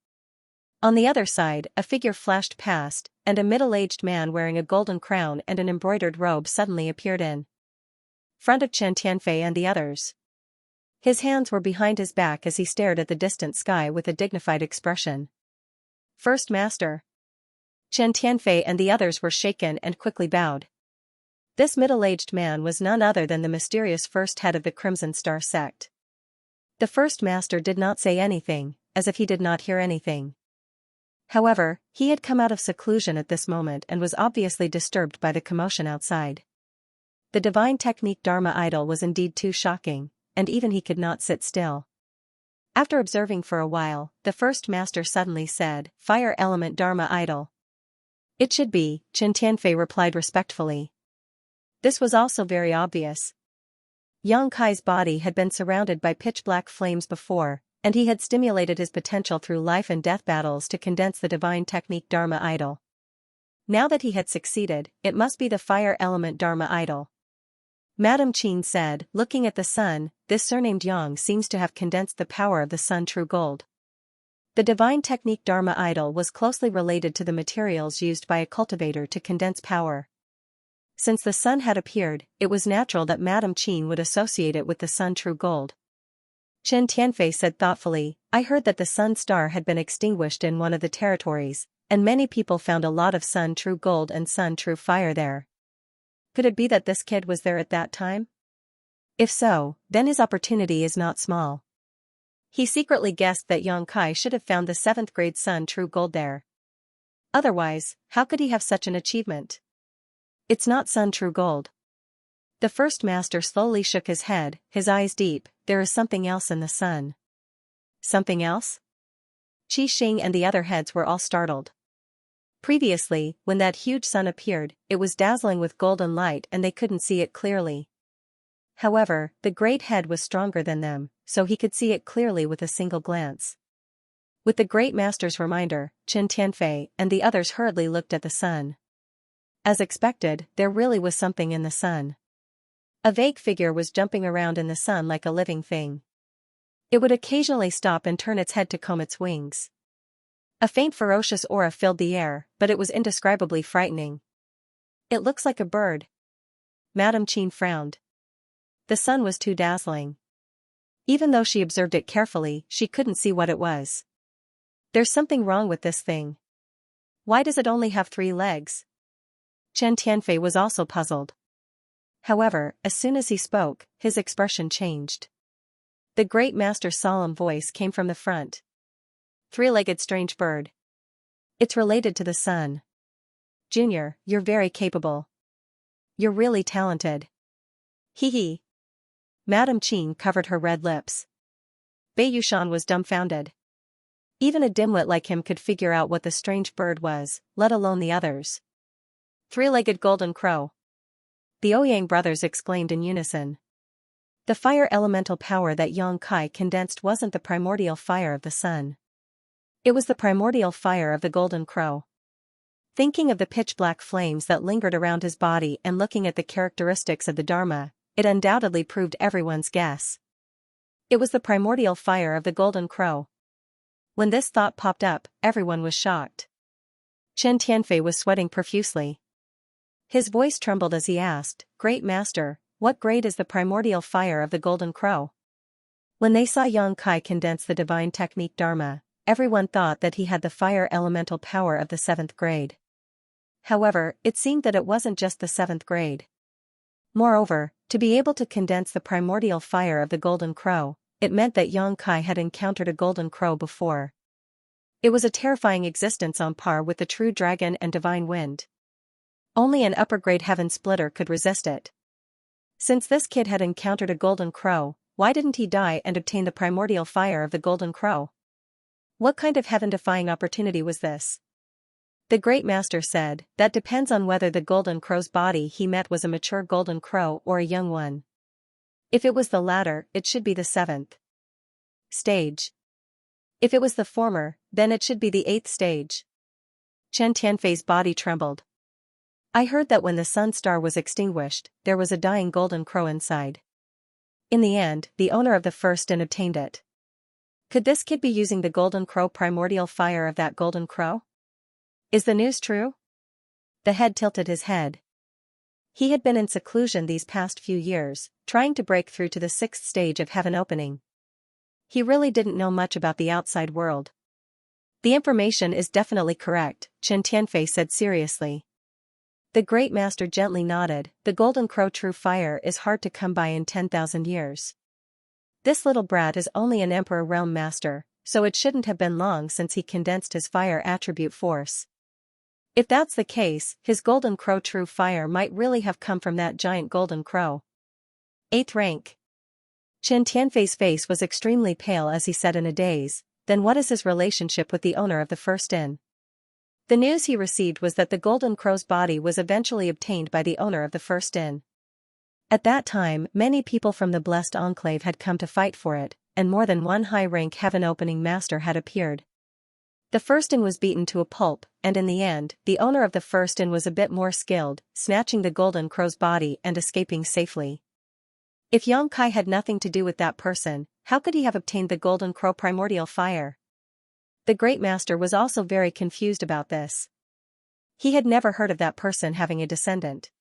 On the other side, a figure flashed past, and a middle-aged man wearing a golden crown and an embroidered robe suddenly appeared in front of Chen Tianfei and the others. His hands were behind his back as he stared at the distant sky with a dignified expression. First Master. Chen Tianfei and the others were shaken and quickly bowed. This middle-aged man was none other than the mysterious first head of the Crimson Star sect. The first master did not say anything, as if he did not hear anything. However, he had come out of seclusion at this moment and was obviously disturbed by the commotion outside. The divine technique Dharma idol was indeed too shocking, and even he could not sit still. After observing for a while, the first master suddenly said, Fire element Dharma idol. It should be, Chen Tianfei replied respectfully. This was also very obvious. Yang Kai's body had been surrounded by pitch-black flames before, and he had stimulated his potential through life and death battles to condense the divine technique Dharma idol. Now that he had succeeded, it must be the fire element Dharma idol. Madame Qin said, looking at the sun, this surnamed Yang seems to have condensed the power of the sun true gold. The divine technique Dharma idol was closely related to the materials used by a cultivator to condense power. Since the sun had appeared, it was natural that Madame Qin would associate it with the sun true gold. Chen Tianfei said thoughtfully, I heard that the sun star had been extinguished in one of the territories, and many people found a lot of sun true gold and sun true fire there. Could it be that this kid was there at that time? If so, then his opportunity is not small. He secretly guessed that Yang Kai should have found the 7th grade sun true gold there. Otherwise, how could he have such an achievement? It's not sun true gold. The first master slowly shook his head, his eyes deep. There is something else in the sun. Something else? Qi Xing and the other heads were all startled. Previously, when that huge sun appeared, it was dazzling with golden light and they couldn't see it clearly. However, the great head was stronger than them, so he could see it clearly with a single glance. With the great master's reminder, Chen Tianfei and the others hurriedly looked at the sun. As expected, there really was something in the sun. A vague figure was jumping around in the sun like a living thing. It would occasionally stop and turn its head to comb its wings. A faint ferocious aura filled the air, but it was indescribably frightening. It looks like a bird. Madame Qin frowned. The sun was too dazzling. Even though she observed it carefully, she couldn't see what it was. There's something wrong with this thing. Why does it only have 3 legs? Chen Tianfei was also puzzled. However, as soon as he spoke, his expression changed. The great master's solemn voice came from the front. 3-legged strange bird. It's related to the sun. Junior, you're very capable. You're really talented. Hee hee. Madame Qin covered her red lips. Bei Yushan was dumbfounded. Even a dimwit like him could figure out what the strange bird was, let alone the others. 3-legged golden crow. The Ouyang brothers exclaimed in unison. The fire elemental power that Yang Kai condensed wasn't the primordial fire of the sun. It was the primordial fire of the golden crow. Thinking of the pitch-black flames that lingered around his body and looking at the characteristics of the Dharma, it undoubtedly proved everyone's guess. It was the primordial fire of the golden crow. When this thought popped up, everyone was shocked. Chen Tianfei was sweating profusely. His voice trembled as he asked, Great Master, what grade is the primordial fire of the golden crow? When they saw Yang Kai condense the divine technique Dharma, everyone thought that he had the fire elemental power of the 7th grade. However, it seemed that it wasn't just the 7th grade. Moreover, to be able to condense the primordial fire of the golden crow, it meant that Yang Kai had encountered a golden crow before. It was a terrifying existence on par with the true dragon and divine wind. Only an upper-grade heaven splitter could resist it. Since this kid had encountered a golden crow, why didn't he die and obtain the primordial fire of the golden crow? What kind of heaven-defying opportunity was this? The great master said, that depends on whether the golden crow's body he met was a mature golden crow or a young one. If it was the latter, it should be the 7th stage. If it was the former, then it should be the 8th stage. Chen Tianfei's body trembled. I heard that when the sun star was extinguished, there was a dying golden crow inside. In the end, the owner of the first inn obtained it. Could this kid be using the golden crow primordial fire of that golden crow? Is the news true? The head tilted his head. He had been in seclusion these past few years, trying to break through to the 6th stage of heaven opening. He really didn't know much about the outside world. The information is definitely correct, Chen Tianfei said seriously. The great master gently nodded. The golden crow true fire is hard to come by in 10,000 years. This little brat is only an emperor realm master, so it shouldn't have been long since he condensed his fire attribute force. If that's the case, his golden crow true fire might really have come from that giant golden crow. 8th rank. Chen Tianfei's face was extremely pale as he said in a daze, then what is his relationship with the owner of the first inn? The news he received was that the golden crow's body was eventually obtained by the owner of the first inn. At that time, many people from the Blessed Enclave had come to fight for it, and more than one high-rank heaven-opening master had appeared. The first inn was beaten to a pulp, and in the end, the owner of the first inn was a bit more skilled, snatching the golden crow's body and escaping safely. If Yang Kai had nothing to do with that person, how could he have obtained the golden crow primordial fire? The great master was also very confused about this. He had never heard of that person having a descendant.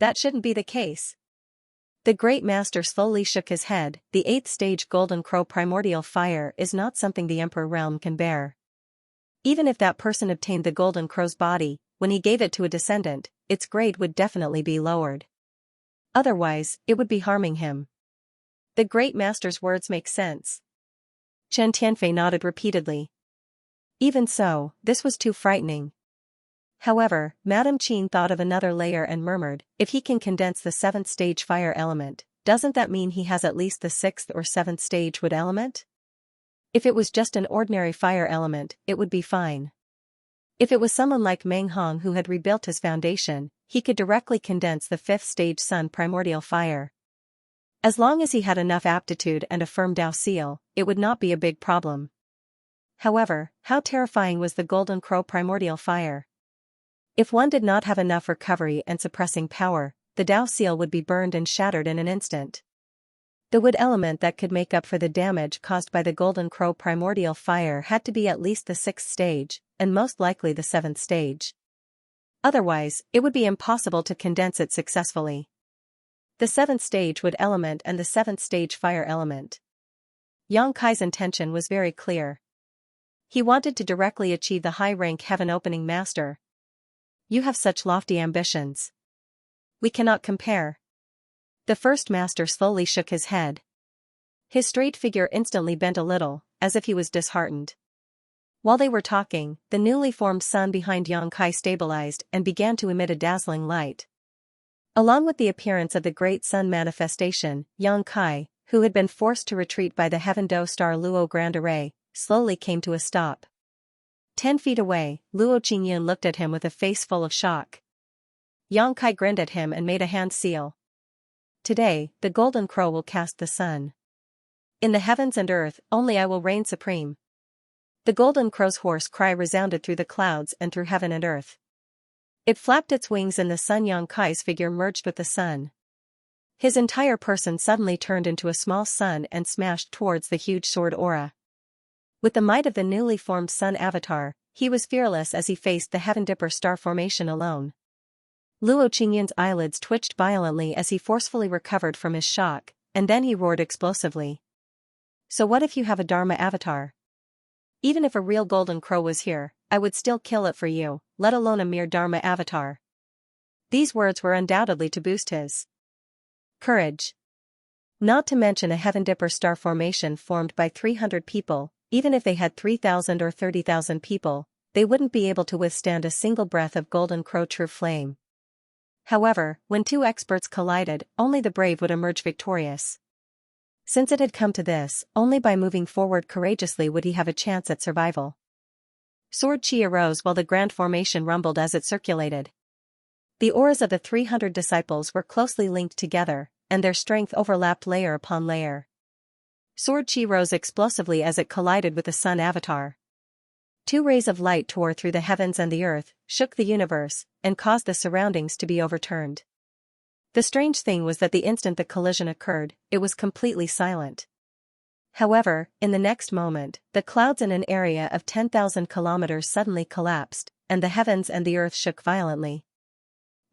That shouldn't be the case. The Great Master slowly shook his head. The 8th stage Golden Crow primordial fire is not something the Emperor realm can bear. Even if that person obtained the Golden Crow's body, when he gave it to a descendant, its grade would definitely be lowered. Otherwise, it would be harming him. The Great Master's words make sense. Chen Tianfei nodded repeatedly. Even so, this was too frightening. However, Madame Qin thought of another layer and murmured, if he can condense the 7th stage fire element, doesn't that mean he has at least the 6th or 7th stage wood element? If it was just an ordinary fire element, it would be fine. If it was someone like Meng Hong who had rebuilt his foundation, he could directly condense the 5th stage sun primordial fire. As long as he had enough aptitude and a firm Dao seal, it would not be a big problem. However, how terrifying was the Golden Crow primordial fire? If one did not have enough recovery and suppressing power, the Dao seal would be burned and shattered in an instant. The wood element that could make up for the damage caused by the Golden Crow primordial fire had to be at least the 6th stage, and most likely the 7th stage. Otherwise, it would be impossible to condense it successfully. The 7th stage wood element and the 7th stage fire element. Yang Kai's intention was very clear. He wanted to directly achieve the high-rank Heaven Opening Master. You have such lofty ambitions. We cannot compare. The first master slowly shook his head. His straight figure instantly bent a little, as if he was disheartened. While they were talking, the newly formed sun behind Yang Kai stabilized and began to emit a dazzling light. Along with the appearance of the great sun manifestation, Yang Kai, who had been forced to retreat by the Heaven Do Star Luo Grand Array, slowly came to a stop. 10 feet away, Luo Qingyun looked at him with a face full of shock. Yang Kai grinned at him and made a hand seal. Today, the Golden Crow will cast the sun. In the heavens and earth, only I will reign supreme. The Golden Crow's hoarse cry resounded through the clouds and through heaven and earth. It flapped its wings in the sun. Yang Kai's figure merged with the sun. His entire person suddenly turned into a small sun and smashed towards the huge sword aura. With the might of the newly formed sun avatar, he was fearless as he faced the Heaven Dipper star formation alone. Luo Qingyun's eyelids twitched violently as he forcefully recovered from his shock, and then he roared explosively. So what if you have a Dharma avatar? Even if a real Golden Crow was here, I would still kill it for you, let alone a mere Dharma avatar. These words were undoubtedly to boost his courage. Not to mention a Heaven Dipper star formation formed by 300 people, even if they had 3,000 or 30,000 people, they wouldn't be able to withstand a single breath of Golden Crow true flame. However, when two experts collided, only the brave would emerge victorious. Since it had come to this, only by moving forward courageously would he have a chance at survival. Sword chi arose while the grand formation rumbled as it circulated. The auras of the 300 disciples were closely linked together, and their strength overlapped layer upon layer. Sword chi rose explosively as it collided with the sun avatar. 2 rays of light tore through the heavens and the earth, shook the universe, and caused the surroundings to be overturned. The strange thing was that the instant the collision occurred, it was completely silent. However, in the next moment, the clouds in an area of 10,000 kilometers suddenly collapsed, and the heavens and the earth shook violently.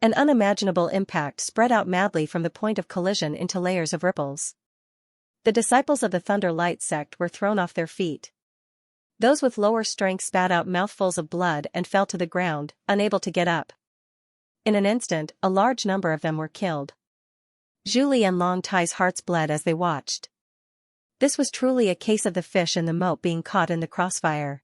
An unimaginable impact spread out madly from the point of collision into layers of ripples. The disciples of the Thunder Light sect were thrown off their feet. Those with lower strength spat out mouthfuls of blood and fell to the ground, unable to get up. In an instant, a large number of them were killed. Zhu Li and Long Tai's hearts bled as they watched. This was truly a case of the fish in the moat being caught in the crossfire.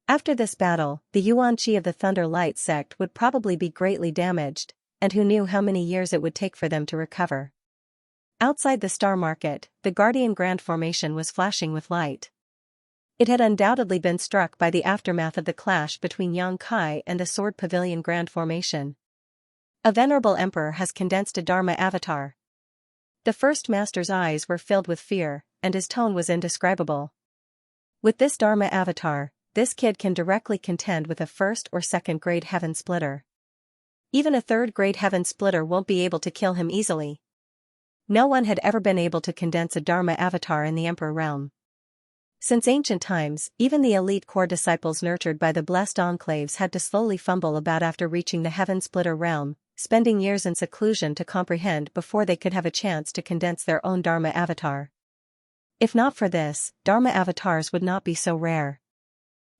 After this battle, the Yuan Qi of the Thunder Light sect would probably be greatly damaged, and who knew how many years it would take for them to recover. Outside the star market, the Guardian Grand Formation was flashing with light. It had undoubtedly been struck by the aftermath of the clash between Yang Kai and the Sword Pavilion Grand Formation. A venerable emperor has condensed a Dharma avatar. The first master's eyes were filled with fear, and his tone was indescribable. With this Dharma avatar, this kid can directly contend with a 1st or 2nd grade heaven splitter. Even a 3rd grade heaven splitter won't be able to kill him easily. No one had ever been able to condense a Dharma avatar in the Emperor realm. Since ancient times, even the elite core disciples nurtured by the blessed enclaves had to slowly fumble about after reaching the heaven splitter realm, spending years in seclusion to comprehend before they could have a chance to condense their own Dharma avatar. If not for this, Dharma avatars would not be so rare.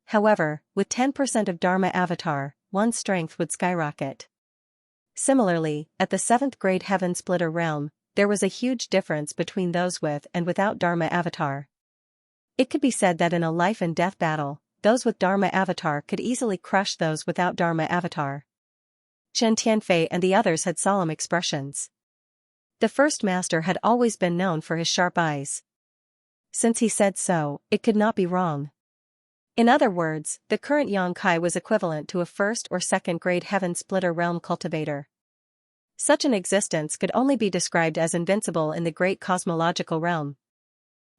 However, with 10% of Dharma avatar, one's strength would skyrocket. Similarly, at the 7th grade Heaven Splitter realm, there was a huge difference between those with and without Dharma avatar. It could be said that in a life and death battle, those with Dharma avatar could easily crush those without Dharma avatar. Chen Tianfei and the others had solemn expressions. The first master had always been known for his sharp eyes. Since he said so, it could not be wrong. In other words, the current Yang Kai was equivalent to a 1st or 2nd grade Heaven Splitter realm cultivator. Such an existence could only be described as invincible in the great cosmological realm.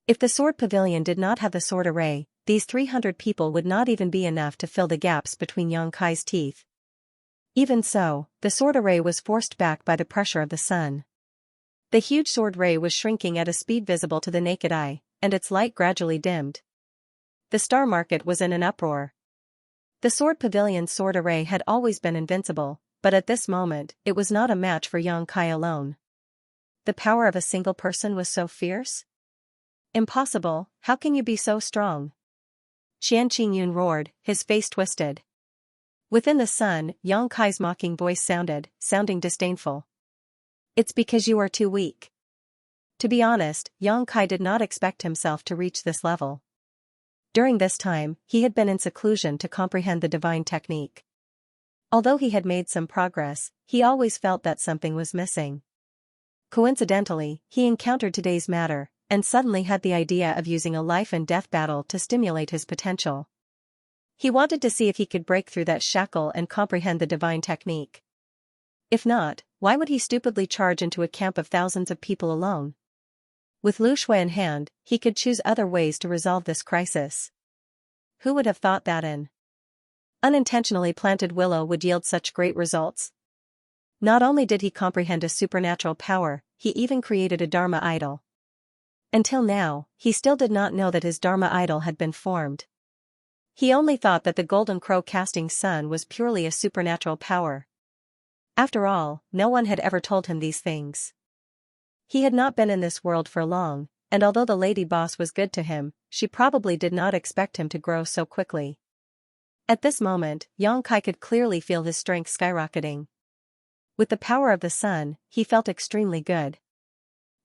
If the sword pavilion did not have the sword array, these 300 people would not even be enough to fill the gaps between Yang Kai's teeth. Even so, the sword array was forced back by the pressure of the sun. The huge sword ray was shrinking at a speed visible to the naked eye, and its light gradually dimmed. The star market was in an uproar. The sword pavilion's sword array had always been invincible, but at this moment, it was not a match for Yang Kai alone. The power of a single person was so fierce? Impossible, how can you be so strong? Xianxia roared, his face twisted. Within the sun, Yang Kai's mocking voice sounding disdainful. It's because you are too weak. To be honest, Yang Kai did not expect himself to reach this level. During this time, he had been in seclusion to comprehend the divine technique. Although he had made some progress, he always felt that something was missing. Coincidentally, he encountered today's matter, and suddenly had the idea of using a life and death battle to stimulate his potential. He wanted to see if he could break through that shackle and comprehend the divine technique. If not, why would he stupidly charge into a camp of thousands of people alone? With Lu Shui in hand, he could choose other ways to resolve this crisis. Who would have thought that an unintentionally planted willow would yield such great results? Not only did he comprehend a supernatural power, he even created a Dharma idol. Until now, he still did not know that his Dharma idol had been formed. He only thought that the golden crow casting sun was purely a supernatural power. After all, no one had ever told him these things. He had not been in this world for long, and although the lady boss was good to him, she probably did not expect him to grow so quickly. At this moment, Yang Kai could clearly feel his strength skyrocketing. With the power of the sun, he felt extremely good.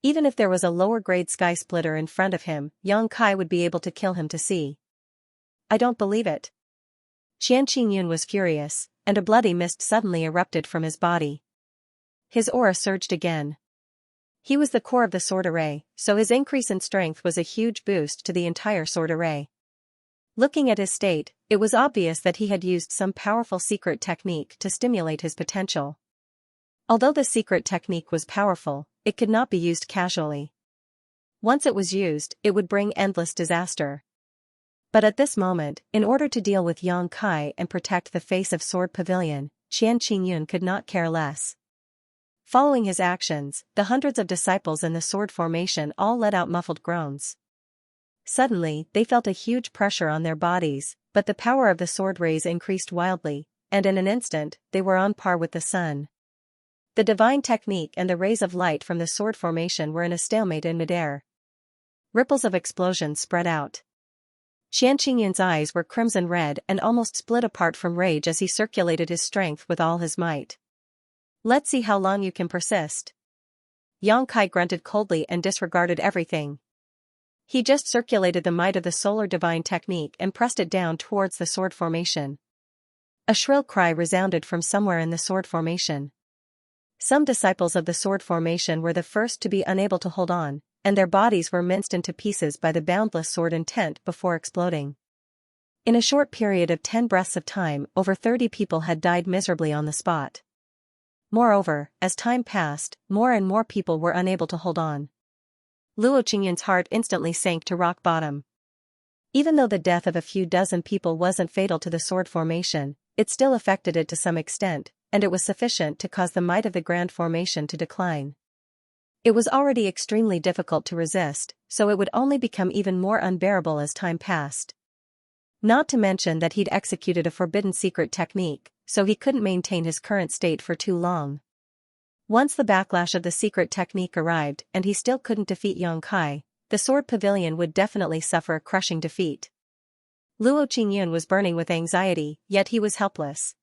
Even if there was a lower-grade sky splitter in front of him, Yang Kai would be able to kill him to see. I don't believe it. Xianxia was furious, and a bloody mist suddenly erupted from his body. His aura surged again. He was the core of the sword array, so his increase in strength was a huge boost to the entire sword array. Looking at his state, it was obvious that he had used some powerful secret technique to stimulate his potential. Although the secret technique was powerful, it could not be used casually. Once it was used, it would bring endless disaster. But at this moment, in order to deal with Yang Kai and protect the face of Sword Pavilion, Xianxia could not care less. Following his actions, the hundreds of disciples in the sword formation all let out muffled groans. Suddenly, they felt a huge pressure on their bodies, but the power of the sword rays increased wildly, and in an instant, they were on par with the sun. The divine technique and the rays of light from the sword formation were in a stalemate in midair. Ripples of explosion spread out. Xianxia's eyes were crimson red and almost split apart from rage as he circulated his strength with all his might. Let's see how long you can persist. Yang Kai grunted coldly and disregarded everything. He just circulated the might of the solar divine technique and pressed it down towards the sword formation. A shrill cry resounded from somewhere in the sword formation. Some disciples of the sword formation were the first to be unable to hold on, and their bodies were minced into pieces by the boundless sword intent before exploding. In a short period of 10 breaths of time, over 30 people had died miserably on the spot. Moreover, as time passed, more and more people were unable to hold on. Luo Qingyun's heart instantly sank to rock bottom. Even though the death of a few dozen people wasn't fatal to the sword formation, it still affected it to some extent, and it was sufficient to cause the might of the grand formation to decline. It was already extremely difficult to resist, so it would only become even more unbearable as time passed. Not to mention that he'd executed a forbidden secret technique, so he couldn't maintain his current state for too long. Once the backlash of the secret technique arrived and he still couldn't defeat Yang Kai, the sword pavilion would definitely suffer a crushing defeat. Luo Qingyun was burning with anxiety, yet he was helpless.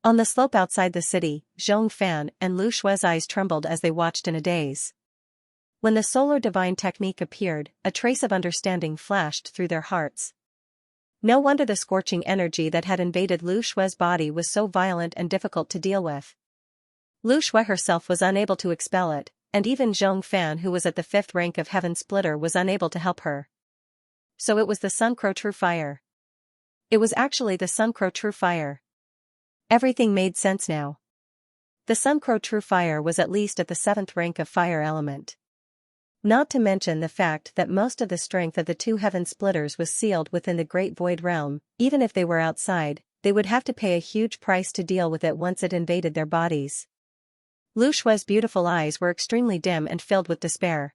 On the slope outside the city, Zhong Fan and Lu Shui's eyes trembled as they watched in a daze. When the solar divine technique appeared, a trace of understanding flashed through their hearts. No wonder the scorching energy that had invaded Lu Shui's body was so violent and difficult to deal with. Lu Shui herself was unable to expel it, and even Zhong Fan, who was at the 5th rank of Heaven Splitter, was unable to help her. So it was the Sun Crow True Fire. It was actually the Sun Crow True Fire. Everything made sense now. The Sun Crow True Fire was at least at the 7th rank of fire element. Not to mention the fact that most of the strength of the 2 Heaven Splitters was sealed within the Great Void Realm. Even if they were outside, they would have to pay a huge price to deal with it once it invaded their bodies. Lu Shui's beautiful eyes were extremely dim and filled with despair.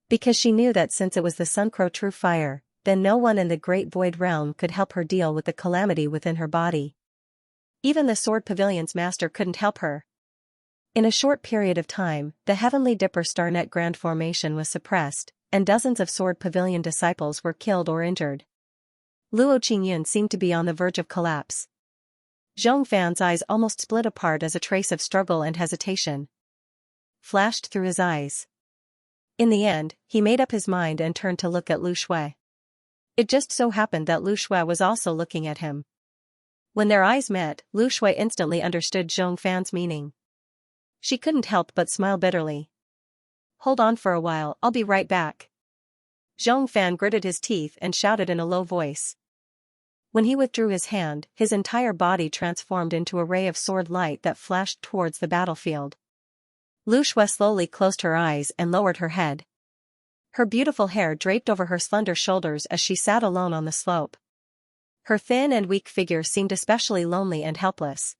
Because she knew that since it was the Sun Crow True Fire, then no one in the Great Void Realm could help her deal with the calamity within her body. Even the Sword Pavilion's master couldn't help her. In a short period of time, the Heavenly Dipper Starnet Grand Formation was suppressed, and dozens of Sword Pavilion disciples were killed or injured. Luo Qingyun seemed to be on the verge of collapse. Zhong Fan's eyes almost split apart as a trace of struggle and hesitation flashed through his eyes. In the end, he made up his mind and turned to look at Lu Shui. It just so happened that Lu Shui was also looking at him. When their eyes met, Lu Shui instantly understood Zhong Fan's meaning. She couldn't help but smile bitterly. "Hold on for a while, I'll be right back." Zhong Fan gritted his teeth and shouted in a low voice. When he withdrew his hand, his entire body transformed into a ray of sword light that flashed towards the battlefield. Lu Shui slowly closed her eyes and lowered her head. Her beautiful hair draped over her slender shoulders as she sat alone on the slope. Her thin and weak figure seemed especially lonely and helpless.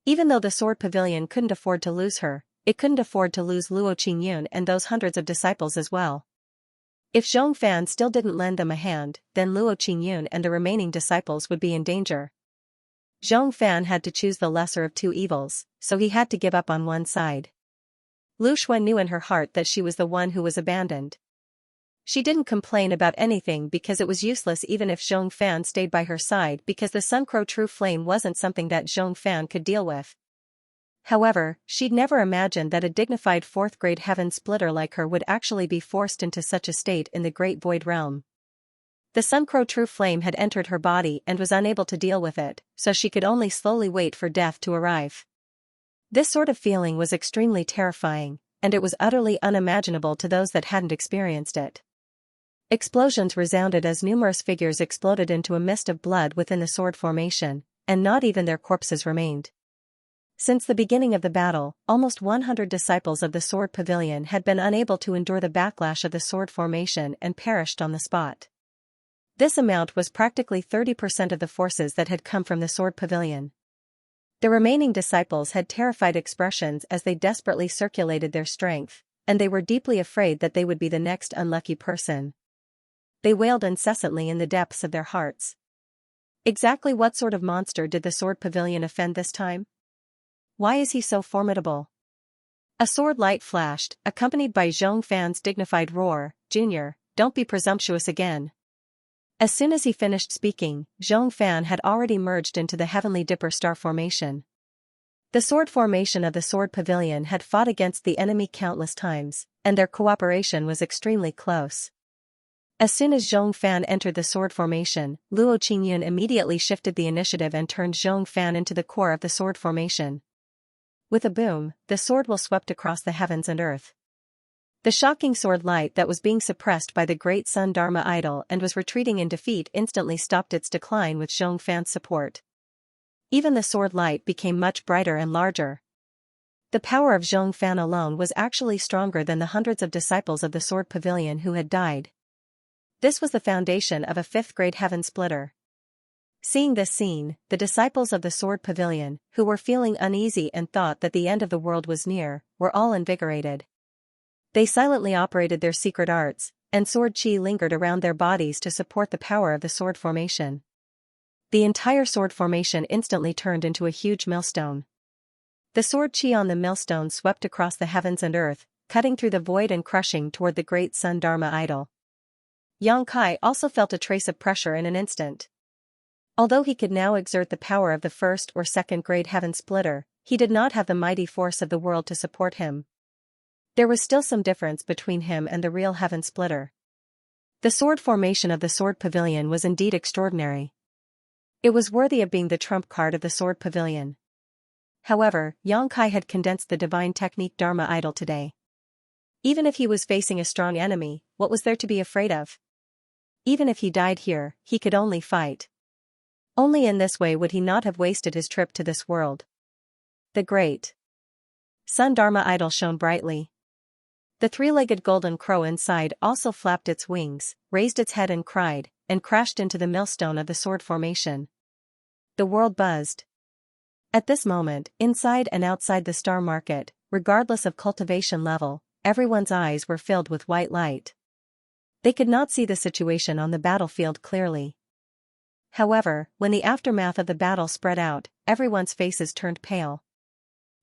Even though the Sword Pavilion couldn't afford to lose her, it couldn't afford to lose Luo Qingyun and those hundreds of disciples as well. If Zhong Fan still didn't lend them a hand, then Luo Qingyun and the remaining disciples would be in danger. Zhong Fan had to choose the lesser of 2 evils, so he had to give up on one side. Lu Shui knew in her heart that she was the one who was abandoned. She didn't complain about anything because it was useless even if Zhong Fan stayed by her side, because the Sun Crow True Flame wasn't something that Zhong Fan could deal with. However, she'd never imagined that a dignified 4th grade Heaven Splitter like her would actually be forced into such a state in the Great Void Realm. The Sun Crow True Flame had entered her body and was unable to deal with it, so she could only slowly wait for death to arrive. This sort of feeling was extremely terrifying, and it was utterly unimaginable to those that hadn't experienced it. Explosions resounded as numerous figures exploded into a mist of blood within the sword formation, and not even their corpses remained. Since the beginning of the battle, almost 100 disciples of the Sword Pavilion had been unable to endure the backlash of the sword formation and perished on the spot. This amount was practically 30% of the forces that had come from the Sword Pavilion. The remaining disciples had terrified expressions as they desperately circulated their strength, and they were deeply afraid that they would be the next unlucky person. They wailed incessantly in the depths of their hearts. Exactly what sort of monster did the Sword Pavilion offend this time? Why is he so formidable? A sword light flashed, accompanied by Zhong Fan's dignified roar, "Junior, don't be presumptuous again." As soon as he finished speaking, Zhong Fan had already merged into the Heavenly Dipper Star Formation. The sword formation of the Sword Pavilion had fought against the enemy countless times, and their cooperation was extremely close. As soon as Zhong Fan entered the sword formation, Luo Qingyun immediately shifted the initiative and turned Zhong Fan into the core of the sword formation. With a boom, the sword will swept across the heavens and earth. The shocking sword light that was being suppressed by the great Sun Dharma idol and was retreating in defeat instantly stopped its decline with Zhong Fan's support. Even the sword light became much brighter and larger. The power of Zhong Fan alone was actually stronger than the hundreds of disciples of the Sword Pavilion who had died. This was the foundation of a 5th grade Heaven Splitter. Seeing this scene, the disciples of the Sword Pavilion, who were feeling uneasy and thought that the end of the world was near, were all invigorated. They silently operated their secret arts, and sword chi lingered around their bodies to support the power of the sword formation. The entire sword formation instantly turned into a huge millstone. The sword chi on the millstone swept across the heavens and earth, cutting through the void and crushing toward the great sun Dharma idol. Yang Kai also felt a trace of pressure in an instant. Although he could now exert the power of the first or second grade heaven splitter, he did not have the mighty force of the world to support him. There was still some difference between him and the real heaven splitter. The sword formation of the sword pavilion was indeed extraordinary. It was worthy of being the trump card of the sword pavilion. However, Yang Kai had condensed the divine technique Dharma idol today. Even if he was facing a strong enemy, what was there to be afraid of? Even if he died here, he could only fight. Only in this way would he not have wasted his trip to this world. The great sun Dharma idol shone brightly. The three-legged golden crow inside also flapped its wings, raised its head and cried, and crashed into the millstone of the sword formation. The world buzzed. At this moment, inside and outside the star market, regardless of cultivation level, everyone's eyes were filled with white light. They could not see the situation on the battlefield clearly. However, when the aftermath of the battle spread out, everyone's faces turned pale.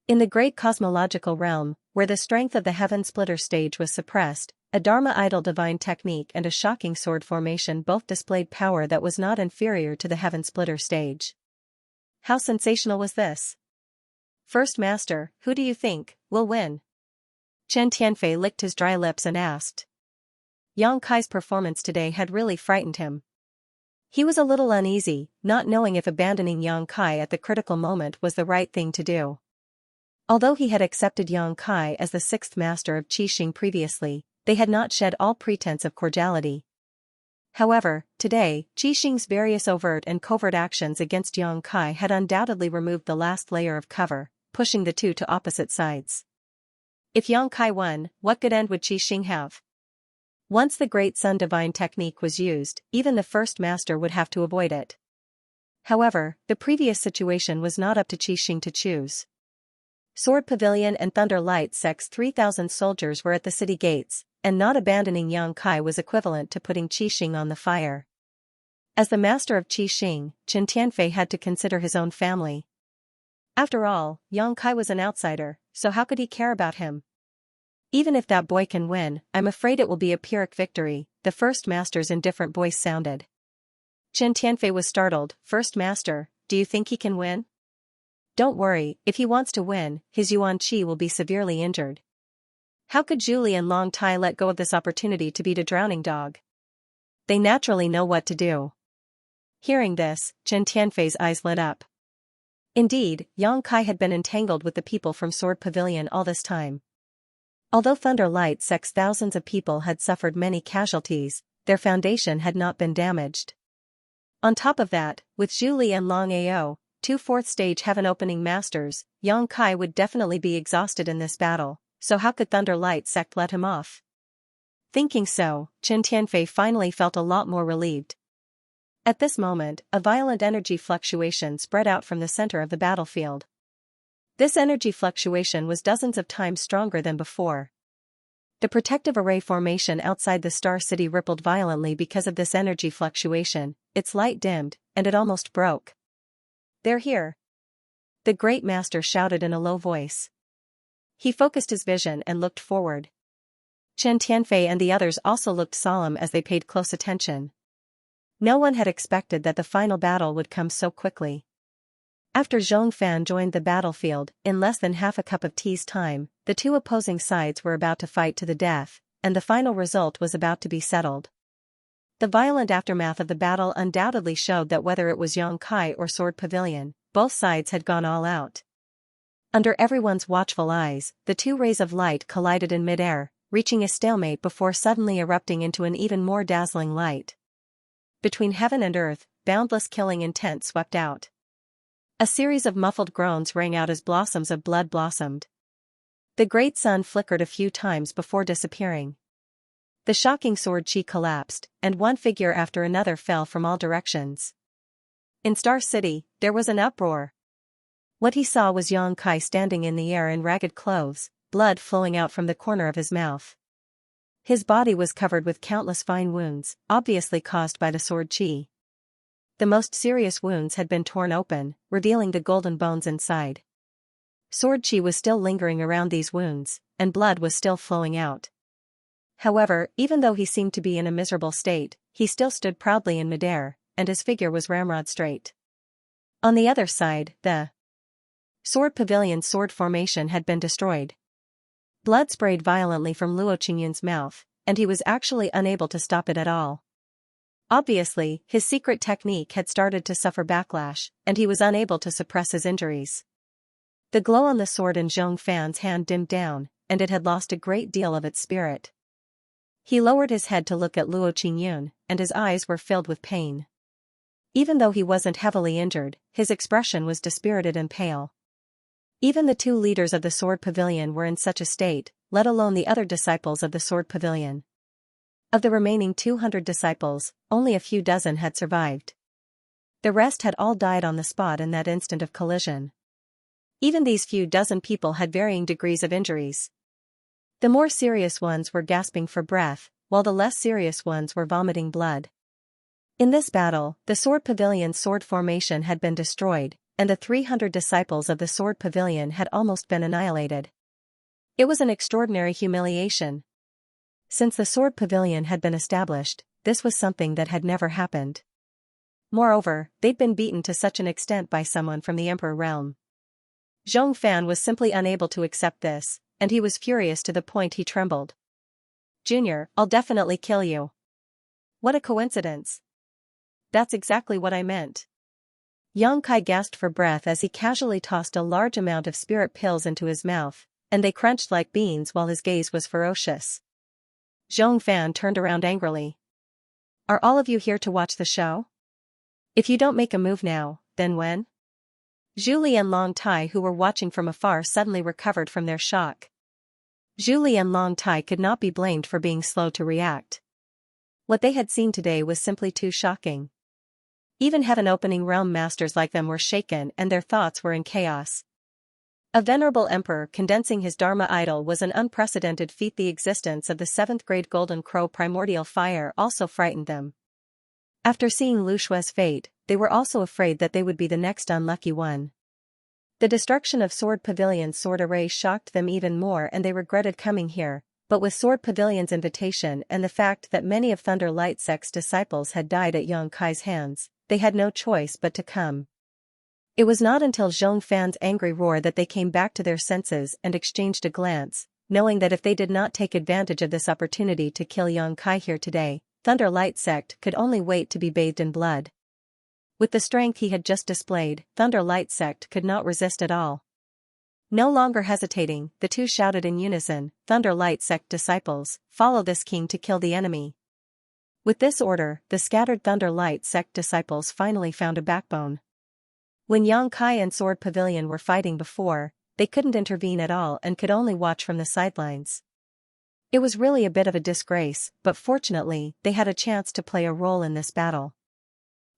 In the great cosmological realm, where the strength of the heaven splitter stage was suppressed, a Dharma idol divine technique and a shocking sword formation both displayed power that was not inferior to the heaven splitter stage. How sensational was this? First Master, who do you think will win? Chen Tianfei licked his dry lips and asked. Yang Kai's performance today had really frightened him. He was a little uneasy, not knowing if abandoning Yang Kai at the critical moment was the right thing to do. Although he had accepted Yang Kai as the sixth master of Qi Xing previously, they had not shed all pretense of cordiality. However, today, Qi Xing's various overt and covert actions against Yang Kai had undoubtedly removed the last layer of cover, pushing the two to opposite sides. If Yang Kai won, what good end would Qi Xing have? Once the Great Sun Divine technique was used, even the first master would have to avoid it. However, the previous situation was not up to Qi Xing to choose. Sword Pavilion and Thunder Light Sect's 3,000 soldiers were at the city gates, and not abandoning Yang Kai was equivalent to putting Qi Xing on the fire. As the master of Qi Xing, Chen Tianfei had to consider his own family. After all, Yang Kai was an outsider, so how could he care about him? Even if that boy can win, I'm afraid it will be a Pyrrhic victory, the first master's indifferent voice sounded. Chen Tianfei was startled. First master, do you think he can win? Don't worry, if he wants to win, his Yuan Qi will be severely injured. How could Julie and Long Tai let go of this opportunity to beat a drowning dog? They naturally know what to do. Hearing this, Chen Tianfei's eyes lit up. Indeed, Yang Kai had been entangled with the people from Sword Pavilion all this time. Although Thunder Light Sect's thousands of people had suffered many casualties, their foundation had not been damaged. On top of that, with Julie and Long Ao, two fourth-stage heaven-opening masters, Yang Kai would definitely be exhausted in this battle, so how could Thunder Light Sect let him off? Thinking so, Chen Tianfei finally felt a lot more relieved. At this moment, a violent energy fluctuation spread out from the center of the battlefield. This energy fluctuation was dozens of times stronger than before. The protective array formation outside the Star City rippled violently because of this energy fluctuation, its light dimmed, and it almost broke. They're here. The Great Master shouted in a low voice. He focused his vision and looked forward. Chen Tianfei and the others also looked solemn as they paid close attention. No one had expected that the final battle would come so quickly. After Zhong Fan joined the battlefield, in less than half a cup of tea's time, the two opposing sides were about to fight to the death, and the final result was about to be settled. The violent aftermath of the battle undoubtedly showed that whether it was Yang Kai or Sword Pavilion, both sides had gone all out. Under everyone's watchful eyes, the two rays of light collided in midair, reaching a stalemate before suddenly erupting into an even more dazzling light. Between heaven and earth, boundless killing intent swept out. A series of muffled groans rang out as blossoms of blood blossomed. The great sun flickered a few times before disappearing. The shocking sword chi collapsed, and one figure after another fell from all directions. In Star City, there was an uproar. What he saw was Yang Kai standing in the air in ragged clothes, blood flowing out from the corner of his mouth. His body was covered with countless fine wounds, obviously caused by the sword chi. The most serious wounds had been torn open, revealing the golden bones inside. Sword chi was still lingering around these wounds, and blood was still flowing out. However, even though he seemed to be in a miserable state, he still stood proudly in midair, and his figure was ramrod straight. On the other side, the sword pavilion's sword formation had been destroyed. Blood sprayed violently from Luo Qingyun's mouth, and he was actually unable to stop it at all. Obviously, his secret technique had started to suffer backlash, and he was unable to suppress his injuries. The glow on the sword in Zhong Fan's hand dimmed down, and it had lost a great deal of its spirit. He lowered his head to look at Luo Qingyun, and his eyes were filled with pain. Even though he wasn't heavily injured, his expression was dispirited and pale. Even the two leaders of the sword pavilion were in such a state, let alone the other disciples of the sword pavilion. Of the remaining 200 disciples, only a few dozen had survived. The rest had all died on the spot in that instant of collision. Even these few dozen people had varying degrees of injuries. The more serious ones were gasping for breath, while the less serious ones were vomiting blood. In this battle, the sword pavilion's sword formation had been destroyed, and the 300 disciples of the sword pavilion had almost been annihilated. It was an extraordinary humiliation. Since the sword pavilion had been established, this was something that had never happened. Moreover, they'd been beaten to such an extent by someone from the Emperor realm. Zhong Fan was simply unable to accept this, and he was furious to the point he trembled. "Junior, I'll definitely kill you." "What a coincidence." "That's exactly what I meant." Yang Kai gasped for breath as he casually tossed a large amount of spirit pills into his mouth, and they crunched like beans while his gaze was ferocious. Zhong Fan turned around angrily. "Are all of you here to watch the show? If you don't make a move now, then when?" Zhu Li and Long Tai, who were watching from afar, suddenly recovered from their shock. Zhu Li and Long Tai could not be blamed for being slow to react. What they had seen today was simply too shocking. Even heaven-opening realm masters like them were shaken and their thoughts were in chaos. A venerable emperor condensing his Dharma idol was an unprecedented feat. The existence of the 7th-grade Golden Crow primordial fire also frightened them. After seeing Lu Shue's fate, they were also afraid that they would be the next unlucky one. The destruction of Sword Pavilion's sword array shocked them even more, and they regretted coming here, but with Sword Pavilion's invitation and the fact that many of Thunder Light Sect's disciples had died at Yang Kai's hands, they had no choice but to come. It was not until Zhong Fan's angry roar that they came back to their senses and exchanged a glance, knowing that if they did not take advantage of this opportunity to kill Yang Kai here today, Thunder Light Sect could only wait to be bathed in blood. With the strength he had just displayed, Thunder Light Sect could not resist at all. No longer hesitating, the two shouted in unison, "Thunder Light Sect disciples, follow this king to kill the enemy." With this order, the scattered Thunder Light Sect disciples finally found a backbone. When Yang Kai and Sword Pavilion were fighting before, they couldn't intervene at all and could only watch from the sidelines. It was really a bit of a disgrace, but fortunately, they had a chance to play a role in this battle.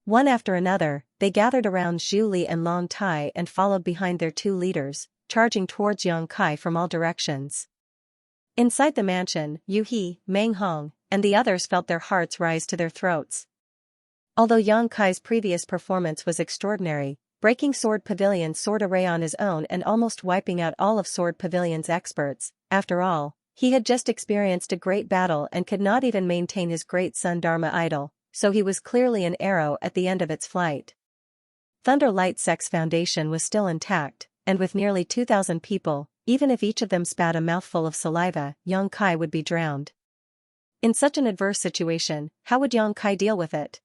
One after another, they gathered around Zhu Li and Long Tai and followed behind their two leaders, charging towards Yang Kai from all directions. Inside the mansion, Yu He, Meng Hong, and the others felt their hearts rise to their throats. Although Yang Kai's previous performance was extraordinary, breaking Sword Pavilion's sword array on his own and almost wiping out all of Sword Pavilion's experts, after all, he had just experienced a great battle and could not even maintain his great Sun Dharma idol, so he was clearly an arrow at the end of its flight. Thunder Light Sect's foundation was still intact, and with nearly 2,000 people, even if each of them spat a mouthful of saliva, Yang Kai would be drowned. In such an adverse situation, how would Yang Kai deal with it?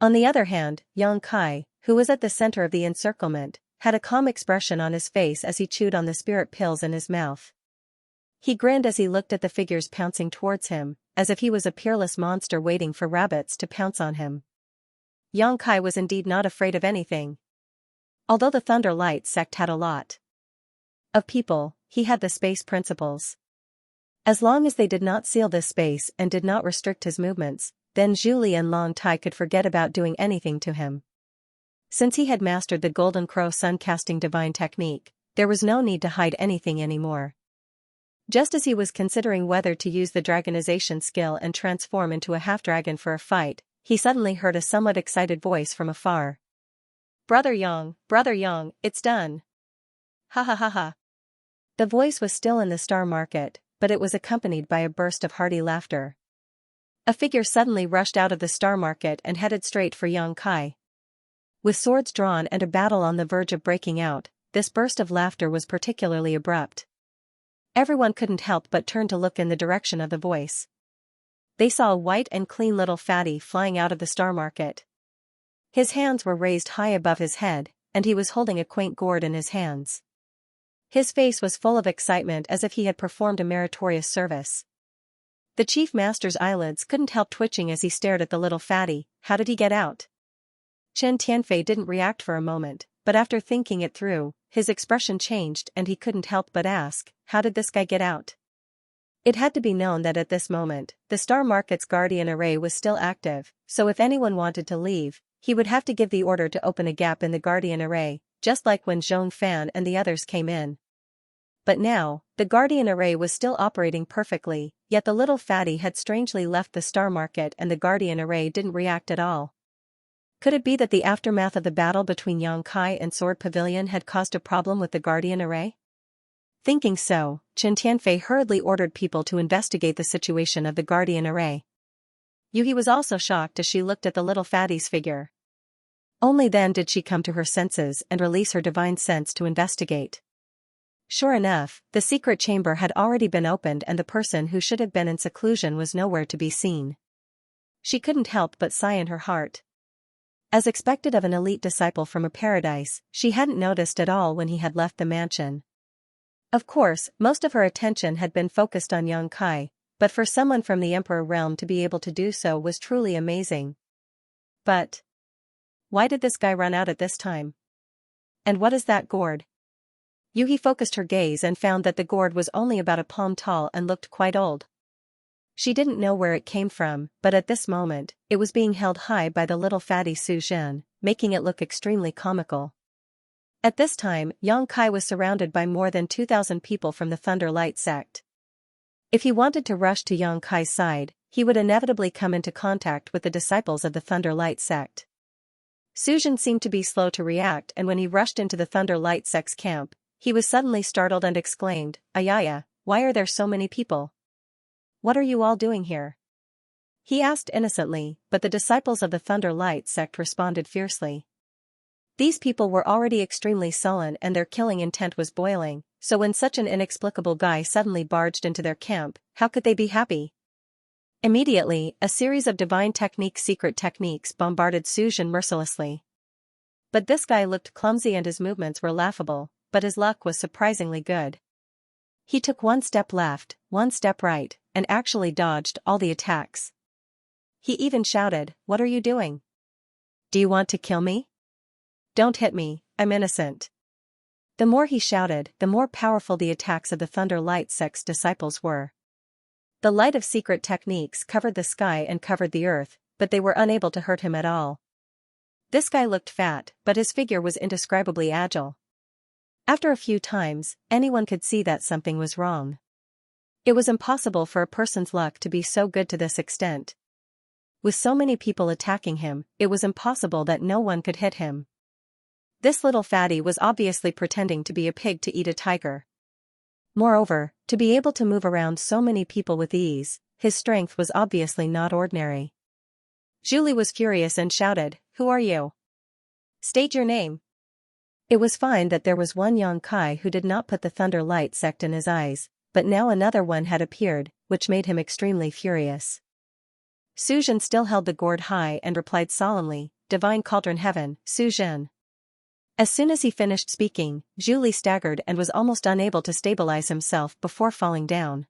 On the other hand, Yang Kai, who was at the center of the encirclement, had a calm expression on his face as he chewed on the spirit pills in his mouth. He grinned as he looked at the figures pouncing towards him, as if he was a peerless monster waiting for rabbits to pounce on him. Yang Kai was indeed not afraid of anything. Although the Thunder Light Sect had a lot of people, he had the space principles. As long as they did not seal this space and did not restrict his movements, then Zhu Li and Long Tai could forget about doing anything to him. Since he had mastered the Golden Crow Sun-casting divine technique, there was no need to hide anything anymore. Just as he was considering whether to use the dragonization skill and transform into a half-dragon for a fight, he suddenly heard a somewhat excited voice from afar. Brother Yang, it's done. Ha ha ha ha. The voice was still in the star market, but it was accompanied by a burst of hearty laughter. A figure suddenly rushed out of the star market and headed straight for Yang Kai. With swords drawn and a battle on the verge of breaking out, this burst of laughter was particularly abrupt. Everyone couldn't help but turn to look in the direction of the voice. They saw a white and clean little fatty flying out of the star market. His hands were raised high above his head, and he was holding a quaint gourd in his hands. His face was full of excitement as if he had performed a meritorious service. The chief master's eyelids couldn't help twitching as he stared at the little fatty. How did he get out? Chen Tianfei didn't react for a moment, but after thinking it through, his expression changed and he couldn't help but ask, how did this guy get out? It had to be known that at this moment, the star market's guardian array was still active, so if anyone wanted to leave, he would have to give the order to open a gap in the guardian array, just like when Zhong Fan and the others came in. But now, the guardian array was still operating perfectly, yet the little fatty had strangely left the star market and the guardian array didn't react at all. Could it be that the aftermath of the battle between Yang Kai and Sword Pavilion had caused a problem with the guardian array? Thinking so, Chen Tianfei hurriedly ordered people to investigate the situation of the guardian array. Yuhi was also shocked as she looked at the little fatty's figure. Only then did she come to her senses and release her divine sense to investigate. Sure enough, the secret chamber had already been opened and the person who should have been in seclusion was nowhere to be seen. She couldn't help but sigh in her heart. As expected of an elite disciple from a paradise, she hadn't noticed at all when he had left the mansion. Of course, most of her attention had been focused on Yang Kai, but for someone from the Emperor realm to be able to do so was truly amazing. But why did this guy run out at this time? And what is that gourd? Yuhi focused her gaze and found that the gourd was only about a palm tall and looked quite old. She didn't know where it came from, but at this moment, it was being held high by the little fatty Su Zhen, making it look extremely comical. At this time, Yang Kai was surrounded by more than 2,000 people from the Thunder Light sect. If he wanted to rush to Yang Kai's side, he would inevitably come into contact with the disciples of the Thunder Light sect. Su Zhen seemed to be slow to react, and when he rushed into the Thunder Light sect's camp, he was suddenly startled and exclaimed, Ayaya, why are there so many people? What are you all doing here? He asked innocently, but the disciples of the Thunder Light sect responded fiercely. These people were already extremely sullen and their killing intent was boiling, so when such an inexplicable guy suddenly barged into their camp, how could they be happy? Immediately, a series of divine secret techniques bombarded Su Zhen mercilessly. But this guy looked clumsy and his movements were laughable, but his luck was surprisingly good. He took one step left, one step right, and actually dodged all the attacks. He even shouted, "What are you doing? Do you want to kill me? Don't hit me, I'm innocent." The more he shouted, the more powerful the attacks of the Thunder Light sect's disciples were. The light of secret techniques covered the sky and covered the earth, but they were unable to hurt him at all. This guy looked fat, but his figure was indescribably agile. After a few times, anyone could see that something was wrong. It was impossible for a person's luck to be so good to this extent. With so many people attacking him, it was impossible that no one could hit him. This little fatty was obviously pretending to be a pig to eat a tiger. Moreover, to be able to move around so many people with ease, his strength was obviously not ordinary. Julie was furious and shouted, "Who are you? State your name." It was fine that there was one Yang Kai who did not put the Thunder Light sect in his eyes, but now another one had appeared, which made him extremely furious. Su Zhen still held the gourd high and replied solemnly, "Divine Cauldron Heaven, Su Zhen." As soon as he finished speaking, Julie staggered and was almost unable to stabilize himself before falling down.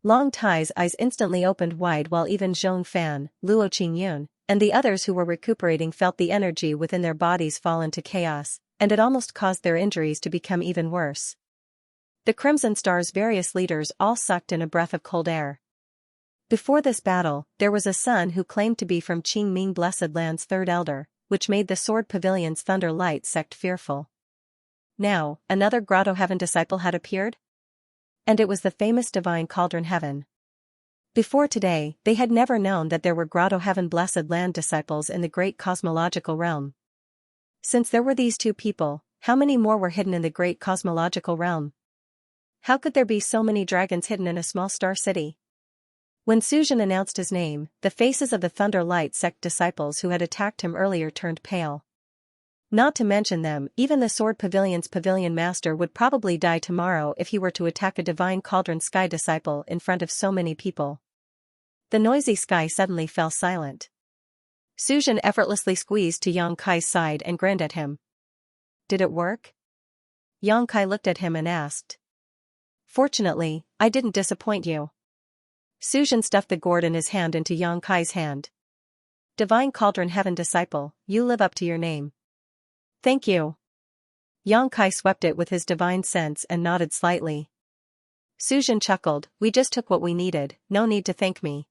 Long Tai's eyes instantly opened wide while even Zhong Fan, Luo Qingyun, and the others who were recuperating felt the energy within their bodies fall into chaos, and it almost caused their injuries to become even worse. The Crimson Star's various leaders all sucked in a breath of cold air. Before this battle, there was a son who claimed to be from Qingming Blessed Land's third elder, which made the Sword Pavilion's Thunder Light sect fearful. Now, another Grotto Heaven disciple had appeared? And it was the famous Divine Cauldron Heaven. Before today, they had never known that there were Grotto Heaven Blessed Land disciples in the great cosmological realm. Since there were these two people, how many more were hidden in the great cosmological realm? How could there be so many dragons hidden in a small star city? When Suzhen announced his name, the faces of the Thunder Light sect disciples who had attacked him earlier turned pale. Not to mention them, even the Sword Pavilion's pavilion master would probably die tomorrow if he were to attack a Divine Cauldron Sky disciple in front of so many people. The noisy sky suddenly fell silent. Suzhen effortlessly squeezed to Yang Kai's side and grinned at him. Did it work? Yang Kai looked at him and asked. Fortunately, I didn't disappoint you. Suzhen stuffed the gourd in his hand into Yang Kai's hand. Divine Cauldron Heaven disciple, you live up to your name. Thank you. Yang Kai swept it with his divine sense and nodded slightly. Suzhen chuckled, we just took what we needed, no need to thank me.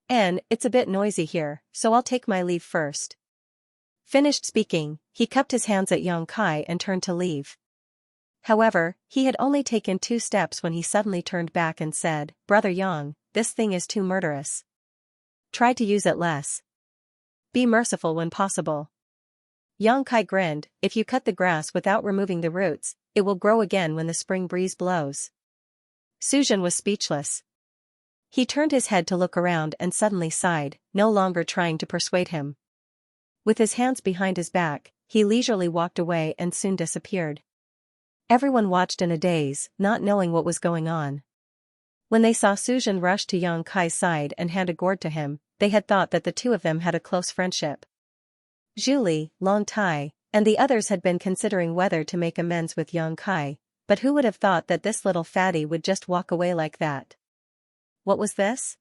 It's a bit noisy here, so I'll take my leave first. Finished speaking, he cupped his hands at Yang Kai and turned to leave. However, he had only taken 2 steps when he suddenly turned back and said, Brother Yang, this thing is too murderous. Try to use it less. Be merciful when possible. Yang Kai grinned, if you cut the grass without removing the roots, it will grow again when the spring breeze blows. Suzhen was speechless. He turned his head to look around and suddenly sighed, no longer trying to persuade him. With his hands behind his back, he leisurely walked away and soon disappeared. Everyone watched in a daze, not knowing what was going on. When they saw Suzhen rush to Yang Kai's side and hand a gourd to him, they had thought that the two of them had a close friendship. Zhu, Long Tai, and the others had been considering whether to make amends with Yang Kai, but who would have thought that this little fatty would just walk away like that? What was this?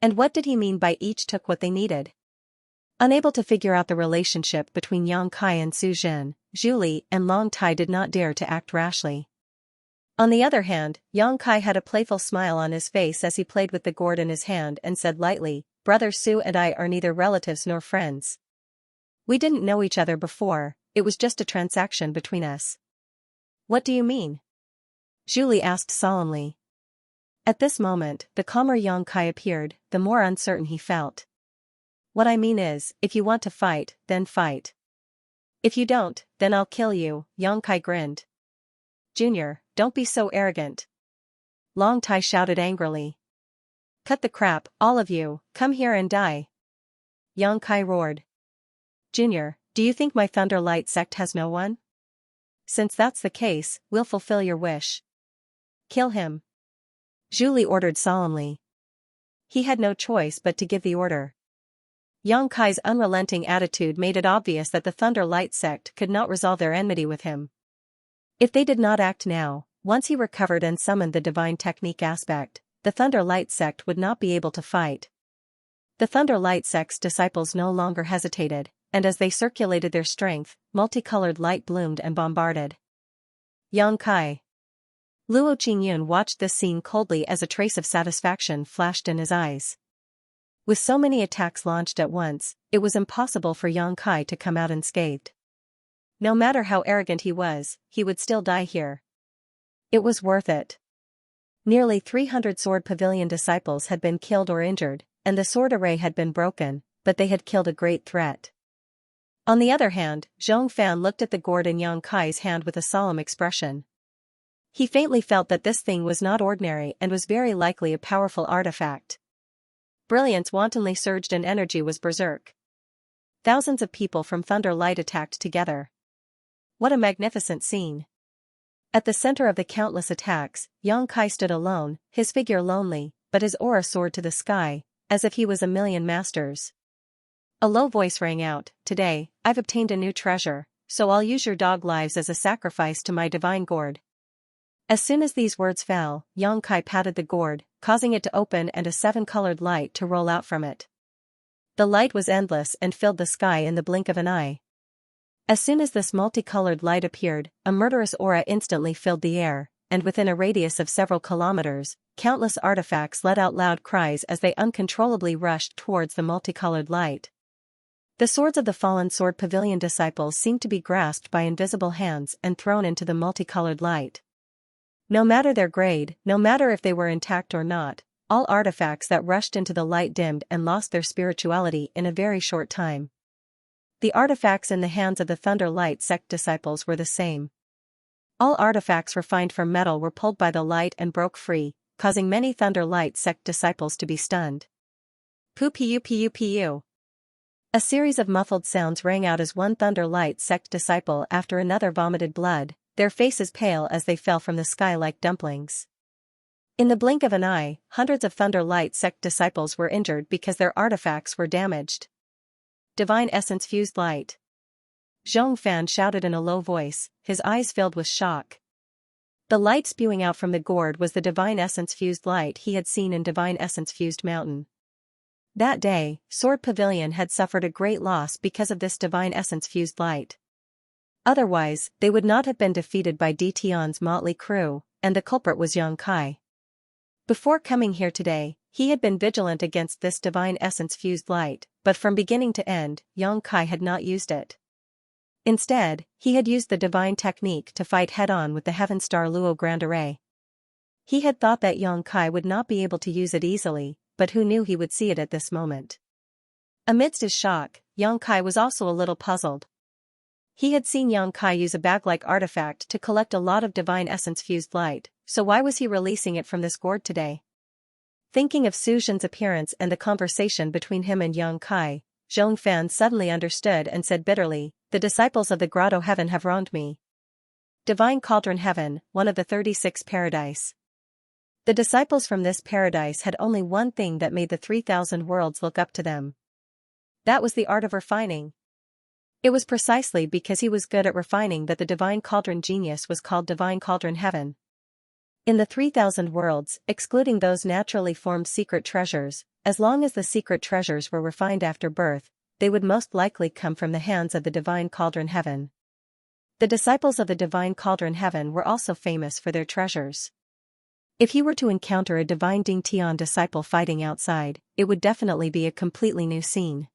And what did he mean by each took what they needed? Unable to figure out the relationship between Yang Kai and Suzhen, Zhu and Long Tai did not dare to act rashly. On the other hand, Yang Kai had a playful smile on his face as he played with the gourd in his hand and said lightly, Brother Su and I are neither relatives nor friends. We didn't know each other before, it was just a transaction between us. What do you mean? Zhu asked solemnly. At this moment, the calmer Yang Kai appeared, the more uncertain he felt. What I mean is, if you want to fight, then fight. If you don't, then I'll kill you, Yang Kai grinned. Junior, don't be so arrogant. Long Tai shouted angrily. Cut the crap, all of you, come here and die. Yang Kai roared. Junior, do you think my Thunder Light sect has no one? Since that's the case, we'll fulfill your wish. Kill him. Zhu ordered solemnly. He had no choice but to give the order. Yang Kai's unrelenting attitude made it obvious that the Thunder Light sect could not resolve their enmity with him. If they did not act now, once he recovered and summoned the divine technique aspect, the Thunder Light sect would not be able to fight. The Thunder Light sect's disciples no longer hesitated, and as they circulated their strength, multicolored light bloomed and bombarded. Yang Kai. Luo Qingyun watched this scene coldly as a trace of satisfaction flashed in his eyes. With so many attacks launched at once, it was impossible for Yang Kai to come out unscathed. No matter how arrogant he would still die here. It was worth it. Nearly 300 Sword Pavilion disciples had been killed or injured, and the sword array had been broken, but they had killed a great threat. On the other hand, Zhong Fan looked at the gourd in Yang Kai's hand with a solemn expression. He faintly felt that this thing was not ordinary and was very likely a powerful artifact. Brilliance wantonly surged and energy was berserk. Thousands of people from Thunder Light attacked together. What a magnificent scene. At the center of the countless attacks, Yang Kai stood alone, his figure lonely, but his aura soared to the sky, as if he was a million masters. A low voice rang out, Today, I've obtained a new treasure, so I'll use your dog lives as a sacrifice to my divine gourd. As soon as these words fell, Yang Kai patted the gourd, causing it to open and a 7-colored light to roll out from it. The light was endless and filled the sky in the blink of an eye. As soon as this multicolored light appeared, a murderous aura instantly filled the air, and within a radius of several kilometers, countless artifacts let out loud cries as they uncontrollably rushed towards the multicolored light. The swords of the fallen Sword Pavilion disciples seemed to be grasped by invisible hands and thrown into the multicolored light. No matter their grade, no matter if they were intact or not, all artifacts that rushed into the light dimmed and lost their spirituality in a very short time. The artifacts in the hands of the Thunder Light sect disciples were the same. All artifacts refined from metal were pulled by the light and broke free, causing many Thunder Light sect disciples to be stunned. Pu. A series of muffled sounds rang out as one Thunder Light sect disciple after another vomited blood, their faces pale as they fell from the sky like dumplings. In the blink of an eye, hundreds of Thunder Light sect disciples were injured because their artifacts were damaged. Divine Essence Fused Light. Zhong Fan shouted in a low voice, his eyes filled with shock. The light spewing out from the gourd was the Divine Essence Fused Light he had seen in Divine Essence Fused Mountain. That day, Sword Pavilion had suffered a great loss because of this Divine Essence Fused Light. Otherwise, they would not have been defeated by Di Tian's motley crew, and the culprit was Yang Kai. Before coming here today, he had been vigilant against this Divine Essence Fused Light, but from beginning to end, Yang Kai had not used it. Instead, he had used the divine technique to fight head-on with the Heaven Star Luo Grand Array. He had thought that Yang Kai would not be able to use it easily, but who knew he would see it at this moment. Amidst his shock, Yang Kai was also a little puzzled. He had seen Yang Kai use a bag-like artifact to collect a lot of Divine Essence Fused Light, so why was he releasing it from this gourd today? Thinking of Su Zhen's appearance and the conversation between him and Yang Kai, Zhong Fan suddenly understood and said bitterly, "The disciples of the Grotto Heaven have wronged me." Divine Cauldron Heaven, one of the 36 paradise. The disciples from this paradise had only one thing that made the 3,000 worlds look up to them. That was the art of refining. It was precisely because he was good at refining that the Divine Cauldron genius was called Divine Cauldron Heaven. In the 3,000 worlds, excluding those naturally formed secret treasures, as long as the secret treasures were refined after birth, they would most likely come from the hands of the Divine Cauldron Heaven. The disciples of the Divine Cauldron Heaven were also famous for their treasures. If he were to encounter a Divine Ding Tian disciple fighting outside, it would definitely be a completely new scene.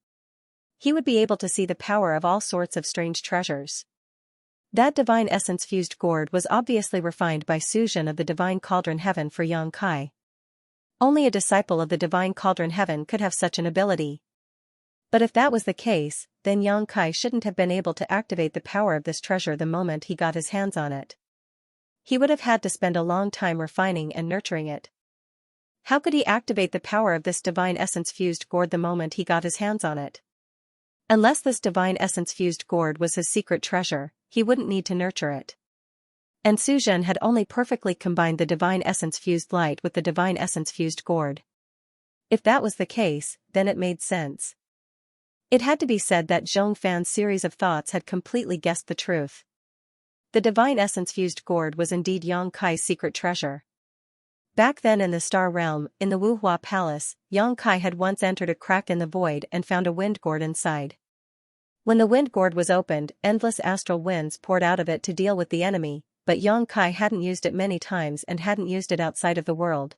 He would be able to see the power of all sorts of strange treasures. That Divine Essence Fused gourd was obviously refined by Su Zhen of the Divine Cauldron Heaven for Yang Kai. Only a disciple of the Divine Cauldron Heaven could have such an ability. But if that was the case, then Yang Kai shouldn't have been able to activate the power of this treasure the moment he got his hands on it. He would have had to spend a long time refining and nurturing it. How could he activate the power of this Divine Essence Fused gourd the moment he got his hands on it? Unless this Divine Essence Fused gourd was his secret treasure, he wouldn't need to nurture it. And Su Zhen had only perfectly combined the Divine Essence Fused Light with the Divine Essence Fused gourd. If that was the case, then it made sense. It had to be said that Zhong Fan's series of thoughts had completely guessed the truth. The Divine Essence Fused gourd was indeed Yang Kai's secret treasure. Back then in the Star Realm, in the Wuhua Palace, Yang Kai had once entered a crack in the void and found a wind gourd inside. When the wind gourd was opened, endless astral winds poured out of it to deal with the enemy, but Yang Kai hadn't used it many times and hadn't used it outside of the world.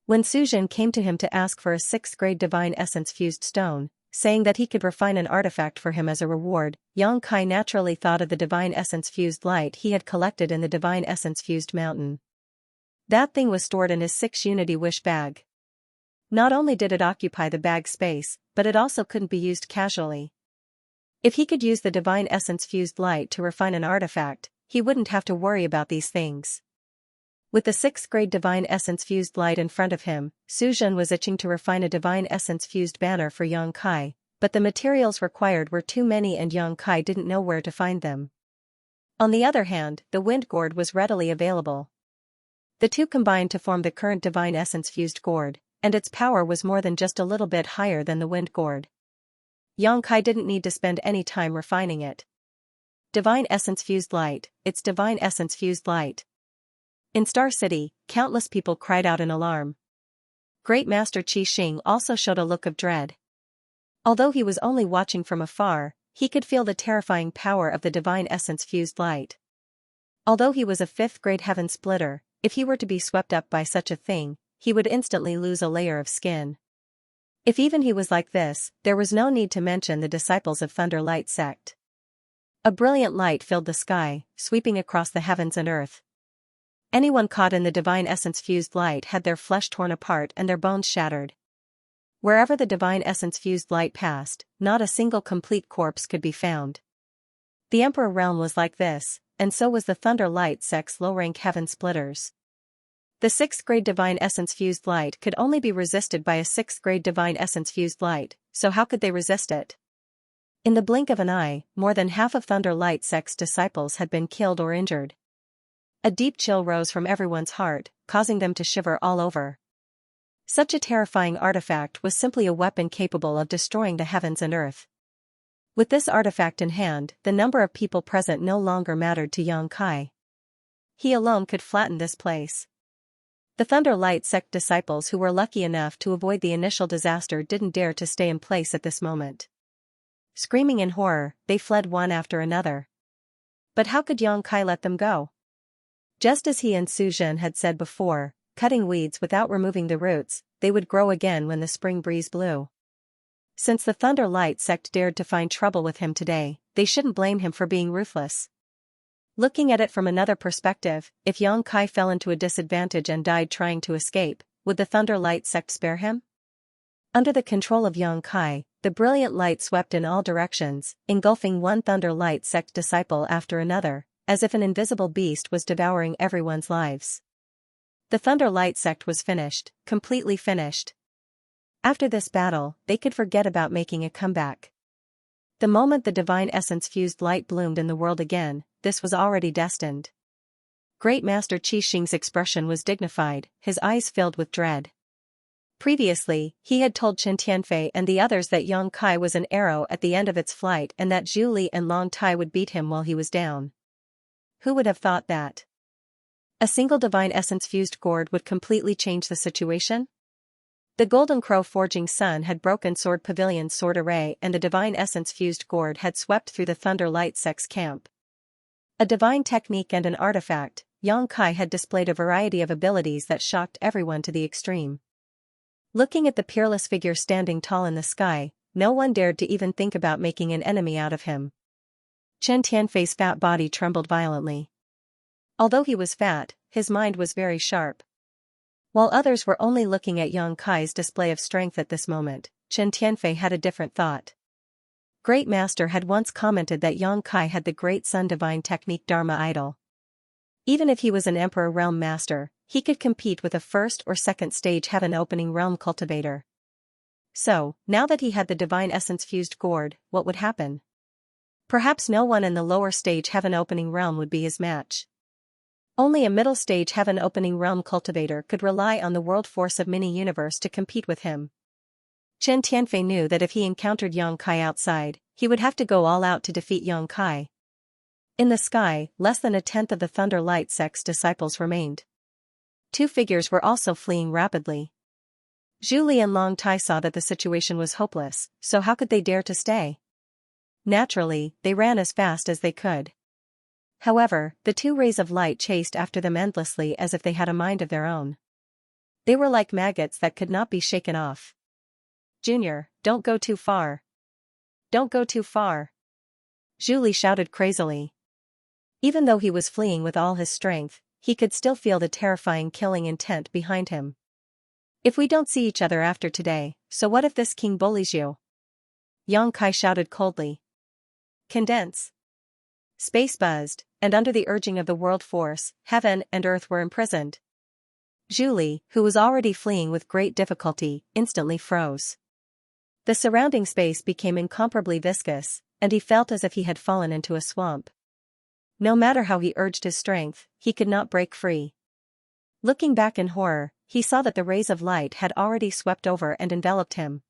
When Su Zhen came to him to ask for a 6th grade Divine Essence Fused stone, saying that he could refine an artifact for him as a reward, Yang Kai naturally thought of the Divine Essence Fused light he had collected in the Divine Essence Fused mountain. That thing was stored in his 6 Unity Wish bag. Not only did it occupy the bag space, but it also couldn't be used casually. If he could use the Divine Essence Fused light to refine an artifact, he wouldn't have to worry about these things. With the 6th grade Divine Essence Fused light in front of him, Su Zhen was itching to refine a Divine Essence Fused banner for Yang Kai, but the materials required were too many and Yang Kai didn't know where to find them. On the other hand, the wind gourd was readily available. The two combined to form the current Divine Essence Fused gourd, and its power was more than just a little bit higher than the wind gourd. Yang Kai didn't need to spend any time refining it. Divine Essence Fused light, it's Divine Essence Fused light. In Star City, countless people cried out in alarm. Great Master Qi Xing also showed a look of dread. Although he was only watching from afar, he could feel the terrifying power of the Divine Essence Fused light. Although he was a 5th grade Heaven Splitter, if he were to be swept up by such a thing, he would instantly lose a layer of skin. If even he was like this, there was no need to mention the disciples of Thunder Light sect. A brilliant light filled the sky, sweeping across the heavens and earth. Anyone caught in the divine essence-fused light had their flesh torn apart and their bones shattered. Wherever the divine essence-fused light passed, not a single complete corpse could be found. The Emperor realm was like this, and so was the Thunder Light sect's low-rank heaven splitters. The 6th grade divine essence-fused light could only be resisted by a 6th grade divine essence-fused light, so how could they resist it? In the blink of an eye, more than half of Thunder Light sect's disciples had been killed or injured. A deep chill rose from everyone's heart, causing them to shiver all over. Such a terrifying artifact was simply a weapon capable of destroying the heavens and earth. With this artifact in hand, the number of people present no longer mattered to Xianxia. He alone could flatten this place. The Thunder Light sect disciples who were lucky enough to avoid the initial disaster didn't dare to stay in place at this moment. Screaming in horror, they fled one after another. But how could Xianxia let them go? Just as he and Suzhen had said before, cutting weeds without removing the roots, they would grow again when the spring breeze blew. Since the Thunder Light sect dared to find trouble with him today, they shouldn't blame him for being ruthless. Looking at it from another perspective, if Xianxia fell into a disadvantage and died trying to escape, would the Thunder Light sect spare him? Under the control of Xianxia, the brilliant light swept in all directions, engulfing one Thunder Light sect disciple after another, as if an invisible beast was devouring everyone's lives. The Thunder Light sect was finished, completely finished. After this battle, they could forget about making a comeback. The moment the divine essence-fused light bloomed in the world again, this was already destined. Great Master Qi Xing's expression was dignified, his eyes filled with dread. Previously, he had told Chen Tianfei and the others that Xianxia was an arrow at the end of its flight and that Zhu Li and Long Tai would beat him while he was down. Who would have thought that? A single divine essence-fused gourd would completely change the situation? The Golden Crow Forging Sun had broken Sword Pavilion's sword array and the divine essence-fused gourd had swept through the Thunder Light sect's camp. A divine technique and an artifact, Xianxia had displayed a variety of abilities that shocked everyone to the extreme. Looking at the peerless figure standing tall in the sky, no one dared to even think about making an enemy out of him. Chen Tianfei's fat body trembled violently. Although he was fat, his mind was very sharp. While others were only looking at Xianxia's display of strength at this moment, Chen Tianfei had a different thought. Great Master had once commented that Xianxia had the Great Sun Divine Technique Dharma Idol. Even if he was an Emperor Realm Master, he could compete with a first or second stage Heaven Opening Realm Cultivator. So, now that he had the Divine Essence-fused gourd, what would happen? Perhaps no one in the lower stage Heaven Opening Realm would be his match. Only a middle stage Heaven Opening Realm Cultivator could rely on the world force of Mini-Universe to compete with him. Chen Tianfei knew that if he encountered Xianxia outside, he would have to go all out to defeat Xianxia. In the sky, less than a tenth of the Thunder Light sect's disciples remained. Two figures were also fleeing rapidly. Zhu Li and Long Tai saw that the situation was hopeless, so how could they dare to stay? Naturally, they ran as fast as they could. However, the two rays of light chased after them endlessly as if they had a mind of their own. They were like maggots that could not be shaken off. "Junior, don't go too far. Don't go too far." Zhu Li shouted crazily. Even though he was fleeing with all his strength, he could still feel the terrifying killing intent behind him. "If we don't see each other after today, so what if this king bullies you?" Xianxia shouted coldly. "Condense." Space buzzed, and under the urging of the world force, heaven and earth were imprisoned. Zhu Li, who was already fleeing with great difficulty, instantly froze. The surrounding space became incomparably viscous, and he felt as if he had fallen into a swamp. No matter how he urged his strength, he could not break free. Looking back in horror, he saw that the rays of light had already swept over and enveloped him.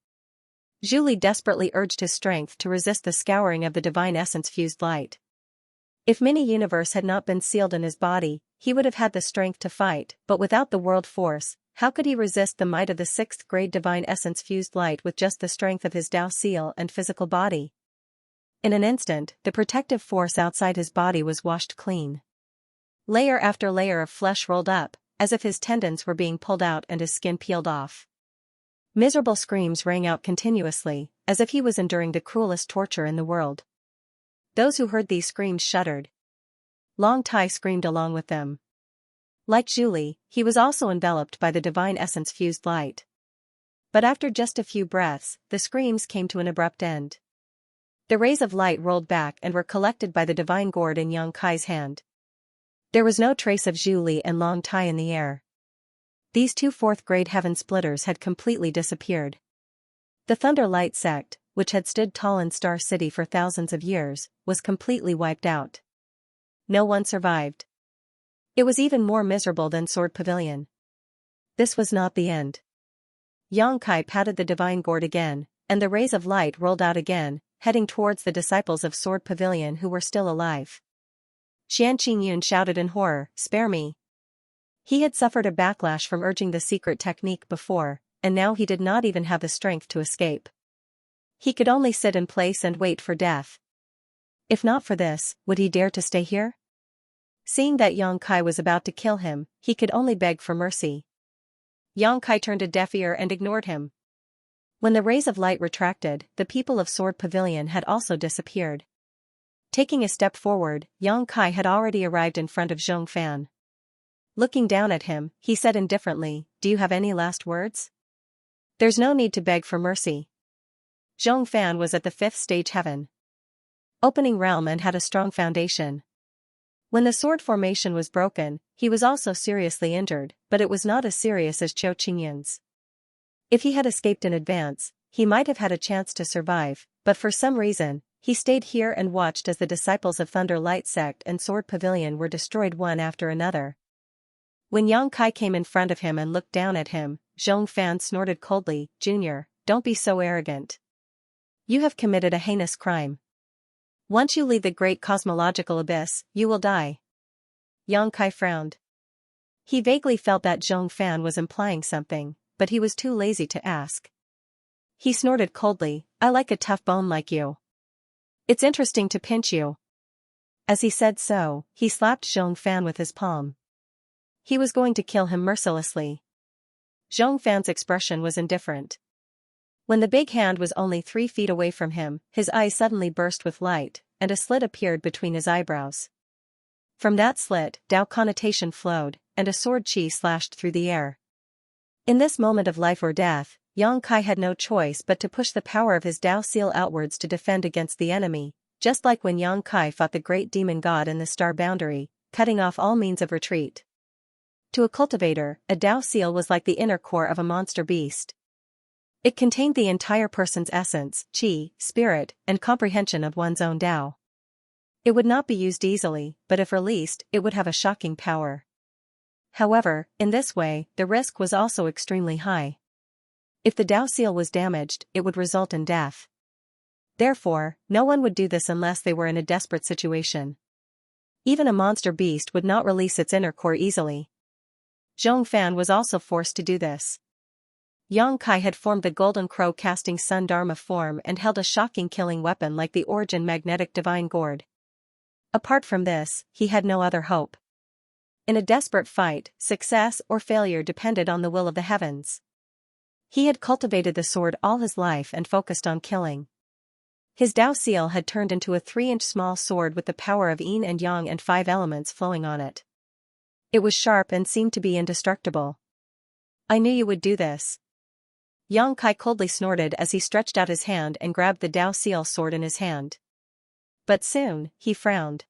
Zhu Li desperately urged his strength to resist the scouring of the divine essence-fused light. If Mini-Universe had not been sealed in his body, he would have had the strength to fight, but without the world force, how could he resist the might of the 6th grade divine essence-fused light with just the strength of his Tao seal and physical body? In an instant, the protective force outside his body was washed clean. Layer after layer of flesh rolled up, as if his tendons were being pulled out and his skin peeled off. Miserable screams rang out continuously, as if he was enduring the cruelest torture in the world. Those who heard these screams shuddered. Long Tai screamed along with them. Like Julie, he was also enveloped by the divine essence-fused light. But after just a few breaths, the screams came to an abrupt end. The rays of light rolled back and were collected by the divine gourd in Yang Kai's hand. There was no trace of Julie and Long Tai in the air. These two fourth-grade heaven splitters had completely disappeared. The Thunder Light sect, which had stood tall in Star City for thousands of years, was completely wiped out. No one survived. It was even more miserable than Sword Pavilion. This was not the end. Yang Kai patted the divine gourd again, and the rays of light rolled out again, heading towards the disciples of Sword Pavilion who were still alive. Xianxia shouted in horror, "Spare me!" He had suffered a backlash from urging the secret technique before, and now he did not even have the strength to escape. He could only sit in place and wait for death. If not for this, would he dare to stay here? Seeing that Yang Kai was about to kill him, he could only beg for mercy. Yang Kai turned a deaf ear and ignored him. When the rays of light retracted, the people of Sword Pavilion had also disappeared. Taking a step forward, Yang Kai had already arrived in front of Zhong Fan. Looking down at him, he said indifferently, "Do you have any last words?" "There's no need to beg for mercy." Zhong Fan was at the 5th stage heaven. Opening realm and had a strong foundation. When the sword formation was broken, he was also seriously injured, but it was not as serious as Qiu Qingyun's. If he had escaped in advance, he might have had a chance to survive, but for some reason, he stayed here and watched as the disciples of Thunder Light Sect and Sword Pavilion were destroyed one after another. When Yang Kai came in front of him and looked down at him, Zhong Fan snorted coldly, "Junior, don't be so arrogant. You have committed a heinous crime. Once you leave the great cosmological abyss, you will die." Yang Kai frowned. He vaguely felt that Zhong Fan was implying something, but he was too lazy to ask. He snorted coldly, "I like a tough bone like you. It's interesting to pinch you." As he said so, he slapped Zhong Fan with his palm. He was going to kill him mercilessly. Zhong Fan's expression was indifferent. When the big hand was only 3 feet away from him, his eyes suddenly burst with light, and a slit appeared between his eyebrows. From that slit, Dao connotation flowed, and a sword chi slashed through the air. In this moment of life or death, Yang Kai had no choice but to push the power of his Dao seal outwards to defend against the enemy, just like when Yang Kai fought the great demon god in the star boundary, cutting off all means of retreat. To a cultivator, a Dao seal was like the inner core of a monster beast. It contained the entire person's essence, chi, spirit, and comprehension of one's own Dao. It would not be used easily, but if released, it would have a shocking power. However, in this way, the risk was also extremely high. If the Dao seal was damaged, it would result in death. Therefore, no one would do this unless they were in a desperate situation. Even a monster beast would not release its inner core easily. Zhong Fan was also forced to do this. Yang Kai had formed the Golden Crow casting Sun Dharma form and held a shocking killing weapon like the Origin magnetic divine gourd. Apart from this, he had no other hope. In a desperate fight, success or failure depended on the will of the heavens. He had cultivated the sword all his life and focused on killing. His Dao seal had turned into a 3-inch small sword with the power of yin and yang and 5 elements flowing on it. It was sharp and seemed to be indestructible. "I knew you would do this." Yang Kai coldly snorted as he stretched out his hand and grabbed the Dao seal sword in his hand. But soon, he frowned.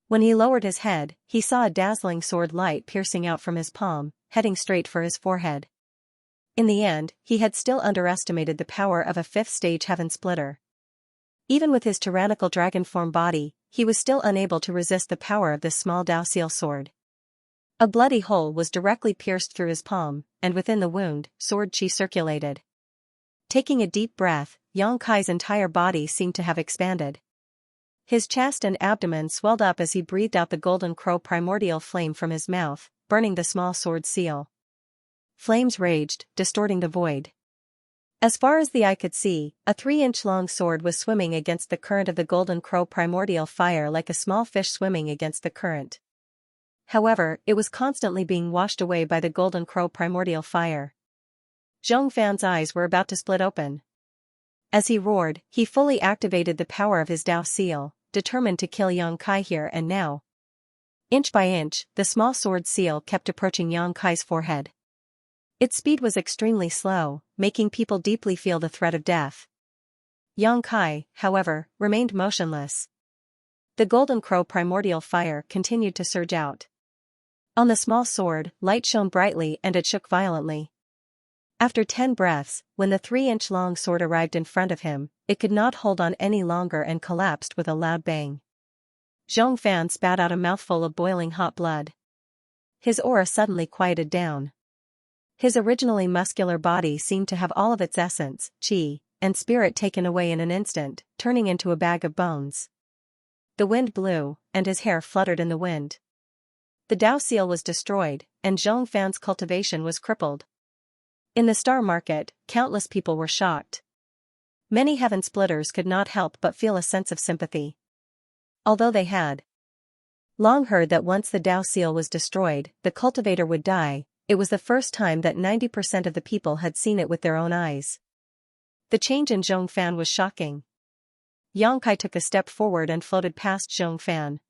When he lowered his head, he saw a dazzling sword light piercing out from his palm, heading straight for his forehead. In the end, he had still underestimated the power of a 5th stage heaven splitter. Even with his tyrannical dragon form body, he was still unable to resist the power of this small Dao seal sword. A bloody hole was directly pierced through his palm, and within the wound, sword chi circulated. Taking a deep breath, Yang Kai's entire body seemed to have expanded. His chest and abdomen swelled up as he breathed out the Golden Crow primordial flame from his mouth, burning the small sword seal. Flames raged, distorting the void. As far as the eye could see, a 3-inch long sword was swimming against the current of the Golden Crow primordial fire like a small fish swimming against the current. However, it was constantly being washed away by the Golden Crow primordial fire. Zhong Fan's eyes were about to split open. As he roared, he fully activated the power of his Dao seal, determined to kill Yang Kai here and now. Inch by inch, the small sword seal kept approaching Yang Kai's forehead. Its speed was extremely slow, making people deeply feel the threat of death. Yang Kai, however, remained motionless. The golden crow primordial fire continued to surge out. On the small sword, light shone brightly and it shook violently. After 10 breaths, when the 3-inch-long sword arrived in front of him, it could not hold on any longer and collapsed with a loud bang. Zhong Fan spat out a mouthful of boiling hot blood. His aura suddenly quieted down. His originally muscular body seemed to have all of its essence, qi, and spirit taken away in an instant, turning into a bag of bones. The wind blew, and his hair fluttered in the wind. The Dao seal was destroyed, and Zhong Fan's cultivation was crippled. In the star market, countless people were shocked. Many heaven splitters could not help but feel a sense of sympathy. Although they had long heard that once the Dao seal was destroyed, the cultivator would die, it was the first time that 90% of the people had seen it with their own eyes. The change in Zhong Fan was shocking. Yang Kai took a step forward and floated past Zhong Fan.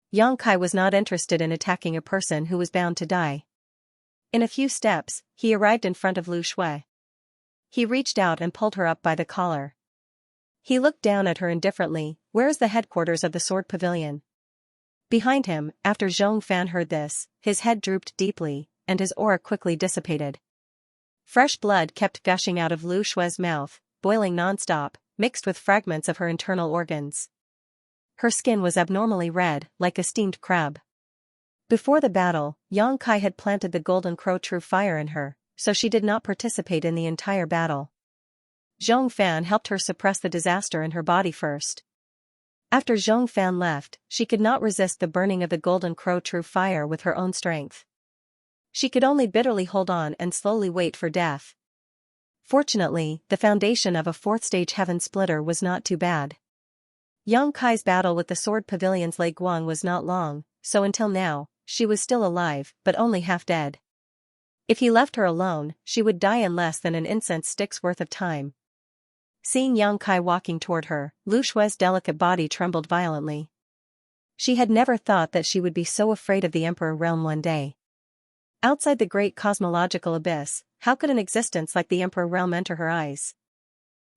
Yang Kai was not interested in attacking a person who was bound to die. In a few steps, he arrived in front of Lu Shui. He reached out and pulled her up by the collar. He looked down at her indifferently. Where is the headquarters of the Sword Pavilion? Behind him, after Zhong Fan heard this, his head drooped deeply, and his aura quickly dissipated. Fresh blood kept gushing out of Lu Shui's mouth, boiling non-stop, mixed with fragments of her internal organs. Her skin was abnormally red, like a steamed crab. Before the battle, Yang Kai had planted the golden crow true fire in her, so she did not participate in the entire battle. Zhong Fan helped her suppress the disaster in her body first. After Zhong Fan left, she could not resist the burning of the golden crow true fire with her own strength. She could only bitterly hold on and slowly wait for death. Fortunately, the foundation of a 4th-stage heaven splitter was not too bad. Yang Kai's battle with the Sword Pavilion's Lei Guang was not long, so until now, she was still alive, but only half dead. If he left her alone, she would die in less than an incense stick's worth of time. Seeing Yang Kai walking toward her, Lu Shui's delicate body trembled violently. She had never thought that she would be so afraid of the Emperor realm one day. Outside the great cosmological abyss, how could an existence like the Emperor realm enter her eyes?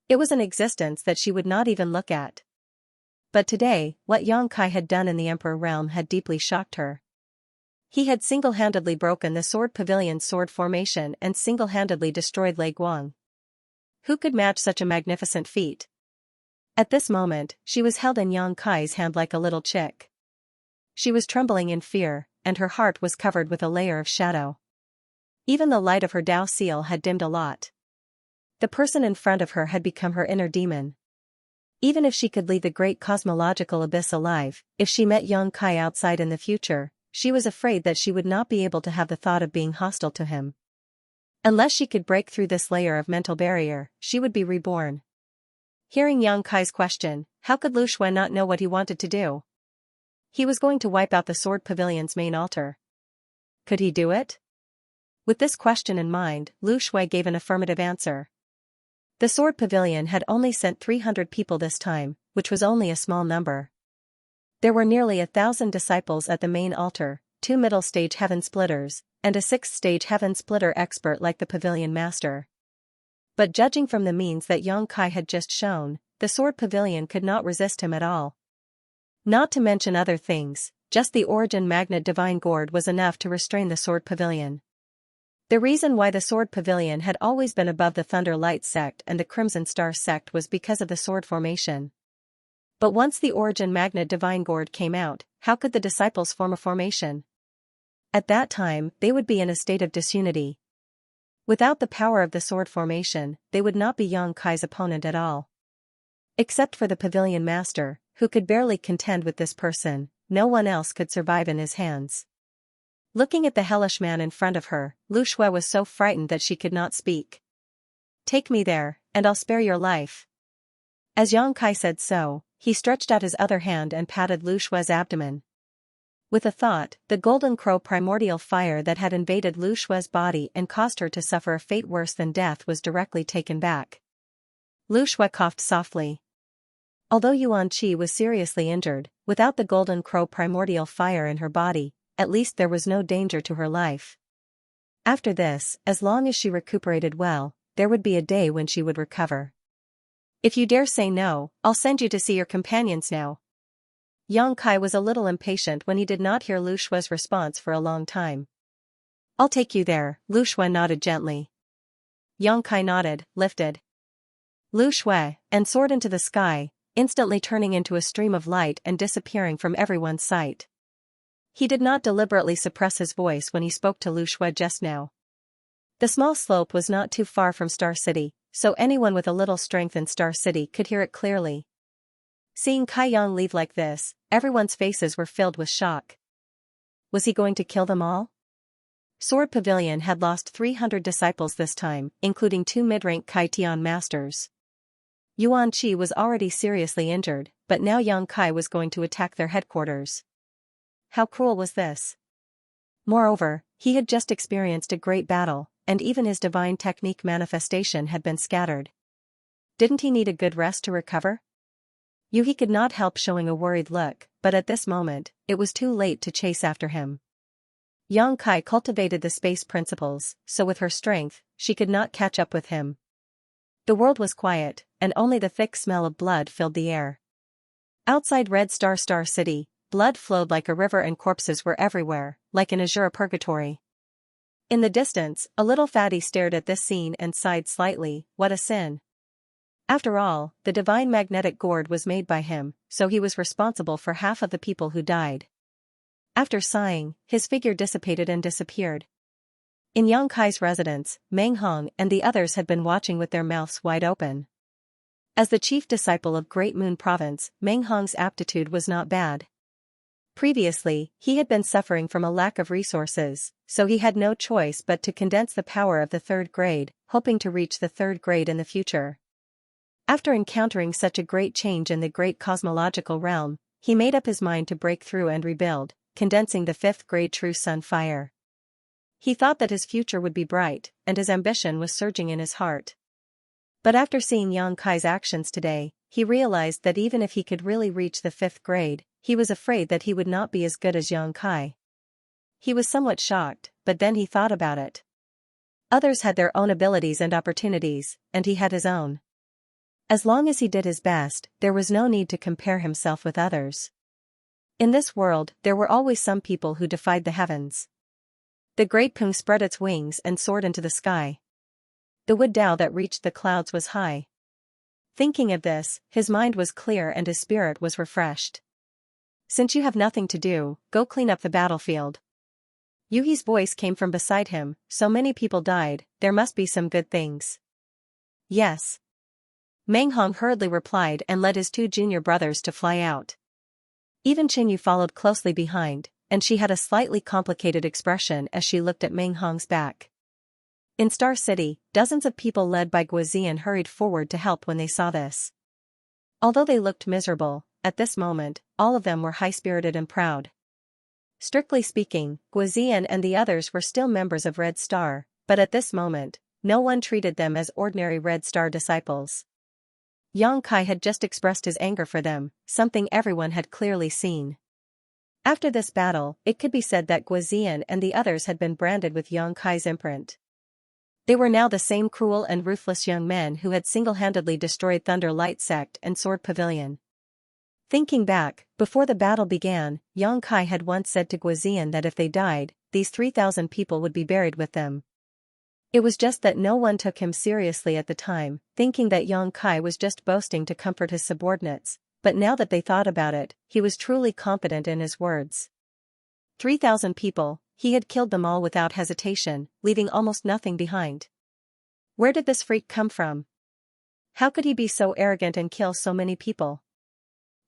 It was an existence that she would not even look at. But today, what Yang Kai had done in the Emperor realm had deeply shocked her. He had single-handedly broken the Sword Pavilion's sword formation and single-handedly destroyed Lei Guang. Who could match such a magnificent feat? At this moment, she was held in Yang Kai's hand like a little chick. She was trembling in fear, and her heart was covered with a layer of shadow. Even the light of her Dao seal had dimmed a lot. The person in front of her had become her inner demon. Even if she could leave the great cosmological abyss alive, if she met Yang Kai outside in the future, she was afraid that she would not be able to have the thought of being hostile to him. Unless she could break through this layer of mental barrier, she would be reborn. Hearing Yang Kai's question, how could Lu Shui not know what he wanted to do? He was going to wipe out the Sword Pavilion's main altar. Could he do it? With this question in mind, Lu Shui gave an affirmative answer. The Sword Pavilion had only sent 300 people this time, which was only a small number. There were nearly 1,000 disciples at the main altar, 2 middle-stage heaven splitters, and a 6th-stage heaven splitter expert like the Pavilion Master. But judging from the means that Yang Kai had just shown, the Sword Pavilion could not resist him at all. Not to mention other things, just the Origin Magnet Divine Gourd was enough to restrain the Sword Pavilion. The reason why the Sword Pavilion had always been above the Thunder Light sect and the Crimson Star sect was because of the sword formation. But once the Origin Magnet Divine Gourd came out, how could the disciples form a formation? At that time, they would be in a state of disunity. Without the power of the sword formation, they would not be Yang Kai's opponent at all. Except for the Pavilion Master, who could barely contend with this person, no one else could survive in his hands. Looking at the hellish man in front of her, Lu Shui was so frightened that she could not speak. "Take me there, and I'll spare your life." As Yang Kai said so, he stretched out his other hand and patted Lu Shui's abdomen. With a thought, the golden crow primordial fire that had invaded Lu Shui's body and caused her to suffer a fate worse than death was directly taken back. Lu Shui coughed softly. Although Yuan Qi was seriously injured, Without the golden crow primordial fire in her body, at least there was no danger to her life. After this, as long as she recuperated well, there would be a day when she would recover. If you dare say no, I'll send you to see your companions now. Yang Kai was a little impatient when he did not hear Lu Shue's response for a long time. I'll take you there, Lu Shue nodded gently. Yang Kai nodded, lifted Lu Shue, and soared into the sky, instantly turning into a stream of light and disappearing from everyone's sight. He did not deliberately suppress his voice when he spoke to Lu Shue just now. The small slope was not too far from Star City, so anyone with a little strength in Star City could hear it clearly. Seeing Kai Yang leave like this, everyone's faces were filled with shock. Was he going to kill them all? Sword Pavilion had lost 300 disciples this time, including 2 mid-rank Kai Tian masters. Yuan Qi was already seriously injured, but now Yang Kai was going to attack their headquarters. How cruel was this? Moreover, he had just experienced a great battle, and even his divine technique manifestation had been scattered. Didn't he need a good rest to recover? He could not help showing a worried look, but at this moment, it was too late to chase after him. Yang Kai cultivated the space principles, so with her strength, she could not catch up with him. The world was quiet, and only the thick smell of blood filled the air. Outside Red Star City, blood flowed like a river and corpses were everywhere, like an azure purgatory. In the distance, a little fatty stared at this scene and sighed slightly, what a sin. After all, the divine magnetic gourd was made by him, so he was responsible for half of the people who died. After sighing, his figure dissipated and disappeared. In Yang Kai's residence, Meng Hong and the others had been watching with their mouths wide open. As the chief disciple of Great Moon Province, Meng Hong's aptitude was not bad. Previously, he had been suffering from a lack of resources, so he had no choice but to condense the power of the 3rd grade, hoping to reach the 3rd grade in the future. After encountering such a great change in the great cosmological realm, he made up his mind to break through and rebuild, condensing the 5th grade true sun fire. He thought that his future would be bright, and his ambition was surging in his heart. But after seeing Yang Kai's actions today, he realized that even if he could really reach the 5th grade, he was afraid that he would not be as good as Yang Kai. He was somewhat shocked, but then he thought about it. Others had their own abilities and opportunities, and he had his own. As long as he did his best, there was no need to compare himself with others. In this world, there were always some people who defied the heavens. The great Pung spread its wings and soared into the sky. The wood Dao that reached the clouds was high. Thinking of this, his mind was clear and his spirit was refreshed. Since you have nothing to do, go clean up the battlefield. Yuhi's voice came from beside him, so many people died, there must be some good things. Yes. Meng Hong hurriedly replied and led his 2 junior brothers to fly out. Even Qingyu followed closely behind, and she had a slightly complicated expression as she looked at Meng Hong's back. In Star City, dozens of people led by Guozian hurried forward to help when they saw this. Although they looked miserable, at this moment, all of them were high-spirited and proud. Strictly speaking, Guozian and the others were still members of Red Star, but at this moment, no one treated them as ordinary Red Star disciples. Yang Kai had just expressed his anger for them, something everyone had clearly seen. After this battle, it could be said that Guozian and the others had been branded with Yang Kai's imprint. They were now the same cruel and ruthless young men who had single-handedly destroyed Thunder Light Sect and Sword Pavilion. Thinking back, before the battle began, Yang Kai had once said to Guozian that if they died, these 3,000 people would be buried with them. It was just that no one took him seriously at the time, thinking that Yang Kai was just boasting to comfort his subordinates, but now that they thought about it, he was truly confident in his words. 3,000 people, he had killed them all without hesitation, leaving almost nothing behind. Where did this freak come from? How could he be so arrogant and kill so many people?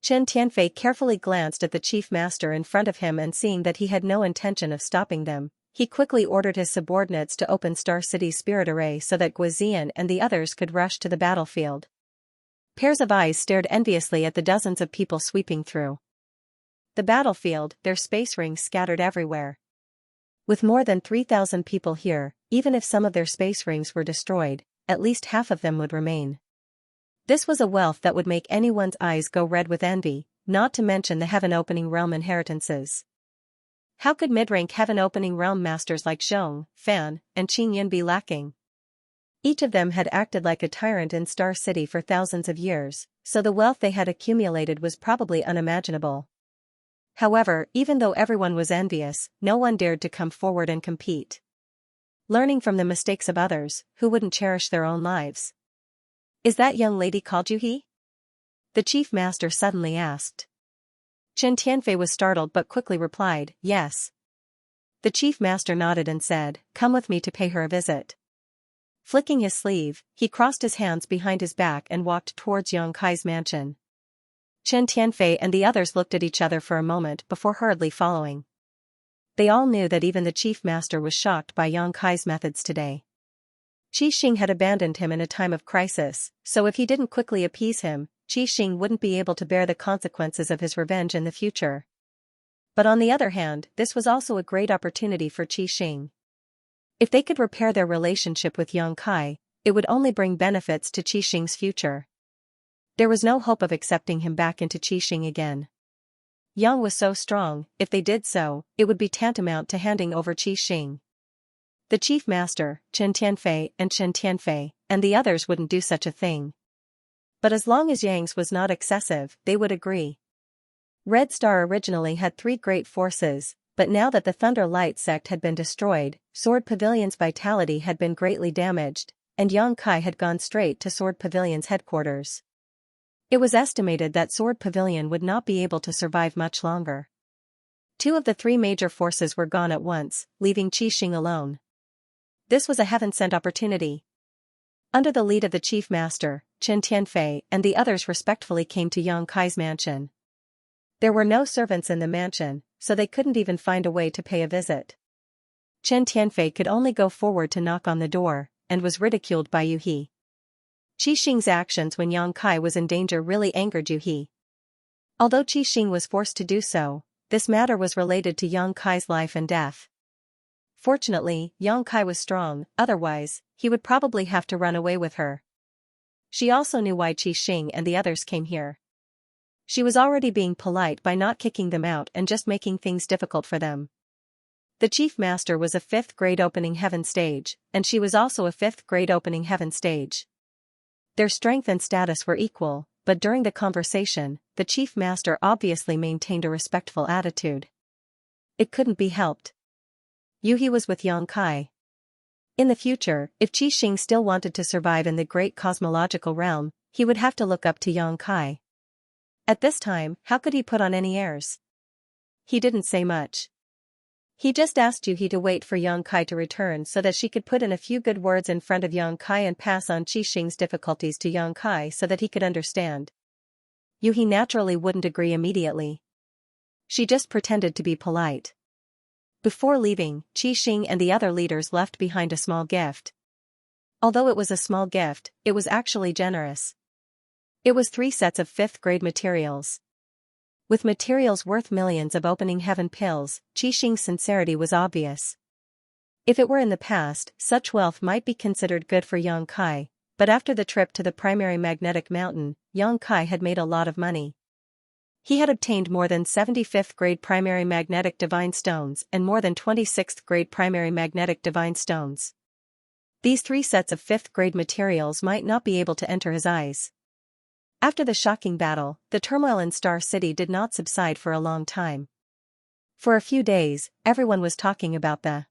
Chen Tianfei carefully glanced at the chief master in front of him and seeing that he had no intention of stopping them, he quickly ordered his subordinates to open Star City's spirit array so that Guozian and the others could rush to the battlefield. Pairs of eyes stared enviously at the dozens of people sweeping through the battlefield, their space rings scattered everywhere. With more than 3,000 people here, even if some of their space rings were destroyed, at least half of them would remain. This was a wealth that would make anyone's eyes go red with envy, not to mention the heaven-opening realm inheritances. How could mid-rank heaven-opening realm masters like Zhong, Fan, and Qingyan be lacking? Each of them had acted like a tyrant in Star City for thousands of years, so the wealth they had accumulated was probably unimaginable. However, even though everyone was envious, no one dared to come forward and compete. Learning from the mistakes of others, who wouldn't cherish their own lives? "Is that young lady called Yuhi?" the chief master suddenly asked. Chen Tianfei was startled but quickly replied, "Yes." The chief master nodded and said, "Come with me to pay her a visit." Flicking his sleeve, he crossed his hands behind his back and walked towards Yang Kai's mansion. Chen Tianfei and the others looked at each other for a moment before hurriedly following. They all knew that even the chief master was shocked by Yang Kai's methods today. Qi Xing had abandoned him in a time of crisis, so if he didn't quickly appease him, Qi Xing wouldn't be able to bear the consequences of his revenge in the future. But on the other hand, this was also a great opportunity for Qi Xing. If they could repair their relationship with Yang Kai, it would only bring benefits to Qi Xing's future. There was no hope of accepting him back into Qi Xing again. Yang was so strong, if they did so, it would be tantamount to handing over Qi Xing. The chief master, Chen Tianfei, and the others wouldn't do such a thing. But as long as Yang's was not excessive, they would agree. Red Star originally had 3 great forces, but now that the Thunder Light sect had been destroyed, Sword Pavilion's vitality had been greatly damaged, and Yang Kai had gone straight to Sword Pavilion's headquarters. It was estimated that Sword Pavilion would not be able to survive much longer. 2 of the 3 major forces were gone at once, leaving Qi Xing alone. This was a heaven-sent opportunity. Under the lead of the chief master, Chen Tianfei and the others respectfully came to Yang Kai's mansion. There were no servants in the mansion, so they couldn't even find a way to pay a visit. Chen Tianfei could only go forward to knock on the door, and was ridiculed by Yuhi. Qi Xing's actions when Yang Kai was in danger really angered Yuhi. Although Qi Xing was forced to do so, this matter was related to Yang Kai's life and death. Fortunately, Yang Kai was strong, otherwise, he would probably have to run away with her. She also knew why Qi Xing and the others came here. She was already being polite by not kicking them out and just making things difficult for them. The chief master was a 5th grade opening heaven stage, and she was also a 5th grade opening heaven stage. Their strength and status were equal, but during the conversation, the chief master obviously maintained a respectful attitude. It couldn't be helped. Yuhi was with Yang Kai. In the future, if Qi Xing still wanted to survive in the great cosmological realm, he would have to look up to Yang Kai. At this time, how could he put on any airs? He didn't say much. He just asked Yuhi to wait for Yang Kai to return so that she could put in a few good words in front of Yang Kai and pass on Qi Xing's difficulties to Yang Kai so that he could understand. Yuhi naturally wouldn't agree immediately. She just pretended to be polite. Before leaving, Qi Xing and the other leaders left behind a small gift. Although it was a small gift, it was actually generous. It was 3 sets of 5th grade materials. With materials worth millions of opening heaven pills, Qi Xing's sincerity was obvious. If it were in the past, such wealth might be considered good for Yang Kai, but after the trip to the primary magnetic mountain, Yang Kai had made a lot of money. He had obtained more than 75th grade primary magnetic divine stones and more than 26th grade primary magnetic divine stones. These 3 sets of 5th grade materials might not be able to enter his eyes. After the shocking battle, the turmoil in Star City did not subside for a long time. For a few days, everyone was talking about the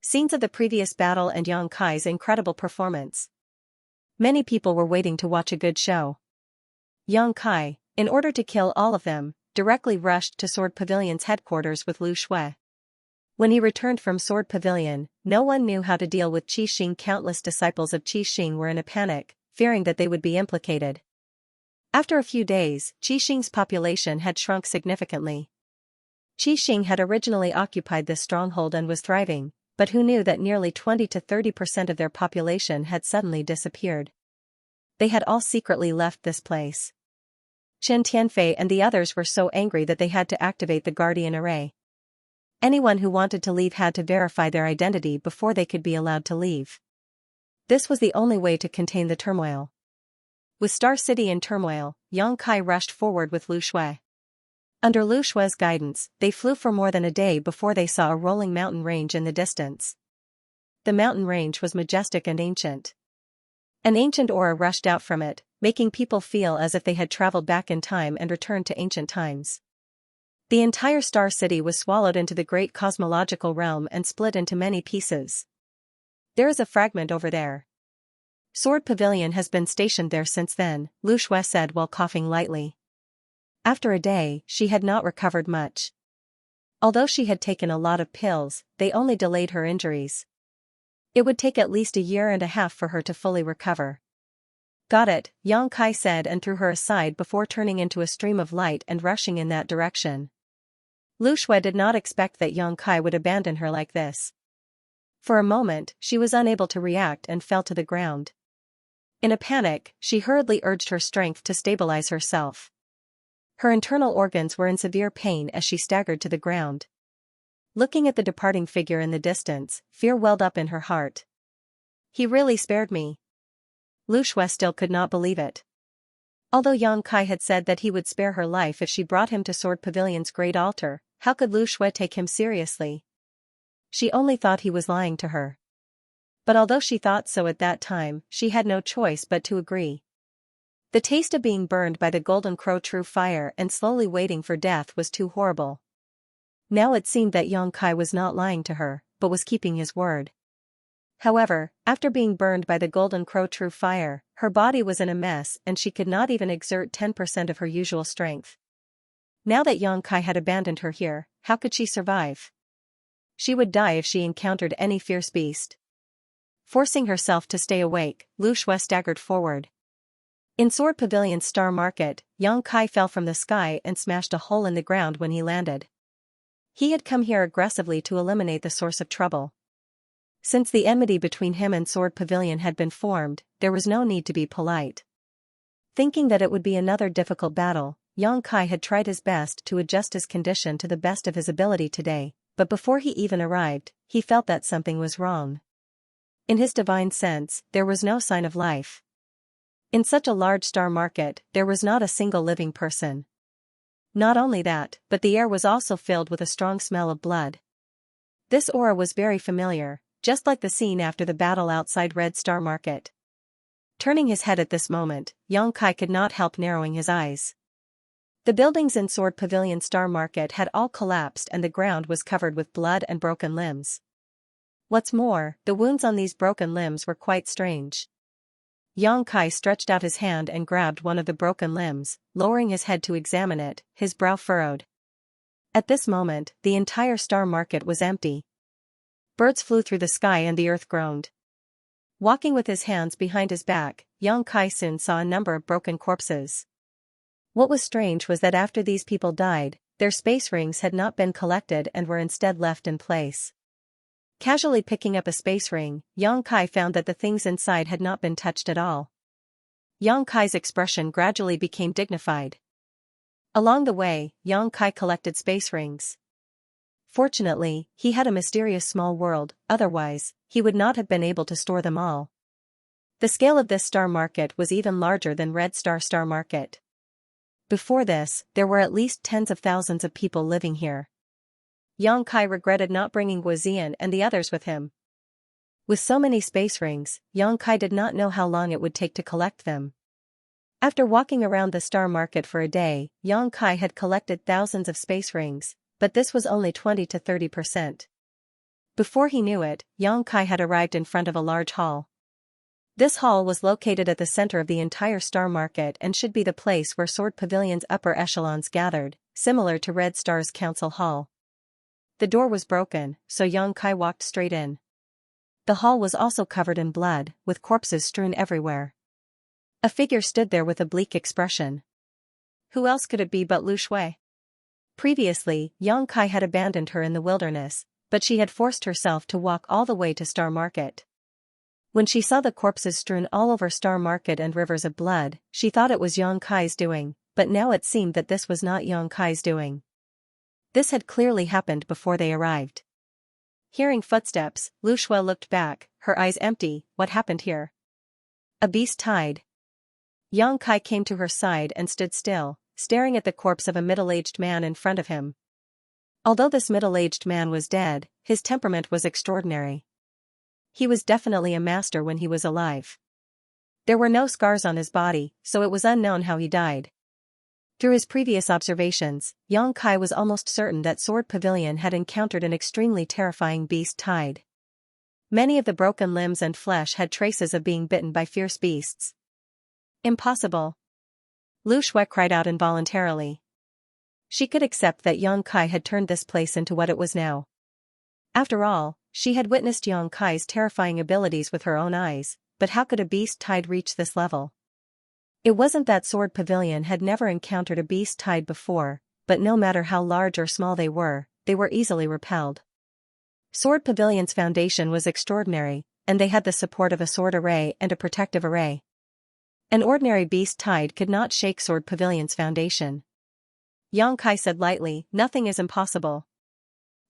scenes of the previous battle and Yang Kai's incredible performance. Many people were waiting to watch a good show. Yang Kai, in order to kill all of them, directly rushed to Sword Pavilion's headquarters with Lu Shui. When he returned from Sword Pavilion, no one knew how to deal with Qi Xing. Countless disciples of Qi Xing were in a panic, fearing that they would be implicated. After a few days, Qi Xing's population had shrunk significantly. Qi Xing had originally occupied this stronghold and was thriving, but who knew that nearly 20 to 30% of their population had suddenly disappeared? They had all secretly left this place. Chen Tianfei and the others were so angry that they had to activate the Guardian Array. Anyone who wanted to leave had to verify their identity before they could be allowed to leave. This was the only way to contain the turmoil. With Star City in turmoil, Yang Kai rushed forward with Lu Shui. Under Lu Shui's guidance, they flew for more than a day before they saw a rolling mountain range in the distance. The mountain range was majestic and ancient. An ancient aura rushed out from it, making people feel as if they had traveled back in time and returned to ancient times. The entire Star City was swallowed into the great cosmological realm and split into many pieces. There is a fragment over there. Sword Pavilion has been stationed there since then, Lu Shui said while coughing lightly. After a day, she had not recovered much. Although she had taken a lot of pills, they only delayed her injuries. It would take at least a year and a half for her to fully recover. Got it, Yang Kai said and threw her aside before turning into a stream of light and rushing in that direction. Lu Shui did not expect that Yang Kai would abandon her like this. For a moment, she was unable to react and fell to the ground. In a panic, she hurriedly urged her strength to stabilize herself. Her internal organs were in severe pain as she staggered to the ground. Looking at the departing figure in the distance, fear welled up in her heart. He really spared me. Lu Shui still could not believe it. Although Yang Kai had said that he would spare her life if she brought him to Sword Pavilion's great altar, how could Lu Shui take him seriously? She only thought he was lying to her. But although she thought so at that time, she had no choice but to agree. The taste of being burned by the golden crow true fire and slowly waiting for death was too horrible. Now it seemed that Yang Kai was not lying to her, but was keeping his word. However, after being burned by the golden crow true fire, her body was in a mess and she could not even exert 10% of her usual strength. Now that Yang Kai had abandoned her here, how could she survive? She would die if she encountered any fierce beast. Forcing herself to stay awake, Lu Shui staggered forward. In Sword Pavilion's Star Market, Yang Kai fell from the sky and smashed a hole in the ground when he landed. He had come here aggressively to eliminate the source of trouble. Since the enmity between him and Sword Pavilion had been formed, there was no need to be polite. Thinking that it would be another difficult battle, Yang Kai had tried his best to adjust his condition to the best of his ability today, but before he even arrived, he felt that something was wrong. In his divine sense, there was no sign of life. In such a large star market, there was not a single living person. Not only that, but the air was also filled with a strong smell of blood. This aura was very familiar, just like the scene after the battle outside Red Star Market. Turning his head at this moment, Yang Kai could not help narrowing his eyes. The buildings in Sword Pavilion Star Market had all collapsed and the ground was covered with blood and broken limbs. What's more, the wounds on these broken limbs were quite strange. Yang Kai stretched out his hand and grabbed one of the broken limbs, lowering his head to examine it, his brow furrowed. At this moment, the entire star market was empty. Birds flew through the sky and the earth groaned. Walking with his hands behind his back, Yang Kai soon saw a number of broken corpses. What was strange was that after these people died, their space rings had not been collected and were instead left in place. Casually picking up a space ring, Yang Kai found that the things inside had not been touched at all. Yang Kai's expression gradually became dignified. Along the way, Yang Kai collected space rings. Fortunately, he had a mysterious small world, otherwise, he would not have been able to store them all. The scale of this star market was even larger than Red Star Market. Before this, there were at least tens of thousands of people living here. Yang Kai regretted not bringing Guozian and the others with him. With so many space rings, Yang Kai did not know how long it would take to collect them. After walking around the star market for a day, Yang Kai had collected thousands of space rings, but this was only 20 to 30%. Before he knew it, Yang Kai had arrived in front of a large hall. This hall was located at the center of the entire star market and should be the place where Sword Pavilion's upper echelons gathered, similar to Red Star's council hall. The door was broken, so Yang Kai walked straight in. The hall was also covered in blood, with corpses strewn everywhere. A figure stood there with a bleak expression. Who else could it be but Lu Shui? Previously, Yang Kai had abandoned her in the wilderness, but she had forced herself to walk all the way to Star Market. When she saw the corpses strewn all over Star Market and rivers of blood, she thought it was Yang Kai's doing, but now it seemed that this was not Yang Kai's doing. This had clearly happened before they arrived. Hearing footsteps, Lu Shui looked back, her eyes empty. What happened here? A beast tied. Yang Kai came to her side and stood still, staring at the corpse of a middle-aged man in front of him. Although this middle-aged man was dead, his temperament was extraordinary. He was definitely a master when he was alive. There were no scars on his body, so it was unknown how he died. Through his previous observations, Yang Kai was almost certain that Sword Pavilion had encountered an extremely terrifying beast tide. Many of the broken limbs and flesh had traces of being bitten by fierce beasts. Impossible! Lu Shui cried out involuntarily. She could accept that Yang Kai had turned this place into what it was now. After all, she had witnessed Yang Kai's terrifying abilities with her own eyes, but how could a beast tide reach this level? It wasn't that Sword Pavilion had never encountered a beast tide before, but no matter how large or small they were easily repelled. Sword Pavilion's foundation was extraordinary, and they had the support of a sword array and a protective array. An ordinary beast tide could not shake Sword Pavilion's foundation. Yang Kai said lightly, "Nothing is impossible."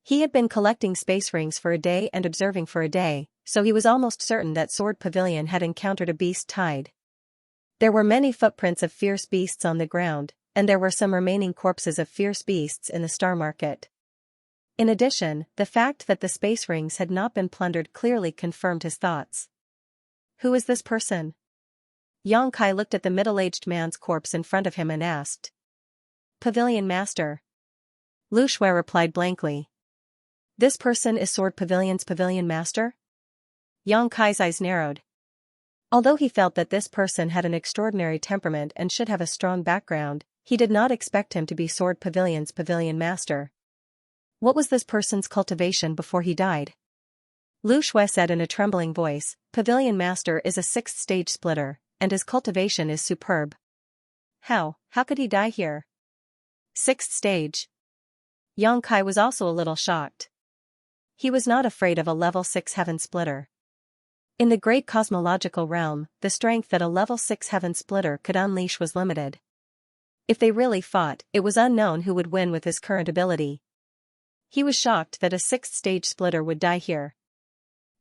He had been collecting space rings for a day and observing for a day, so he was almost certain that Sword Pavilion had encountered a beast tide. There were many footprints of fierce beasts on the ground, and there were some remaining corpses of fierce beasts in the star market. In addition, the fact that the space rings had not been plundered clearly confirmed his thoughts. Who is this person? Yang Kai looked at the middle-aged man's corpse in front of him and asked. Pavilion Master. Lu Shui replied blankly. This person is Sword Pavilion's Pavilion Master? Yang Kai's eyes narrowed. Although he felt that this person had an extraordinary temperament and should have a strong background, he did not expect him to be Sword Pavilion's Pavilion Master. What was this person's cultivation before he died? Lu Shui said in a trembling voice, Pavilion Master is a 6th stage splitter, and his cultivation is superb. How could he die here? 6th stage. Yang Kai was also a little shocked. He was not afraid of a level 6 heaven splitter. In the great cosmological realm, the strength that a level 6 heaven splitter could unleash was limited. If they really fought, it was unknown who would win with his current ability. He was shocked that a 6th stage splitter would die here.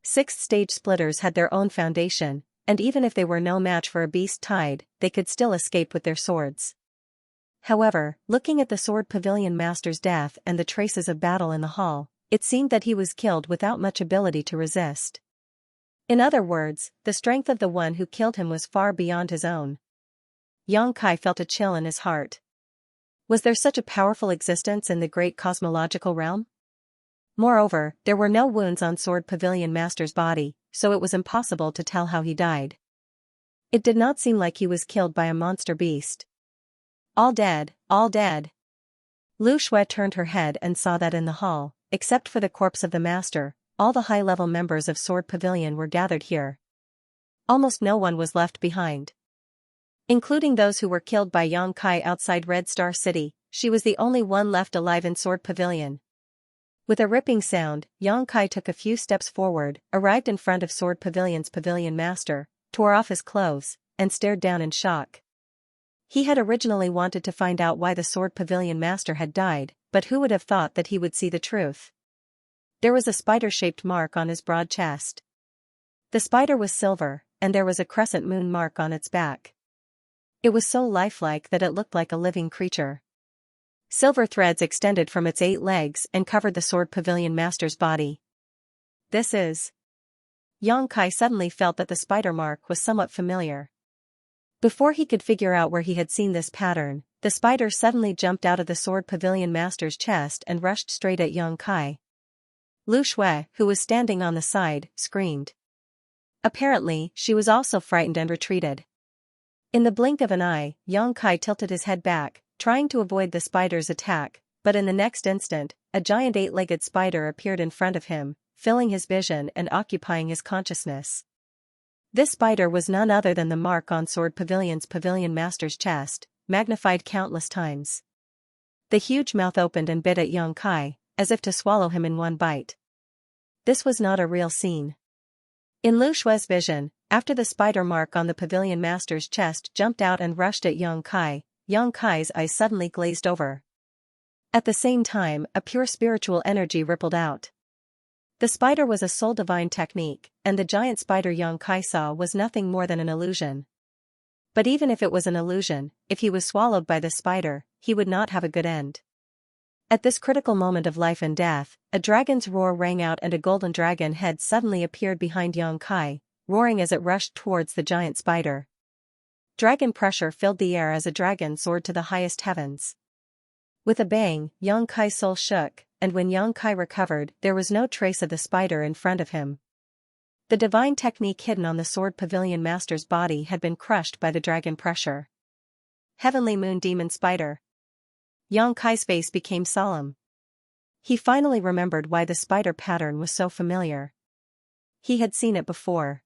6th stage splitters had their own foundation, and even if they were no match for a beast tide, they could still escape with their swords. However, looking at the Sword Pavilion Master's death and the traces of battle in the hall, it seemed that he was killed without much ability to resist. In other words, the strength of the one who killed him was far beyond his own. Yang Kai felt a chill in his heart. Was there such a powerful existence in the great cosmological realm? Moreover, there were no wounds on Sword Pavilion Master's body, so it was impossible to tell how he died. It did not seem like he was killed by a monster beast. All dead, all dead. Lu Shui turned her head and saw that in the hall, except for the corpse of the master, all the high-level members of Sword Pavilion were gathered here. Almost no one was left behind. Including those who were killed by Yang Kai outside Red Star City, she was the only one left alive in Sword Pavilion. With a ripping sound, Yang Kai took a few steps forward, arrived in front of Sword Pavilion's Pavilion Master, tore off his clothes, and stared down in shock. He had originally wanted to find out why the Sword Pavilion Master had died, but who would have thought that he would see the truth? There was a spider-shaped mark on his broad chest. The spider was silver, and there was a crescent moon mark on its back. It was so lifelike that it looked like a living creature. Silver threads extended from its 8 legs and covered the Sword Pavilion Master's body. This is... Yang Kai suddenly felt that the spider mark was somewhat familiar. Before he could figure out where he had seen this pattern, the spider suddenly jumped out of the Sword Pavilion Master's chest and rushed straight at Yang Kai. Lu Shui, who was standing on the side, screamed. Apparently, she was also frightened and retreated. In the blink of an eye, Yang Kai tilted his head back, trying to avoid the spider's attack, but in the next instant, a giant 8-legged spider appeared in front of him, filling his vision and occupying his consciousness. This spider was none other than the mark on Sword Pavilion's Pavilion Master's chest, magnified countless times. The huge mouth opened and bit at Yang Kai, as if to swallow him in one bite. This was not a real scene. In Lu Shui's vision, after the spider mark on the Pavilion Master's chest jumped out and rushed at Yang Kai's eyes suddenly glazed over. At the same time, a pure spiritual energy rippled out. The spider was a soul divine technique, and the giant spider Yang Kai saw was nothing more than an illusion. But even if it was an illusion, if he was swallowed by the spider, he would not have a good end. At this critical moment of life and death, a dragon's roar rang out and a golden dragon head suddenly appeared behind Yang Kai, roaring as it rushed towards the giant spider. Dragon pressure filled the air as a dragon soared to the highest heavens. With a bang, Yang Kai's soul shook, and when Yang Kai recovered, there was no trace of the spider in front of him. The divine technique hidden on the Sword Pavilion Master's body had been crushed by the dragon pressure. Heavenly Moon Demon Spider. Yang Kai's face became solemn. He finally remembered why the spider pattern was so familiar. He had seen it before.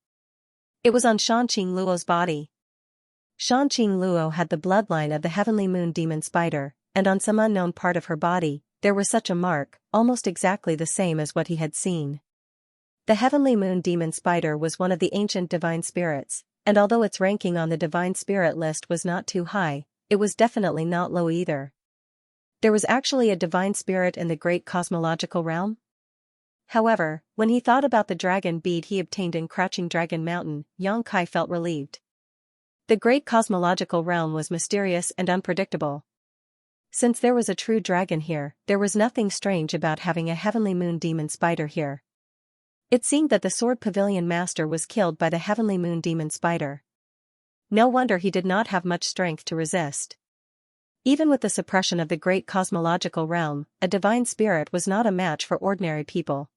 It was on Shanqing Luo's body. Shanqing Luo had the bloodline of the Heavenly Moon Demon Spider, and on some unknown part of her body, there was such a mark, almost exactly the same as what he had seen. The Heavenly Moon Demon Spider was one of the ancient divine spirits, and although its ranking on the divine spirit list was not too high, it was definitely not low either. There was actually a divine spirit in the great cosmological realm? However, when he thought about the dragon bead he obtained in Crouching Dragon Mountain, Yang Kai felt relieved. The great cosmological realm was mysterious and unpredictable. Since there was a true dragon here, there was nothing strange about having a Heavenly Moon Demon Spider here. It seemed that the Sword Pavilion Master was killed by the Heavenly Moon Demon Spider. No wonder he did not have much strength to resist. Even with the suppression of the great cosmological realm, a divine spirit was not a match for ordinary people.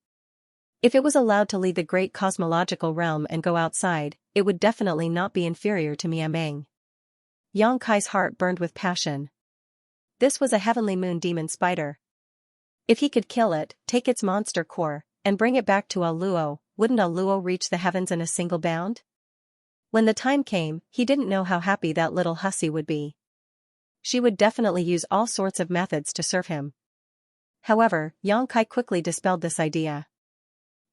If it was allowed to leave the great cosmological realm and go outside, it would definitely not be inferior to Miambang. Yang Kai's heart burned with passion. This was a Heavenly Moon Demon Spider. If he could kill it, take its monster core, and bring it back to Luo, wouldn't Luo reach the heavens in a single bound? When the time came, he didn't know how happy that little hussy would be. She would definitely use all sorts of methods to serve him. However, Yang Kai quickly dispelled this idea.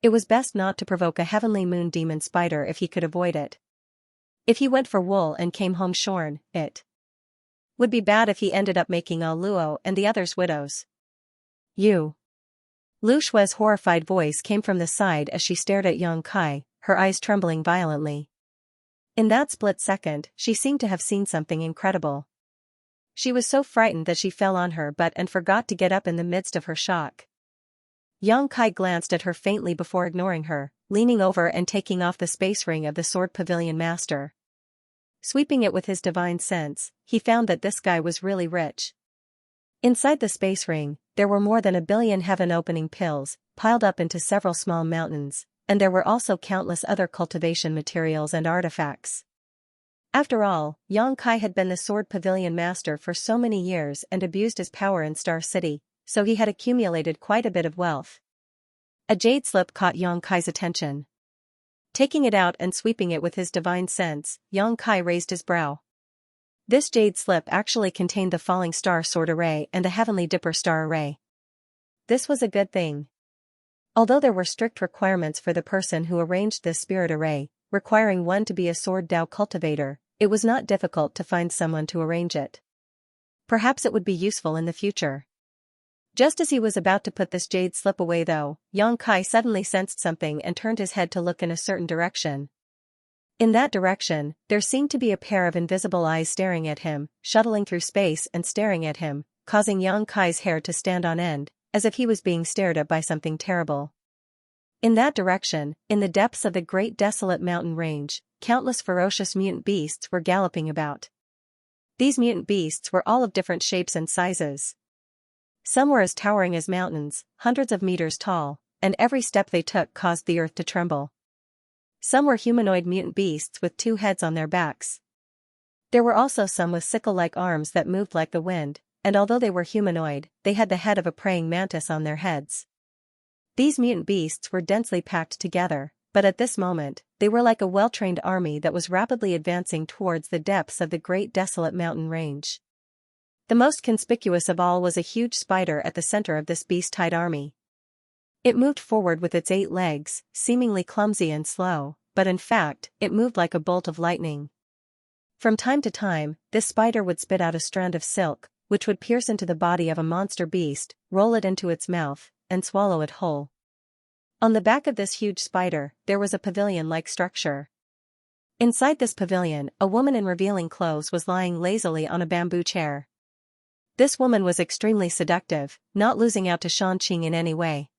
It was best not to provoke a Heavenly Moon Demon Spider if he could avoid it. If he went for wool and came home shorn, it would be bad if he ended up making Luo and the others widows. You. Lu Shui's horrified voice came from the side as she stared at Yang Kai, her eyes trembling violently. In that split second, she seemed to have seen something incredible. She was so frightened that she fell on her butt and forgot to get up in the midst of her shock. Yang Kai glanced at her faintly before ignoring her, leaning over and taking off the space ring of the Sword Pavilion Master. Sweeping it with his divine sense, he found that this guy was really rich. Inside the space ring, there were more than 1 billion heaven-opening pills, piled up into several small mountains, and there were also countless other cultivation materials and artifacts. After all, Yang Kai had been the Sword Pavilion Master for so many years and abused his power in Star City, so he had accumulated quite a bit of wealth. A jade slip caught Yang Kai's attention. Taking it out and sweeping it with his divine sense, Yang Kai raised his brow. This jade slip actually contained the Falling Star Sword Array and the Heavenly Dipper Star Array. This was a good thing. Although there were strict requirements for the person who arranged this spirit array, requiring one to be a Sword Dao cultivator, it was not difficult to find someone to arrange it. Perhaps it would be useful in the future. Just as he was about to put this jade slip away though, Yang Kai suddenly sensed something and turned his head to look in a certain direction. In that direction, there seemed to be a pair of invisible eyes staring at him, shuttling through space and staring at him, causing Yang Kai's hair to stand on end, as if he was being stared at by something terrible. In that direction, in the depths of the great desolate mountain range, countless ferocious mutant beasts were galloping about. These mutant beasts were all of different shapes and sizes. Some were as towering as mountains, hundreds of meters tall, and every step they took caused the earth to tremble. Some were humanoid mutant beasts with 2 heads on their backs. There were also some with sickle-like arms that moved like the wind, and although they were humanoid, they had the head of a praying mantis on their heads. These mutant beasts were densely packed together, but at this moment, they were like a well-trained army that was rapidly advancing towards the depths of the great desolate mountain range. The most conspicuous of all was a huge spider at the center of this beast-tide army. It moved forward with its 8 legs, seemingly clumsy and slow, but in fact, it moved like a bolt of lightning. From time to time, this spider would spit out a strand of silk, which would pierce into the body of a monster beast, roll it into its mouth, and swallow it whole. On the back of this huge spider, there was a pavilion-like structure. Inside this pavilion, a woman in revealing clothes was lying lazily on a bamboo chair. This woman was extremely seductive, not losing out to Xianxia in any way.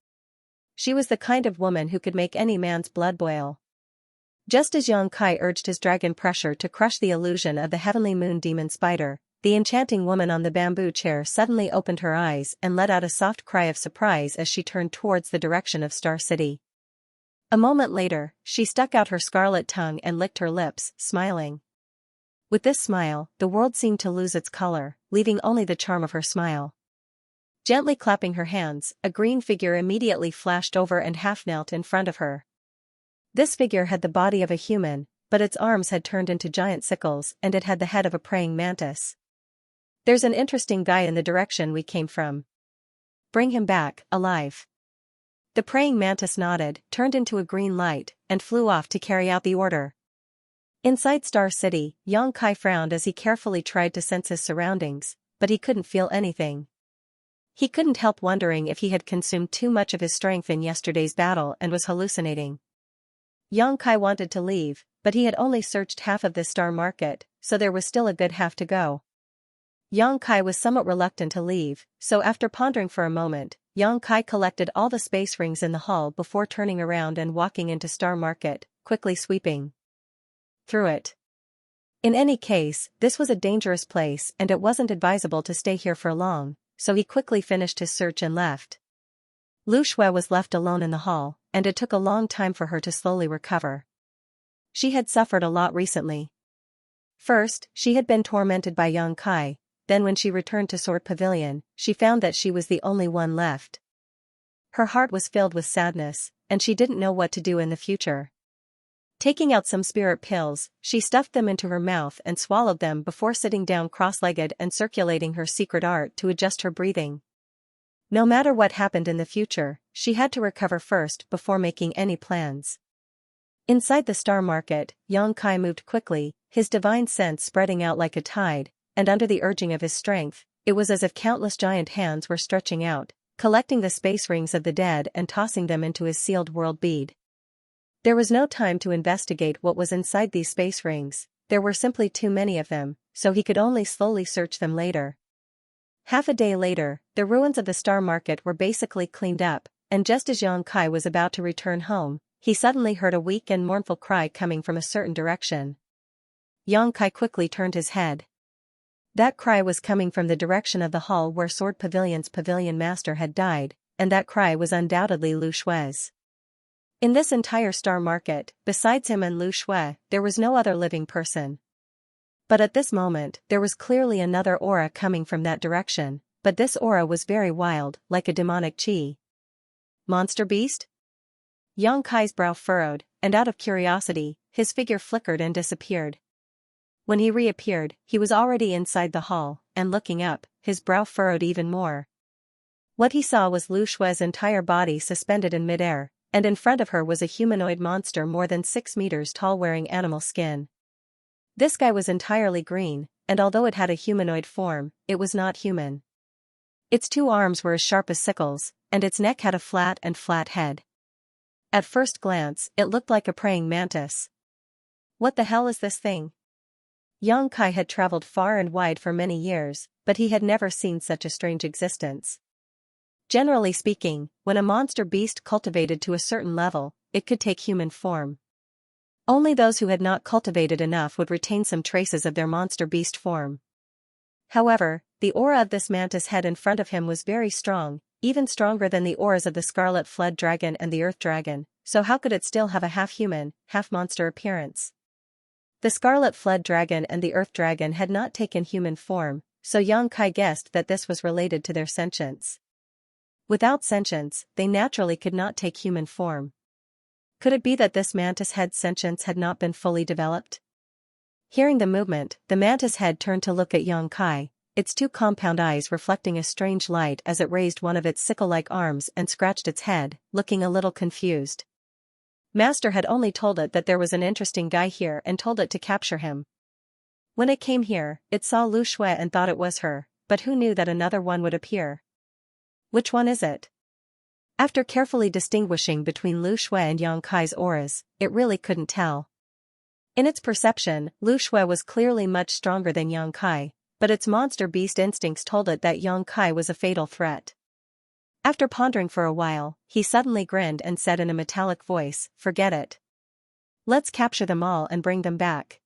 She was the kind of woman who could make any man's blood boil. Just as Xianxia urged his dragon pressure to crush the illusion of the heavenly moon demon spider, the enchanting woman on the bamboo chair suddenly opened her eyes and let out a soft cry of surprise as she turned towards the direction of Star City. A moment later, she stuck out her scarlet tongue and licked her lips, smiling. With this smile, the world seemed to lose its color, leaving only the charm of her smile. Gently clapping her hands, a green figure immediately flashed over and half-knelt in front of her. This figure had the body of a human, but its arms had turned into giant sickles and it had the head of a praying mantis. "There's an interesting guy in the direction we came from. Bring him back, alive." The praying mantis nodded, turned into a green light, and flew off to carry out the order. Inside Star City, Xianxia frowned as he carefully tried to sense his surroundings, but he couldn't feel anything. He couldn't help wondering if he had consumed too much of his strength in yesterday's battle and was hallucinating. Xianxia wanted to leave, but he had only searched half of this star market, so there was still a good half to go. Xianxia was somewhat reluctant to leave, so after pondering for a moment, Xianxia collected all the space rings in the hall before turning around and walking into Star Market, quickly sweeping through it. In any case, this was a dangerous place and it wasn't advisable to stay here for long, so he quickly finished his search and left. Lu Shui was left alone in the hall, and it took a long time for her to slowly recover. She had suffered a lot recently. First, she had been tormented by Xianxia. Then when she returned to Sword Pavilion, she found that she was the only one left. Her heart was filled with sadness, and she didn't know what to do in the future. Taking out some spirit pills, she stuffed them into her mouth and swallowed them before sitting down cross-legged and circulating her secret art to adjust her breathing. No matter what happened in the future, she had to recover first before making any plans. Inside the Star Market, Xianxia moved quickly, his divine sense spreading out like a tide, and under the urging of his strength, it was as if countless giant hands were stretching out, collecting the space rings of the dead and tossing them into his sealed world bead. There was no time to investigate what was inside these space rings, there were simply too many of them, so he could only slowly search them later. Half a day later, the ruins of the Star Market were basically cleaned up, and just as Xianxia was about to return home, he suddenly heard a weak and mournful cry coming from a certain direction. Xianxia quickly turned his head. That cry was coming from the direction of the hall where Sword Pavilion's pavilion master had died, and that cry was undoubtedly Lu Shui's. In this entire Star Market, besides him and Lu Shui, there was no other living person. But at this moment, there was clearly another aura coming from that direction, but this aura was very wild, like a demonic chi. Monster beast? Xianxia's brow furrowed, and out of curiosity, his figure flickered and disappeared. When he reappeared, he was already inside the hall, and looking up, his brow furrowed even more. What he saw was Lu Shui's entire body suspended in midair, and in front of her was a humanoid monster more than 6 meters tall wearing animal skin. This guy was entirely green, and although it had a humanoid form, it was not human. Its 2 arms were as sharp as sickles, and its neck had a flat head. At first glance, it looked like a praying mantis. What the hell is this thing? Xianxia had traveled far and wide for many years, but he had never seen such a strange existence. Generally speaking, when a monster beast cultivated to a certain level, it could take human form. Only those who had not cultivated enough would retain some traces of their monster beast form. However, the aura of this mantis head in front of him was very strong, even stronger than the auras of the Scarlet Flood Dragon and the Earth Dragon, so how could it still have a half-human, half-monster appearance? The Scarlet Flood Dragon and the Earth Dragon had not taken human form, so Xianxia guessed that this was related to their sentience. Without sentience, they naturally could not take human form. Could it be that this mantis head's sentience had not been fully developed? Hearing the movement, the mantis head turned to look at Xianxia, its 2 compound eyes reflecting a strange light as it raised one of its sickle-like arms and scratched its head, looking a little confused. Master had only told it that there was an interesting guy here and told it to capture him. When it came here, it saw Lu Shui and thought it was her, but who knew that another one would appear? Which one is it? After carefully distinguishing between Lu Shui and Xianxia's auras, it really couldn't tell. In its perception, Lu Shui was clearly much stronger than Yang Kai, but its monster beast instincts told it that Yang Kai was a fatal threat. After pondering for a while, he suddenly grinned and said in a metallic voice, "Forget it. Let's capture them all and bring them back."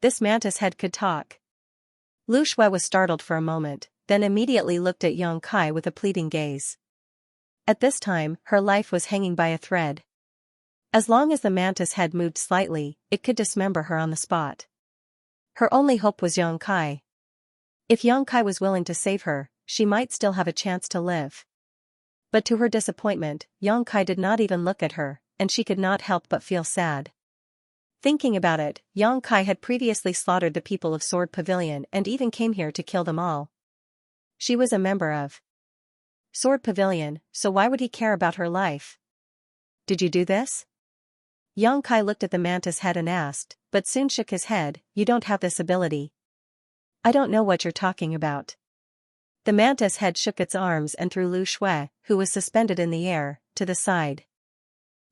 This mantis head could talk. Lu Shui was startled for a moment, then immediately looked at Yang Kai with a pleading gaze. At this time, her life was hanging by a thread. As long as the mantis head moved slightly, it could dismember her on the spot. Her only hope was Yang Kai. If Yang Kai was willing to save her, she might still have a chance to live. But to her disappointment, Yang Kai did not even look at her, and she could not help but feel sad. Thinking about it, Yang Kai had previously slaughtered the people of Sword Pavilion and even came here to kill them all. She was a member of Sword Pavilion, so why would he care about her life? "Did you do this?" Yang Kai looked at the mantis head and asked, but soon shook his head, "You don't have this ability." "I don't know what you're talking about." The mantis head shook its arms and threw Lu Shui, who was suspended in the air, to the side.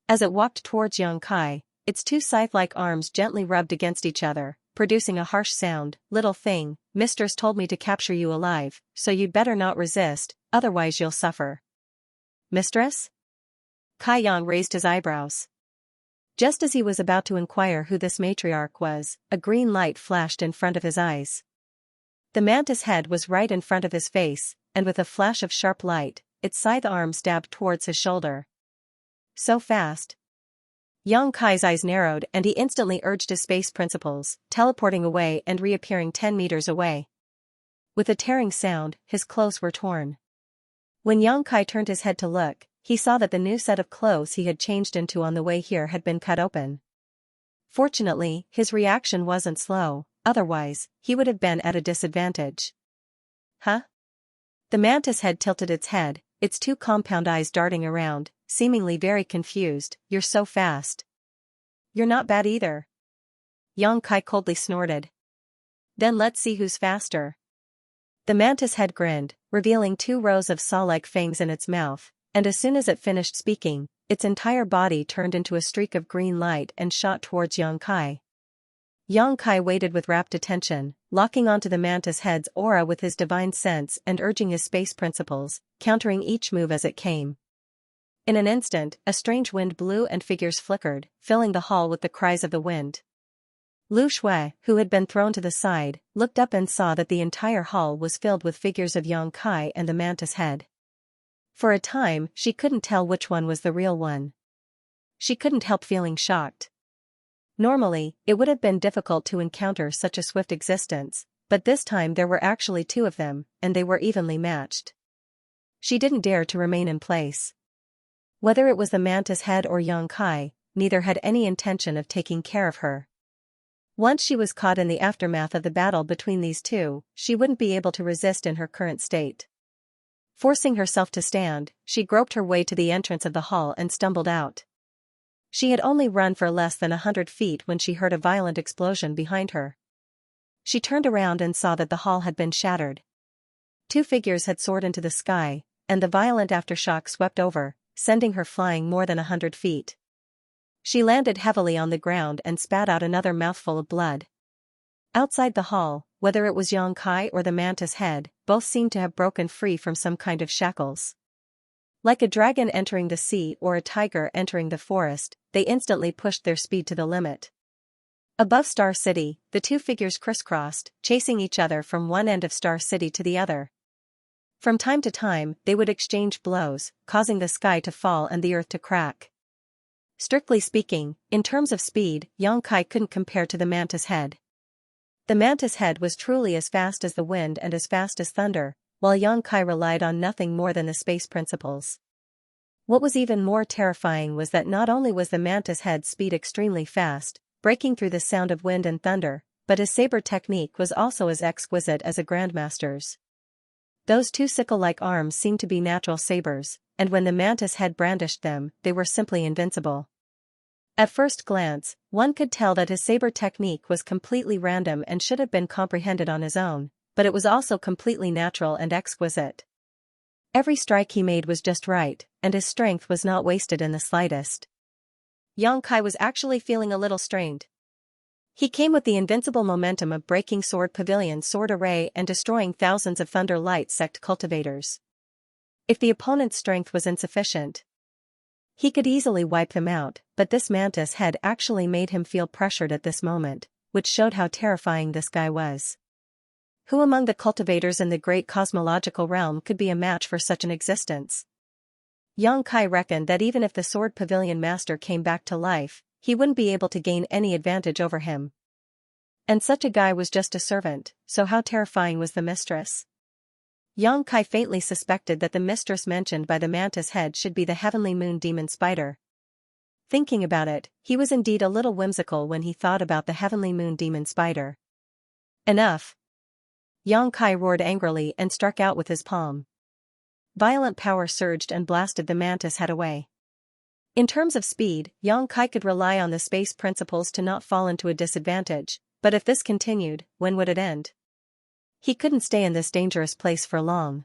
As it walked towards Yang Kai, its two scythe-like arms gently rubbed against each other, producing a harsh sound. "Little thing, mistress told me to capture you alive, so you'd better not resist, otherwise you'll suffer." "Mistress?" Kai Yang raised his eyebrows. Just as he was about to inquire who this matriarch was, a green light flashed in front of his eyes. The mantis head was right in front of his face, and with a flash of sharp light, its scythe arm stabbed towards his shoulder. So fast. Yang Kai's eyes narrowed and he instantly urged his space principles, teleporting away and reappearing 10 meters away. With a tearing sound, his clothes were torn. When Yang Kai turned his head to look, he saw that the new set of clothes he had changed into on the way here had been cut open. Fortunately, his reaction wasn't slow, otherwise, he would have been at a disadvantage. "Huh?" The mantis head tilted its head, its two compound eyes darting around, seemingly very confused. "You're so fast." "You're not bad either." Yang Kai coldly snorted. "Then let's see who's faster." The mantis head grinned, revealing 2 rows of saw-like fangs in its mouth, and as soon as it finished speaking, its entire body turned into a streak of green light and shot towards Yang Kai. Yang Kai waited with rapt attention, locking onto the mantis head's aura with his divine sense and urging his space principles, countering each move as it came. In an instant, a strange wind blew and figures flickered, filling the hall with the cries of the wind. Lu Shui, who had been thrown to the side, looked up and saw that the entire hall was filled with figures of Yang Kai and the mantis head. For a time, she couldn't tell which one was the real one. She couldn't help feeling shocked. Normally, it would have been difficult to encounter such a swift existence, but this time there were actually 2 of them, and they were evenly matched. She didn't dare to remain in place. Whether it was the mantis head or Yang Kai, neither had any intention of taking care of her. Once she was caught in the aftermath of the battle between these 2, she wouldn't be able to resist in her current state. Forcing herself to stand, she groped her way to the entrance of the hall and stumbled out. She had only run for less than 100 feet when she heard a violent explosion behind her. She turned around and saw that the hall had been shattered. 2 figures had soared into the sky, and the violent aftershock swept over, sending her flying more than 100 feet. She landed heavily on the ground and spat out another mouthful of blood. Outside the hall, whether it was Yang Kai or the mantis head, both seemed to have broken free from some kind of shackles. Like a dragon entering the sea or a tiger entering the forest, they instantly pushed their speed to the limit. Above Star City, the 2 figures crisscrossed, chasing each other from one end of Star City to the other. From time to time, they would exchange blows, causing the sky to fall and the earth to crack. Strictly speaking, in terms of speed, Yang Kai couldn't compare to the mantis head. The mantis head was truly as fast as the wind and as fast as thunder, while Yang Kai relied on nothing more than the space principles. What was even more terrifying was that not only was the mantis head's speed extremely fast, breaking through the sound of wind and thunder, but his saber technique was also as exquisite as a grandmaster's. Those 2 sickle-like arms seemed to be natural sabers, and when the mantis head brandished them, they were simply invincible. At first glance, one could tell that his saber technique was completely random and should have been comprehended on his own, but it was also completely natural and exquisite. Every strike he made was just right, and his strength was not wasted in the slightest. Yang Kai was actually feeling a little strained. He came with the invincible momentum of breaking Sword Pavilion's sword array and destroying thousands of Thunder Light sect cultivators. If the opponent's strength was insufficient, he could easily wipe them out, but this mantis head actually made him feel pressured at this moment, which showed how terrifying this guy was. Who among the cultivators in the great cosmological realm could be a match for such an existence? Xianxia reckoned that even if the Sword Pavilion master came back to life, he wouldn't be able to gain any advantage over him. And such a guy was just a servant, so how terrifying was the mistress? Xianxia faintly suspected that the mistress mentioned by the mantis head should be the heavenly moon demon spider. Thinking about it, he was indeed a little whimsical when he thought about the heavenly moon demon spider. Enough! Xianxia roared angrily and struck out with his palm. Violent power surged and blasted the mantis head away. In terms of speed, Xianxia could rely on the space principles to not fall into a disadvantage, but if this continued, when would it end? He couldn't stay in this dangerous place for long.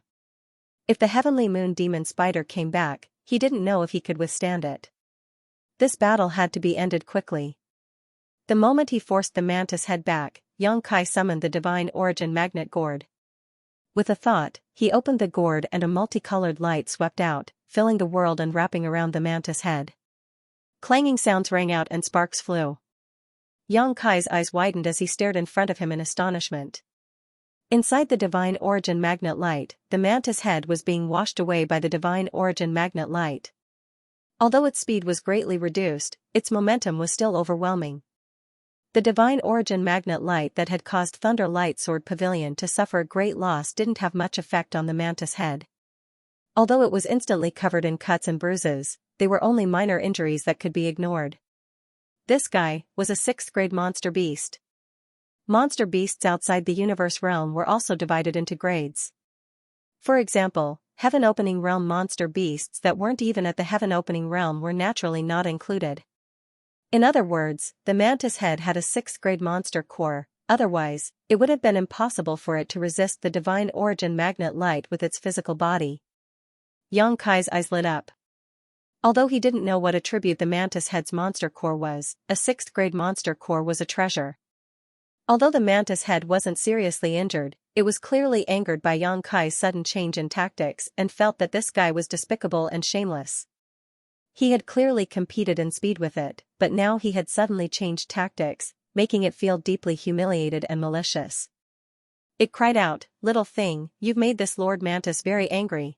If the heavenly moon demon spider came back, he didn't know if he could withstand it. This battle had to be ended quickly. The moment he forced the mantis head back, Xianxia summoned the divine origin magnet gourd. With a thought, he opened the gourd and a multicolored light swept out, filling the world and wrapping around the mantis head. Clanging sounds rang out and sparks flew. Xianxia's eyes widened as he stared in front of him in astonishment. Inside the divine origin magnet light, the mantis head was being washed away by the divine origin magnet light. Although its speed was greatly reduced, its momentum was still overwhelming. The divine origin magnet light that had caused Thunder Light Sword Pavilion to suffer a great loss didn't have much effect on the mantis head. Although it was instantly covered in cuts and bruises, they were only minor injuries that could be ignored. This guy was a 6th grade monster beast. Monster beasts outside the universe realm were also divided into grades. For example, Heaven Opening Realm monster beasts that weren't even at the Heaven Opening Realm were naturally not included. In other words, the mantis head had a 6th grade monster core, otherwise, it would have been impossible for it to resist the divine origin magnet light with its physical body. Xianxia's eyes lit up. Although he didn't know what attribute the mantis head's monster core was, a 6th grade monster core was a treasure. Although the mantis head wasn't seriously injured, it was clearly angered by Xianxia's sudden change in tactics and felt that this guy was despicable and shameless. He had clearly competed in speed with it, but now he had suddenly changed tactics, making it feel deeply humiliated and malicious. It cried out, "Little thing, you've made this Lord Mantis very angry.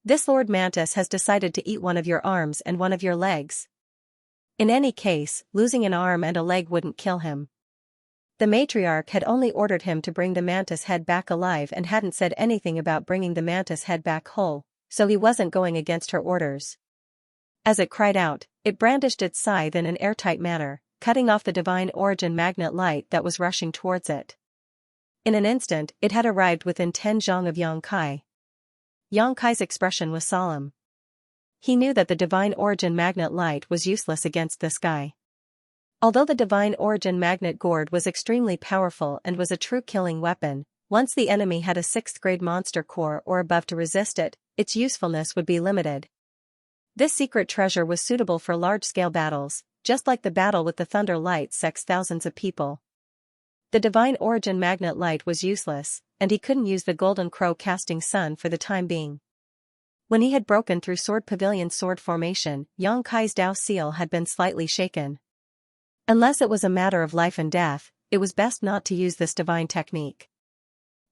This Lord Mantis has decided to eat one of your arms and one of your legs. In any case, losing an arm and a leg wouldn't kill him." The matriarch had only ordered him to bring the mantis head back alive and hadn't said anything about bringing the mantis head back whole, so he wasn't going against her orders. As it cried out, it brandished its scythe in an airtight manner, cutting off the divine origin magnet light that was rushing towards it. In an instant, it had arrived within 10 zhang of Xianxia. Xianxia's expression was solemn. He knew that the divine origin magnet light was useless against this guy. Although the divine origin magnet gourd was extremely powerful and was a true killing weapon, once the enemy had a 6th grade monster core or above to resist it, its usefulness would be limited. This secret treasure was suitable for large-scale battles, just like the battle with the Thunder Light sects thousands of people. The divine origin magnet light was useless, and he couldn't use the golden crow casting sun for the time being. When he had broken through Sword Pavilion's sword formation, Xianxia's Dao seal had been slightly shaken. Unless it was a matter of life and death, it was best not to use this divine technique.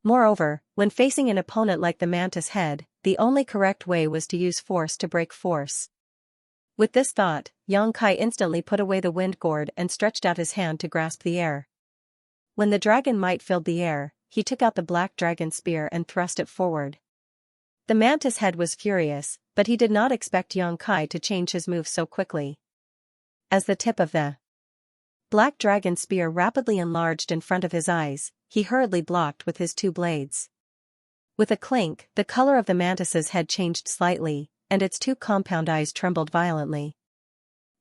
Moreover, when facing an opponent like the mantis head, the only correct way was to use force to break force. With this thought, Xianxia instantly put away the wind gourd and stretched out his hand to grasp the air. When the dragon might filled the air, he took out the black dragon spear and thrust it forward. The mantis head was furious, but he did not expect Xianxia to change his move so quickly. As the tip of the black dragon spear rapidly enlarged in front of his eyes, he hurriedly blocked with his 2 blades. With a clink, the color of the mantis's head changed slightly, and its 2 compound eyes trembled violently.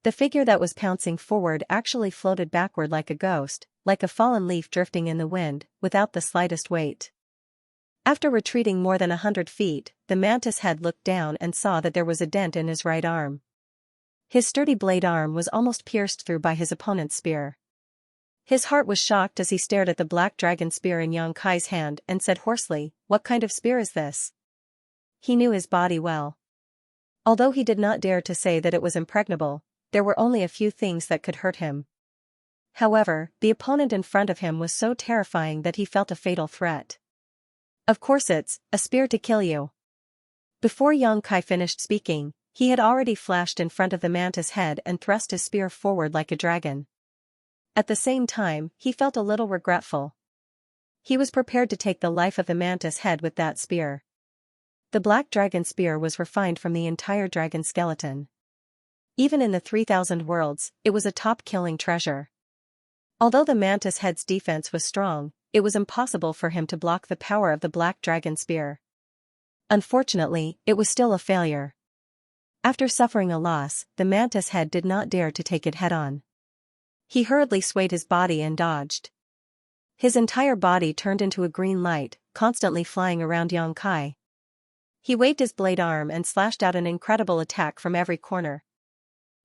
The figure that was pouncing forward actually floated backward like a ghost, like a fallen leaf drifting in the wind, without the slightest weight. After retreating more than 100 feet, the mantis head looked down and saw that there was a dent in his right arm. His sturdy blade arm was almost pierced through by his opponent's spear. His heart was shocked as he stared at the black dragon spear in Yang Kai's hand and said hoarsely, "What kind of spear is this?" He knew his body well. Although he did not dare to say that it was impregnable, there were only a few things that could hurt him. However, the opponent in front of him was so terrifying that he felt a fatal threat. "Of course it's a spear to kill you." Before Yang Kai finished speaking, he had already flashed in front of the mantis head and thrust his spear forward like a dragon. At the same time, he felt a little regretful. He was prepared to take the life of the mantis head with that spear. The black dragon spear was refined from the entire dragon skeleton. Even in the 3,000 worlds, it was a top-killing treasure. Although the mantis head's defense was strong, it was impossible for him to block the power of the black dragon spear. Unfortunately, it was still a failure. After suffering a loss, the mantis head did not dare to take it head-on. He hurriedly swayed his body and dodged. His entire body turned into a green light, constantly flying around Yang Kai. He waved his blade arm and slashed out an incredible attack from every corner.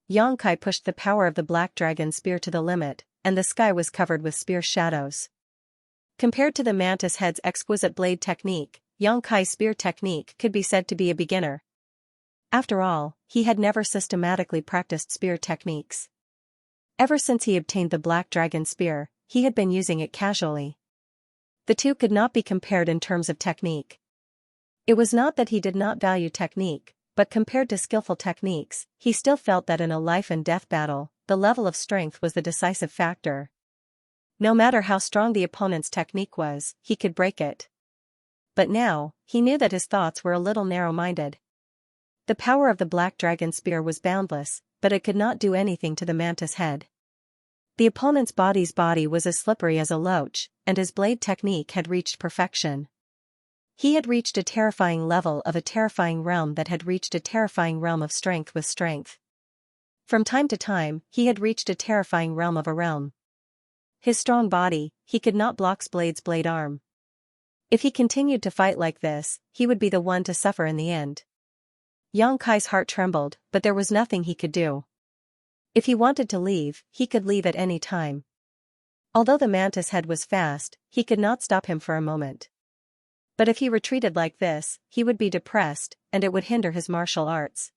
Yang Kai pushed the power of the black dragon spear to the limit, and the sky was covered with spear shadows. Compared to the mantis head's exquisite blade technique, Yang Kai's spear technique could be said to be a beginner. After all, he had never systematically practiced spear techniques. Ever since he obtained the black dragon spear, he had been using it casually. The two could not be compared in terms of technique. It was not that he did not value technique, but compared to skillful techniques, he still felt that in a life and death battle, the level of strength was the decisive factor. No matter how strong the opponent's technique was, he could break it. But now, he knew that his thoughts were a little narrow-minded. The power of the black dragon spear was boundless, but it could not do anything to the mantis head. The opponent's body was as slippery as a loach, and his blade technique had reached perfection. He had reached a terrifying level of a terrifying realm that had reached a terrifying realm of strength with strength. From time to time, he had reached a terrifying realm of a realm. His strong body, he could not block Blade's blade arm. If he continued to fight like this, he would be the one to suffer in the end. Yang Kai's heart trembled, but there was nothing he could do. If he wanted to leave, he could leave at any time. Although the mantis head was fast, he could not stop him for a moment. But if he retreated like this, he would be depressed, and it would hinder his martial arts.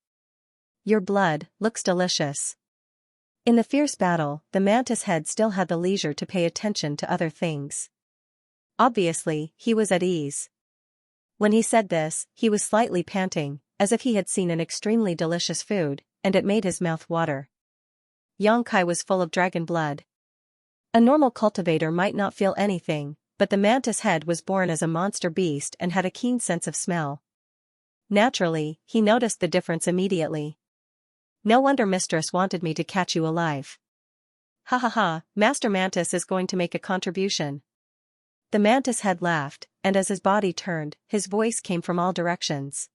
"Your blood looks delicious." In the fierce battle, the mantis head still had the leisure to pay attention to other things. Obviously, he was at ease. When he said this, he was slightly panting, as if he had seen an extremely delicious food, and it made his mouth water. Yang Kai was full of dragon blood. A normal cultivator might not feel anything, but the mantis head was born as a monster beast and had a keen sense of smell. Naturally, he noticed the difference immediately. "No wonder Mistress wanted me to catch you alive. Ha ha ha, Master Mantis is going to make a contribution." The mantis head laughed, and as his body turned, his voice came from all directions.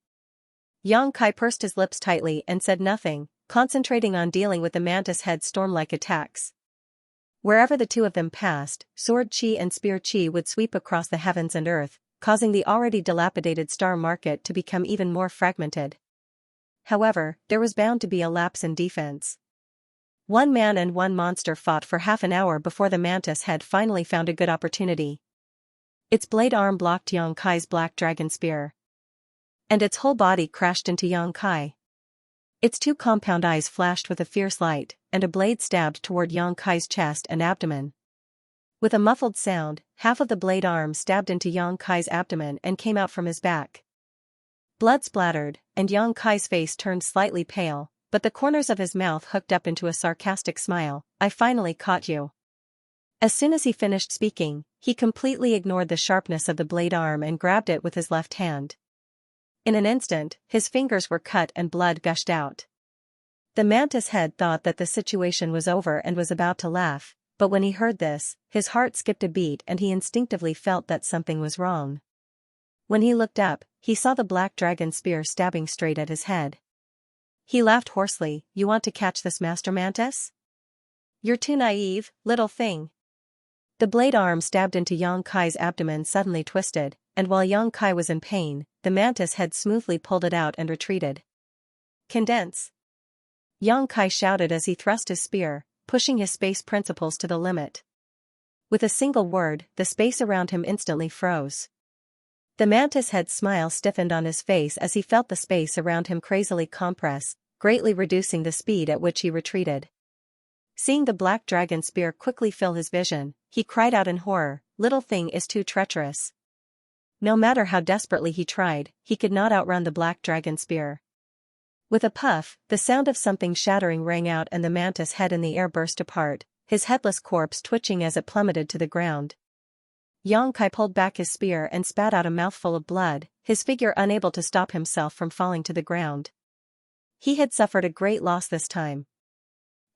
Yang Kai pursed his lips tightly and said nothing, concentrating on dealing with the mantis head's storm-like attacks. Wherever the two of them passed, sword chi and spear chi would sweep across the heavens and earth, causing the already dilapidated star market to become even more fragmented. However, there was bound to be a lapse in defense. One man and one monster fought for half an hour before the mantis head finally found a good opportunity. Its blade arm blocked Yang Kai's black dragon spear. And its whole body crashed into Yang Kai. Its two compound eyes flashed with a fierce light, and a blade stabbed toward Yang Kai's chest and abdomen. With a muffled sound, half of the blade arm stabbed into Yang Kai's abdomen and came out from his back. Blood splattered, and Yang Kai's face turned slightly pale, but the corners of his mouth hooked up into a sarcastic smile. "I finally caught you." As soon as he finished speaking, he completely ignored the sharpness of the blade arm and grabbed it with his left hand. In an instant, his fingers were cut and blood gushed out. The mantis head thought that the situation was over and was about to laugh, but when he heard this, his heart skipped a beat and he instinctively felt that something was wrong. When he looked up, he saw the black dragon spear stabbing straight at his head. He laughed hoarsely. "You want to catch this, Master Mantis? You're too naive, little thing." The blade arm stabbed into Yang Kai's abdomen suddenly twisted, and while Yang Kai was in pain, the mantis head smoothly pulled it out and retreated. "Condense!" Yang Kai shouted as he thrust his spear, pushing his space principles to the limit. With a single word, the space around him instantly froze. The mantis head's smile stiffened on his face as he felt the space around him crazily compress, greatly reducing the speed at which he retreated. Seeing the black dragon spear quickly fill his vision, he cried out in horror, "Little thing is too treacherous." No matter how desperately he tried, he could not outrun the black dragon spear. With a puff, the sound of something shattering rang out and the mantis head in the air burst apart, his headless corpse twitching as it plummeted to the ground. Xianxia pulled back his spear and spat out a mouthful of blood, his figure unable to stop himself from falling to the ground. He had suffered a great loss this time.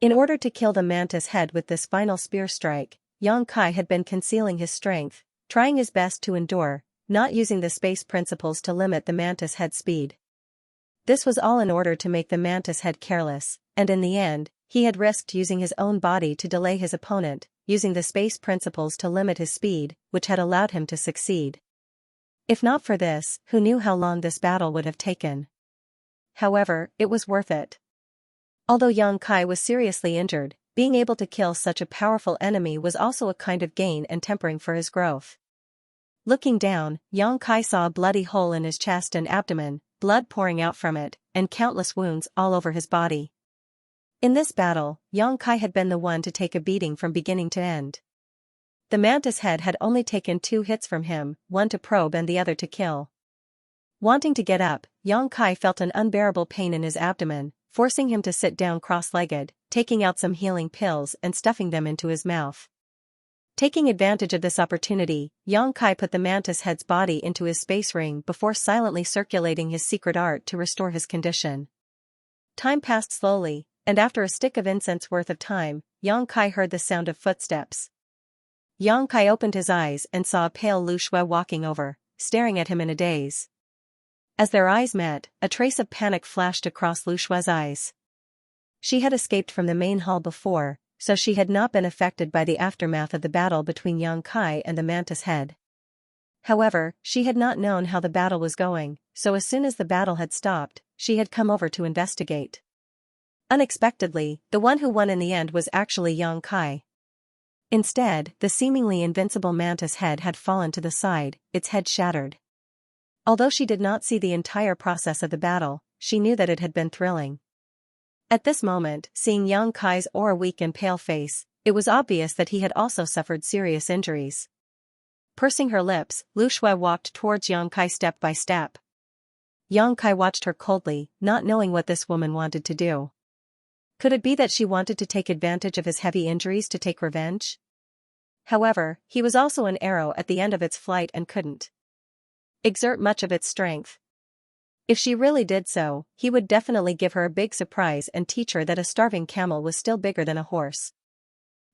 In order to kill the mantis head with this final spear strike, Xianxia had been concealing his strength, trying his best to endure, not using the space principles to limit the mantis head's speed. This was all in order to make the mantis head careless, and in the end, he had risked using his own body to delay his opponent, using the space principles to limit his speed, which had allowed him to succeed. If not for this, who knew how long this battle would have taken? However, it was worth it. Although Xianxia was seriously injured, being able to kill such a powerful enemy was also a kind of gain and tempering for his growth. Looking down, Xianxia saw a bloody hole in his chest and abdomen, blood pouring out from it, and countless wounds all over his body. In this battle, Xianxia had been the one to take a beating from beginning to end. The mantis head had only taken 2 hits from him, one to probe and the other to kill. Wanting to get up, Xianxia felt an unbearable pain in his abdomen, forcing him to sit down cross-legged, taking out some healing pills and stuffing them into his mouth. Taking advantage of this opportunity, Xianxia put the mantis head's body into his space ring before silently circulating his secret art to restore his condition. Time passed slowly, and after a stick of incense worth of time, Xianxia heard the sound of footsteps. Xianxia opened his eyes and saw a pale Lu Shui walking over, staring at him in a daze. As their eyes met, a trace of panic flashed across Lu Shui's eyes. She had escaped from the main hall before, so she had not been affected by the aftermath of the battle between Xianxia and the mantis head. However, she had not known how the battle was going, so as soon as the battle had stopped, she had come over to investigate. Unexpectedly, the one who won in the end was actually Xianxia. Instead, the seemingly invincible mantis head had fallen to the side, its head shattered. Although she did not see the entire process of the battle, she knew that it had been thrilling. At this moment, seeing Xianxia's aura weak and pale face, it was obvious that he had also suffered serious injuries. Pursing her lips, Lu Shui walked towards Xianxia step by step. Xianxia watched her coldly, not knowing what this woman wanted to do. Could it be that she wanted to take advantage of his heavy injuries to take revenge? However, he was also an arrow at the end of its flight and couldn't exert much of its strength. If she really did so, he would definitely give her a big surprise and teach her that a starving camel was still bigger than a horse.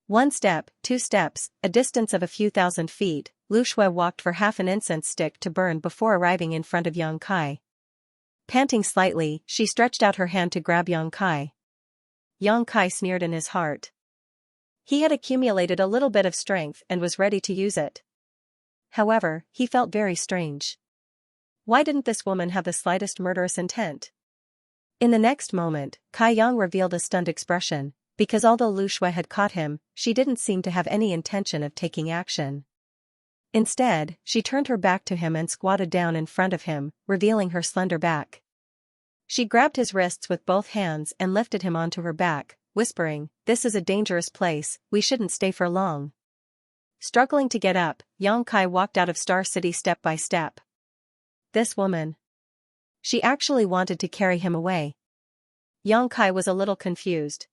1 step, 2 steps, a distance of a few thousand feet, Lu Shui walked for half an incense stick to burn before arriving in front of Xianxia. Panting slightly, she stretched out her hand to grab Xianxia. Xianxia sneered in his heart. He had accumulated a little bit of strength and was ready to use it. However, he felt very strange. Why didn't this woman have the slightest murderous intent? In the next moment, Kai Yang revealed a stunned expression, because although Lu Shui had caught him, she didn't seem to have any intention of taking action. Instead, she turned her back to him and squatted down in front of him, revealing her slender back. She grabbed his wrists with both hands and lifted him onto her back, whispering, "This is a dangerous place, we shouldn't stay for long." Struggling to get up, Xianxia walked out of Star City step by step. This woman. She actually wanted to carry him away. Xianxia was a little confused.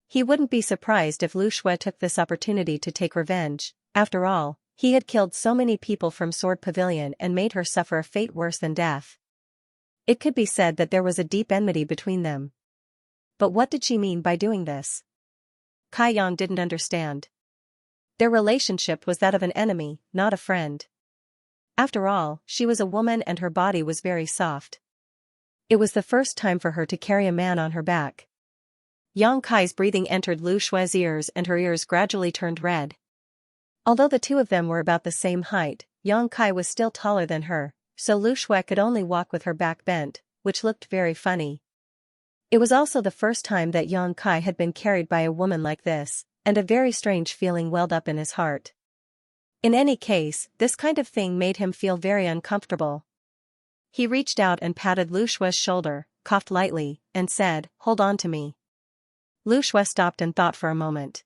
He wouldn't be surprised if Lu Shui took this opportunity to take revenge. After all, he had killed so many people from Sword Pavilion and made her suffer a fate worse than death. It could be said that there was a deep enmity between them. But what did she mean by doing this? Kai Yang didn't understand. Their relationship was that of an enemy, not a friend. After all, she was a woman and her body was very soft. It was the first time for her to carry a man on her back. Xianxia's breathing entered Lu Shui's ears and her ears gradually turned red. Although the two of them were about the same height, Xianxia was still taller than her, so Lu Shui could only walk with her back bent, which looked very funny. It was also the first time that Xianxia had been carried by a woman like this, and a very strange feeling welled up in his heart. In any case, this kind of thing made him feel very uncomfortable. He reached out and patted Lu Shue's shoulder, coughed lightly, and said, "Hold on to me." Lu Shue stopped and thought for a moment.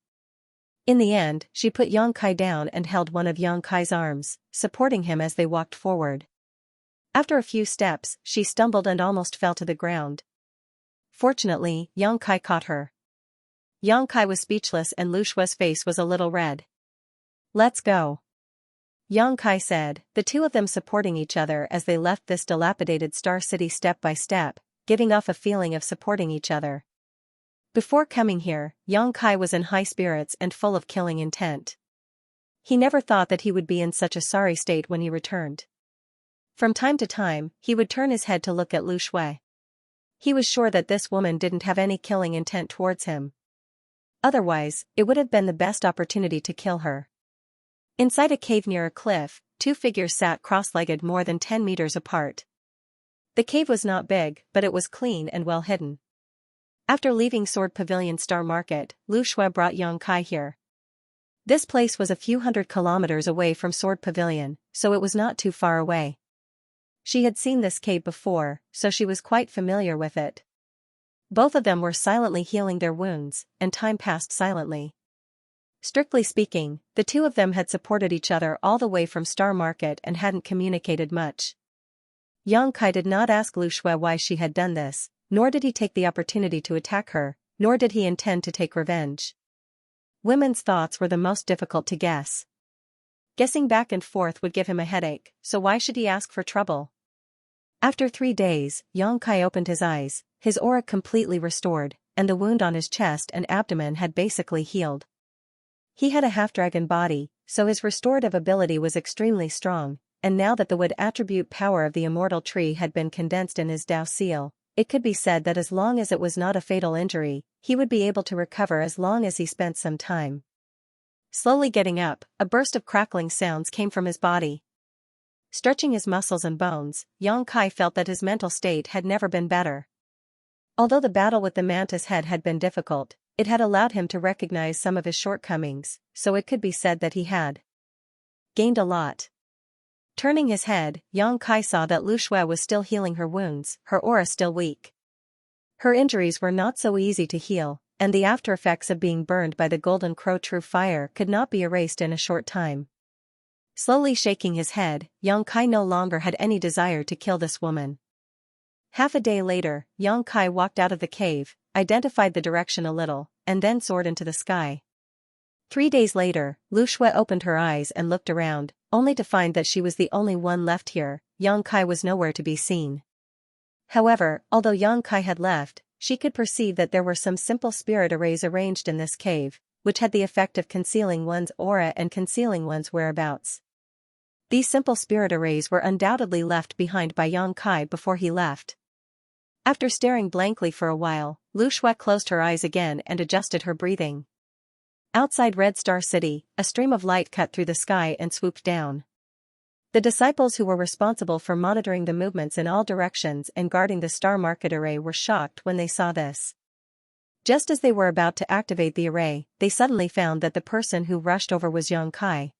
In the end, she put Yang Kai down and held one of Yang Kai's arms, supporting him as they walked forward. After a few steps, she stumbled and almost fell to the ground. Fortunately, Yang Kai caught her. Yang Kai was speechless and Lu Shue's face was a little red. "Let's go," Yang Kai said, the two of them supporting each other as they left this dilapidated star city step by step, giving off a feeling of supporting each other. Before coming here, Yang Kai was in high spirits and full of killing intent. He never thought that he would be in such a sorry state when he returned. From time to time, he would turn his head to look at Lu Shui. He was sure that this woman didn't have any killing intent towards him. Otherwise, it would have been the best opportunity to kill her. Inside a cave near a cliff, two figures sat cross-legged more than 10 meters apart. The cave was not big, but it was clean and well hidden. After leaving Sword Pavilion Star Market, Lu Shui brought Yang Kai here. This place was a few hundred kilometers away from Sword Pavilion, so it was not too far away. She had seen this cave before, so she was quite familiar with it. Both of them were silently healing their wounds, and time passed silently. Strictly speaking, the two of them had supported each other all the way from Star Market and hadn't communicated much. Yang Kai did not ask Lu Shui why she had done this, nor did he take the opportunity to attack her, nor did he intend to take revenge. Women's thoughts were the most difficult to guess. Guessing back and forth would give him a headache, so why should he ask for trouble? After 3 days, Yang Kai opened his eyes, his aura completely restored, and the wound on his chest and abdomen had basically healed. He had a half-dragon body, so his restorative ability was extremely strong, and now that the wood attribute power of the immortal tree had been condensed in his Dao seal, it could be said that as long as it was not a fatal injury, he would be able to recover as long as he spent some time. Slowly getting up, a burst of crackling sounds came from his body. Stretching his muscles and bones, Yang Kai felt that his mental state had never been better. Although the battle with the mantis head had been difficult, it had allowed him to recognize some of his shortcomings, so it could be said that he had gained a lot. Turning his head, Yang Kai saw that Lu Shui was still healing her wounds, her aura still weak. Her injuries were not so easy to heal, and the after-effects of being burned by the golden crow true fire could not be erased in a short time. Slowly shaking his head, Yang Kai no longer had any desire to kill this woman. Half a day later, Yang Kai walked out of the cave, identified the direction a little, and then soared into the sky. 3 days later, Lu Shui opened her eyes and looked around, only to find that she was the only one left here. Yang Kai was nowhere to be seen. However, although Yang Kai had left, she could perceive that there were some simple spirit arrays arranged in this cave, which had the effect of concealing one's aura and concealing one's whereabouts. These simple spirit arrays were undoubtedly left behind by Yang Kai before he left. After staring blankly for a while, Lu Shui closed her eyes again and adjusted her breathing. Outside Red Star City, a stream of light cut through the sky and swooped down. The disciples who were responsible for monitoring the movements in all directions and guarding the Star Market array were shocked when they saw this. Just as they were about to activate the array, they suddenly found that the person who rushed over was Yang Kai.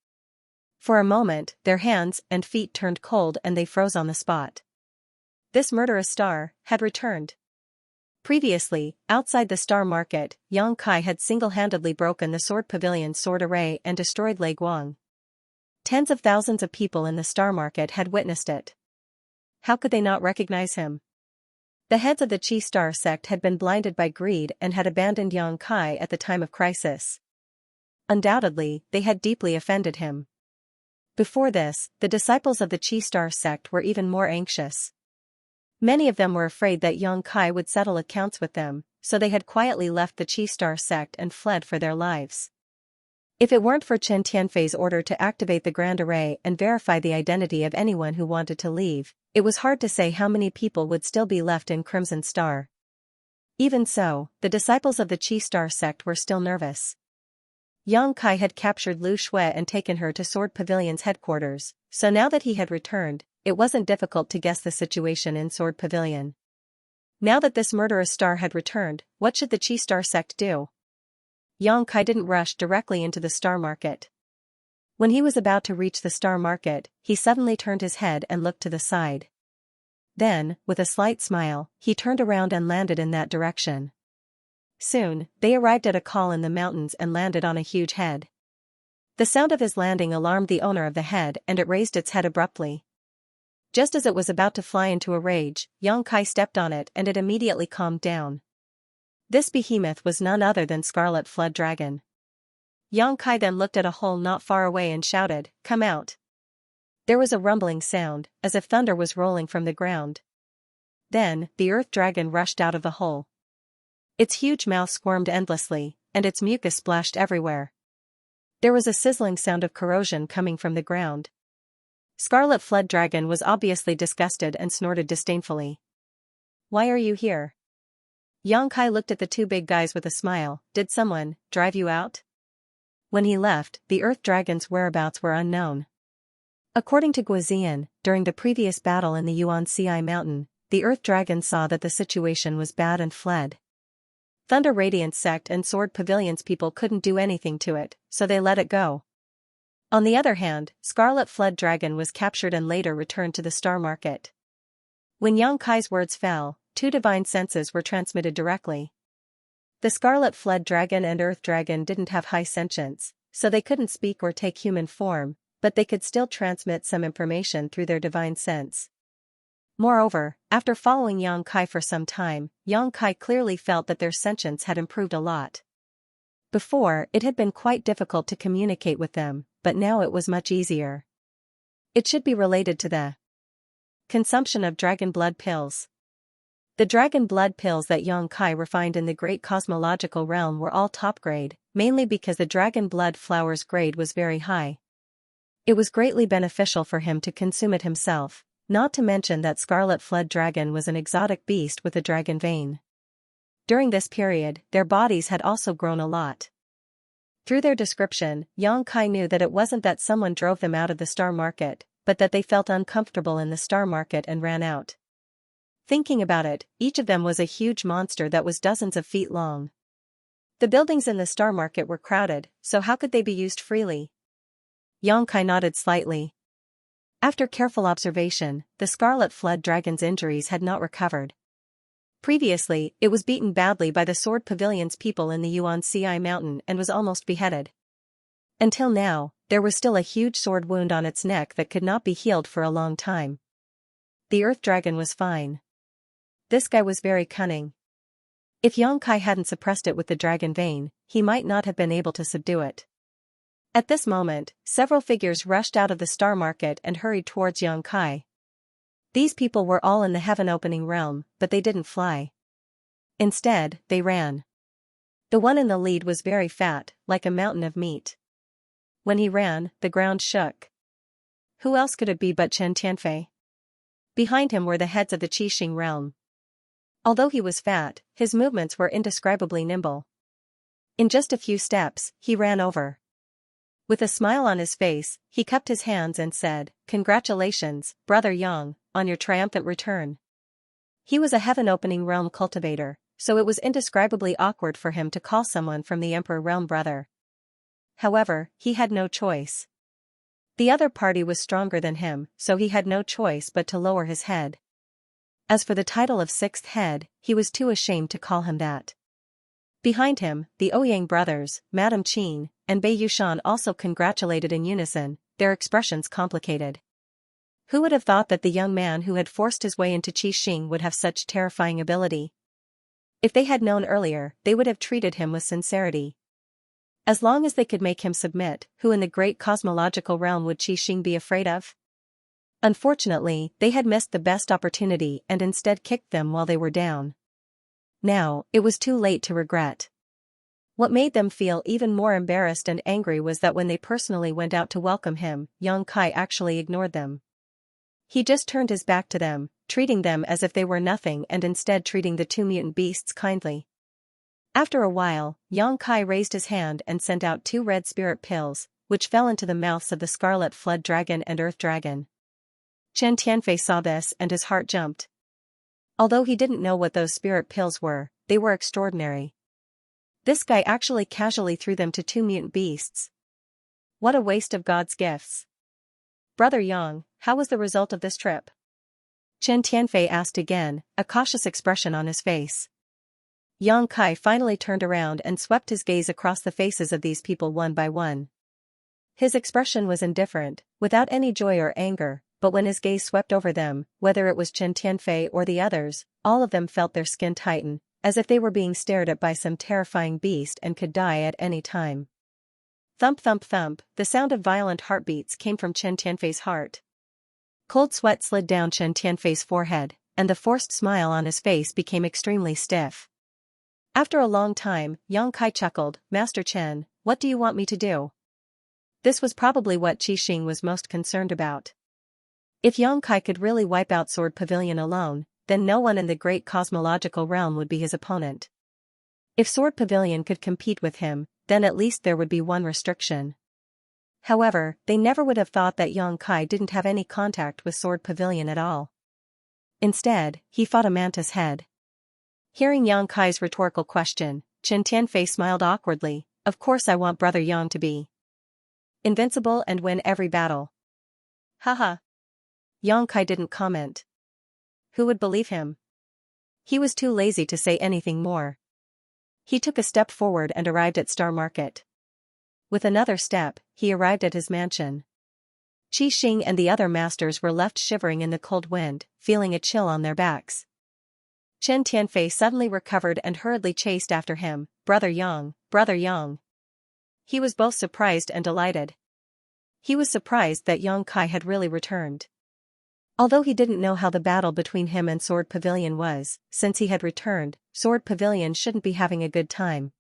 For a moment, their hands and feet turned cold and they froze on the spot. This murderous star had returned. Previously, outside the Star Market, Yang Kai had single-handedly broken the Sword Pavilion sword array and destroyed Lei Guang. Tens of thousands of people in the Star Market had witnessed it. How could they not recognize him? The heads of the Qi Star sect had been blinded by greed and had abandoned Yang Kai at the time of crisis. Undoubtedly, they had deeply offended him. Before this, the disciples of the Qi Star sect were even more anxious. Many of them were afraid that Yang Kai would settle accounts with them, so they had quietly left the Qi Star sect and fled for their lives. If it weren't for Chen Tianfei's order to activate the Grand Array and verify the identity of anyone who wanted to leave, it was hard to say how many people would still be left in Crimson Star. Even so, the disciples of the Qi Star sect were still nervous. Yang Kai had captured Lu Shui and taken her to Sword Pavilion's headquarters, so now that he had returned, it wasn't difficult to guess the situation in Sword Pavilion. Now that this murderous star had returned, what should the Qi Star sect do? Yang Kai didn't rush directly into the star market. When he was about to reach the star market, he suddenly turned his head and looked to the side. Then, with a slight smile, he turned around and landed in that direction. Soon, they arrived at a col in the mountains and landed on a huge head. The sound of his landing alarmed the owner of the head and it raised its head abruptly. Just as it was about to fly into a rage, Yang Kai stepped on it and it immediately calmed down. This behemoth was none other than Scarlet Flood Dragon. Yang Kai then looked at a hole not far away and shouted, "Come out." There was a rumbling sound, as if thunder was rolling from the ground. Then, the earth dragon rushed out of the hole. Its huge mouth squirmed endlessly, and its mucus splashed everywhere. There was a sizzling sound of corrosion coming from the ground. Scarlet Flood Dragon was obviously disgusted and snorted disdainfully. "Why are you here?" Yang Kai looked at the two big guys with a smile. "Did someone drive you out?" When he left, the earth dragon's whereabouts were unknown. According to Guizian, during the previous battle in the Xianxia mountain, the earth dragon saw that the situation was bad and fled. Thunder Radiance Sect and Sword Pavilion's people couldn't do anything to it, so they let it go. On the other hand, Scarlet Flood Dragon was captured and later returned to the star market. When Yang Kai's words fell, two divine senses were transmitted directly. The Scarlet Flood Dragon and Earth Dragon didn't have high sentience, so they couldn't speak or take human form, but they could still transmit some information through their divine sense. Moreover, after following Yang Kai for some time, Yang Kai clearly felt that their sentience had improved a lot. Before, it had been quite difficult to communicate with them, but now it was much easier. It should be related to the consumption of dragon blood pills. The dragon blood pills that Yang Kai refined in the great cosmological realm were all top grade, mainly because the dragon blood flower's grade was very high. It was greatly beneficial for him to consume it himself, not to mention that Scarlet Flood Dragon was an exotic beast with a dragon vein. During this period, their bodies had also grown a lot. Through their description, Yang Kai knew that it wasn't that someone drove them out of the star market, but that they felt uncomfortable in the star market and ran out. Thinking about it, each of them was a huge monster that was dozens of feet long. The buildings in the star market were crowded, so how could they be used freely? Yang Kai nodded slightly. After careful observation, the Scarlet Flood Dragon's injuries had not recovered. Previously, it was beaten badly by the Sword Pavilion's people in the Xianxia mountain and was almost beheaded. Until now, there was still a huge sword wound on its neck that could not be healed for a long time. The Earth Dragon was fine. This guy was very cunning. If Yang Kai hadn't suppressed it with the dragon vein, he might not have been able to subdue it. At this moment, several figures rushed out of the star market and hurried towards Yang Kai. These people were all in the heaven-opening realm, but they didn't fly. Instead, they ran. The one in the lead was very fat, like a mountain of meat. When he ran, the ground shook. Who else could it be but Chen Tianfei? Behind him were the heads of the Qixing realm. Although he was fat, his movements were indescribably nimble. In just a few steps, he ran over. With a smile on his face, he cupped his hands and said, "Congratulations, Brother Yang, on your triumphant return." He was a heaven-opening realm cultivator, so it was indescribably awkward for him to call someone from the Emperor realm brother. However, he had no choice. The other party was stronger than him, so he had no choice but to lower his head. As for the title of sixth head, he was too ashamed to call him that. Behind him, the Ouyang brothers, Madame Qin, and Bei Yushan also congratulated in unison, their expressions complicated. Who would have thought that the young man who had forced his way into Qixing would have such terrifying ability? If they had known earlier, they would have treated him with sincerity. As long as they could make him submit, who in the great cosmological realm would Qixing be afraid of? Unfortunately, they had missed the best opportunity and instead kicked them while they were down. Now, it was too late to regret. What made them feel even more embarrassed and angry was that when they personally went out to welcome him, Yang Kai actually ignored them. He just turned his back to them, treating them as if they were nothing and instead treating the two mutant beasts kindly. After a while, Yang Kai raised his hand and sent out 2 red spirit pills, which fell into the mouths of the Scarlet Flood Dragon and Earth Dragon. Chen Tianfei saw this and his heart jumped. Although he didn't know what those spirit pills were, they were extraordinary. This guy actually casually threw them to two mutant beasts. What a waste of God's gifts. Brother Yang, how was the result of this trip? Chen Tianfei asked again, a cautious expression on his face. Yang Kai finally turned around and swept his gaze across the faces of these people one by one. His expression was indifferent, without any joy or anger, but when his gaze swept over them, whether it was Chen Tianfei or the others, all of them felt their skin tighten, as if they were being stared at by some terrifying beast and could die at any time. Thump thump thump, the sound of violent heartbeats came from Chen Tianfei's heart. Cold sweat slid down Chen Tianfei's forehead, and the forced smile on his face became extremely stiff. After a long time, Yang Kai chuckled, Master Chen, what do you want me to do? This was probably what Qi Xing was most concerned about. If Yang Kai could really wipe out Sword Pavilion alone, then no one in the great cosmological realm would be his opponent. If Sword Pavilion could compete with him, then at least there would be one restriction. However, they never would have thought that Yang Kai didn't have any contact with Sword Pavilion at all. Instead, he fought a mantis head. Hearing Yang Kai's rhetorical question, Chen Tianfei smiled awkwardly, of course I want Brother Yang to be invincible and win every battle. Haha. Yang Kai didn't comment. Who would believe him? He was too lazy to say anything more. He took a step forward and arrived at Star Market. With another step, he arrived at his mansion. Qi Xing and the other masters were left shivering in the cold wind, feeling a chill on their backs. Chen Tianfei suddenly recovered and hurriedly chased after him, Brother Yang, Brother Yang. He was both surprised and delighted. He was surprised that Yang Kai had really returned. Although he didn't know how the battle between him and Sword Pavilion was, since he had returned, Sword Pavilion shouldn't be having a good time.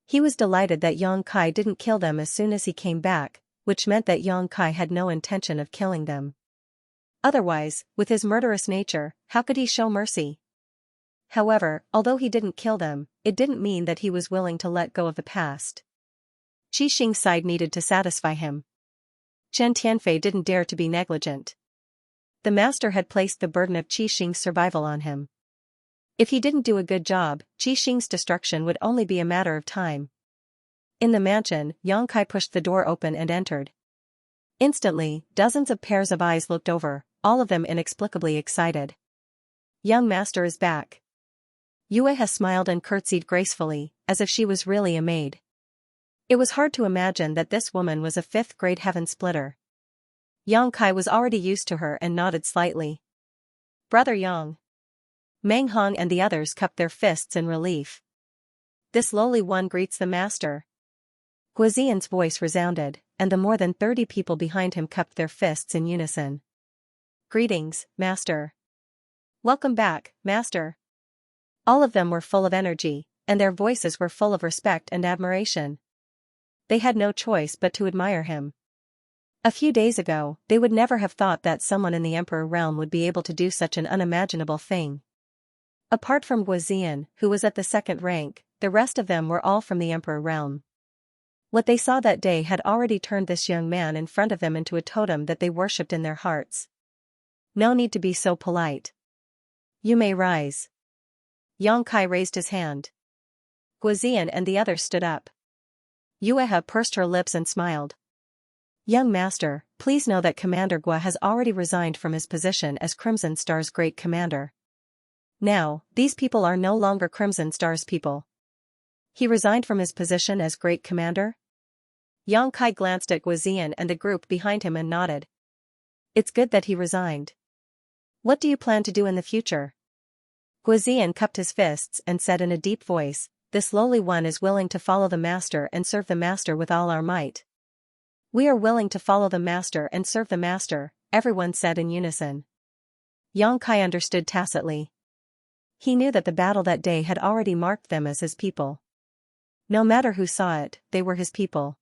He was delighted that Yang Kai didn't kill them as soon as he came back, which meant that Yang Kai had no intention of killing them. Otherwise, with his murderous nature, how could he show mercy? However, although he didn't kill them, it didn't mean that he was willing to let go of the past. Qi Xing's side needed to satisfy him. Chen Tianfei didn't dare to be negligent. The master had placed the burden of Qi Xing's survival on him. If he didn't do a good job, Qi Xing's destruction would only be a matter of time. In the mansion, Yang Kai pushed the door open and entered. Instantly, dozens of pairs of eyes looked over, all of them inexplicably excited. Young master is back. Yue has smiled and curtsied gracefully, as if she was really a maid. It was hard to imagine that this woman was a 5th-grade heaven splitter. Yang Kai was already used to her and nodded slightly. Brother Yang. Meng Hong and the others cupped their fists in relief. This lowly one greets the master. Guozian's voice resounded, and the more than 30 people behind him cupped their fists in unison. Greetings, master. Welcome back, master. All of them were full of energy, and their voices were full of respect and admiration. They had no choice but to admire him. A few days ago, they would never have thought that someone in the Emperor realm would be able to do such an unimaginable thing. Apart from Guozian, who was at the 2nd rank, the rest of them were all from the Emperor realm. What they saw that day had already turned this young man in front of them into a totem that they worshipped in their hearts. No need to be so polite. You may rise. Yang Kai raised his hand. Guozian and the others stood up. Yuehe pursed her lips and smiled. Young master, please know that Commander Gua has already resigned from his position as Crimson Star's great commander. Now, these people are no longer Crimson Star's people. He resigned from his position as great commander? Yang Kai glanced at Guozian and the group behind him and nodded. It's good that he resigned. What do you plan to do in the future? Guozian cupped his fists and said in a deep voice, this lowly one is willing to follow the master and serve the master with all our might. We are willing to follow the master and serve the master, everyone said in unison. Yang Kai understood tacitly. He knew that the battle that day had already marked them as his people. No matter who saw it, they were his people.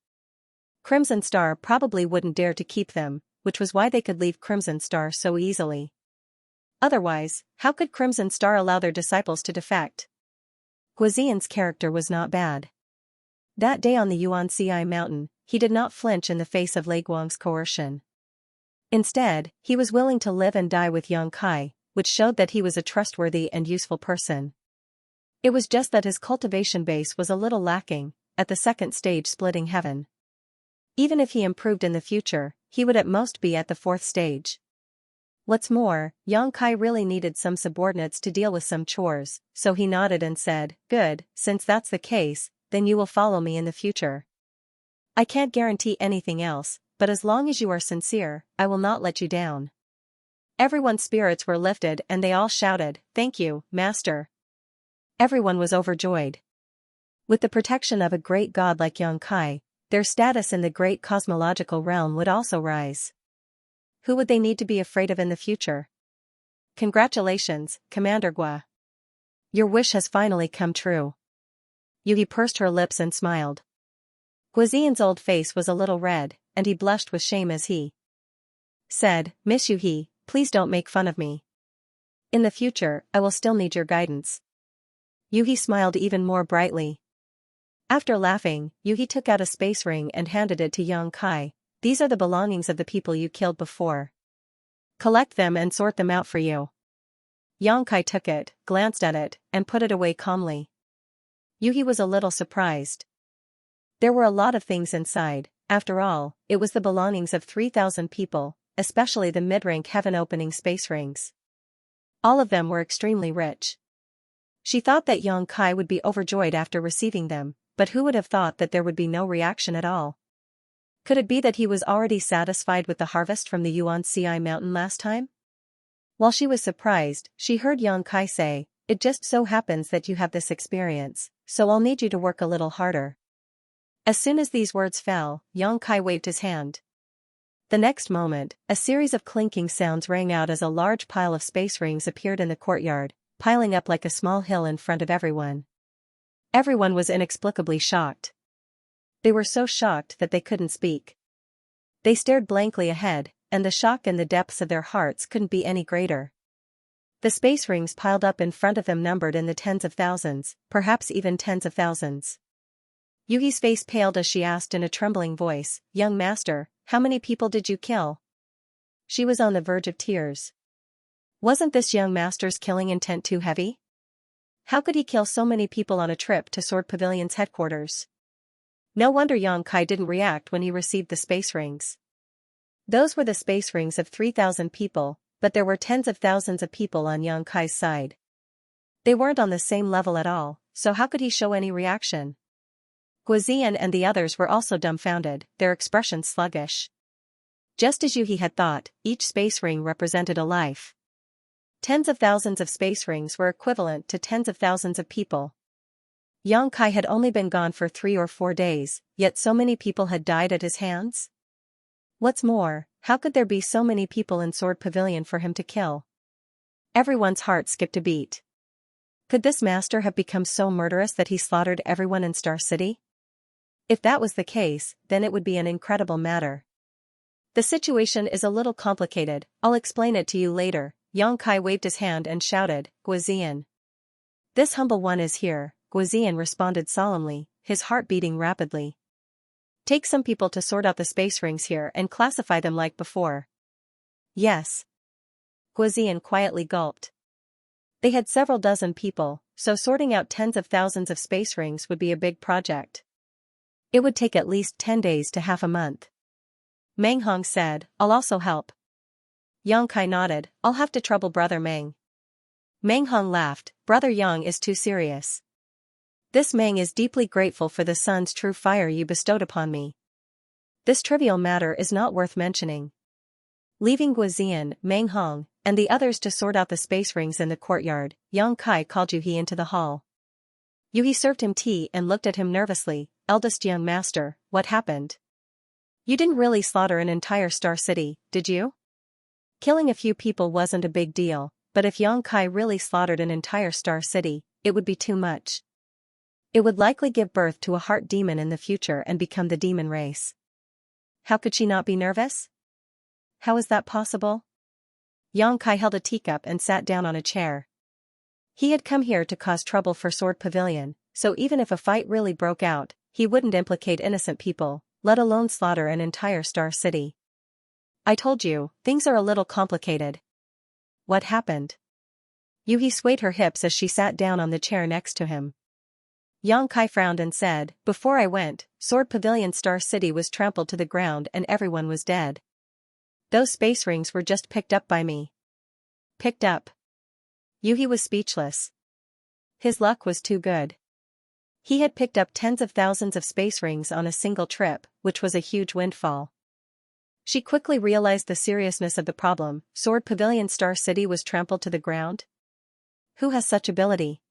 Crimson Star probably wouldn't dare to keep them, which was why they could leave Crimson Star so easily. Otherwise, how could Crimson Star allow their disciples to defect? Guozian's character was not bad. That day on the Yuanci mountain, he did not flinch in the face of Lei Guang's coercion. Instead, he was willing to live and die with Yang Kai, which showed that he was a trustworthy and useful person. It was just that his cultivation base was a little lacking, at the second stage splitting heaven. Even if he improved in the future, he would at most be at the fourth stage. What's more, Yang Kai really needed some subordinates to deal with some chores, so he nodded and said, "Good, since that's the case, then you will follow me in the future. I can't guarantee anything else, but as long as you are sincere, I will not let you down." Everyone's spirits were lifted and they all shouted, "Thank you, Master." Everyone was overjoyed. With the protection of a great god like Yang Kai, their status in the great cosmological realm would also rise. Who would they need to be afraid of in the future? Congratulations, Commander Gua. Your wish has finally come true. Yuhi pursed her lips and smiled. Guazian's old face was a little red, and he blushed with shame as he said, "Miss Yuhi, please don't make fun of me. In the future, I will still need your guidance." Yuhi smiled even more brightly. After laughing, Yuhi took out a space ring and handed it to Yang Kai. "These are the belongings of the people you killed before. Collect them and sort them out for you." Yang Kai took it, glanced at it, and put it away calmly. Yuhi was a little surprised. There were a lot of things inside. After all, it was the belongings of 3,000 people, especially the mid-rank heaven-opening space rings. All of them were extremely rich. She thought that Yang Kai would be overjoyed after receiving them, but who would have thought that there would be no reaction at all? Could it be that he was already satisfied with the harvest from the Xianxia mountain last time? While she was surprised, she heard Yang Kai say, "It just so happens that you have this experience, so I'll need you to work a little harder." As soon as these words fell, Yang Kai waved his hand. The next moment, a series of clinking sounds rang out as a large pile of space rings appeared in the courtyard, piling up like a small hill in front of everyone. Everyone was inexplicably shocked. They were so shocked that they couldn't speak. They stared blankly ahead, and the shock in the depths of their hearts couldn't be any greater. The space rings piled up in front of them numbered in the tens of thousands, perhaps even tens of thousands. Yuhi's face paled as she asked in a trembling voice, "Young master, how many people did you kill?" She was on the verge of tears. Wasn't this young master's killing intent too heavy? How could he kill so many people on a trip to Sword Pavilion's headquarters? No wonder Yang Kai didn't react when he received the space rings. Those were the space rings of 3,000 people, but there were tens of thousands of people on Yang Kai's side. They weren't on the same level at all, so how could he show any reaction? Guazian and the others were also dumbfounded, their expressions sluggish. Just as Yuhi had thought, each space ring represented a life. Tens of thousands of space rings were equivalent to tens of thousands of people. Yang Kai had only been gone for 3 or 4 days, yet so many people had died at his hands? What's more, how could there be so many people in Sword Pavilion for him to kill? Everyone's heart skipped a beat. Could this master have become so murderous that he slaughtered everyone in Star City? If that was the case, then it would be an incredible matter. The situation is a little complicated, I'll explain it to you later. Yang Kai waved his hand and shouted, "Guazian." "This humble one is here," Guazian responded solemnly, his heart beating rapidly. "Take some people to sort out the space rings here and classify them like before." "Yes." Guazian quietly gulped. They had several dozen people, so sorting out tens of thousands of space rings would be a big project. It would take at least 10 days to half a month. Meng Hong said, "I'll also help." Yang Kai nodded, "I'll have to trouble Brother Meng." Meng Hong laughed, "Brother Yang is too serious. This Meng is deeply grateful for the sun's true fire you bestowed upon me. This trivial matter is not worth mentioning." Leaving Guazian, Meng Hong, and the others to sort out the space rings in the courtyard, Yang Kai called Yuhi into the hall. Yuhi served him tea and looked at him nervously. "Eldest young master, what happened? You didn't really slaughter an entire Star City, did you?" Killing a few people wasn't a big deal, but if Yang Kai really slaughtered an entire Star City, it would be too much. It would likely give birth to a heart demon in the future and become the demon race. How could she not be nervous? How is that possible? Yang Kai held a teacup and sat down on a chair. He had come here to cause trouble for Sword Pavilion, so even if a fight really broke out, he wouldn't implicate innocent people, let alone slaughter an entire Star City. "I told you, things are a little complicated." "What happened?" Yuhi swayed her hips as she sat down on the chair next to him. Yang Kai frowned and said, "Before I went, Sword Pavilion Star City was trampled to the ground and everyone was dead. Those space rings were just picked up by me." Picked up? Yuhi was speechless. His luck was too good. He had picked up tens of thousands of space rings on a single trip, which was a huge windfall. She quickly realized the seriousness of the problem. Sword Pavilion Star City was trampled to the ground? Who has such ability?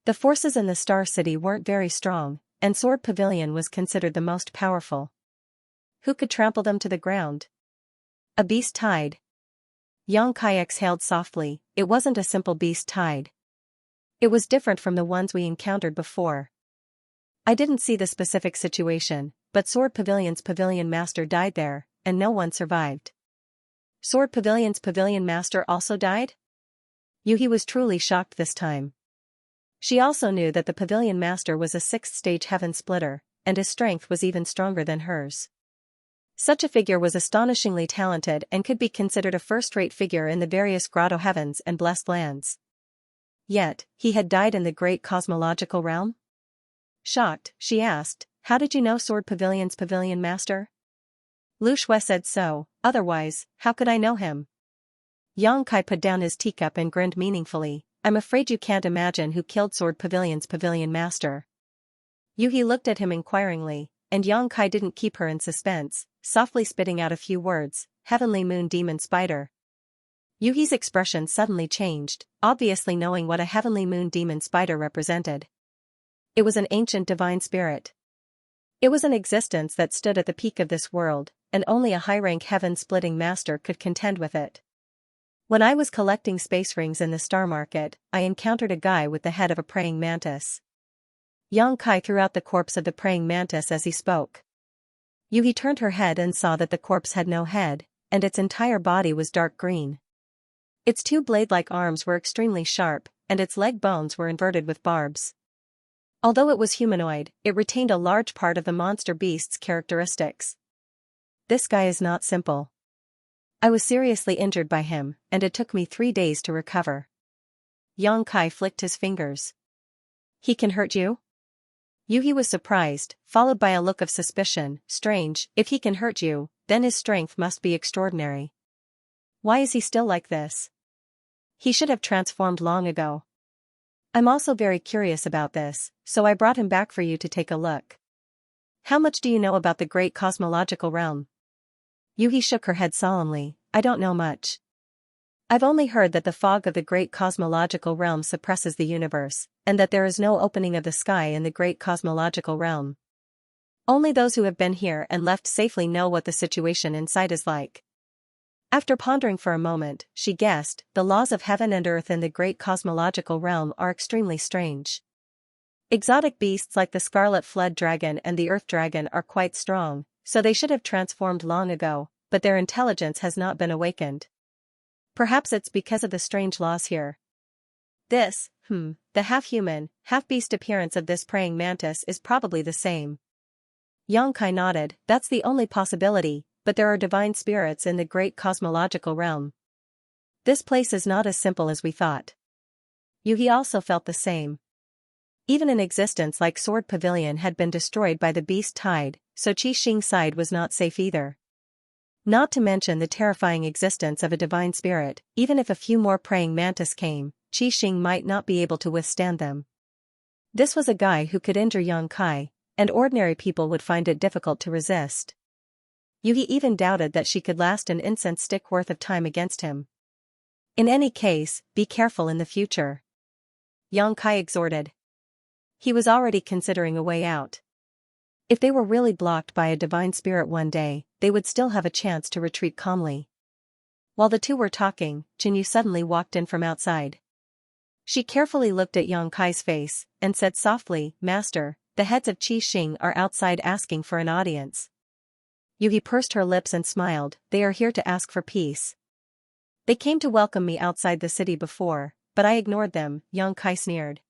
The forces in the Star City weren't very strong, and Sword Pavilion was considered the most powerful. Who could trample them to the ground? A beast tide. Yang Kai exhaled softly. It wasn't a simple beast tide. It was different from the ones we encountered before. I didn't see the specific situation, but Sword Pavilion's pavilion master died there, and no one survived. Sword Pavilion's pavilion master also died? Yuhi was truly shocked this time. She also knew that the pavilion master was a 6th-stage heaven splitter, and his strength was even stronger than hers. Such a figure was astonishingly talented and could be considered a first-rate figure in the various grotto heavens and blessed lands. Yet, he had died in the great cosmological realm? Shocked, she asked, "How did you know Sword Pavilion's pavilion master?" Lu Shui said so, otherwise, how could I know him? Yang Kai put down his teacup and grinned meaningfully. "I'm afraid you can't imagine who killed Sword Pavilion's pavilion master." Yuhi looked at him inquiringly, and Yang Kai didn't keep her in suspense, softly spitting out a few words, "Heavenly Moon Demon Spider." Yuhi's expression suddenly changed, obviously knowing what a heavenly moon demon spider represented. It was an ancient divine spirit. It was an existence that stood at the peak of this world, and only a high-rank heaven-splitting master could contend with it. When I was collecting space rings in the star market, I encountered a guy with the head of a praying mantis. Yang Kai threw out the corpse of the praying mantis as he spoke. Yuhi turned her head and saw that the corpse had no head, and its entire body was dark green. Its two blade-like arms were extremely sharp, and its leg bones were inverted with barbs. Although it was humanoid, it retained a large part of the monster beast's characteristics. This guy is not simple. I was seriously injured by him, and it took me 3 days to recover. Yang Kai flicked his fingers. He can hurt you? Yuhi was surprised, followed by a look of suspicion. Strange, if he can hurt you, then his strength must be extraordinary. Why is he still like this? He should have transformed long ago. I'm also very curious about this, so I brought him back for you to take a look. How much do you know about the great cosmological realm? Yuhi shook her head solemnly. I don't know much. I've only heard that the fog of the great cosmological realm suppresses the universe, and that there is no opening of the sky in the great cosmological realm. Only those who have been here and left safely know what the situation inside is like. After pondering for a moment, she guessed, the laws of heaven and earth in the great cosmological realm are extremely strange. Exotic beasts like the scarlet flood dragon and the earth dragon are quite strong, so they should have transformed long ago, but their intelligence has not been awakened. Perhaps it's because of the strange laws here. This, the half-human, half-beast appearance of this praying mantis is probably the same. Yang Kai nodded. That's the only possibility, but there are divine spirits in the great cosmological realm. This place is not as simple as we thought. Yuhi also felt the same. Even an existence like Sword Pavilion had been destroyed by the beast tide, so Qi Xing's side was not safe either. Not to mention the terrifying existence of a divine spirit. Even if a few more praying mantis came, Qi Xing might not be able to withstand them. This was a guy who could injure Yang Kai, and ordinary people would find it difficult to resist. Yuhi even doubted that she could last an incense stick worth of time against him. In any case, be careful in the future. Yang Kai exhorted. He was already considering a way out. If they were really blocked by a divine spirit one day, they would still have a chance to retreat calmly. While the two were talking, Jinyu suddenly walked in from outside. She carefully looked at Yang Kai's face, and said softly, "Master, the heads of Qi Xing are outside asking for an audience." Yuhi pursed her lips and smiled. "They are here to ask for peace. They came to welcome me outside the city before, but I ignored them," Yang Kai sneered.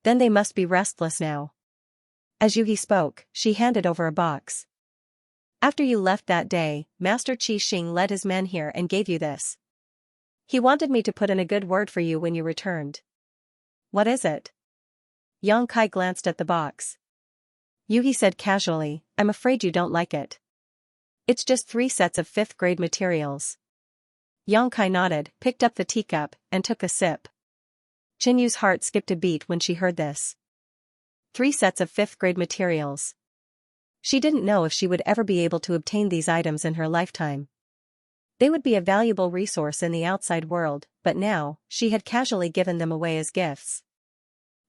"Then they must be restless now." As Yuhi spoke, she handed over a box. "After you left that day, Master Qi Xing led his men here and gave you this." He wanted me to put in a good word for you when you returned. What is it? Yang Kai glanced at the box. Yuhi said casually, I'm afraid you don't like it. It's just 3 sets of 5th grade materials. Yang Kai nodded, picked up the teacup, and took a sip. Qinyu's heart skipped a beat when she heard this. 3 sets of 5th grade materials. She didn't know if she would ever be able to obtain these items in her lifetime. They would be a valuable resource in the outside world, but now, she had casually given them away as gifts.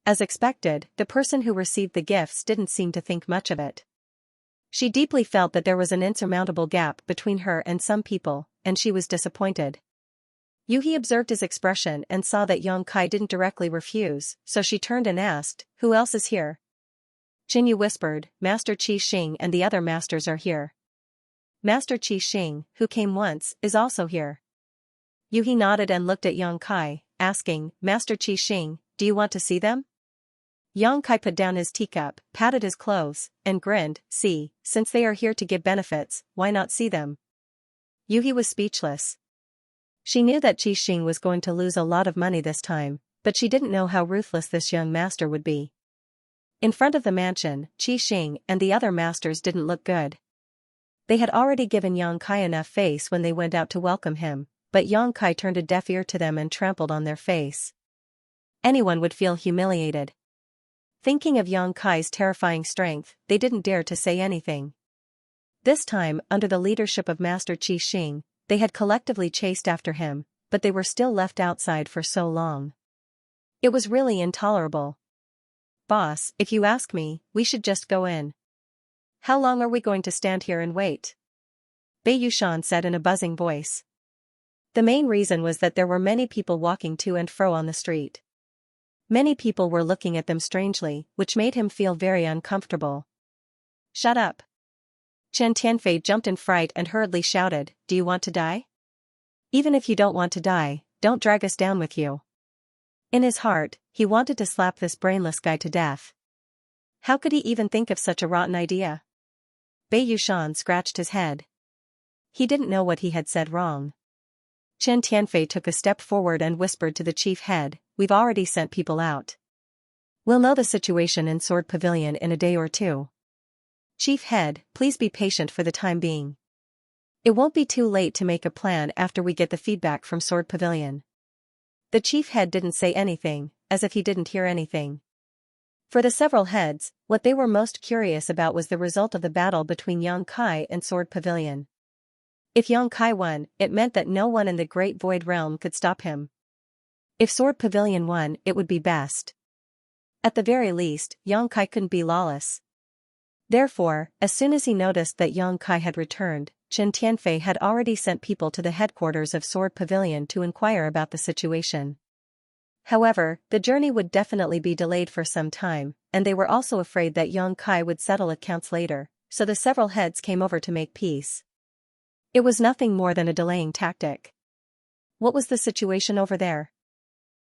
As expected, the person who received the gifts didn't seem to think much of it. She deeply felt that there was an insurmountable gap between her and some people, and she was disappointed. Yuhi observed his expression and saw that Yang Kai didn't directly refuse, so she turned and asked, who else is here? Qinyu whispered, Master Qi Xing and the other masters are here. Master Qi Xing, who came once, is also here. Yuhi nodded and looked at Yang Kai, asking, Master Qi Xing, do you want to see them? Yang Kai put down his teacup, patted his clothes, and grinned, see, since they are here to give benefits, why not see them? Yuhi was speechless. She knew that Qi Xing was going to lose a lot of money this time, but she didn't know how ruthless this young master would be. In front of the mansion, Qi Xing and the other masters didn't look good. They had already given Yang Kai enough face when they went out to welcome him, but Yang Kai turned a deaf ear to them and trampled on their face. Anyone would feel humiliated. Thinking of Yang Kai's terrifying strength, they didn't dare to say anything. This time, under the leadership of Master Qi Xing, they had collectively chased after him, but they were still left outside for so long. It was really intolerable. Boss, if you ask me, we should just go in. How long are we going to stand here and wait? Bei Yushan said in a buzzing voice. The main reason was that there were many people walking to and fro on the street. Many people were looking at them strangely, which made him feel very uncomfortable. Shut up. Chen Tianfei jumped in fright and hurriedly shouted, do you want to die? Even if you don't want to die, don't drag us down with you. In his heart, he wanted to slap this brainless guy to death. How could he even think of such a rotten idea? Bei Yushan scratched his head. He didn't know what he had said wrong. Chen Tianfei took a step forward and whispered to the chief head, we've already sent people out. We'll know the situation in Sword Pavilion in a day or 2. Chief head, please be patient for the time being. It won't be too late to make a plan after we get the feedback from Sword Pavilion. The chief head didn't say anything, as if he didn't hear anything. For the several heads, what they were most curious about was the result of the battle between Yang Kai and Sword Pavilion. If Yang Kai won, it meant that no one in the Great Void Realm could stop him. If Sword Pavilion won, it would be best. At the very least, Yang Kai couldn't be lawless. Therefore, as soon as he noticed that Yang Kai had returned, Chen Tianfei had already sent people to the headquarters of Sword Pavilion to inquire about the situation. However, the journey would definitely be delayed for some time, and they were also afraid that Yang Kai would settle accounts later, so the several heads came over to make peace. It was nothing more than a delaying tactic. What was the situation over there?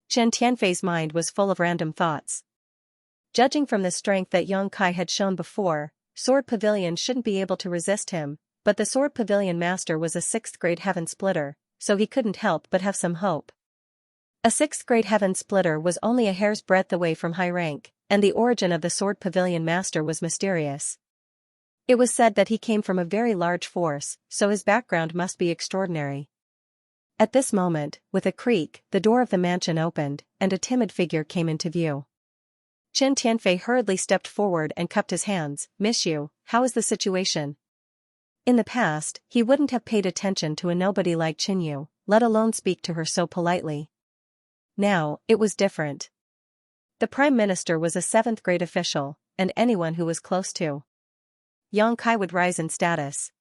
Chen Tianfei's mind was full of random thoughts. Judging from the strength that Yang Kai had shown before, Sword Pavilion shouldn't be able to resist him, but the Sword Pavilion master was a 6th grade heaven splitter, so he couldn't help but have some hope. A 6th grade heaven splitter was only a hair's breadth away from high rank, and the origin of the Sword Pavilion master was mysterious. It was said that he came from a very large force, so his background must be extraordinary. At this moment, with a creak, the door of the mansion opened, and a timid figure came into view. Chen Tianfei hurriedly stepped forward and cupped his hands. Miss Yu, how is the situation? In the past, he wouldn't have paid attention to a nobody like Qin Yu, let alone speak to her so politely. Now, it was different. The Prime Minister was a 7th grade official, and anyone who was close to Yang Kai would rise in status.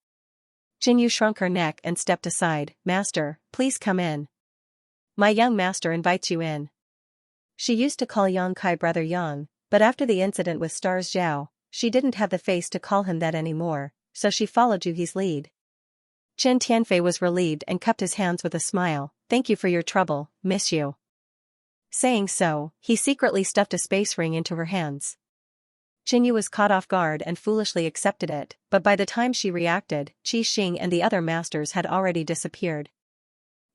Qin Yu shrunk her neck and stepped aside. Master, please come in. My young master invites you in. She used to call Yang Kai Brother Yang, but after the incident with Stars Zhao, she didn't have the face to call him that anymore, so she followed Yuhi's lead. Chen Tianfei was relieved and cupped his hands with a smile. Thank you for your trouble, Miss Yu. Saying so, he secretly stuffed a space ring into her hands. Qin Yu was caught off guard and foolishly accepted it, but by the time she reacted, Qi Xing and the other masters had already disappeared.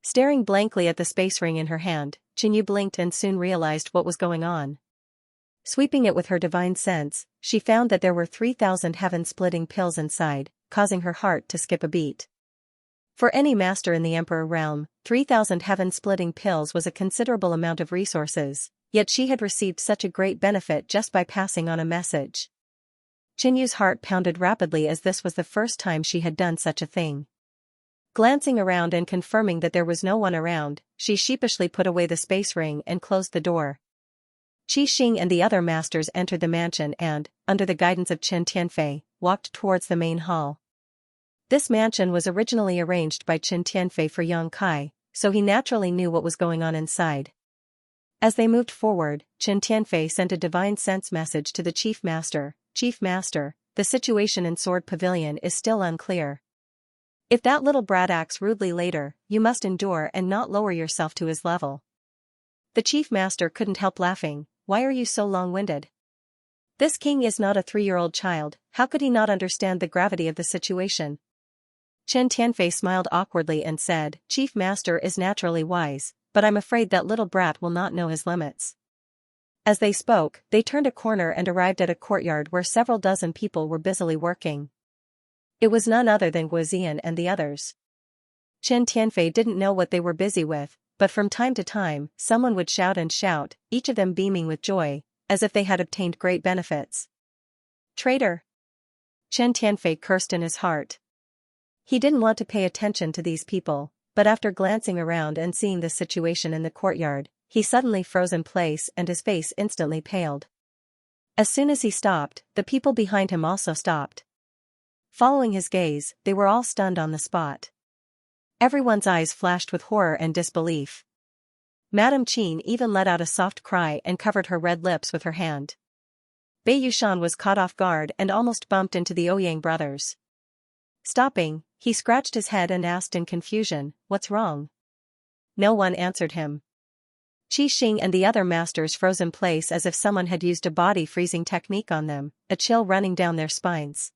Staring blankly at the space ring in her hand, Xianxia blinked and soon realized what was going on. Sweeping it with her divine sense, she found that there were 3,000 heaven-splitting pills inside, causing her heart to skip a beat. For any master in the Emperor realm, 3,000 heaven-splitting pills was a considerable amount of resources, yet she had received such a great benefit just by passing on a message. Xianxia's heart pounded rapidly as this was the first time she had done such a thing. Glancing around and confirming that there was no one around, she sheepishly put away the space ring and closed the door. Qi Xing and the other masters entered the mansion and, under the guidance of Chen Tianfei, walked towards the main hall. This mansion was originally arranged by Chen Tianfei for Yang Kai, so he naturally knew what was going on inside. As they moved forward, Chen Tianfei sent a divine sense message to the Chief Master. Chief Master, the situation in Sword Pavilion is still unclear. If that little brat acts rudely later, you must endure and not lower yourself to his level. The Chief Master couldn't help laughing. Why are you so long-winded? This king is not a 3-year-old child, how could he not understand the gravity of the situation? Chen Tianfei smiled awkwardly and said, Chief Master is naturally wise, but I'm afraid that little brat will not know his limits. As they spoke, they turned a corner and arrived at a courtyard where several dozen people were busily working. It was none other than Guozian and the others. Chen Tianfei didn't know what they were busy with, but from time to time, someone would shout and shout, each of them beaming with joy, as if they had obtained great benefits. Traitor! Chen Tianfei cursed in his heart. He didn't want to pay attention to these people, but after glancing around and seeing the situation in the courtyard, he suddenly froze in place and his face instantly paled. As soon as he stopped, the people behind him also stopped. Following his gaze, they were all stunned on the spot. Everyone's eyes flashed with horror and disbelief. Madame Qin even let out a soft cry and covered her red lips with her hand. Bei Yushan was caught off guard and almost bumped into the Ouyang brothers. Stopping, he scratched his head and asked in confusion, "What's wrong?" No one answered him. Qi Xing and the other masters froze in place as if someone had used a body-freezing technique on them, a chill running down their spines.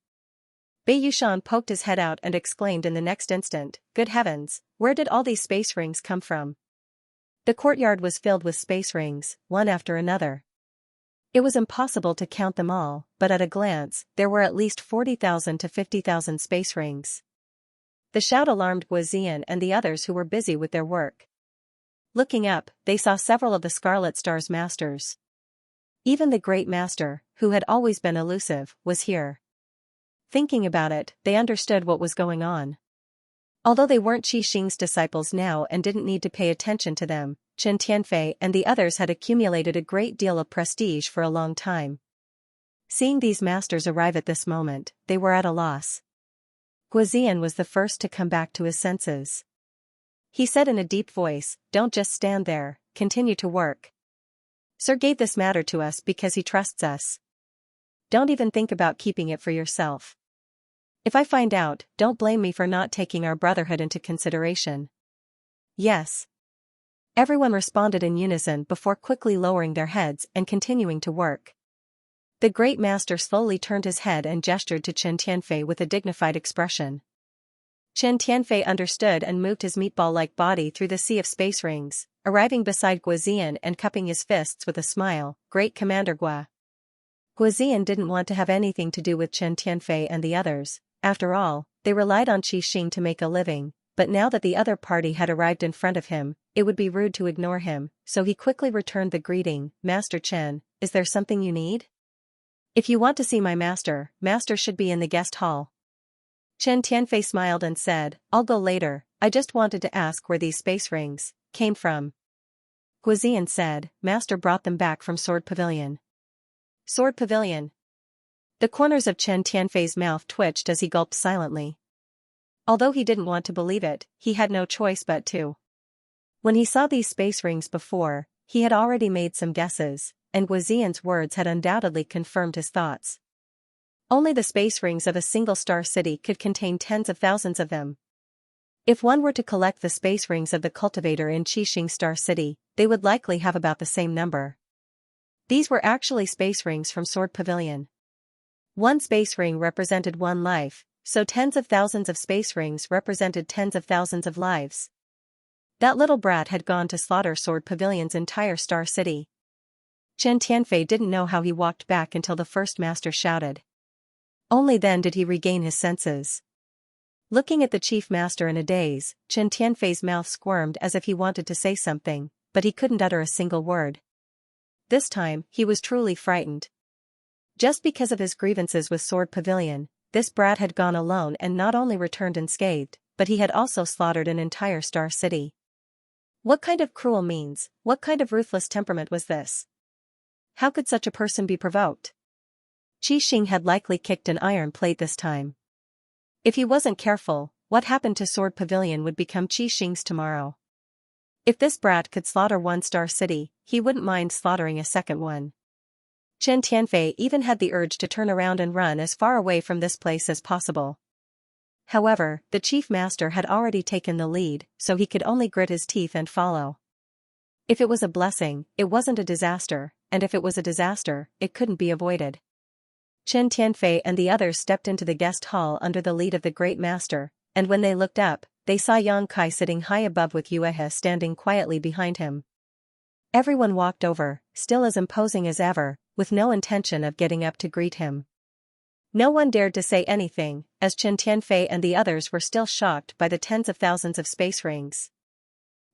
Bei Yushan poked his head out and exclaimed in the next instant, "Good heavens, where did all these space rings come from?" The courtyard was filled with space rings, one after another. It was impossible to count them all, but at a glance, there were at least 40,000 to 50,000 space rings. The shout alarmed Guozian and the others who were busy with their work. Looking up, they saw several of the Scarlet Star's masters. Even the Great Master, who had always been elusive, was here. Thinking about it, they understood what was going on. Although they weren't Qi Xing's disciples now and didn't need to pay attention to them, Chen Tianfei and the others had accumulated a great deal of prestige for a long time. Seeing these masters arrive at this moment, they were at a loss. Guozian was the first to come back to his senses. He said in a deep voice, "Don't just stand there, continue to work. Sir gave this matter to us because he trusts us. Don't even think about keeping it for yourself. If I find out, don't blame me for not taking our brotherhood into consideration." Yes. Everyone responded in unison before quickly lowering their heads and continuing to work. The Great Master slowly turned his head and gestured to Chen Tianfei with a dignified expression. Chen Tianfei understood and moved his meatball-like body through the sea of space rings, arriving beside Guozian and cupping his fists with a smile, "Great Commander Gua." Guozian didn't want to have anything to do with Chen Tianfei and the others. After all, they relied on Qi Xing to make a living, but now that the other party had arrived in front of him, it would be rude to ignore him, so he quickly returned the greeting, "Master Chen, is there something you need?" "If you want to see my master, master should be in the guest hall." Chen Tianfei smiled and said, "I'll go later, I just wanted to ask where these space rings came from." Guozian said, "Master brought them back from Sword Pavilion." Sword Pavilion. The corners of Chen Tianfei's mouth twitched as he gulped silently. Although he didn't want to believe it, he had no choice but to. When he saw these space rings before, he had already made some guesses, and Guozian's words had undoubtedly confirmed his thoughts. Only the space rings of a single star city could contain tens of thousands of them. If one were to collect the space rings of the cultivator in Qixing Star City, they would likely have about the same number. These were actually space rings from Sword Pavilion. One space ring represented one life, so tens of thousands of space rings represented tens of thousands of lives. That little brat had gone to slaughter Sword Pavilion's entire Star City. Chen Tianfei didn't know how he walked back until the first master shouted. Only then did he regain his senses. Looking at the chief master in a daze, Chen Tianfei's mouth squirmed as if he wanted to say something, but he couldn't utter a single word. This time, he was truly frightened. Just because of his grievances with Sword Pavilion, this brat had gone alone and not only returned unscathed, but he had also slaughtered an entire Star City. What kind of cruel means, what kind of ruthless temperament was this? How could such a person be provoked? Qi Xing had likely kicked an iron plate this time. If he wasn't careful, what happened to Sword Pavilion would become Qi Xing's tomorrow. If this brat could slaughter one Star City, he wouldn't mind slaughtering a second one. Chen Tianfei even had the urge to turn around and run as far away from this place as possible. However, the chief master had already taken the lead, so he could only grit his teeth and follow. If it was a blessing, it wasn't a disaster, and if it was a disaster, it couldn't be avoided. Chen Tianfei and the others stepped into the guest hall under the lead of the great master, and when they looked up, they saw Yang Kai sitting high above with Yuehe standing quietly behind him. Everyone walked over, still as imposing as ever, with no intention of getting up to greet him. No one dared to say anything, as Chen Tianfei and the others were still shocked by the tens of thousands of space rings.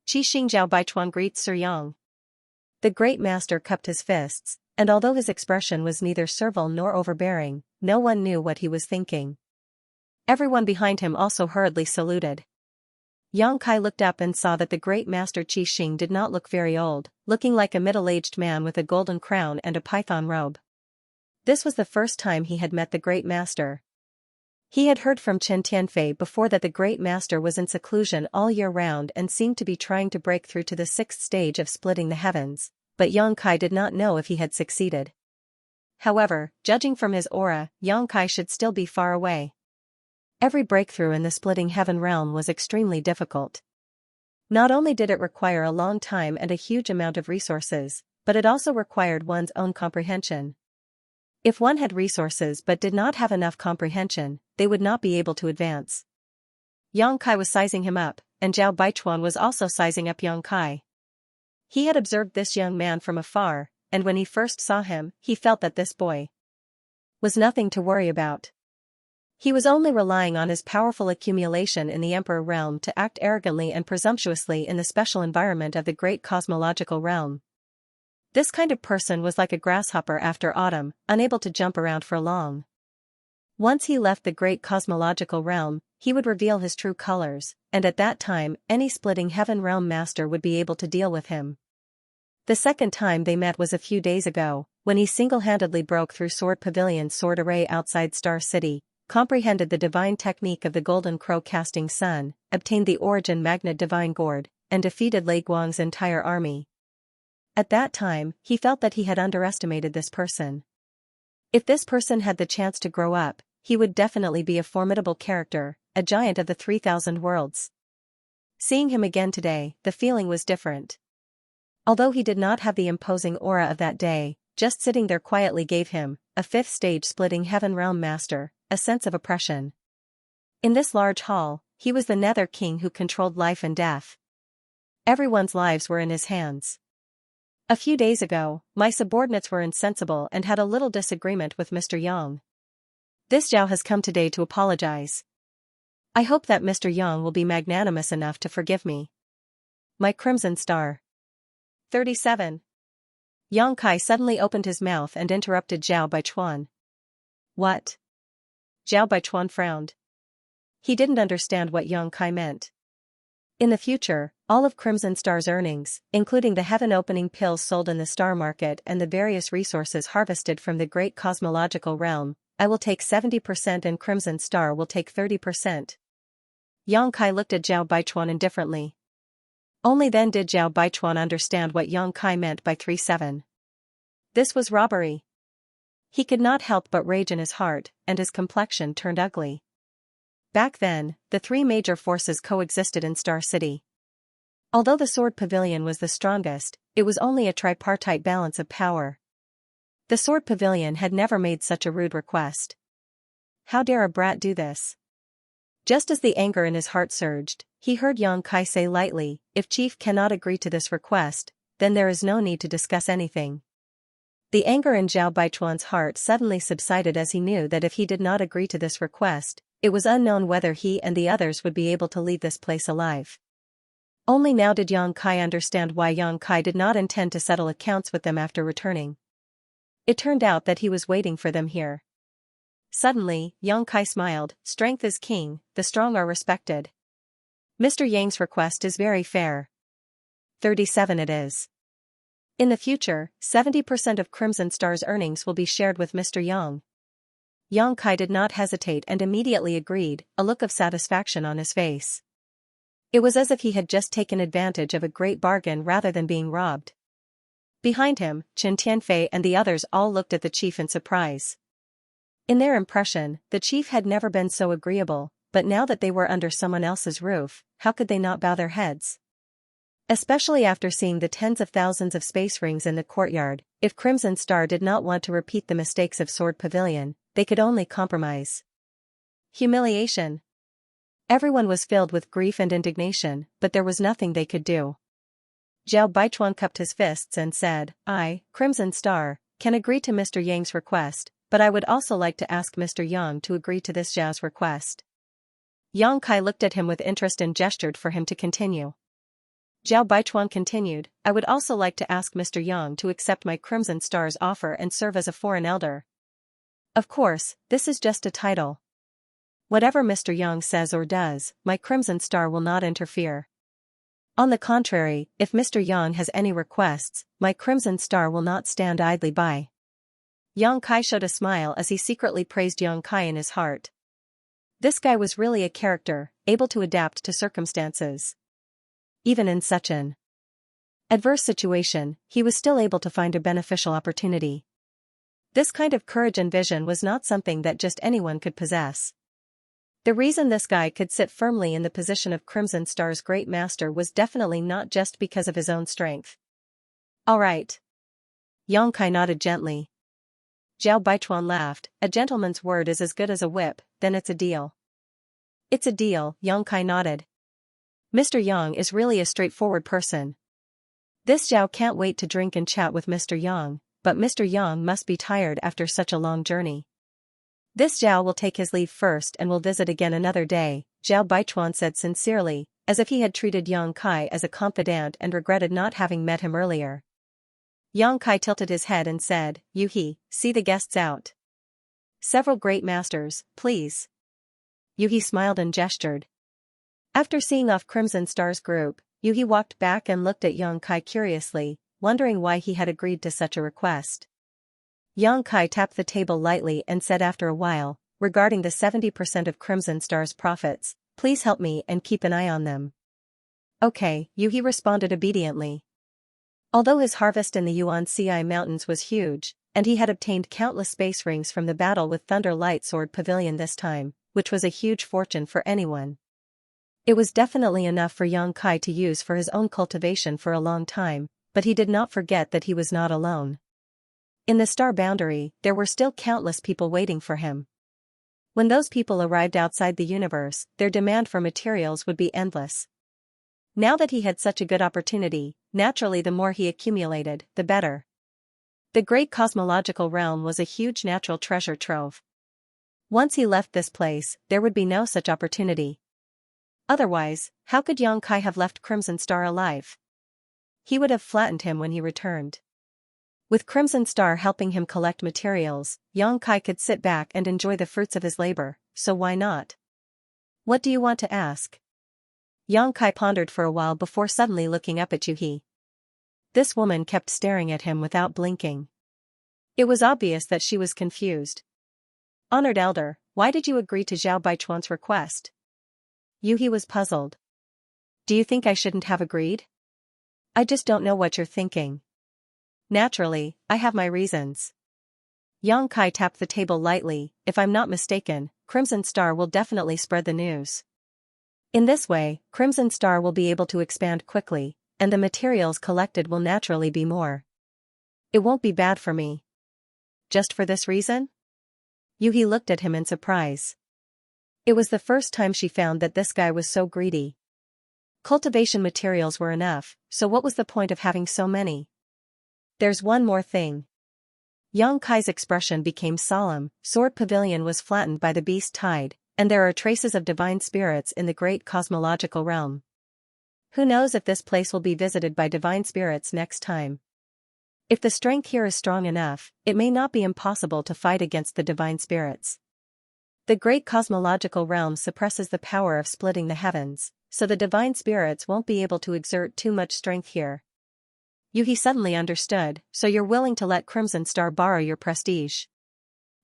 Qi Xing Zhao Baichuan greets Sir Yang. The great master cupped his fists, and although his expression was neither servile nor overbearing, no one knew what he was thinking. Everyone behind him also hurriedly saluted. Yang Kai looked up and saw that the great master Qi Xing did not look very old, looking like a middle-aged man with a golden crown and a python robe. This was the first time he had met the great master. He had heard from Chen Tianfei before that the great master was in seclusion all year round and seemed to be trying to break through to the 6th stage of splitting the heavens, but Yang Kai did not know if he had succeeded. However, judging from his aura, Yang Kai should still be far away. Every breakthrough in the splitting heaven realm was extremely difficult. Not only did it require a long time and a huge amount of resources, but it also required one's own comprehension. If one had resources but did not have enough comprehension, they would not be able to advance. Yang Kai was sizing him up, and Zhao Baichuan was also sizing up Yang Kai. He had observed this young man from afar, and when he first saw him, he felt that this boy was nothing to worry about. He was only relying on his powerful accumulation in the Emperor realm to act arrogantly and presumptuously in the special environment of the great cosmological realm. This kind of person was like a grasshopper after autumn, unable to jump around for long. Once he left the great cosmological realm, he would reveal his true colors, and at that time, any splitting heaven realm master would be able to deal with him. The second time they met was a few days ago, when he single-handedly broke through Sword Pavilion's sword array outside Star City, comprehended the divine technique of the Golden Crow casting sun, obtained the Origin Magnet Divine Gourd, and defeated Lei Guang's entire army. At that time, he felt that he had underestimated this person. If this person had the chance to grow up, he would definitely be a formidable character, a giant of the 3,000 worlds. Seeing him again today, the feeling was different. Although he did not have the imposing aura of that day, just sitting there quietly gave him, a 5th stage splitting heaven realm master, a sense of oppression. In this large hall, he was the Nether King who controlled life and death. Everyone's lives were in his hands. A few days ago, my subordinates were insensible and had a little disagreement with Mr. Yang. This Zhao has come today to apologize. I hope that Mr. Yang will be magnanimous enough to forgive me. My Crimson Star. 37. Yang Kai suddenly opened his mouth and interrupted Zhao Baichuan. What? Zhao Baichuan frowned. He didn't understand what Yang Kai meant. In the future, all of Crimson Star's earnings, including the heaven-opening pills sold in the star market and the various resources harvested from the great cosmological realm, I will take 70% and Crimson Star will take 30%. Yang Kai looked at Zhao Baichuan indifferently. Only then did Zhao Baichuan understand what Yang Kai meant by 37. This was robbery. He could not help but rage in his heart, and his complexion turned ugly. Back then, the three major forces coexisted in Star City. Although the Sword Pavilion was the strongest, it was only a tripartite balance of power. The Sword Pavilion had never made such a rude request. How dare a brat do this? Just as the anger in his heart surged, he heard Yang Kai say lightly, if Chief cannot agree to this request, then there is no need to discuss anything. The anger in Zhao Baichuan's heart suddenly subsided as he knew that if he did not agree to this request, it was unknown whether he and the others would be able to leave this place alive. Only now did Yang Kai understand why Yang Kai did not intend to settle accounts with them after returning. It turned out that he was waiting for them here. Suddenly, Yang Kai smiled, strength is king, the strong are respected. Mr. Yang's request is very fair. 37 it is. In the future, 70% of Crimson Star's earnings will be shared with Mr. Yang. Yang Kai did not hesitate and immediately agreed, a look of satisfaction on his face. It was as if he had just taken advantage of a great bargain rather than being robbed. Behind him, Chen Tianfei and the others all looked at the chief in surprise. In their impression, the chief had never been so agreeable, but now that they were under someone else's roof, how could they not bow their heads? Especially after seeing the tens of thousands of space rings in the courtyard, if Crimson Star did not want to repeat the mistakes of Sword Pavilion, they could only compromise. Humiliation. Everyone was filled with grief and indignation, but there was nothing they could do. Zhao Baichuan cupped his fists and said, I, Crimson Star, can agree to Mr. Yang's request, but I would also like to ask Mr. Yang to agree to this Zhao's request. Yang Kai looked at him with interest and gestured for him to continue. Zhao Baichuan continued, I would also like to ask Mr. Yang to accept my Crimson Star's offer and serve as a foreign elder. Of course, this is just a title. Whatever Mr. Yang says or does, my Crimson Star will not interfere. On the contrary, if Mr. Yang has any requests, my Crimson Star will not stand idly by. Yang Kai showed a smile as he secretly praised Yang Kai in his heart. This guy was really a character, able to adapt to circumstances. Even in such an adverse situation, he was still able to find a beneficial opportunity. This kind of courage and vision was not something that just anyone could possess. The reason this guy could sit firmly in the position of Crimson Star's great master was definitely not just because of his own strength. All right. Yang Kai nodded gently. Zhao Baichuan laughed, a gentleman's word is as good as a whip, then it's a deal. It's a deal, Yang Kai nodded. Mr. Yang is really a straightforward person. This Zhao can't wait to drink and chat with Mr. Yang, but Mr. Yang must be tired after such a long journey. This Zhao will take his leave first and will visit again another day, Zhao Baichuan said sincerely, as if he had treated Yang Kai as a confidant and regretted not having met him earlier. Yang Kai tilted his head and said, Yuhi, see the guests out. Several great masters, please. Yuhi smiled and gestured. After seeing off Crimson Star's group, Yuhi walked back and looked at Yang Kai curiously, wondering why he had agreed to such a request. Yang Kai tapped the table lightly and said after a while, regarding the 70% of Crimson Star's profits, please help me and keep an eye on them. Okay, Yuhi responded obediently. Although his harvest in the Yuan-Ci Mountains was huge, and he had obtained countless space rings from the battle with Thunder Light Sword Pavilion this time, which was a huge fortune for anyone. It was definitely enough for Yang Kai to use for his own cultivation for a long time, but he did not forget that he was not alone. In the star boundary, there were still countless people waiting for him. When those people arrived outside the universe, their demand for materials would be endless. Now that he had such a good opportunity, naturally the more he accumulated, the better. The great cosmological realm was a huge natural treasure trove. Once he left this place, there would be no such opportunity. Otherwise, how could Yang Kai have left Crimson Star alive? He would have flattened him when he returned. With Crimson Star helping him collect materials, Yang Kai could sit back and enjoy the fruits of his labor, so why not? What do you want to ask? Yang Kai pondered for a while before suddenly looking up at Yuhi. This woman kept staring at him without blinking. It was obvious that she was confused. Honored elder, why did you agree to Zhao Baichuan's request? Yuhi was puzzled. Do you think I shouldn't have agreed? I just don't know what you're thinking. Naturally, I have my reasons. Yang Kai tapped the table lightly, if I'm not mistaken, Crimson Star will definitely spread the news. In this way, Crimson Star will be able to expand quickly, and the materials collected will naturally be more. It won't be bad for me. Just for this reason? Yuhi looked at him in surprise. It was the first time she found that this guy was so greedy. Cultivation materials were enough, so what was the point of having so many? There's one more thing. Yang Kai's expression became solemn. Sword Pavilion was flattened by the beast tide, and there are traces of divine spirits in the great cosmological realm. Who knows if this place will be visited by divine spirits next time? If the strength here is strong enough, it may not be impossible to fight against the divine spirits. The great cosmological realm suppresses the power of splitting the heavens, so the divine spirits won't be able to exert too much strength here. He suddenly understood, so you're willing to let Crimson Star borrow your prestige?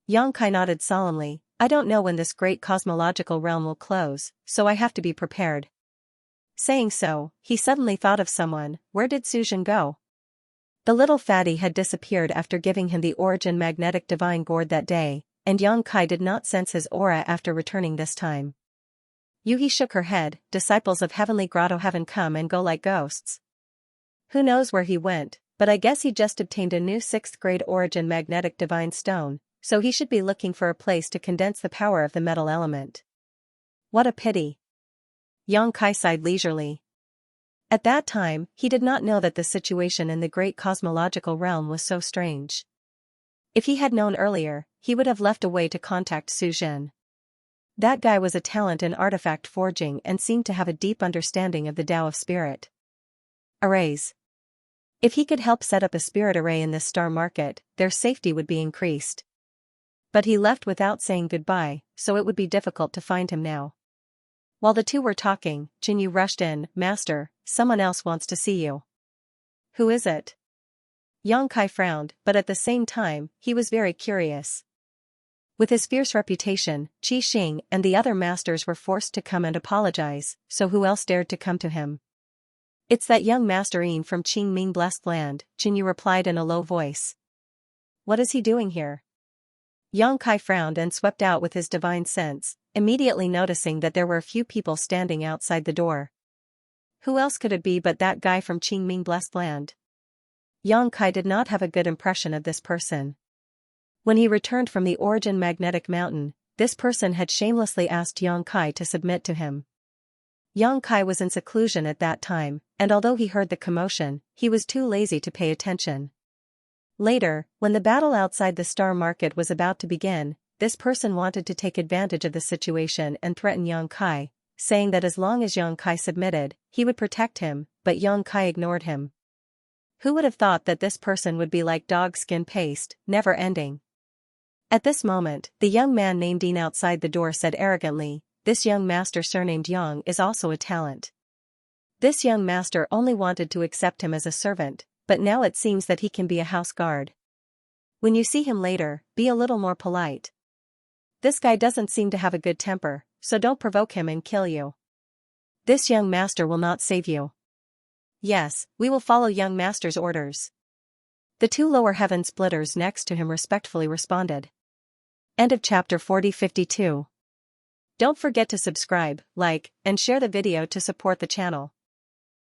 Yang Kai nodded solemnly. I don't know when this great cosmological realm will close, so I have to be prepared. Saying so, he suddenly thought of someone. Where did Suzhen go? The little fatty had disappeared after giving him the Origin magnetic divine gourd that day, and Yang Kai did not sense his aura after returning this time. Yuhi shook her head. Disciples of Heavenly Grotto haven't come and go like ghosts. Who knows where he went, but I guess he just obtained a new 6th grade Origin magnetic divine stone, so he should be looking for a place to condense the power of the metal element. What a pity. Yang Kai sighed leisurely. At that time, he did not know that the situation in the great cosmological realm was so strange. If he had known earlier, he would have left a way to contact Suzhen. That guy was a talent in artifact forging and seemed to have a deep understanding of the Tao of Spirit. Arrays. If he could help set up a spirit array in this star market, their safety would be increased. But he left without saying goodbye, so it would be difficult to find him now. While the two were talking, Jinyu rushed in. Master, someone else wants to see you. Who is it? Yang Kai frowned, but at the same time, he was very curious. With his fierce reputation, Qi Xing and the other masters were forced to come and apologize, so who else dared to come to him? It's that young Master Yin from Qingming Blessed Land, Jinyu replied in a low voice. What is he doing here? Yang Kai frowned and swept out with his divine sense, immediately noticing that there were a few people standing outside the door. Who else could it be but that guy from Qingming Blessed Land? Yang Kai did not have a good impression of this person. When he returned from the Origin Magnetic Mountain, this person had shamelessly asked Yang Kai to submit to him. Yang Kai was in seclusion at that time, and although he heard the commotion, he was too lazy to pay attention. Later, when the battle outside the star market was about to begin, this person wanted to take advantage of the situation and threaten Yang Kai, saying that as long as Yang Kai submitted, he would protect him, but Yang Kai ignored him. Who would have thought that this person would be like dog skin paste, never ending? At this moment, the young man named Yin outside the door said arrogantly, this young master surnamed Yang is also a talent. This young master only wanted to accept him as a servant, but now it seems that he can be a house guard. When you see him later, be a little more polite. This guy doesn't seem to have a good temper, so don't provoke him and kill you. This young master will not save you. Yes, we will follow young master's orders. The two lower heaven splitters next to him respectfully responded. End of chapter 4052. Don't forget to subscribe, like, and share the video to support the channel.